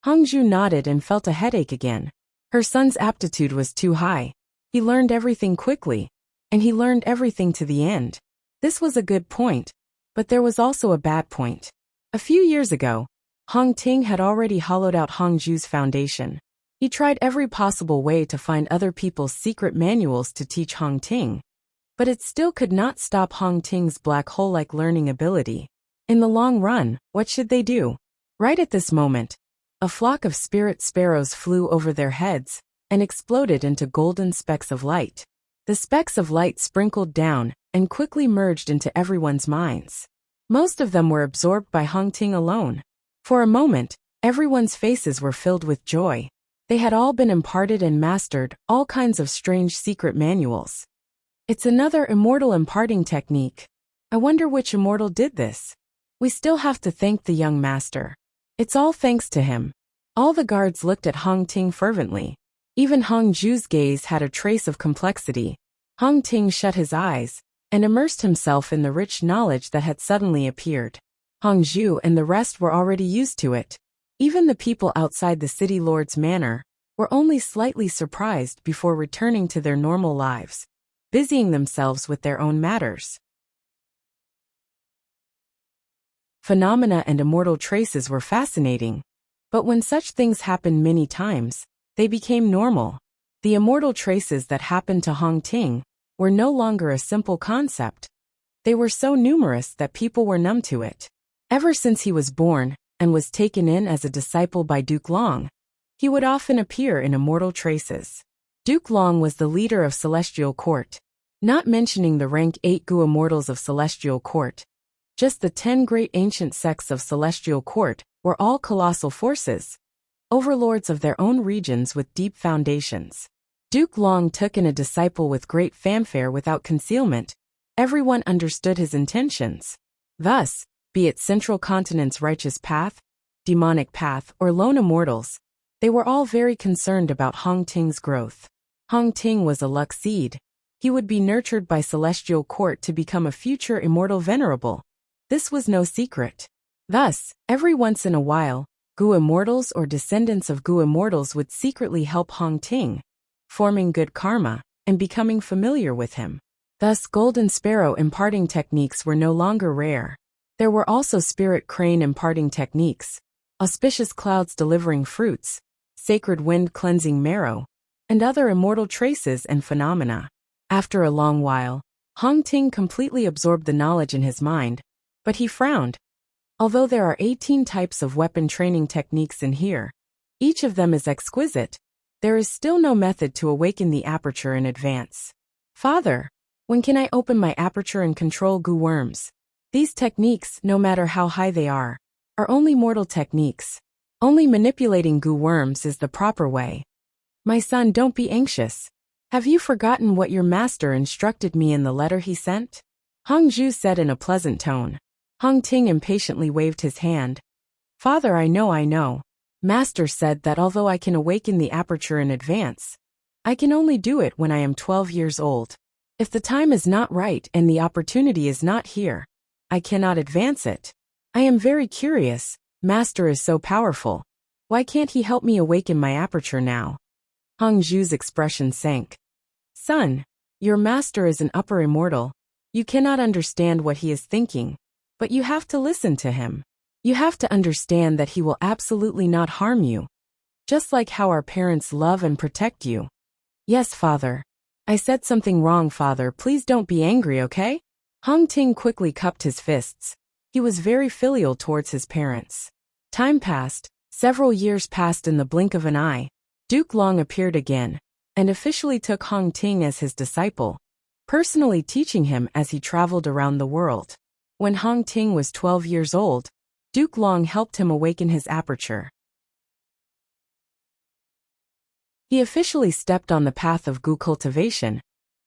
Hongzhu nodded and felt a headache again. Her son's aptitude was too high. He learned everything quickly, and he learned everything to the end. This was a good point, but there was also a bad point. A few years ago, Hong Ting had already hollowed out Hongzhu's foundation. He tried every possible way to find other people's secret manuals to teach Hong Ting, but it still could not stop Hong Ting's black hole-like learning ability. In the long run, what should they do? Right at this moment, a flock of spirit sparrows flew over their heads and exploded into golden specks of light. The specks of light sprinkled down and quickly merged into everyone's minds. Most of them were absorbed by Hong Ting alone. For a moment, everyone's faces were filled with joy. They had all been imparted and mastered all kinds of strange secret manuals. It's another immortal imparting technique. I wonder which immortal did this. We still have to thank the young master. It's all thanks to him. All the guards looked at Hong Ting fervently. Even Hongzhu's gaze had a trace of complexity. Hong Ting shut his eyes and immersed himself in the rich knowledge that had suddenly appeared. Hongzhu and the rest were already used to it. Even the people outside the city lord's manor were only slightly surprised before returning to their normal lives, busying themselves with their own matters. Phenomena and immortal traces were fascinating, but when such things happened many times, they became normal. The immortal traces that happened to Hong Ting were no longer a simple concept. They were so numerous that people were numb to it. Ever since he was born and was taken in as a disciple by Duke Long, he would often appear in immortal traces. Duke Long was the leader of Celestial Court, not mentioning the rank 8 Gu immortals of Celestial Court. Just the 10 great ancient sects of Celestial Court were all colossal forces, overlords of their own regions with deep foundations. Duke Long took in a disciple with great fanfare without concealment. Everyone understood his intentions. Thus, be it Central Continent's righteous path, demonic path, or lone immortals, they were all very concerned about Hong Ting's growth. Hong Ting was a luck seed. He would be nurtured by Celestial Court to become a future immortal venerable. This was no secret. Thus, every once in a while, Gu immortals or descendants of Gu immortals would secretly help Hong Ting, forming good karma and becoming familiar with him. Thus, golden sparrow imparting techniques were no longer rare. There were also spirit crane imparting techniques, auspicious clouds delivering fruits, sacred wind cleansing marrow, and other immortal traces and phenomena. After a long while, Hong Ting completely absorbed the knowledge in his mind, but he frowned. Although there are 18 types of weapon training techniques in here, each of them is exquisite, there is still no method to awaken the aperture in advance. Father, when can I open my aperture and control Gu worms? These techniques, no matter how high they are only mortal techniques. Only manipulating Gu worms is the proper way. My son, don't be anxious. Have you forgotten what your master instructed me in the letter he sent? Hong Zhu said in a pleasant tone. Hong Ting impatiently waved his hand. Father, I know. Master said that although I can awaken the aperture in advance, I can only do it when I am 12 years old. If the time is not right and the opportunity is not here, I cannot advance it. I am very curious. Master is so powerful. Why can't he help me awaken my aperture now? Hong Zhu's expression sank. Son, your master is an upper immortal. You cannot understand what he is thinking, but you have to listen to him. You have to understand that he will absolutely not harm you, just like how our parents love and protect you. Yes, father. I said something wrong, father. Please don't be angry, okay? Hong Ting quickly cupped his fists. He was very filial towards his parents. Time passed. Several years passed in the blink of an eye. Duke Long appeared again, and officially took Hong Ting as his disciple, personally teaching him as he traveled around the world. When Hong Ting was 12 years old, Duke Long helped him awaken his aperture. He officially stepped on the path of Gu cultivation,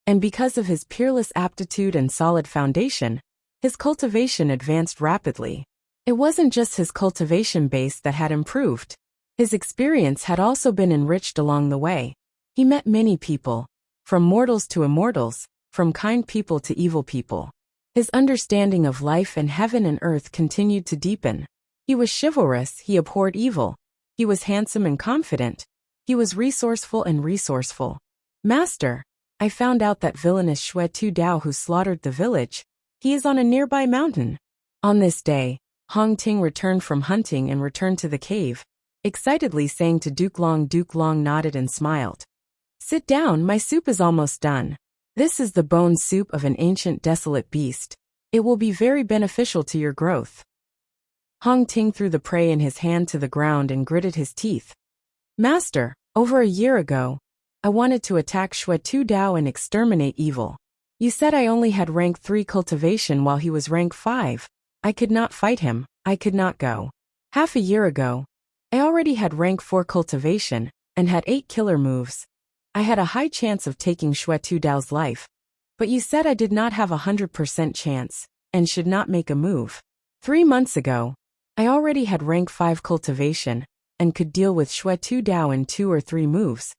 and because of his peerless aptitude and solid foundation, his cultivation advanced rapidly. It wasn't just his cultivation base that had improved. His experience had also been enriched along the way. He met many people, from mortals to immortals, from kind people to evil people. His understanding of life and heaven and earth continued to deepen. He was chivalrous, he abhorred evil. He was handsome and confident. He was resourceful and resourceful. Master, I found out that villainous Xue Tu Dao who slaughtered the village. He is on a nearby mountain. On this day, Hong Ting returned from hunting and returned to the cave, excitedly saying to Duke Long. Duke Long nodded and smiled. Sit down, my soup is almost done. This is the bone soup of an ancient desolate beast. It will be very beneficial to your growth. Hong Ting threw the prey in his hand to the ground and gritted his teeth. Master, over a year ago, I wanted to attack Xue Tu Dao and exterminate evil. You said I only had rank 3 cultivation while he was rank 5. I could not fight him, I could not go. Half a year ago, I already had rank 4 cultivation, and had 8 killer moves. I had a high chance of taking Xue Tu Dao's life, but you said I did not have 100% chance, and should not make a move. 3 months ago, I already had rank 5 cultivation, and could deal with Xue Tu Dao in 2 or 3 moves.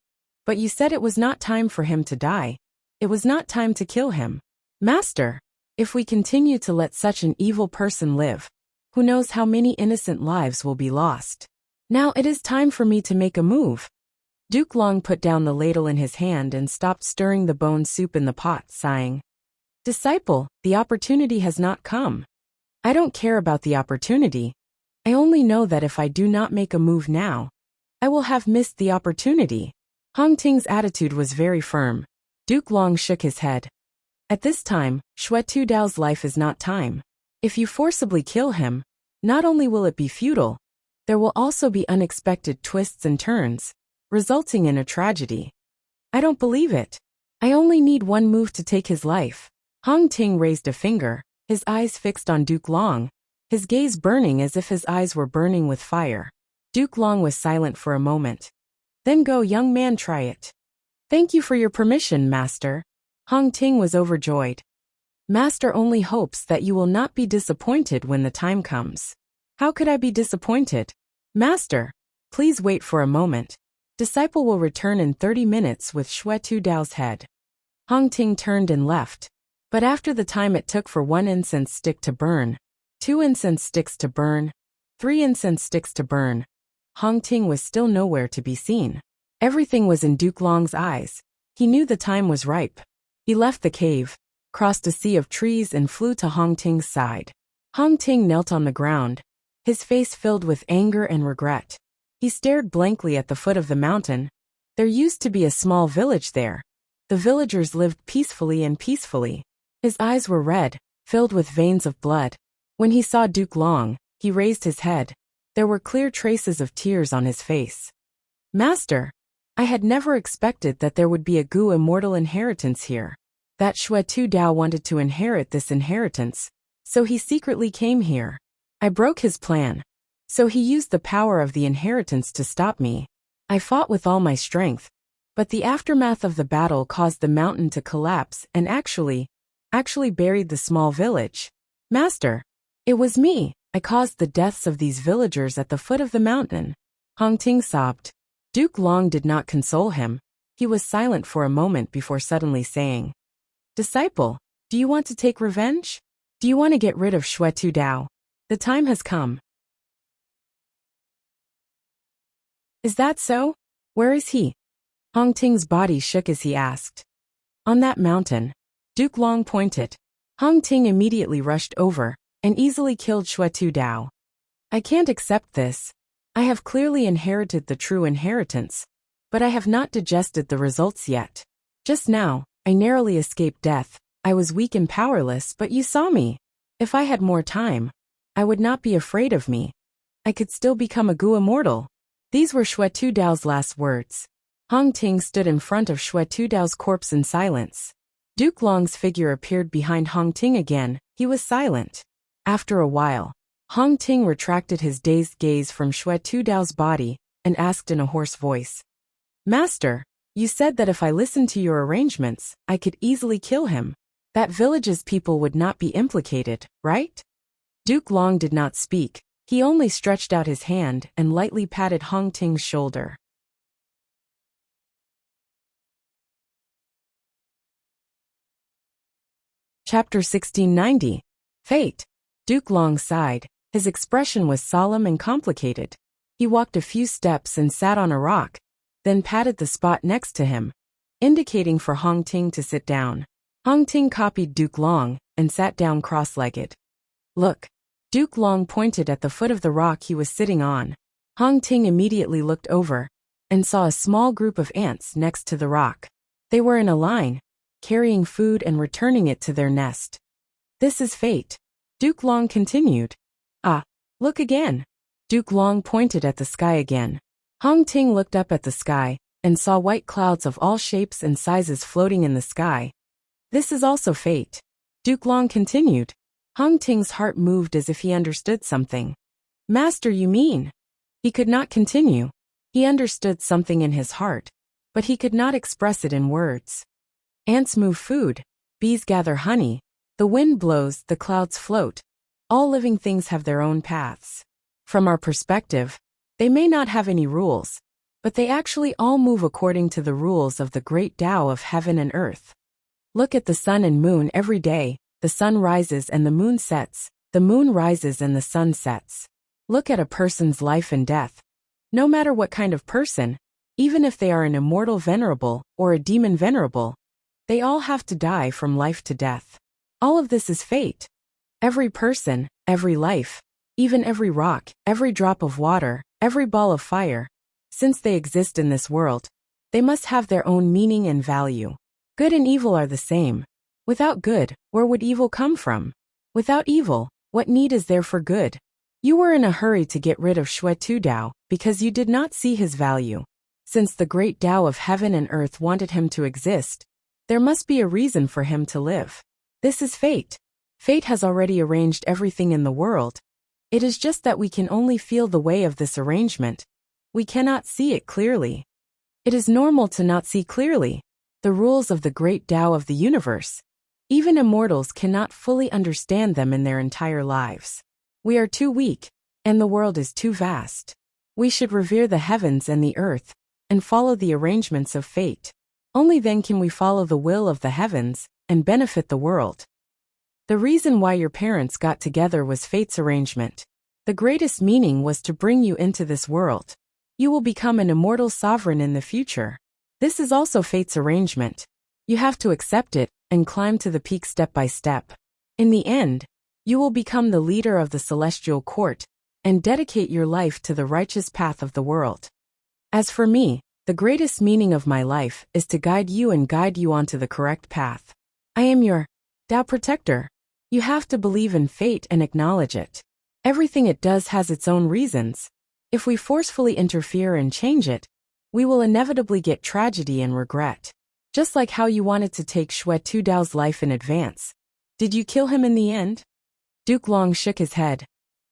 But you said it was not time for him to die. It was not time to kill him. Master, if we continue to let such an evil person live, who knows how many innocent lives will be lost. Now it is time for me to make a move. Duke Long put down the ladle in his hand and stopped stirring the bone soup in the pot, sighing. Disciple, the opportunity has not come. I don't care about the opportunity. I only know that if I do not make a move now, I will have missed the opportunity. Hong Ting's attitude was very firm. Duke Long shook his head. At this time, Xue Tu Dao's life is not time. If you forcibly kill him, Not only will it be futile, there will also be unexpected twists and turns, resulting in a tragedy. I don't believe it. I only need one move to take his life. Hong Ting raised a finger, his eyes fixed on Duke Long, his gaze burning as if his eyes were burning with fire. Duke Long was silent for a moment. Then go, young man, try it. Thank you for your permission, Master. Hong Ting was overjoyed. Master only hopes that you will not be disappointed when the time comes. How could I be disappointed? Master, please wait for a moment. Disciple will return in 30 minutes with Xue Tu Dao's head. Hong Ting turned and left. But after the time it took for 1 incense stick to burn, 2 incense sticks to burn, 3 incense sticks to burn, Hong Ting was still nowhere to be seen. Everything was in Duke Long's eyes. He knew the time was ripe. He left the cave, crossed a sea of trees and flew to Hong Ting's side. Hong Ting knelt on the ground, his face filled with anger and regret. He stared blankly at the foot of the mountain. There used to be a small village there. The villagers lived peacefully and peacefully. His eyes were red, filled with veins of blood. When he saw Duke Long, he raised his head. There were clear traces of tears on his face. Master, I had never expected that there would be a Gu immortal inheritance here. That Xue Tu Dao wanted to inherit this inheritance, so he secretly came here. I broke his plan, so he used the power of the inheritance to stop me. I fought with all my strength, but the aftermath of the battle caused the mountain to collapse and actually buried the small village. Master, it was me. I caused the deaths of these villagers at the foot of the mountain. Hong Ting sobbed. Duke Long did not console him. He was silent for a moment before suddenly saying, Disciple, do you want to take revenge? Do you want to get rid of Xue Tu Dao? The time has come. Is that so? Where is he? Hong Ting's body shook as he asked. On that mountain. Duke Long pointed. Hong Ting immediately rushed over and easily killed Xue Tu Dao. I can't accept this. I have clearly inherited the true inheritance, but I have not digested the results yet. Just now, I narrowly escaped death. I was weak and powerless, but you saw me. If I had more time, I would not be afraid of me. I could still become a Gu immortal. These were Xue Tu Dao's last words. Hong Ting stood in front of Xue Tu Dao's corpse in silence. Duke Long's figure appeared behind Hong Ting again. He was silent. After a while, Hong Ting retracted his dazed gaze from Xue Tu Dao's body and asked in a hoarse voice, Master, you said that if I listened to your arrangements, I could easily kill him. That village's people would not be implicated, right? Duke Long did not speak. He only stretched out his hand and lightly patted Hong Ting's shoulder. Chapter 1690. Fate. Duke Long sighed. His expression was solemn and complicated. He walked a few steps and sat on a rock, then patted the spot next to him, indicating for Hong Ting to sit down. Hong Ting copied Duke Long and sat down cross-legged. Look. Duke Long pointed at the foot of the rock he was sitting on. Hong Ting immediately looked over and saw a small group of ants next to the rock. They were in a line, carrying food and returning it to their nest. This is fate. Duke Long continued. Ah, look again. Duke Long pointed at the sky again. Hong Ting looked up at the sky and saw white clouds of all shapes and sizes floating in the sky. This is also fate. Duke Long continued. Hong Ting's heart moved as if he understood something. Master, you mean? He could not continue. He understood something in his heart, but he could not express it in words. Ants move food. Bees gather honey. The wind blows, the clouds float. All living things have their own paths. From our perspective, they may not have any rules, but they actually all move according to the rules of the great Tao of heaven and earth. Look at the sun and moon every day. The sun rises and the moon sets. The moon rises and the sun sets. Look at a person's life and death. No matter what kind of person, even if they are an immortal venerable or a demon venerable, they all have to die from life to death. All of this is fate. Every person, every life, even every rock, every drop of water, every ball of fire, since they exist in this world, they must have their own meaning and value. Good and evil are the same. Without good, where would evil come from? Without evil, what need is there for good? You were in a hurry to get rid of Xue Tudao because you did not see his value. Since the great Tao of heaven and earth wanted him to exist, there must be a reason for him to live. This is fate. Fate has already arranged everything in the world. It is just that we can only feel the way of this arrangement. We cannot see it clearly. It is normal to not see clearly the rules of the great Tao of the universe. Even immortals cannot fully understand them in their entire lives. We are too weak, and the world is too vast. We should revere the heavens and the earth, and follow the arrangements of fate. Only then can we follow the will of the heavens, and benefit the world. The reason why your parents got together was fate's arrangement. The greatest meaning was to bring you into this world. You will become an immortal sovereign in the future. This is also fate's arrangement. You have to accept it, and climb to the peak step by step. In the end, you will become the leader of the celestial court, and dedicate your life to the righteous path of the world. As for me, the greatest meaning of my life is to guide you onto the correct path. I am your Tao protector. You have to believe in fate and acknowledge it. Everything it does has its own reasons. If we forcefully interfere and change it, we will inevitably get tragedy and regret. Just like how you wanted to take Xue Tudao's life in advance. Did you kill him in the end? Duke Long shook his head.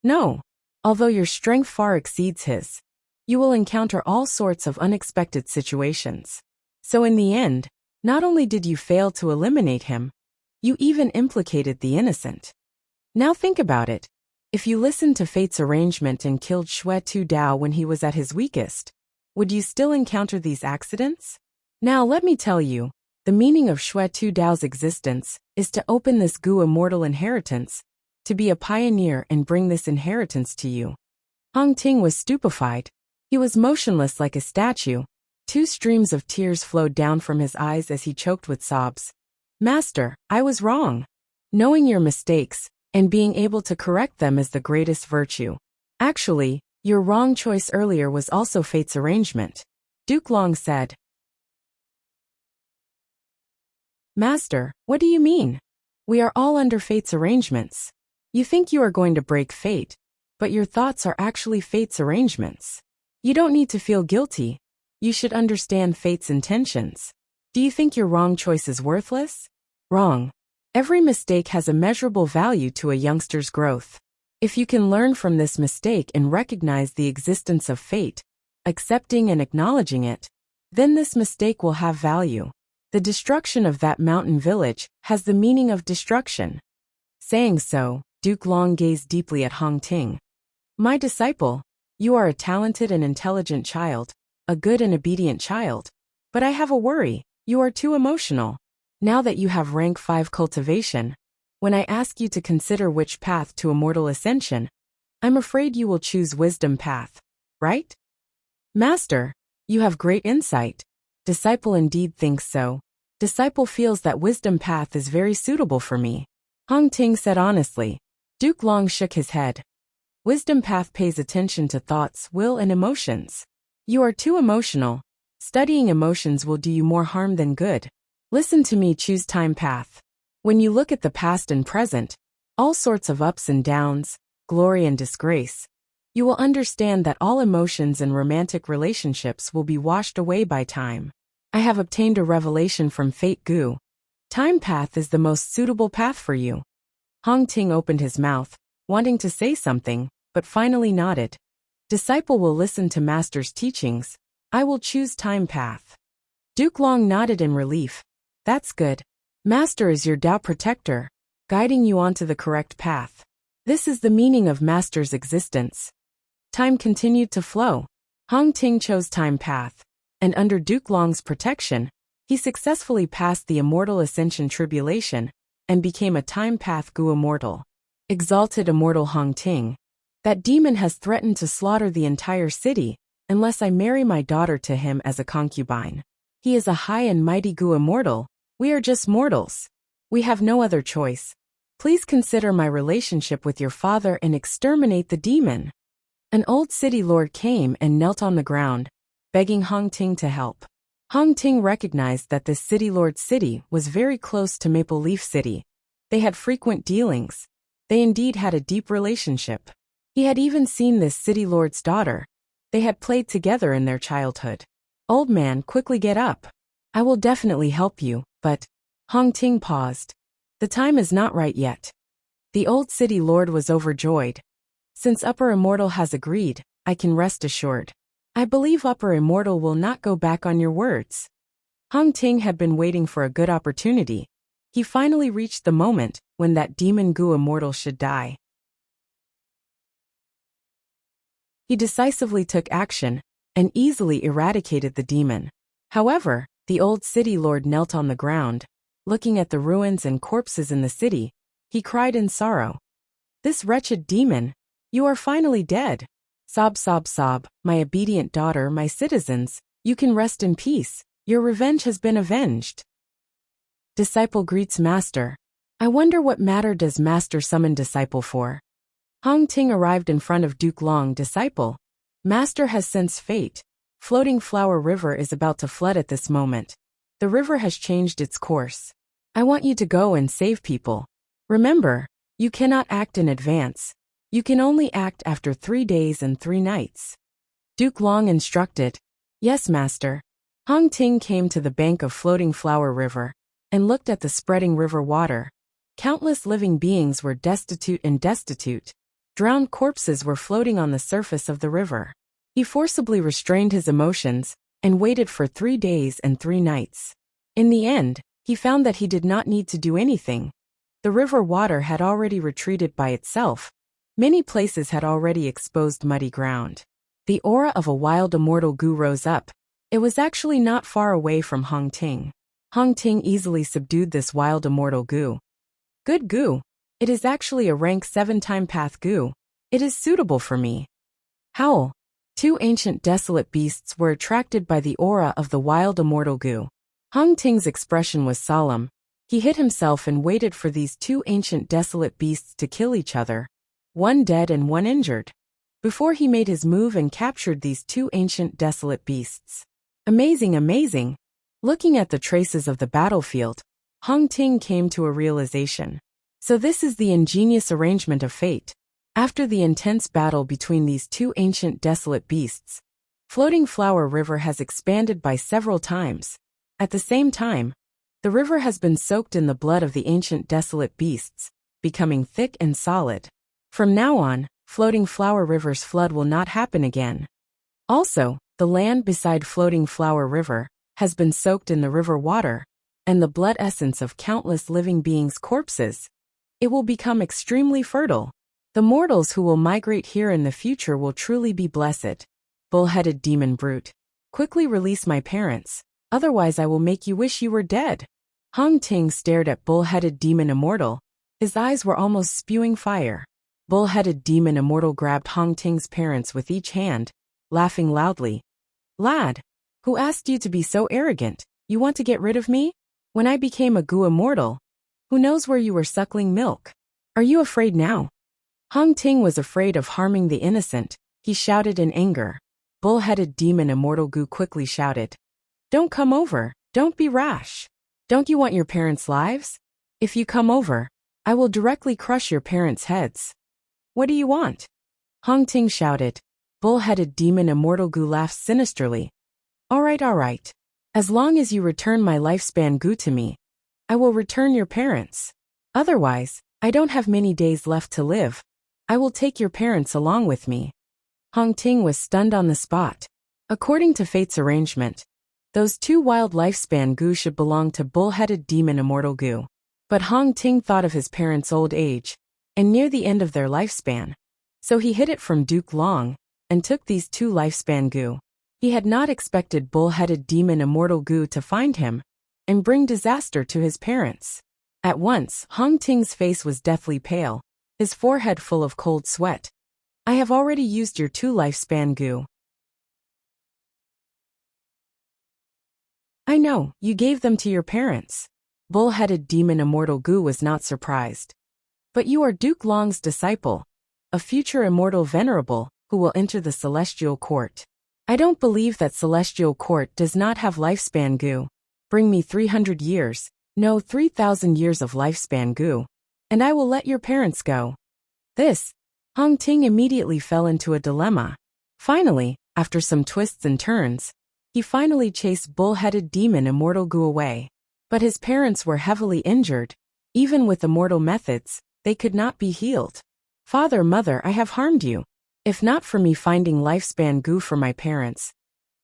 No. Although your strength far exceeds his, you will encounter all sorts of unexpected situations. So in the end, not only did you fail to eliminate him, you even implicated the innocent. Now think about it. If you listened to fate's arrangement and killed Xue Tudao when he was at his weakest, would you still encounter these accidents? Now let me tell you, the meaning of Xue Tudao's existence is to open this Gu immortal inheritance, to be a pioneer and bring this inheritance to you. Hong Ting was stupefied. He was motionless like a statue. 2 streams of tears flowed down from his eyes as he choked with sobs. Master, I was wrong. Knowing your mistakes, and being able to correct them is the greatest virtue. Actually, your wrong choice earlier was also fate's arrangement. Duke Long said. Master, what do you mean? We are all under fate's arrangements. You think you are going to break fate, but your thoughts are actually fate's arrangements. You don't need to feel guilty. You should understand fate's intentions. Do you think your wrong choice is worthless? Wrong. Every mistake has a measurable value to a youngster's growth. If you can learn from this mistake and recognize the existence of fate, accepting and acknowledging it, then this mistake will have value. The destruction of that mountain village has the meaning of destruction. Saying so, Duke Long gazed deeply at Hong Ting. My disciple, you are a talented and intelligent child, a good and obedient child. But I have a worry, you are too emotional. Now that you have rank 5 cultivation, when I ask you to consider which path to immortal ascension, I'm afraid you will choose wisdom path, right? Master, you have great insight. Disciple indeed thinks so. Disciple feels that wisdom path is very suitable for me. Hong Ting said honestly. Duke Long shook his head. Wisdom path pays attention to thoughts, will, and emotions. You are too emotional. Studying emotions will do you more harm than good. Listen to me, choose time path. When you look at the past and present, all sorts of ups and downs, glory and disgrace, you will understand that all emotions and romantic relationships will be washed away by time. I have obtained a revelation from Fate Gu. Time path is the most suitable path for you. Hong Ting opened his mouth, wanting to say something, but finally nodded. Disciple will listen to Master's teachings. I will choose time path. Duke Long nodded in relief. That's good. Master is your Tao protector, guiding you onto the correct path. This is the meaning of Master's existence. Time continued to flow. Hong Ting chose time path, and under Duke Long's protection, he successfully passed the immortal ascension tribulation, and became a time path Gu immortal. Exalted immortal Hong Ting. That demon has threatened to slaughter the entire city, unless I marry my daughter to him as a concubine. He is a high and mighty Gu immortal. We are just mortals. We have no other choice. Please consider my relationship with your father and exterminate the demon. An old city lord came and knelt on the ground, begging Hong Ting to help. Hong Ting recognized that this city lord's city was very close to Maple Leaf City. They had frequent dealings. They indeed had a deep relationship. He had even seen this city lord's daughter. They had played together in their childhood. Old man, quickly get up. I will definitely help you, but… Hong Ting paused. The time is not right yet. The old city lord was overjoyed. Since Upper Immortal has agreed, I can rest assured. I believe Upper Immortal will not go back on your words. Hong Ting had been waiting for a good opportunity. He finally reached the moment when that demon Gu Immortal should die. He decisively took action and easily eradicated the demon. However, the old city lord knelt on the ground, looking at the ruins and corpses in the city. He cried in sorrow. This wretched demon, you are finally dead. Sob, sob, sob, my obedient daughter, my citizens, you can rest in peace. Your revenge has been avenged. Disciple greets master. I wonder what matter does master summon disciple for? Hong Ting arrived in front of Duke Long. Disciple. Master has sensed fate. Floating Flower River is about to flood at this moment. The river has changed its course. I want you to go and save people. Remember, you cannot act in advance. You can only act after 3 days and 3 nights. Duke Long instructed. Yes, master. Hong Ting came to the bank of Floating Flower River and looked at the spreading river water. Countless living beings were destitute and destitute. Drowned corpses were floating on the surface of the river. He forcibly restrained his emotions and waited for 3 days and 3 nights. In the end, he found that he did not need to do anything. The river water had already retreated by itself. Many places had already exposed muddy ground. The aura of a wild immortal Gu rose up. It was actually not far away from Hong Ting. Hong Ting easily subdued this wild immortal Gu. Good Gu. It is actually a rank 7-time path Gu. It is suitable for me. Howl. 2 ancient desolate beasts were attracted by the aura of the wild immortal Gu. Hong Ting's expression was solemn. He hid himself and waited for these 2 ancient desolate beasts to kill each other. 1 dead and 1 injured. Before he made his move and captured these 2 ancient desolate beasts. Amazing, amazing. Looking at the traces of the battlefield, Hong Ting came to a realization. So this is the ingenious arrangement of fate. After the intense battle between these 2 ancient desolate beasts, Floating Flower River has expanded by several times. At the same time, the river has been soaked in the blood of the ancient desolate beasts, becoming thick and solid. From now on, Floating Flower River's flood will not happen again. Also, the land beside Floating Flower River has been soaked in the river water and the blood essence of countless living beings' corpses. It will become extremely fertile. The mortals who will migrate here in the future will truly be blessed. Bull-headed demon brute. Quickly release my parents, otherwise I will make you wish you were dead. Hong Ting stared at bull-headed demon immortal. His eyes were almost spewing fire. Bull-headed demon immortal grabbed Hong Ting's parents with each hand, laughing loudly. Lad, who asked you to be so arrogant? You want to get rid of me? When I became a Gu immortal, who knows where you were suckling milk? Are you afraid now? Hong Ting was afraid of harming the innocent. He shouted in anger. Bull-headed demon immortal Gu quickly shouted. Don't come over. Don't be rash. Don't you want your parents' lives? If you come over, I will directly crush your parents' heads. What do you want? Hong Ting shouted. Bull-headed demon immortal Gu laughed sinisterly. All right. As long as you return my lifespan Gu to me, I will return your parents. Otherwise, I don't have many days left to live. I will take your parents along with me. Hong Ting was stunned on the spot. According to fate's arrangement, those 2 wild lifespan Gu should belong to bull-headed demon immortal Gu. But Hong Ting thought of his parents' old age, and near the end of their lifespan. So he hid it from Duke Long, and took these 2 lifespan Gu. He had not expected bull-headed demon immortal Gu to find him, and bring disaster to his parents. At once, Hong Ting's face was deathly pale, his forehead full of cold sweat. I have already used your 2 lifespan Gu. I know, you gave them to your parents. Bull-headed demon immortal Gu was not surprised. But you are Duke Long's disciple, a future immortal venerable, who will enter the celestial court. I don't believe that celestial court does not have lifespan Gu. Bring me 300 years, no 3,000 years of lifespan Gu, and I will let your parents go. This, Hong Ting immediately fell into a dilemma. Finally, after some twists and turns, he finally chased bull-headed demon Immortal Gu away. But his parents were heavily injured. Even with immortal methods, they could not be healed. Father, mother, I have harmed you. If not for me finding lifespan Gu for my parents,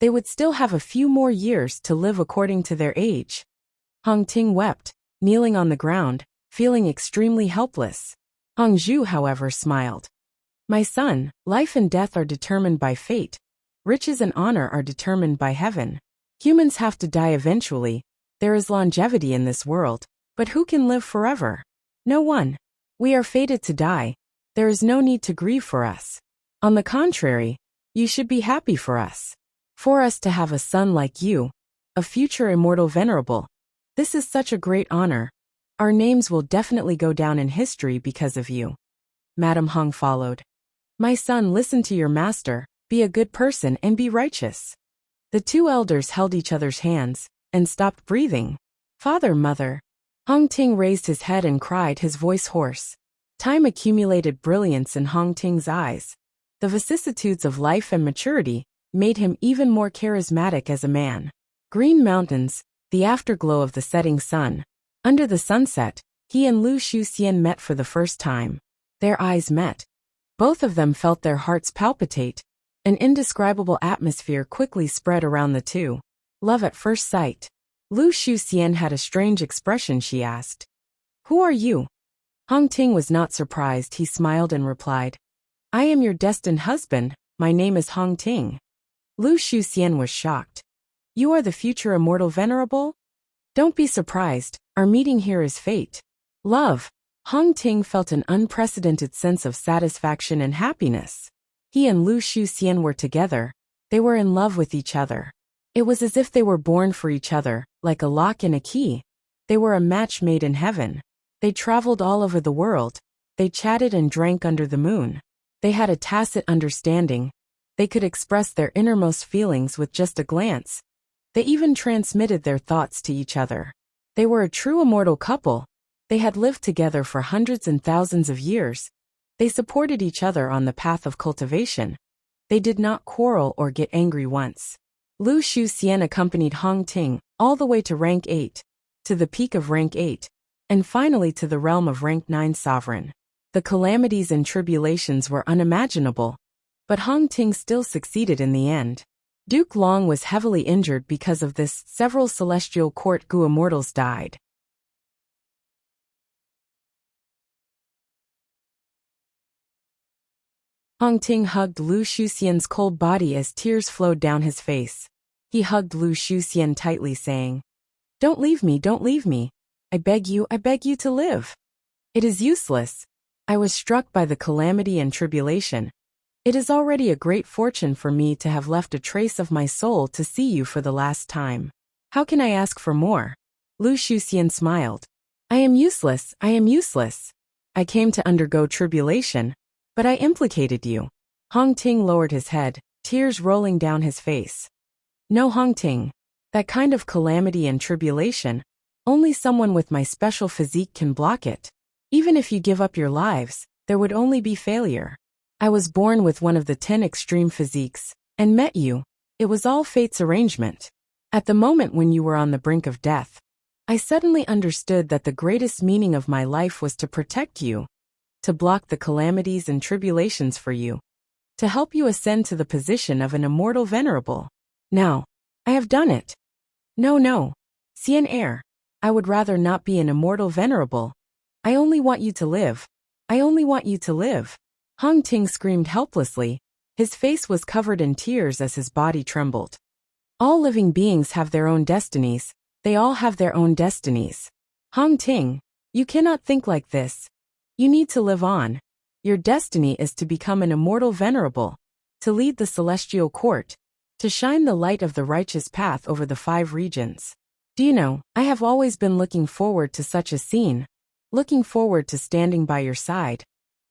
they would still have a few more years to live according to their age. Hong Ting wept, kneeling on the ground, feeling extremely helpless. Hong Zhu, however, smiled. My son, life and death are determined by fate. Riches and honor are determined by heaven. Humans have to die eventually. There is longevity in this world, but who can live forever? No one. We are fated to die. There is no need to grieve for us. On the contrary, you should be happy for us. For us to have a son like you, a future immortal venerable, this is such a great honor. Our names will definitely go down in history because of you. Madam Hong followed. My son, listen to your master, be a good person and be righteous. The two elders held each other's hands and stopped breathing. Father, mother. Hong Ting raised his head and cried, his voice hoarse. Time accumulated brilliance in Hong Ting's eyes. The vicissitudes of life and maturity made him even more charismatic as a man. Green mountains, the afterglow of the setting sun. Under the sunset, he and Lu Shuxian met for the first time. Their eyes met. Both of them felt their hearts palpitate. An indescribable atmosphere quickly spread around the two. Love at first sight. Lu Shuxian had a strange expression. She asked, Who are you? Hong Ting was not surprised. He smiled and replied, I am your destined husband. My name is Hong Ting. Lu Shuxian was shocked. You are the future immortal venerable? Don't be surprised. Our meeting here is fate. Love. Hong Ting felt an unprecedented sense of satisfaction and happiness. He and Lu Shuxian were together. They were in love with each other. It was as if they were born for each other, like a lock and a key. They were a match made in heaven. They traveled all over the world. They chatted and drank under the moon. They had a tacit understanding. They could express their innermost feelings with just a glance. They even transmitted their thoughts to each other. They were a true immortal couple. They had lived together for hundreds and thousands of years. They supported each other on the path of cultivation. They did not quarrel or get angry once. Lu Shuxian accompanied Hong Ting all the way to rank 8, to the peak of rank 8, and finally to the realm of rank 9 sovereign. The calamities and tribulations were unimaginable, but Hong Ting still succeeded in the end. Duke Long was heavily injured because of this. Several celestial court Gu immortals died. Hong Ting hugged Lu Shuxian's cold body as tears flowed down his face. He hugged Lu Shuxian tightly, saying, Don't leave me, don't leave me. I beg you to live. It is useless. I was struck by the calamity and tribulation. It is already a great fortune for me to have left a trace of my soul to see you for the last time. How can I ask for more? Lu Shuxian smiled. I am useless, I am useless. I came to undergo tribulation, but I implicated you. Hong Ting lowered his head, tears rolling down his face. No, Hong Ting. That kind of calamity and tribulation, only someone with my special physique can block it. Even if you give up your lives, there would only be failure. I was born with one of the 10 extreme physiques, and met you. It was all fate's arrangement. At the moment when you were on the brink of death, I suddenly understood that the greatest meaning of my life was to protect you, to block the calamities and tribulations for you, to help you ascend to the position of an immortal venerable. Now, I have done it. No, Xian Heir, I would rather not be an immortal venerable. I only want you to live. I only want you to live. Hong Ting screamed helplessly. His face was covered in tears as his body trembled. All living beings have their own destinies. They all have their own destinies. Hong Ting, you cannot think like this. You need to live on. Your destiny is to become an immortal venerable, to lead the celestial court, to shine the light of the righteous path over the 5 regions. Do you know, I have always been looking forward to such a scene, looking forward to standing by your side,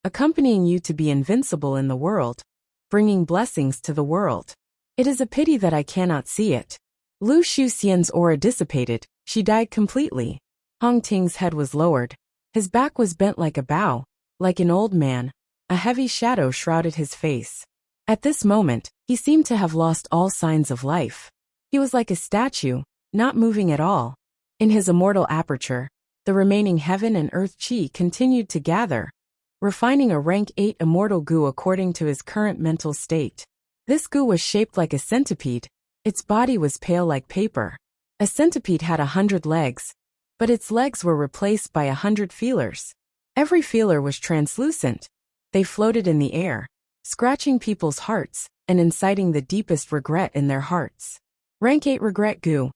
accompanying you to be invincible in the world, bringing blessings to the world. It is a pity that I cannot see it. Lu Shuxian's aura dissipated. She died completely. Hong Ting's head was lowered. His back was bent like a bow, like an old man. A heavy shadow shrouded his face. At this moment, he seemed to have lost all signs of life. He was like a statue, not moving at all. In his immortal aperture, the remaining heaven and earth chi continued to gather, refining a rank 8 immortal goo according to his current mental state. This goo was shaped like a centipede. Its body was pale like paper. A centipede had 100 legs, but its legs were replaced by 100 feelers. Every feeler was translucent. They floated in the air, scratching people's hearts and inciting the deepest regret in their hearts. Rank 8 regret goo.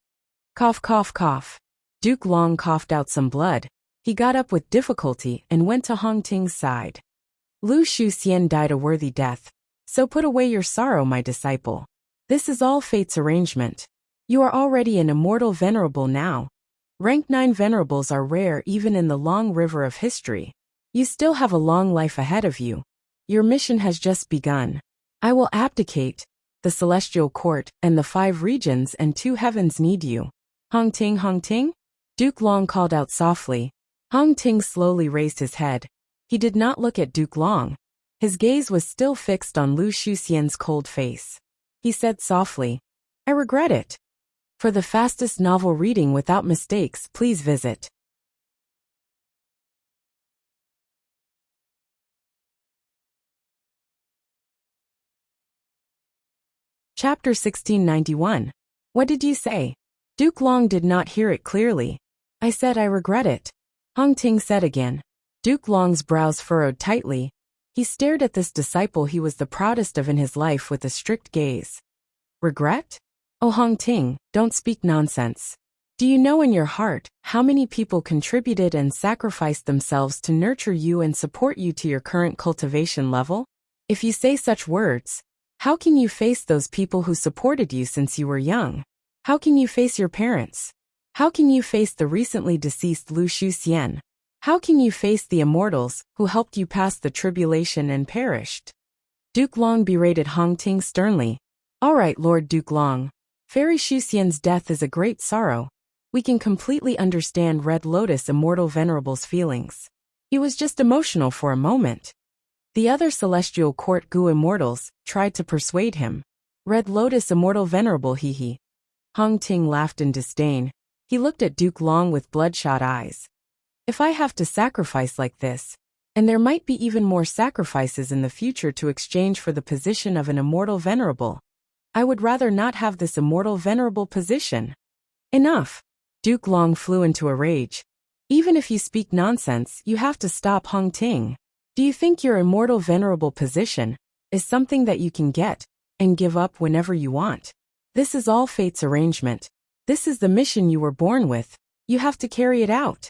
Cough, cough, cough. Duke Long coughed out some blood. He got up with difficulty and went to Hong Ting's side. Lu Shuxian died a worthy death, so put away your sorrow, my disciple. This is all fate's arrangement. You are already an immortal venerable now. Rank 9 venerables are rare even in the long river of history. You still have a long life ahead of you. Your mission has just begun. I will abdicate. The celestial court and the 5 regions and 2 heavens need you. Hong Ting, Hong Ting? Duke Long called out softly. Hong Ting slowly raised his head. He did not look at Duke Long. His gaze was still fixed on Lu Shuxian's cold face. He said softly, I regret it. For the fastest novel reading without mistakes, please visit Chapter 1691. What did you say? Duke Long did not hear it clearly. I said I regret it. Hong Ting said again. Duke Long's brows furrowed tightly. He stared at this disciple he was the proudest of in his life with a strict gaze. Regret? Oh Hong Ting, don't speak nonsense. Do you know in your heart how many people contributed and sacrificed themselves to nurture you and support you to your current cultivation level? If you say such words, how can you face those people who supported you since you were young? How can you face your parents? How can you face the recently deceased Lu Shuxian? How can you face the immortals who helped you pass the tribulation and perished? Duke Long berated Hong Ting sternly. All right, Lord Duke Long. Fairy Shuxian's death is a great sorrow. We can completely understand Red Lotus Immortal Venerable's feelings. He was just emotional for a moment. The other Celestial Court Gu Immortals tried to persuade him. Red Lotus Immortal Venerable hee. Hong Ting laughed in disdain. He looked at Duke Long with bloodshot eyes. If I have to sacrifice like this, and there might be even more sacrifices in the future to exchange for the position of an Immortal Venerable, I would rather not have this Immortal Venerable position. Enough. Duke Long flew into a rage. Even if you speak nonsense, you have to stop Hong Ting. Do you think your Immortal Venerable position is something that you can get and give up whenever you want? This is all fate's arrangement. This is the mission you were born with. You have to carry it out.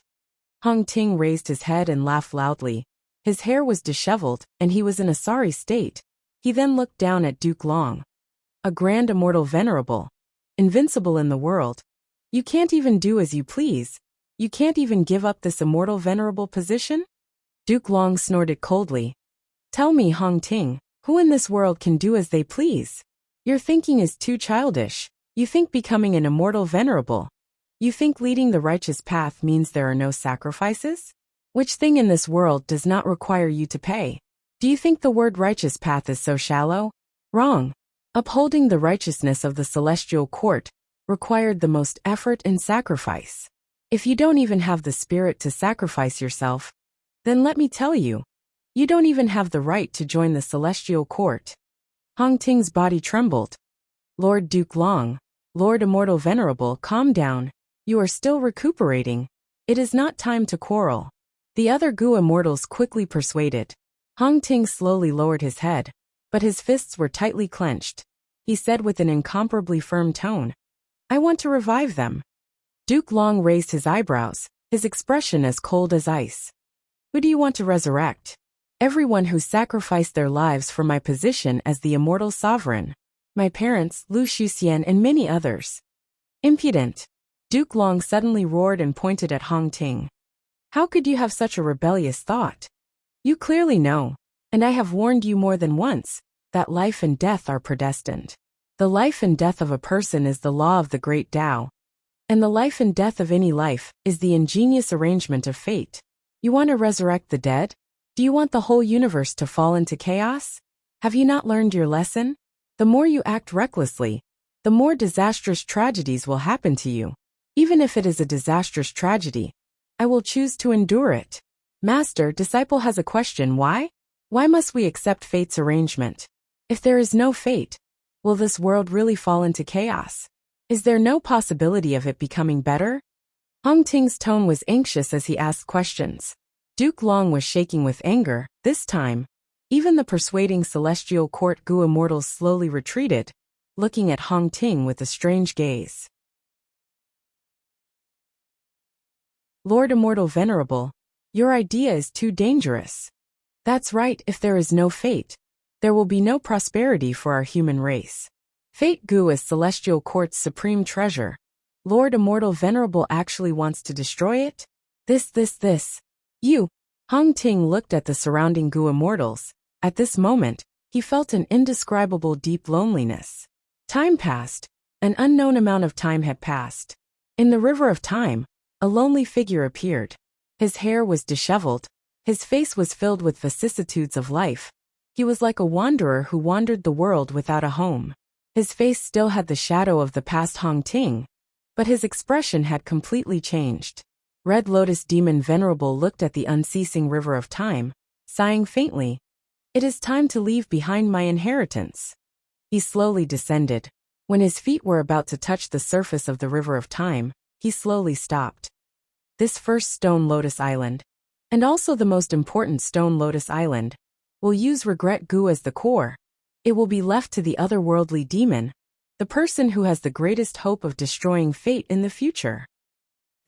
Hong Ting raised his head and laughed loudly. His hair was disheveled, and he was in a sorry state. He then looked down at Duke Long. A grand immortal venerable. Invincible in the world. You can't even do as you please. You can't even give up this immortal venerable position? Duke Long snorted coldly. Tell me, Hong Ting, who in this world can do as they please? Your thinking is too childish. You think becoming an immortal venerable. You think leading the righteous path means there are no sacrifices? Which thing in this world does not require you to pay? Do you think the word righteous path is so shallow? Wrong. Upholding the righteousness of the celestial court required the most effort and sacrifice. If you don't even have the spirit to sacrifice yourself, then let me tell you, you don't even have the right to join the celestial court. Hong Ting's body trembled. Lord Duke Long, Lord Immortal Venerable, calm down. You are still recuperating. It is not time to quarrel. The other Gu Immortals quickly persuaded. Hong Ting slowly lowered his head, but his fists were tightly clenched. He said with an incomparably firm tone, I want to revive them. Duke Long raised his eyebrows, his expression as cold as ice. Who do you want to resurrect? Everyone who sacrificed their lives for my position as the immortal sovereign. My parents, Lu Shuxian, and many others. Impudent. Duke Long suddenly roared and pointed at Hong Ting. How could you have such a rebellious thought? You clearly know, and I have warned you more than once, that life and death are predestined. The life and death of a person is the law of the great Tao, and the life and death of any life is the ingenious arrangement of fate. You want to resurrect the dead? Do you want the whole universe to fall into chaos? Have you not learned your lesson? The more you act recklessly, the more disastrous tragedies will happen to you. Even if it is a disastrous tragedy, I will choose to endure it. Master, disciple has a question. Why? Why must we accept fate's arrangement? If there is no fate, will this world really fall into chaos? Is there no possibility of it becoming better? Hong Ting's tone was anxious as he asked questions. Duke Long was shaking with anger. This time, even the persuading celestial court Gu immortals slowly retreated, looking at Hong Ting with a strange gaze. Lord Immortal Venerable, your idea is too dangerous. That's right, if there is no fate, there will be no prosperity for our human race. Fate Gu is Celestial Court's supreme treasure. Lord Immortal Venerable actually wants to destroy it? This. You. Hong Ting looked at the surrounding Gu immortals. At this moment, he felt an indescribable deep loneliness. Time passed. An unknown amount of time had passed. In the river of time, a lonely figure appeared. His hair was disheveled. His face was filled with vicissitudes of life. He was like a wanderer who wandered the world without a home. His face still had the shadow of the past Hong Ting, but his expression had completely changed. Red Lotus Demon Venerable looked at the unceasing river of time, sighing faintly. It is time to leave behind my inheritance. He slowly descended. When his feet were about to touch the surface of the river of time, he slowly stopped. This first Stone Lotus Island, and also the most important Stone Lotus Island, will use Regret Gu as the core. It will be left to the otherworldly demon, the person who has the greatest hope of destroying fate in the future.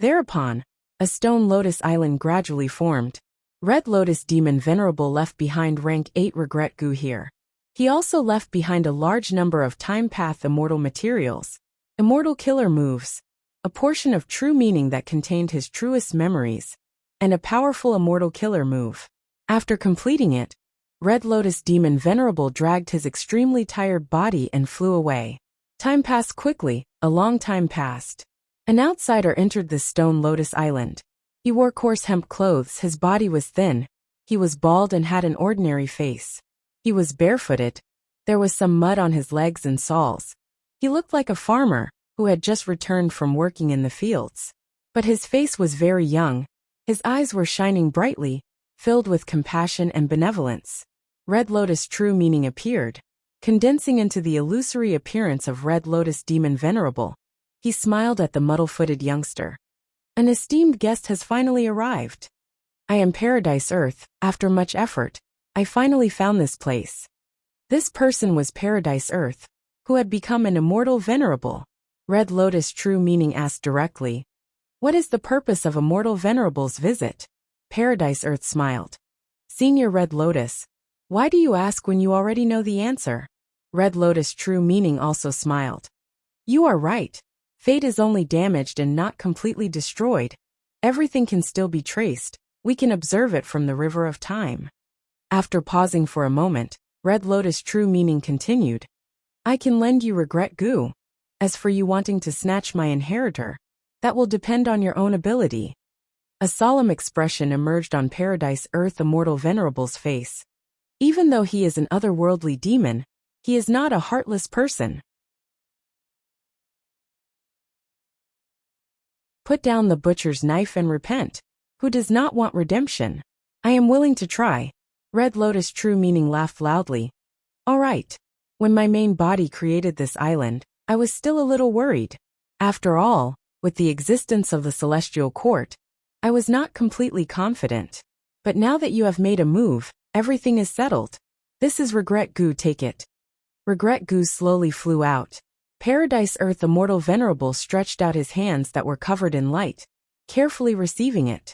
Thereupon, a Stone Lotus Island gradually formed. Red Lotus Demon Venerable left behind rank 8 Regret Gu here. He also left behind a large number of Time Path Immortal materials, Immortal Killer moves, a portion of true meaning that contained his truest memories, and a powerful Immortal Killer move. After completing it, Red Lotus Demon Venerable dragged his extremely tired body and flew away. Time passed quickly, a long time passed. An outsider entered this Stone Lotus Island. He wore coarse hemp clothes, his body was thin, he was bald and had an ordinary face. He was barefooted. There was some mud on his legs and soles. He looked like a farmer who had just returned from working in the fields. But his face was very young. His eyes were shining brightly, filled with compassion and benevolence. Red Lotus True Meaning appeared, condensing into the illusory appearance of Red Lotus Demon Venerable. He smiled at the muddle-footed youngster. An esteemed guest has finally arrived. I am Paradise Earth. After much effort, I finally found this place. This person was Paradise Earth, who had become an Immortal Venerable. Red Lotus True Meaning asked directly, "What is the purpose of Immortal Venerable's visit?" Paradise Earth smiled. "Senior Red Lotus, why do you ask when you already know the answer?" Red Lotus True Meaning also smiled. "You are right. Fate is only damaged and not completely destroyed. Everything can still be traced. We can observe it from the river of time." After pausing for a moment, Red Lotus True Meaning continued. "I can lend you Regret Gu. As for you wanting to snatch my inheritor, that will depend on your own ability." A solemn expression emerged on Paradise Earth Immortal Venerable's face. Even though he is an otherworldly demon, he is not a heartless person. Put down the butcher's knife and repent. Who does not want redemption? I am willing to try. Red Lotus True Meaning laughed loudly. All right. When my main body created this island, I was still a little worried. After all, with the existence of the Celestial Court, I was not completely confident. But now that you have made a move, everything is settled. This is Regret Gu, take it. Regret Gu slowly flew out. Paradise Earth Immortal Venerable stretched out his hands that were covered in light, carefully receiving it.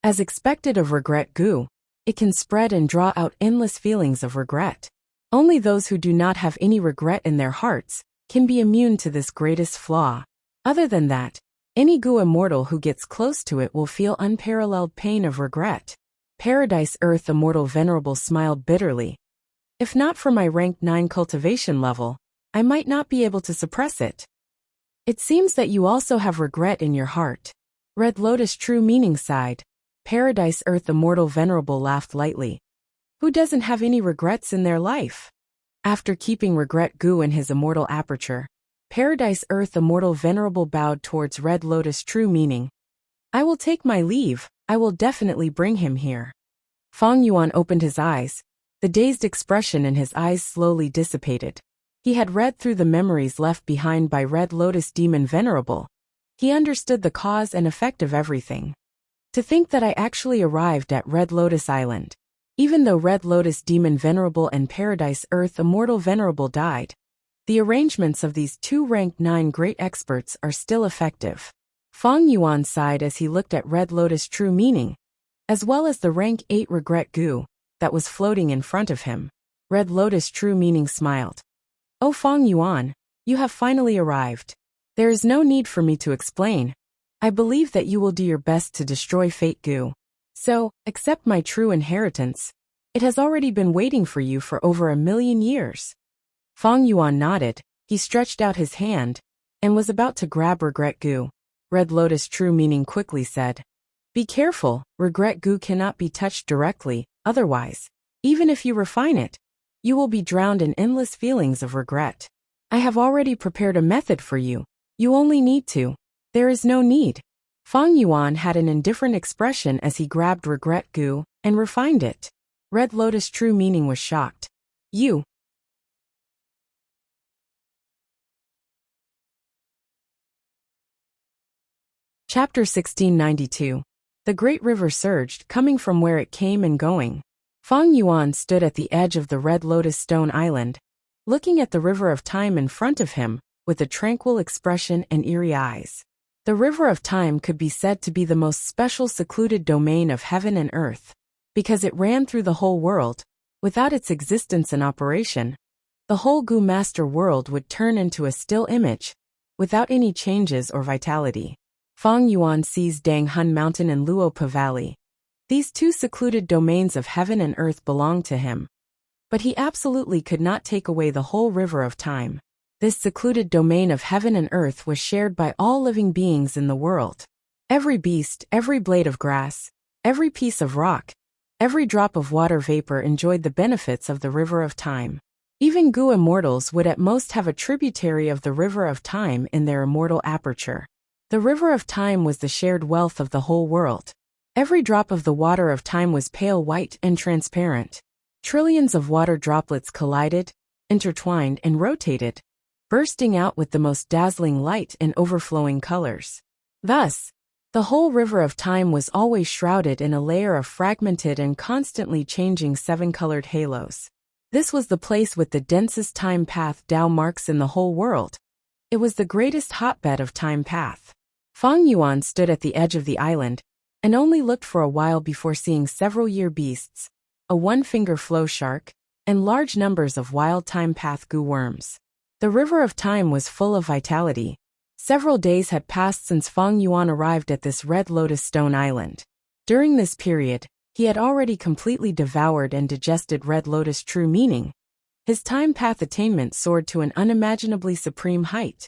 As expected of Regret Gu, it can spread and draw out endless feelings of regret. Only those who do not have any regret in their hearts can be immune to this greatest flaw. Other than that, any Gu immortal who gets close to it will feel unparalleled pain of regret. Paradise Earth Immortal Venerable smiled bitterly. If not for my rank 9 cultivation level, I might not be able to suppress it. It seems that you also have regret in your heart. Red Lotus True Meaning sighed. Paradise Earth Immortal Venerable laughed lightly. Who doesn't have any regrets in their life? After keeping regret goo in his immortal aperture, Paradise Earth Immortal Venerable bowed towards Red Lotus True Meaning. I will take my leave, I will definitely bring him here. Feng Yuan opened his eyes. The dazed expression in his eyes slowly dissipated. He had read through the memories left behind by Red Lotus Demon Venerable. He understood the cause and effect of everything. To think that I actually arrived at Red Lotus Island. Even though Red Lotus Demon Venerable and Paradise Earth Immortal Venerable died, the arrangements of these two rank 9 great experts are still effective. Feng Yuan sighed as he looked at Red Lotus True Meaning, as well as the rank 8 regret goo that was floating in front of him. Red Lotus True Meaning smiled. Oh Feng Yuan, you have finally arrived. There is no need for me to explain. I believe that you will do your best to destroy Fate Goo. So, accept my true inheritance. It has already been waiting for you for over 1,000,000 years. Feng Yuan nodded. He stretched out his hand and was about to grab regret goo. Red Lotus True Meaning quickly said, be careful, regret goo cannot be touched directly, otherwise, even if you refine it, you will be drowned in endless feelings of regret. I have already prepared a method for you. You only need to. There is no need. Feng Yuan had an indifferent expression as he grabbed regret goo and refined it. Red Lotus True Meaning was shocked. You. Chapter 1692. The great river surged, coming from where it came and going. Feng Yuan stood at the edge of the Red Lotus Stone Island, looking at the river of time in front of him, with a tranquil expression and eerie eyes. The river of time could be said to be the most special secluded domain of heaven and earth, because it ran through the whole world. Without its existence and operation, the whole Goo Master world would turn into a still image, without any changes or vitality. Feng Yuan sees Dang Hun Mountain and Luopa Valley. These two secluded domains of heaven and earth belong to him. But he absolutely could not take away the whole river of time. This secluded domain of heaven and earth was shared by all living beings in the world. Every beast, every blade of grass, every piece of rock, every drop of water vapor enjoyed the benefits of the river of time. Even Goo immortals would at most have a tributary of the river of time in their immortal aperture. The river of time was the shared wealth of the whole world. Every drop of the water of time was pale white and transparent. Trillions of water droplets collided, intertwined and rotated, bursting out with the most dazzling light and overflowing colors. Thus, the whole river of time was always shrouded in a layer of fragmented and constantly changing 7-colored halos. This was the place with the densest time path Tao marks in the whole world. It was the greatest hotbed of time path. Feng Yuan stood at the edge of the island, and only looked for a while before seeing several year beasts, a one-finger flow shark, and large numbers of wild time path goo worms. The river of time was full of vitality. Several days had passed since Feng Yuan arrived at this Red Lotus Stone Island. During this period, he had already completely devoured and digested Red Lotus True Meaning. His time path attainment soared to an unimaginably supreme height.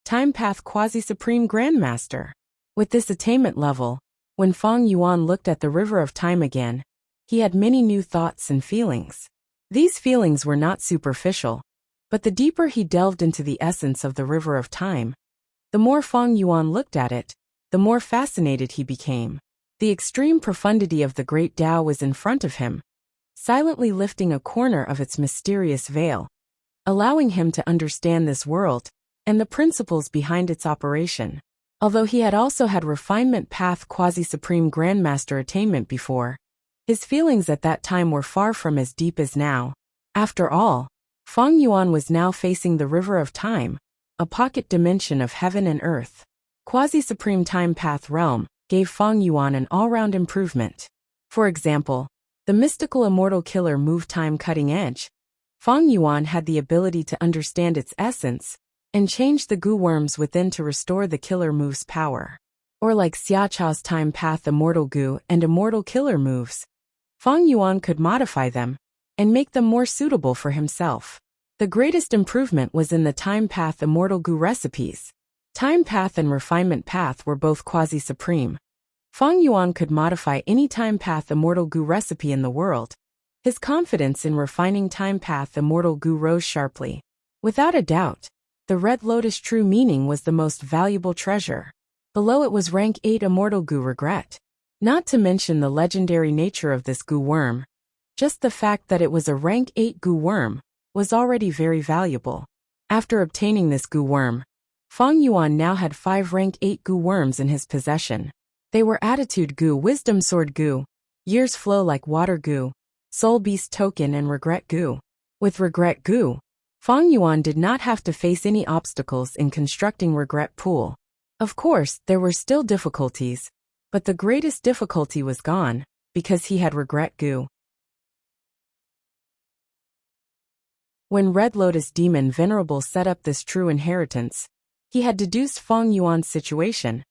Time path quasi-supreme grandmaster. With this attainment level, when Feng Yuan looked at the river of time again, he had many new thoughts and feelings. These feelings were not superficial, but the deeper he delved into the essence of the river of time, the more Feng Yuan looked at it, the more fascinated he became. The extreme profundity of the great Tao was in front of him, silently lifting a corner of its mysterious veil, allowing him to understand this world and the principles behind its operation. Although he had also had refinement path quasi-supreme grandmaster attainment before, his feelings at that time were far from as deep as now. After all, Feng Yuan was now facing the river of time, a pocket dimension of heaven and earth. Quasi-supreme time path realm gave Feng Yuan an all-round improvement. For example, the mystical immortal killer move time cutting edge. Feng Yuan had the ability to understand its essence and change the goo worms within to restore the killer move's power. Or like Xiachao's time path immortal goo and immortal killer moves, Feng Yuan could modify them and make them more suitable for himself. The greatest improvement was in the time path immortal goo recipes. Time path and refinement path were both quasi-supreme. Feng Yuan could modify any time path immortal goo recipe in the world. His confidence in refining time path immortal goo rose sharply. Without a doubt, the Red Lotus true meaning was the most valuable treasure. Below it was rank 8 immortal goo regret. Not to mention the legendary nature of this goo worm. Just the fact that it was a rank 8 goo worm was already very valuable. After obtaining this goo worm, Feng Yuan now had 5 rank 8 goo worms in his possession. They were Attitude Goo, Wisdom Sword Goo, Years Flow Like Water Goo, Soul Beast Token and Regret Goo. With Regret Goo, Feng Yuan did not have to face any obstacles in constructing Regret Pool. Of course, there were still difficulties, but the greatest difficulty was gone, because he had Regret Goo. When Red Lotus Demon Venerable set up this true inheritance, he had deduced Feng Yuan's situation.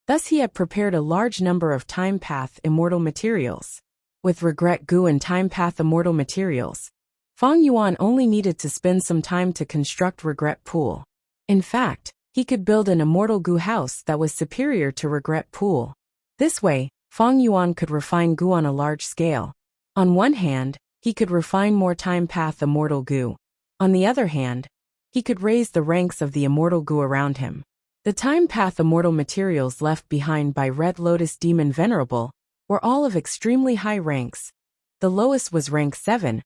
Thus he had prepared a large number of Time Path immortal materials. With Regret Goo and Time Path immortal materials, Feng Yuan only needed to spend some time to construct Regret Pool. In fact, he could build an immortal goo house that was superior to Regret Pool. This way, Feng Yuan could refine goo on a large scale. On one hand, he could refine more Time Path immortal goo. On the other hand, he could raise the ranks of the immortal goo around him. The Time Path immortal materials left behind by Red Lotus Demon Venerable were all of extremely high ranks. The lowest was rank 7,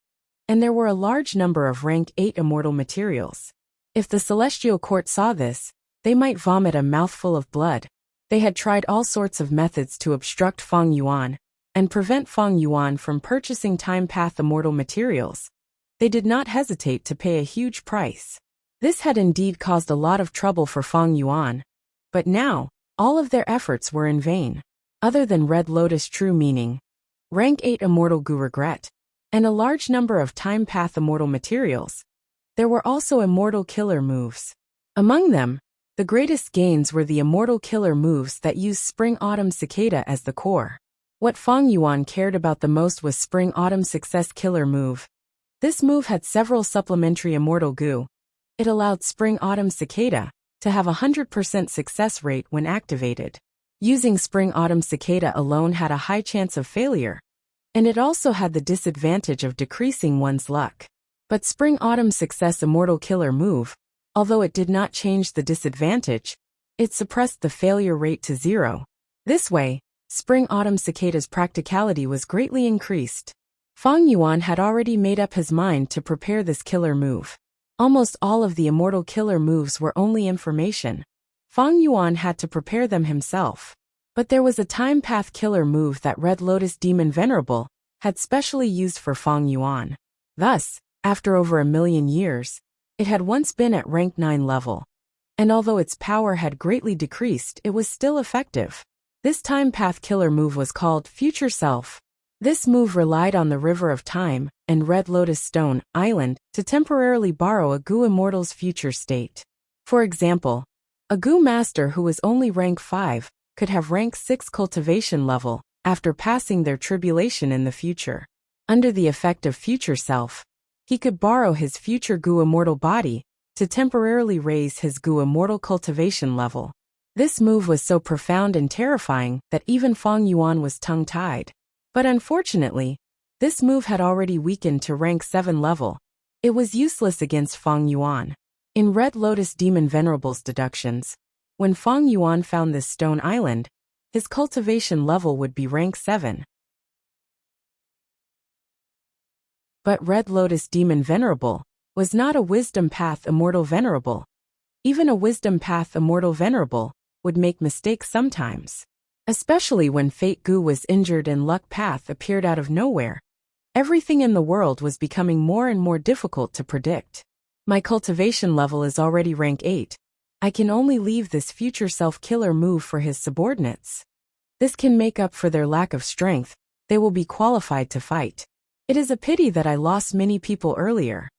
and there were a large number of rank 8 immortal materials. If the Celestial Court saw this, they might vomit a mouthful of blood. They had tried all sorts of methods to obstruct Feng Yuan and prevent Feng Yuan from purchasing Time Path immortal materials. They did not hesitate to pay a huge price. This had indeed caused a lot of trouble for Feng Yuan. But now, all of their efforts were in vain. Other than Red Lotus true meaning, rank 8 immortal goo regret, and a large number of Time Path immortal materials, there were also immortal killer moves. Among them, the greatest gains were the immortal killer moves that used Spring Autumn Cicada as the core. What Feng Yuan cared about the most was Spring Autumn Success Killer Move. This move had several supplementary immortal goo. It allowed Spring Autumn Cicada to have a 100% success rate when activated. Using Spring Autumn Cicada alone had a high chance of failure, and it also had the disadvantage of decreasing one's luck. But Spring Autumn Success Immortal Killer Move, although it did not change the disadvantage, it suppressed the failure rate to 0. This way, Spring Autumn Cicada's practicality was greatly increased. Feng Yuan had already made up his mind to prepare this killer move. Almost all of the immortal killer moves were only information. Feng Yuan had to prepare them himself. But there was a Time Path killer move that Red Lotus Demon Venerable had specially used for Feng Yuan. Thus, after over 1,000,000 years, it had once been at rank 9 level. And although its power had greatly decreased, it was still effective. This Time Path killer move was called Future Self. This move relied on the River of Time and Red Lotus Stone Island to temporarily borrow a goo immortal's future state. For example, a goo master who was only rank 5 could have rank 6 cultivation level after passing their tribulation in the future. Under the effect of Future Self, he could borrow his future goo immortal body to temporarily raise his goo immortal cultivation level. This move was so profound and terrifying that even Feng Yuan was tongue-tied. But unfortunately, this move had already weakened to rank 7 level. It was useless against Feng Yuan. In Red Lotus Demon Venerable's deductions, when Feng Yuan found this stone island, his cultivation level would be rank 7. But Red Lotus Demon Venerable was not a Wisdom Path Immortal Venerable. Even a Wisdom Path Immortal Venerable would make mistakes sometimes. Especially when Fate Goo was injured and Luck Path appeared out of nowhere. Everything in the world was becoming more and more difficult to predict. My cultivation level is already rank 8. I can only leave this future self-killer move for his subordinates. This can make up for their lack of strength. They will be qualified to fight. It is a pity that I lost many people earlier.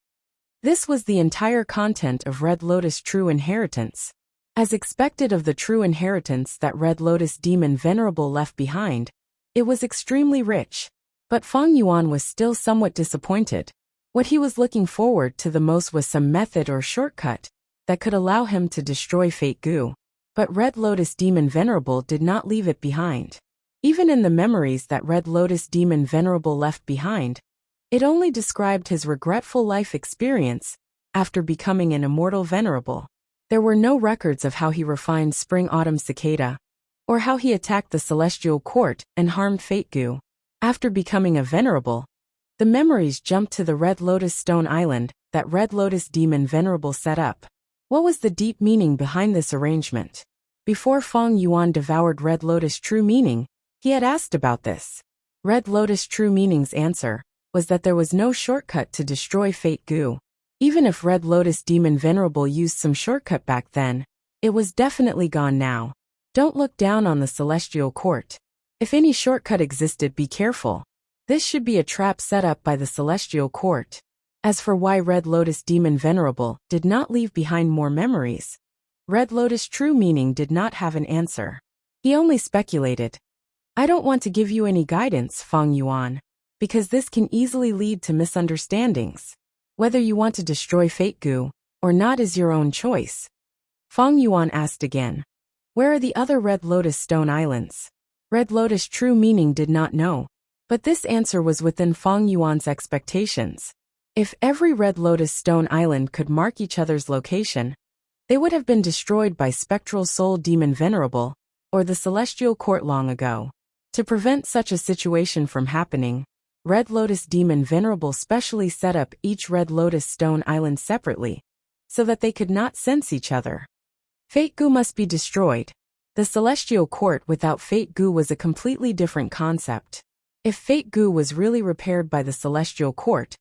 This was the entire content of Red Lotus True Inheritance. As expected of the true inheritance that Red Lotus Demon Venerable left behind, it was extremely rich. But Feng Yuan was still somewhat disappointed. What he was looking forward to the most was some method or shortcut that could allow him to destroy Fate Goo. But Red Lotus Demon Venerable did not leave it behind. Even in the memories that Red Lotus Demon Venerable left behind, it only described his regretful life experience after becoming an immortal venerable. There were no records of how he refined Spring-Autumn Cicada, or how he attacked the Celestial Court and harmed Fate Gu. After becoming a venerable, the memories jumped to the Red Lotus Stone Island that Red Lotus Demon Venerable set up. What was the deep meaning behind this arrangement? Before Feng Yuan devoured Red Lotus' true meaning, he had asked about this. Red Lotus' true meaning's answer was that there was no shortcut to destroy Fate Gu. Even if Red Lotus Demon Venerable used some shortcut back then, it was definitely gone now. Don't look down on the Celestial Court. If any shortcut existed, be careful. This should be a trap set up by the Celestial Court. As for why Red Lotus Demon Venerable did not leave behind more memories, Red Lotus' true meaning did not have an answer. He only speculated. I don't want to give you any guidance, Feng Yuan, because this can easily lead to misunderstandings. Whether you want to destroy Fate Gu or not is your own choice. Feng Yuan asked again. Where are the other Red Lotus Stone Islands? Red Lotus' true meaning did not know, but this answer was within Feng Yuan's expectations. If every Red Lotus Stone Island could mark each other's location, they would have been destroyed by Spectral Soul Demon Venerable or the Celestial Court long ago. To prevent such a situation from happening, Red Lotus Demon Venerable specially set up each Red Lotus Stone Island separately, so that they could not sense each other. Fate Gu must be destroyed. The Celestial Court without Fate Gu was a completely different concept. If Fate Gu was really repaired by the Celestial Court,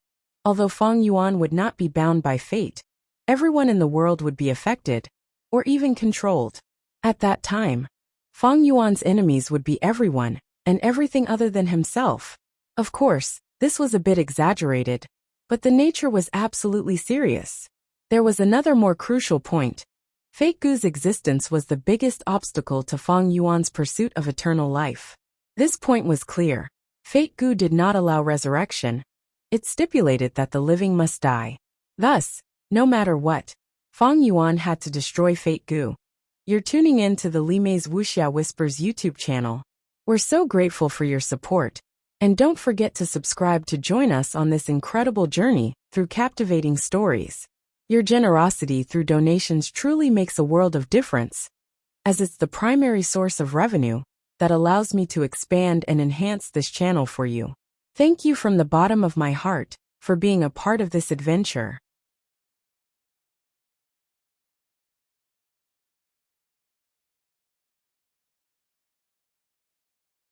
although Feng Yuan would not be bound by fate, everyone in the world would be affected, or even controlled. At that time, Feng Yuan's enemies would be everyone, and everything other than himself. Of course, this was a bit exaggerated, but the nature was absolutely serious. There was another more crucial point. Fate Gu's existence was the biggest obstacle to Feng Yuan's pursuit of eternal life. This point was clear. Fate Gu did not allow resurrection. It stipulated that the living must die. Thus, no matter what, Feng Yuan had to destroy Fate Gu. You're tuning in to the Limei's Wuxia Whispers YouTube channel. We're so grateful for your support. And don't forget to subscribe to join us on this incredible journey through captivating stories. Your generosity through donations truly makes a world of difference, as it's the primary source of revenue that allows me to expand and enhance this channel for you. Thank you from the bottom of my heart for being a part of this adventure.